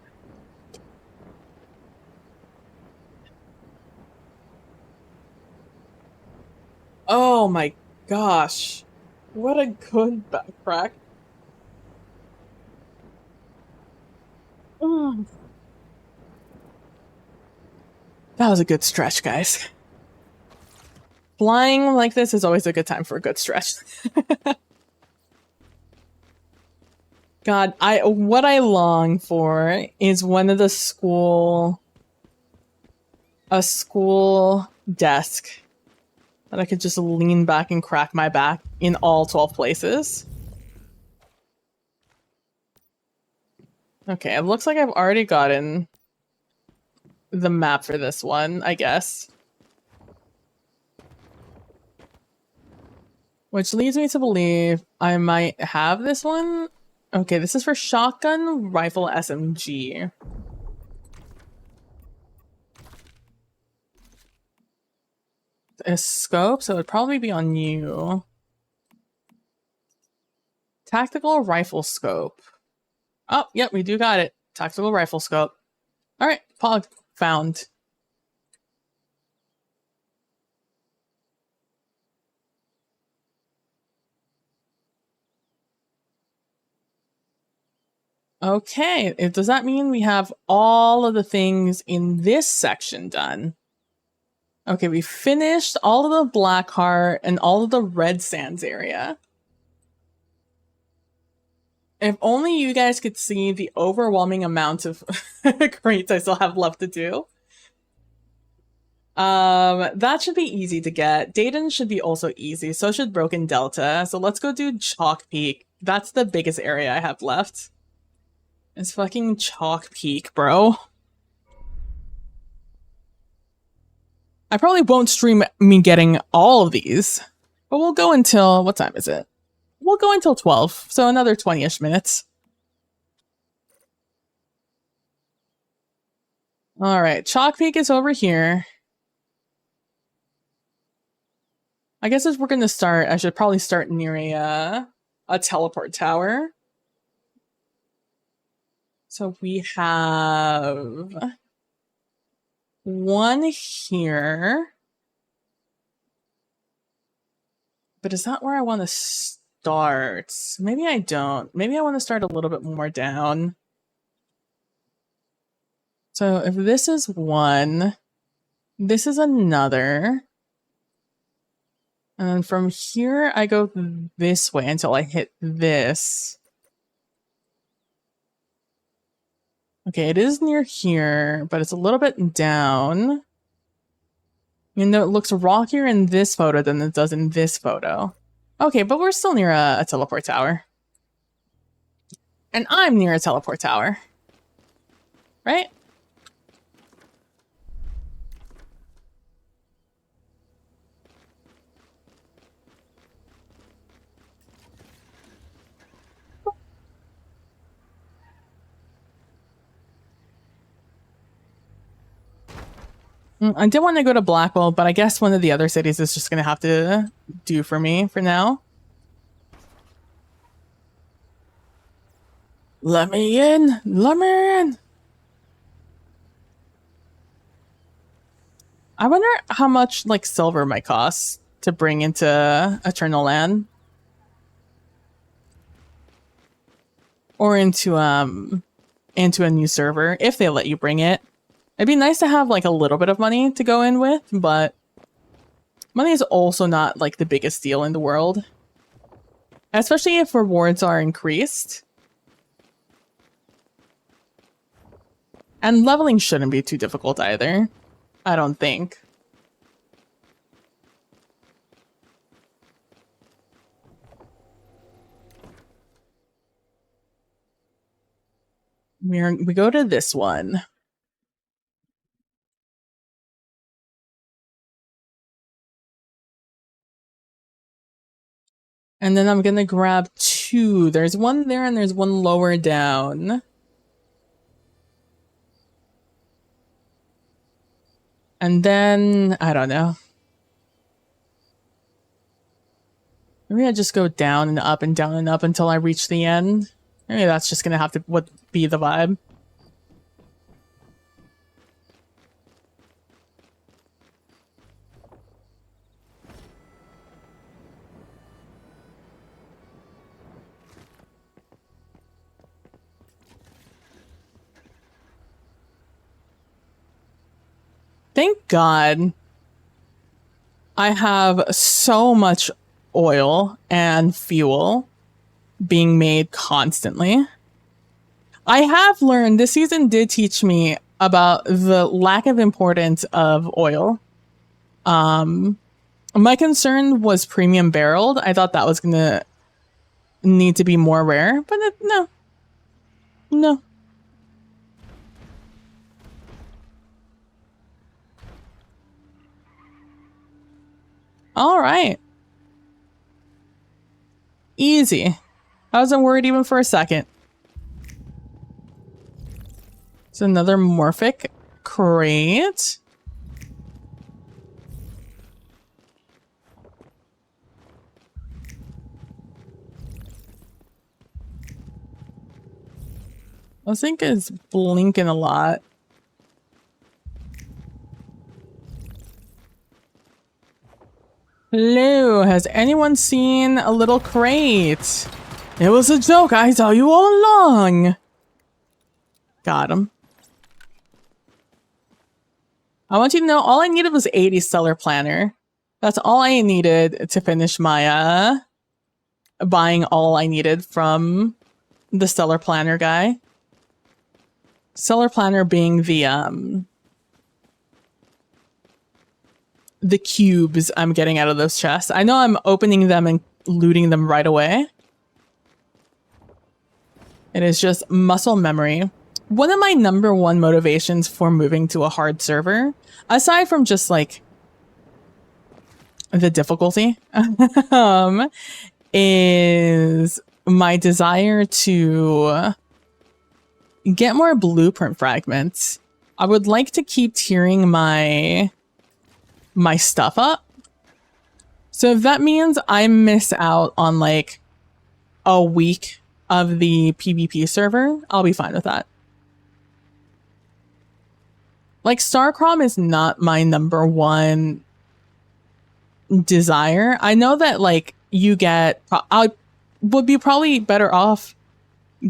Oh my gosh. What a good backtrack. That was a good stretch, guys. Flying like this is always a good time for a good stretch. God, what I long for is one of the a school desk that I could just lean back and crack my back in all 12 places. Okay, it looks like I've already gotten the map for this one, I guess. Which leads me to believe I might have this one. Okay, this is for shotgun, rifle, SMG. A scope, so it would probably be on you. Tactical rifle scope. Oh, yep, we do got it. Tactical rifle scope. All right, Pog found. Okay, does that mean we have all of the things in this section done? Okay, we finished all of the Blackheart and all of the Red Sands area. If only you guys could see the overwhelming amount of crates I still have left to do. That should be easy to get. Dayton should be also easy. So should Broken Delta. So let's go do Chalk Peak. That's the biggest area I have left. It's fucking Chalk Peak, bro. I probably won't stream me getting all of these, but we'll go until, what time is it? We'll go until 12, so another 20-ish minutes. All right, Chalk Peak is over here. I guess if we're gonna start, I should probably start near a teleport tower. So we have one here. But is that where I want to start? Maybe I don't. Maybe I want to start a little bit more down. So if this is one, this is another. And from here, I go this way until I hit this. Okay, it is near here, but it's a little bit down. Even though it looks rockier in this photo than it does in this photo. Okay, but we're still near a teleport tower. And I'm near a teleport tower. Right? I did want to go to Blackwell, but I guess one of the other cities is just going to have to do for me for now. Let me in! Let me in! I wonder how much, like, silver might cost to bring into Eternal Land. Or into a new server, if they let you bring it. It'd be nice to have, like, a little bit of money to go in with, but money is also not, like, the biggest deal in the world. Especially if rewards are increased. And leveling shouldn't be too difficult either. I don't think. We go to this one. And then I'm gonna grab two. There's one there and there's one lower down. And then, I don't know. Maybe I just go down and up and down and up until I reach the end. Maybe that's just gonna have to be the vibe. Thank God I have so much oil and fuel being made constantly. I have learned, this season did teach me about the lack of importance of oil. My concern was premium barreled. I thought that was gonna need to be more rare, but no. No. All right. Easy. I wasn't worried even for a second. It's another Morphic crate. I think it's blinking a lot. Hello, has anyone seen a little crate? It was a joke, I saw you all along. Got him. I want you to know all I needed was 80 Stellar Planner. That's all I needed to finish my buying all I needed from the Stellar Planner guy. Stellar Planner being the cubes I'm getting out of those chests. I know I'm opening them and looting them right away. It is just muscle memory. One of my number one motivations for moving to a hard server, aside from just like the difficulty, is my desire to get more blueprint fragments. I would like to keep tiering my stuff up. So if that means I miss out on like a week of the PvP server, I'll be fine with that. Like Starcrom is not my number one desire. I know that like I would be probably better off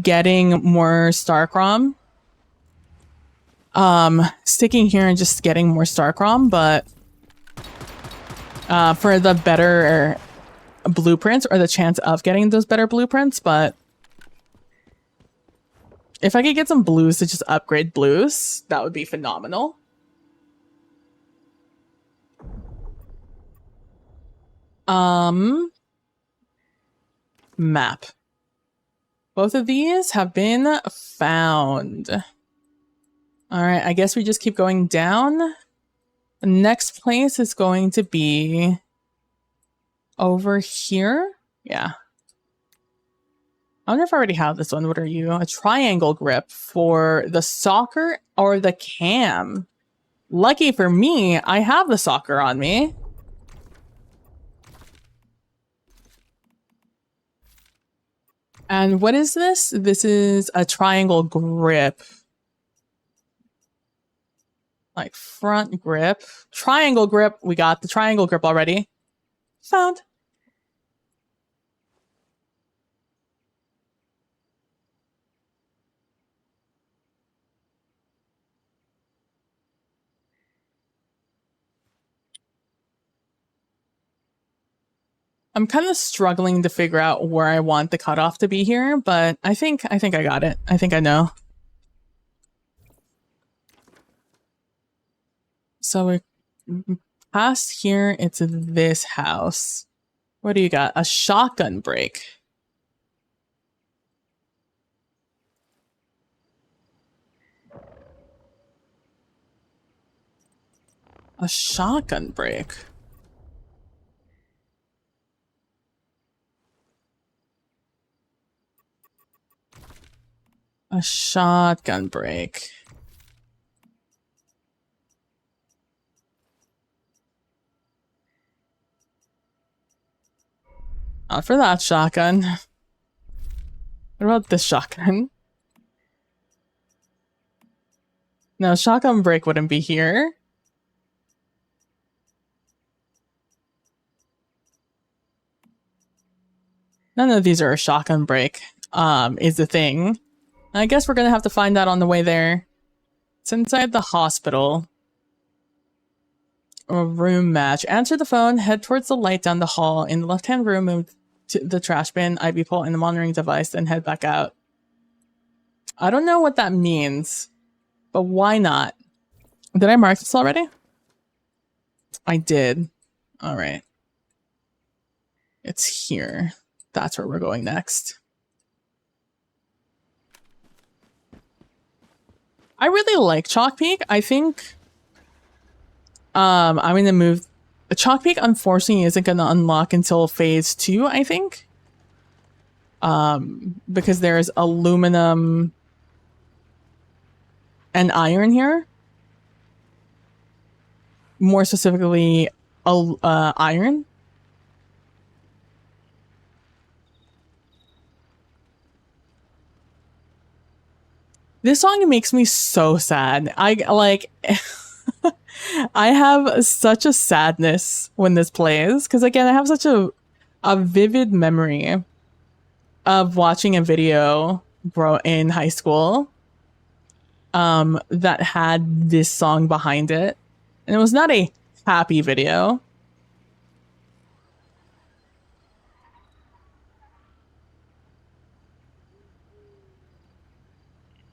getting more Starcrom sticking here and just getting more Starcrom, but for the better blueprints or the chance of getting those better blueprints, but if I could get some blues to just upgrade blues, that would be phenomenal. Map. Both of these have been found. All right, I guess we just keep going down. The next place is going to be over here. Yeah. I wonder if I already have this one. What are you? A triangle grip for the soccer or the cam? Lucky for me, I have the soccer on me. And what is this? This is a triangle grip. Like front grip. Triangle grip. We got the triangle grip already. Found. I'm kind of struggling to figure out where I want the cutoff to be here, but I think I got it. I think I know. So we're past here, it's this house. What do you got? A shotgun break. A shotgun break. A shotgun break. Not for that shotgun. What about this shotgun? No, shotgun break wouldn't be here. None of these are a shotgun break, is the thing. I guess we're gonna have to find out on the way there. It's inside the hospital. A room match. Answer the phone, head towards the light down the hall. In the left-hand room, move to the trash bin, IV pole, and the monitoring device, then head back out. I don't know what that means, but why not? Did I mark this already? I did. All right. It's here. That's where we're going next. I really like Chalk Peak. I think I'm gonna move. Chalk Peak unfortunately isn't gonna unlock until phase 2, I think. Because there's aluminum and iron here. More specifically, iron. This song makes me so sad. I like I have such a sadness when this plays because again, I have such a vivid memory of watching a video in high school that had this song behind it. And it was not a happy video.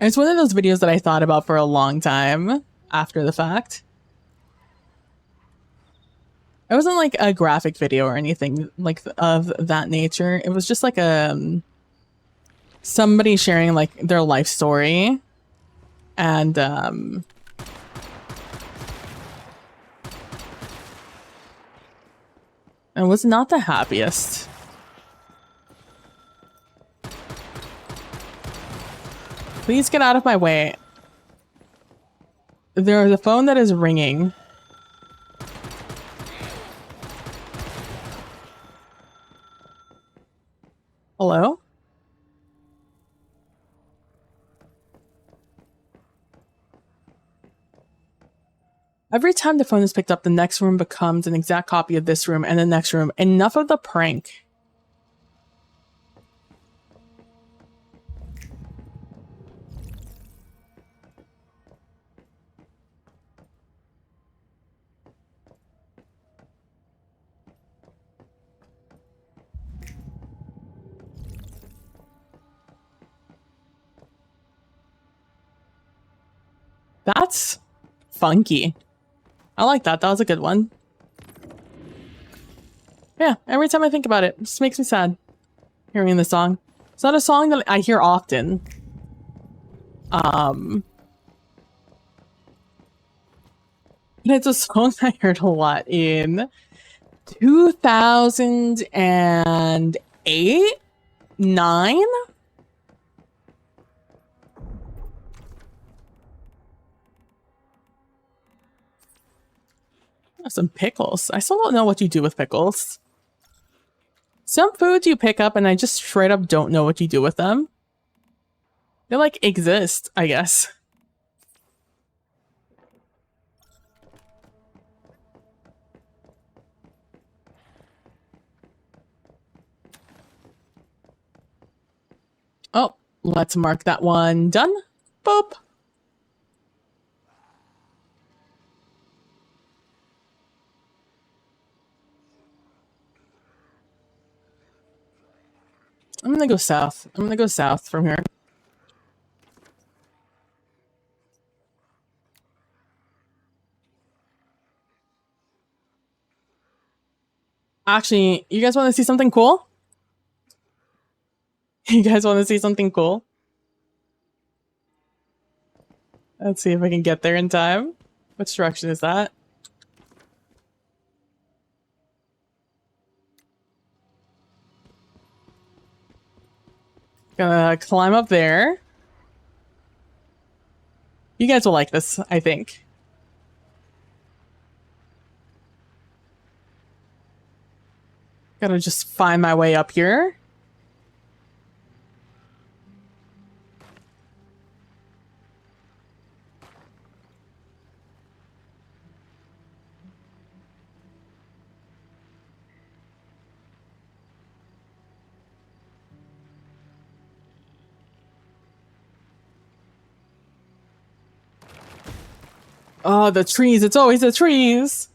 And it's one of those videos that I thought about for a long time after the fact. It wasn't like a graphic video or anything like of that nature. It was just like somebody sharing like their life story. And it was not the happiest. Please get out of my way. There's a phone that is ringing. Hello? Every time the phone is picked up, the next room becomes an exact copy of this room and the next room. Enough of the prank. That's funky. I like that. That was a good one. Yeah, every time I think about it, it just makes me sad hearing the song. It's not a song that I hear often. It's a song I heard a lot in 2008, 9. Some pickles. I still don't know what you do with pickles. Some foods you pick up and I just straight up don't know what you do with them. They like exist, I guess. Oh, let's mark that one done. Boop. I'm gonna go south. I'm gonna go south from here. Actually, you guys want to see something cool? You guys want to see something cool? Let's see if I can get there in time. Which direction is that? Gonna climb up there. You guys will like this, I think. Gotta just find my way up here. Oh, the trees. It's always the trees.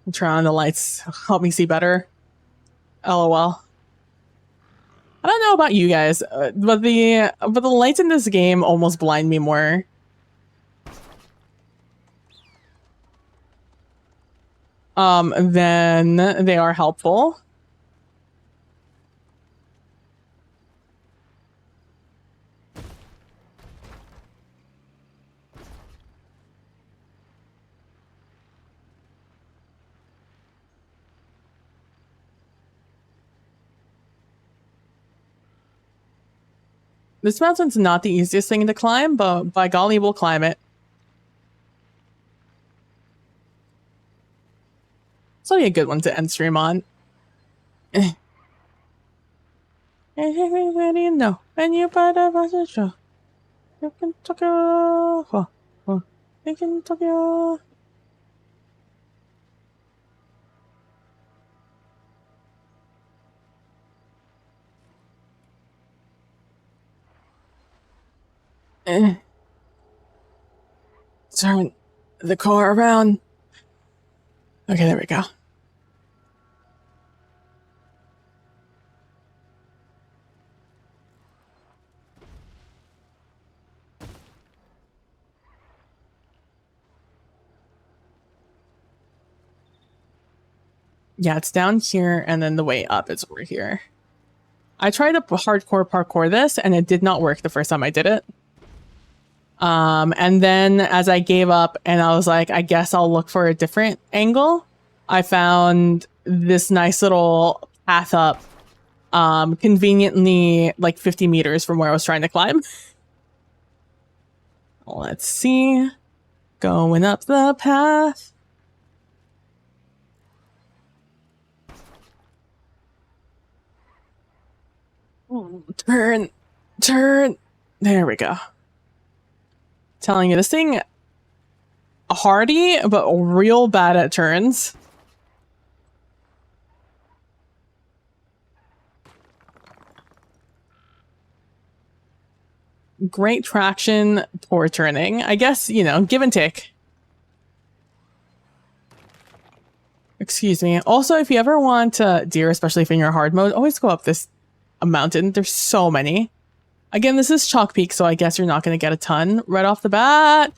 I'm trying the lights. Help me see better. LOL. I don't know about you guys, but the lights in this game almost blind me more. Than they are helpful. This mountain's not the easiest thing to climb, but by golly, we'll climb it. It's only a good one to end stream on. Everybody know when you part of a show. You can talk your. You can talk your. Turn the car around. Okay, there we go. Yeah, it's down here, and then the way up is over here. I tried to hardcore parkour this, and it did not work the first time I did it. And then as I gave up and I was like, I guess I'll look for a different angle, I found this nice little path up, conveniently like 50 meters from where I was trying to climb. Let's see. Going up the path. Turn. There we go. Telling you, this thing hardy, but real bad at turns. Great traction, poor turning. I guess, you know, give and take. Excuse me. Also, if you ever want deer, especially if in your hard mode, always go up this mountain. There's so many. Again, this is Chalk Peak, so I guess you're not going to get a ton right off the bat.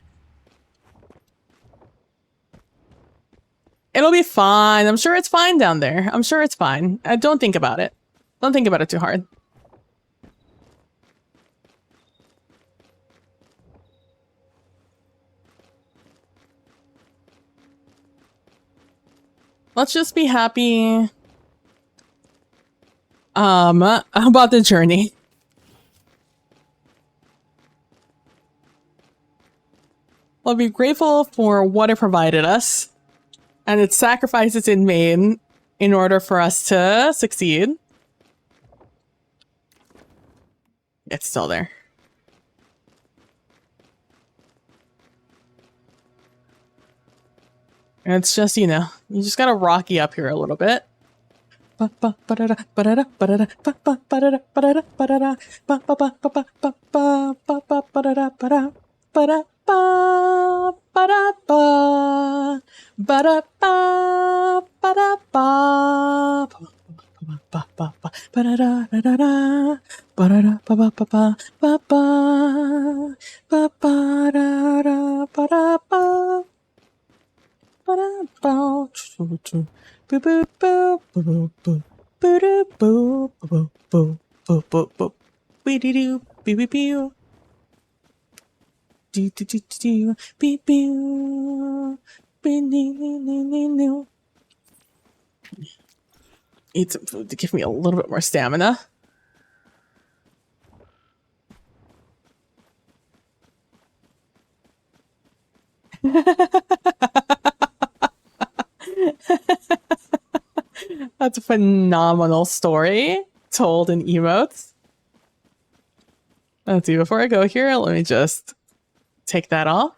It'll be fine. I'm sure it's fine down there. I'm sure it's fine. Don't think about it. Don't think about it too hard. Let's just be happy about the journey. We'll be grateful for what it provided us and its sacrifices it made in order for us to succeed. It's still there. And it's just, you know, you just gotta rocky up here a little bit. Eat some food to give me a little bit more stamina. That's a phenomenal story told in emotes. Let's see, before I go here, let me just take that off.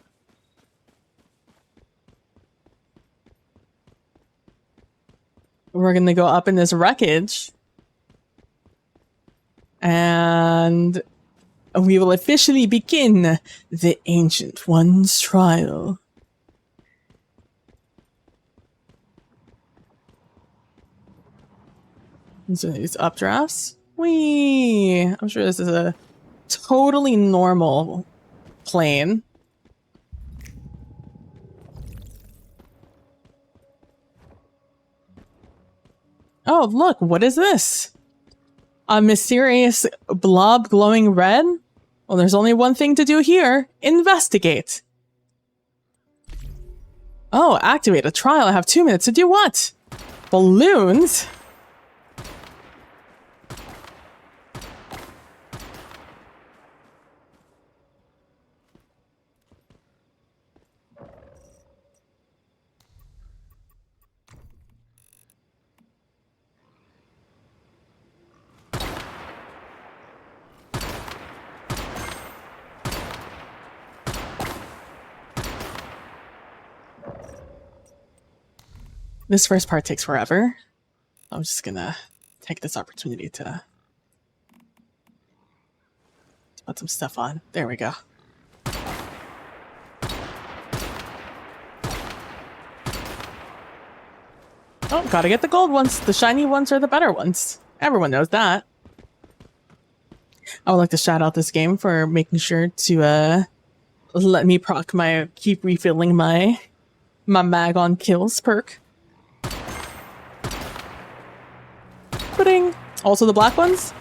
We're gonna go up in this wreckage. And we will officially begin the Ancient One's trial. So these updrafts. Whee! I'm sure this is a totally normal plane. Oh, look, what is this? A mysterious blob glowing red? Well, there's only one thing to do here. Investigate. Oh, activate a trial. I have 2 minutes to do what? Balloons? This first part takes forever. I'm just gonna take this opportunity to put some stuff on. There we go. Oh, gotta get the gold ones. The shiny ones are the better ones. Everyone knows that. I would like to shout out this game for making sure to let me keep refilling my mag on kills perk. Pudding. Also the black ones.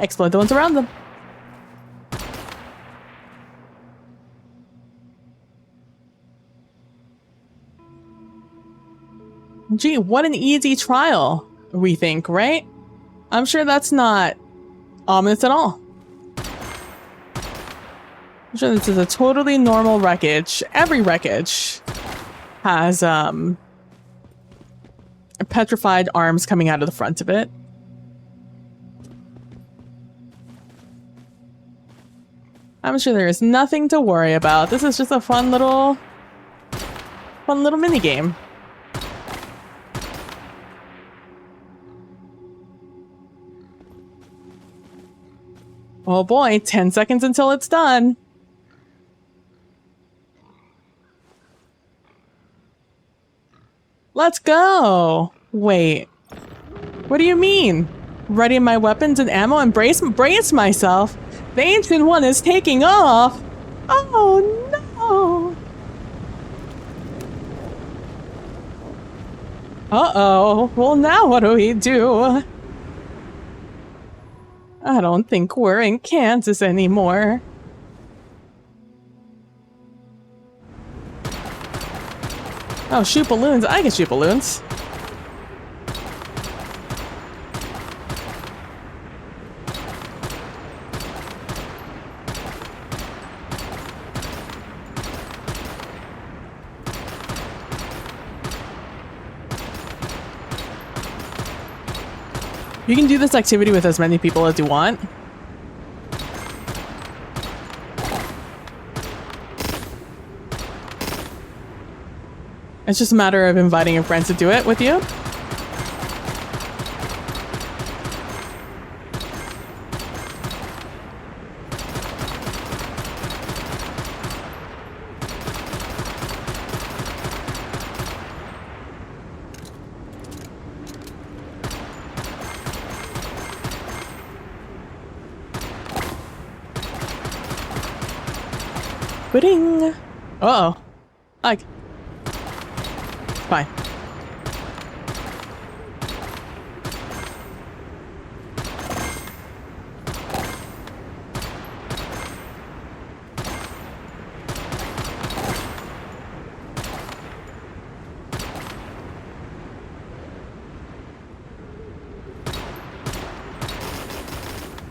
Exploit the ones around them. Gee, what an easy trial, we think, right? I'm sure that's not ominous at all. I'm sure this is a totally normal wreckage. Every wreckage has petrified arms coming out of the front of it. I'm sure there is nothing to worry about. This is just a fun little mini game. Oh boy, 10 seconds until it's done. Let's go. Wait. What do you mean? Ready my weapons and ammo and brace myself. The Ancient One is taking off! Oh no! Uh-oh. Well, now what do we do? I don't think we're in Kansas anymore. Oh, shoot balloons. I can shoot balloons. You can do this activity with as many people as you want. It's just a matter of inviting your friends to do it with you. Quitting. Uh-oh. Like. Fine.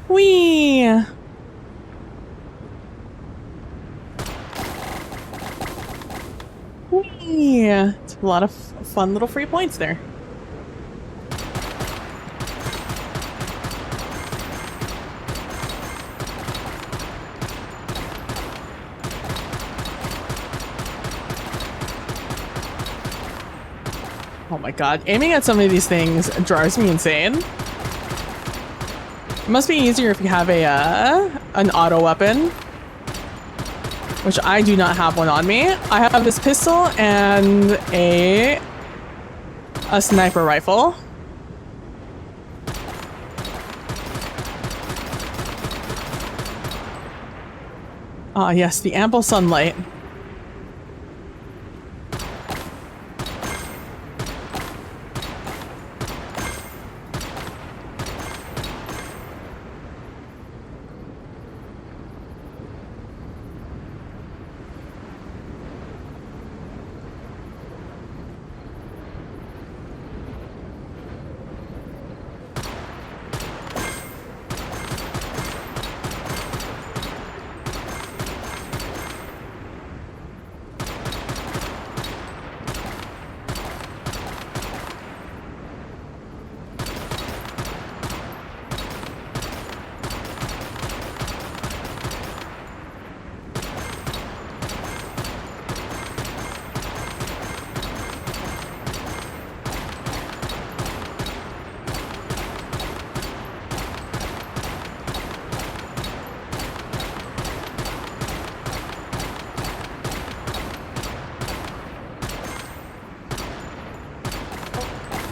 Whee! Whee! It's a lot of fun little free points there. Oh my god, aiming at some of these things drives me insane. It must be easier if you have a an auto weapon, which I do not have one on me. I have this pistol and a sniper rifle. Ah, yes, the ample sunlight.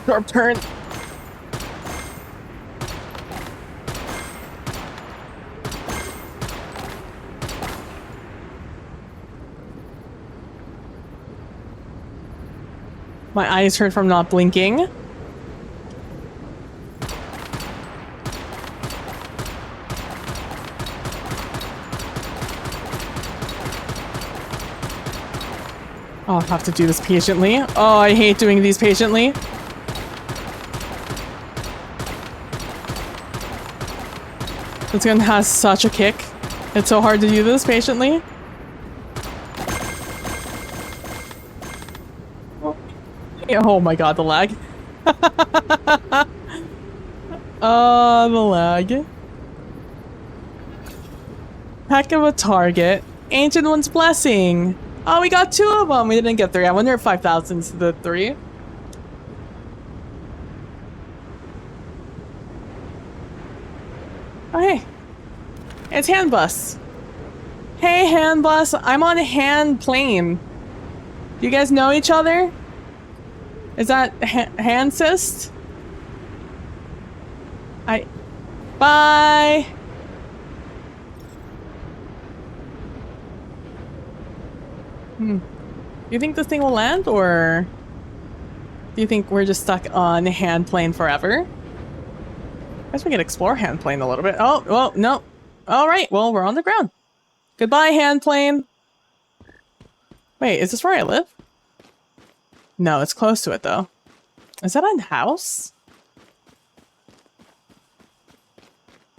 Sharp turn. My eyes hurt from not blinking. Oh, I'll have to do this patiently. Oh, I hate doing these patiently. This gun has such a kick. It's so hard to do this patiently. Oh my god, the lag. Oh, the lag. Heck of a target. Ancient One's Blessing. Oh, we got 2 of them. We didn't get 3. I wonder if 5,000's the 3. Oh, hey. It's Handbus. Hey, Handbus. I'm on Hand Plane. Do you guys know each other? Is that Hansist? Bye. Do you think this thing will land, or do you think we're just stuck on hand plane forever? I guess we can explore hand plane a little bit. Oh, well, no. All right, well, we're on the ground. Goodbye, hand plane. Wait, is this where I live? No, it's close to it, though. Is that a house?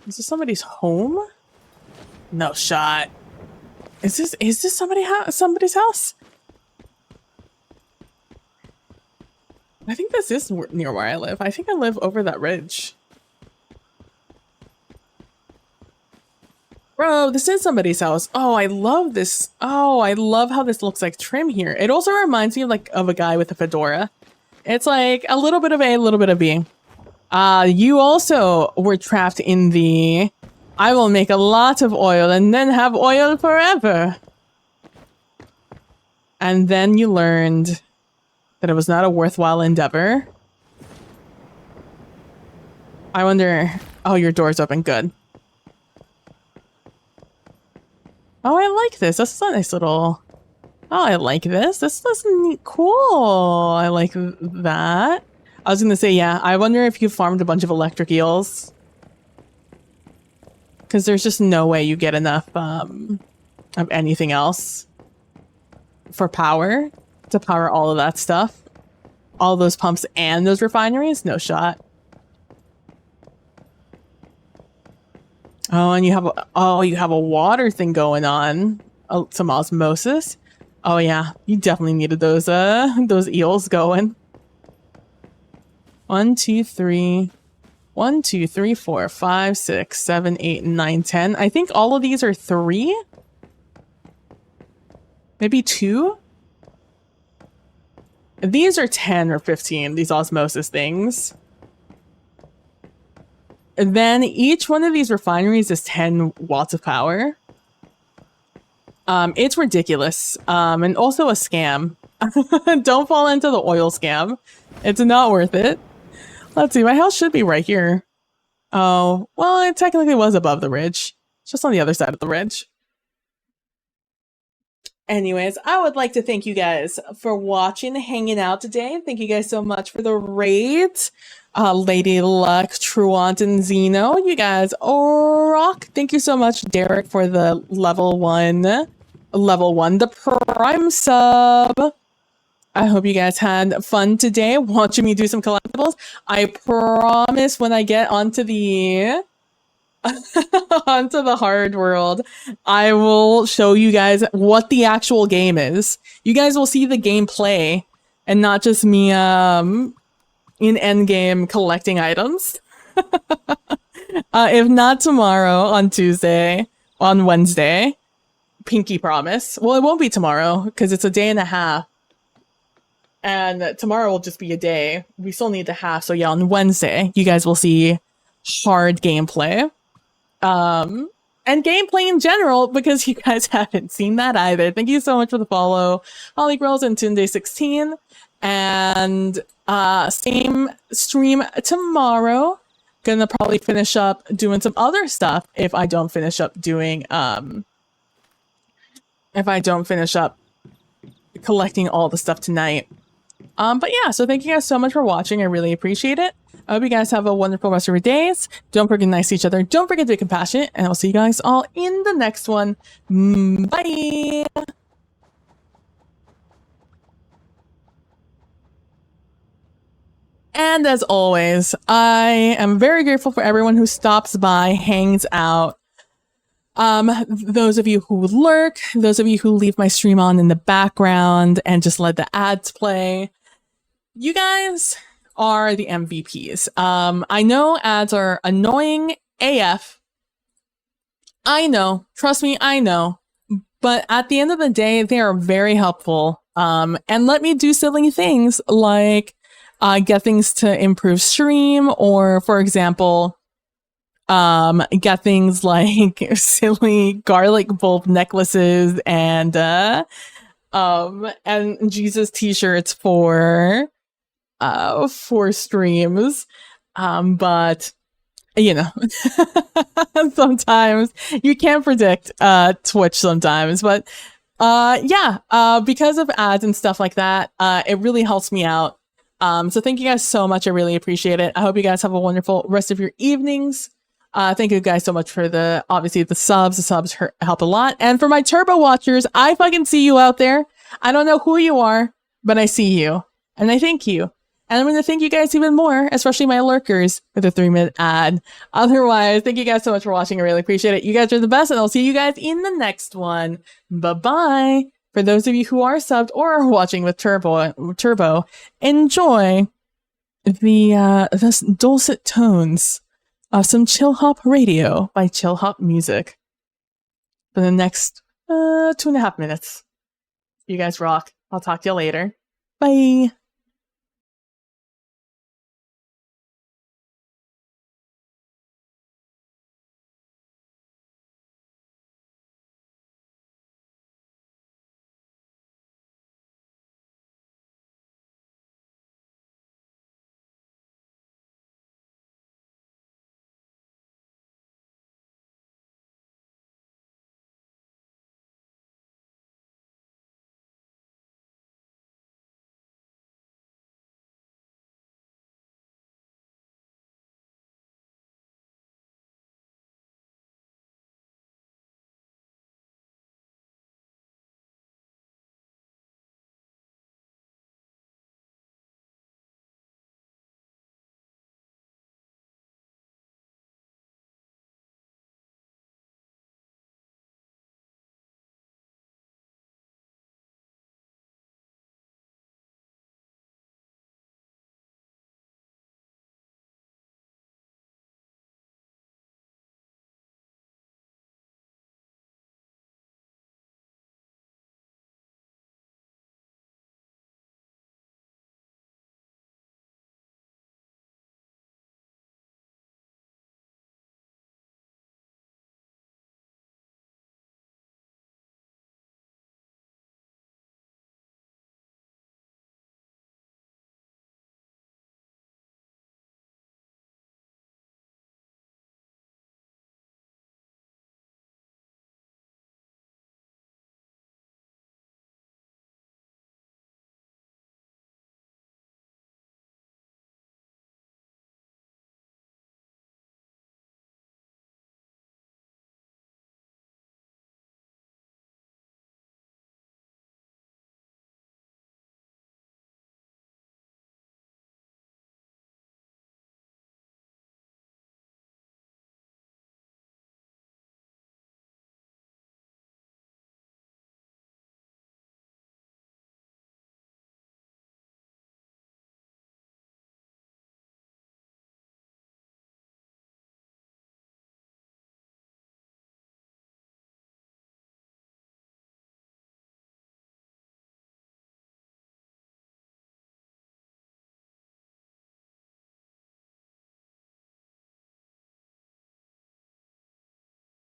Is this somebody's home? No shot. Is this somebody's house? I think this is near where I live. I think I live over that ridge. Bro, this is somebody's house. Oh, I love this. Oh, I love how this looks like trim here. It also reminds me of a guy with a fedora. It's like a little bit of A, a little bit of B. You also were trapped in the I will make a lot of oil and then have oil forever. And then you learned that it was not a worthwhile endeavor. I wonder... Oh, your door's open. Good. Oh, I like this. This is a nice little... Oh, I like this. This is neat. Cool. I like that. I was gonna say, yeah, I wonder if you farmed a bunch of electric eels. Because there's just no way you get enough of anything else for power to power all of that stuff. All those pumps and those refineries? No shot. Oh, and you have a water thing going on. Oh, some osmosis. Oh yeah, you definitely needed those eels going. 1, 2, 3. 1, 2, 3, 4, 5, 6, 7, 8, 9, 10. I think all of these are 3. Maybe 2. These are 10 or 15, these osmosis things. And then each one of these refineries is 10 watts of power. It's ridiculous. And also a scam. Don't fall into the oil scam. It's not worth it. Let's see, my house should be right here. Oh, well, it technically was above the ridge. It's just on the other side of the ridge. Anyways, I would like to thank you guys for watching, hanging out today. Thank you guys so much for the raids. Lady Luck, Truant, and Zeno. You guys rock. Thank you so much, Derek, for the level 1, the Prime sub. I hope you guys had fun today watching me do some collectibles. I promise when I get onto the onto the hard world, I will show you guys what the actual game is. You guys will see the gameplay and not just me in endgame collecting items. If not tomorrow, on Tuesday, on Wednesday, pinky promise. Well, it won't be tomorrow because it's a day and a half. And tomorrow will just be a day. We still need the half. So yeah, on Wednesday, you guys will see hard gameplay. And gameplay in general, because you guys haven't seen that either. Thank you so much for the follow. Holly Girls and Tunde16. And same stream tomorrow. Gonna probably finish up doing some other stuff if I don't finish up doing collecting all the stuff tonight. But yeah, so thank you guys so much for watching. I really appreciate it. I hope you guys have a wonderful rest of your days. Don't forget to be nice to each other. Don't forget to be compassionate. And I'll see you guys all in the next one. Bye! And as always, I am very grateful for everyone who stops by, hangs out. Those of you who lurk, those of you who leave my stream on in the background and just let the ads play. You guys are the MVPs. I know ads are annoying AF. I know. Trust me, I know. But at the end of the day, they are very helpful. And let me do silly things like get things to improve stream, or for example, get things like silly garlic bulb necklaces and Jesus t-shirts for streams. But you know, sometimes you can't predict Twitch sometimes, but because of ads and stuff like that, it really helps me out. So thank you guys so much. I really appreciate it. I hope you guys have a wonderful rest of your evenings. Thank you guys so much for the subs. The subs help a lot. And for my Turbo watchers, I fucking see you out there. I don't know who you are, but I see you. And I thank you. And I'm going to thank you guys even more, especially my lurkers, with a 3-minute ad. Otherwise, thank you guys so much for watching. I really appreciate it. You guys are the best, and I'll see you guys in the next one. Bye-bye. For those of you who are subbed or are watching with Turbo, enjoy the dulcet tones of some Chill Hop Radio by Chill Hop Music for the next 2.5 minutes. You guys rock. I'll talk to you later. Bye.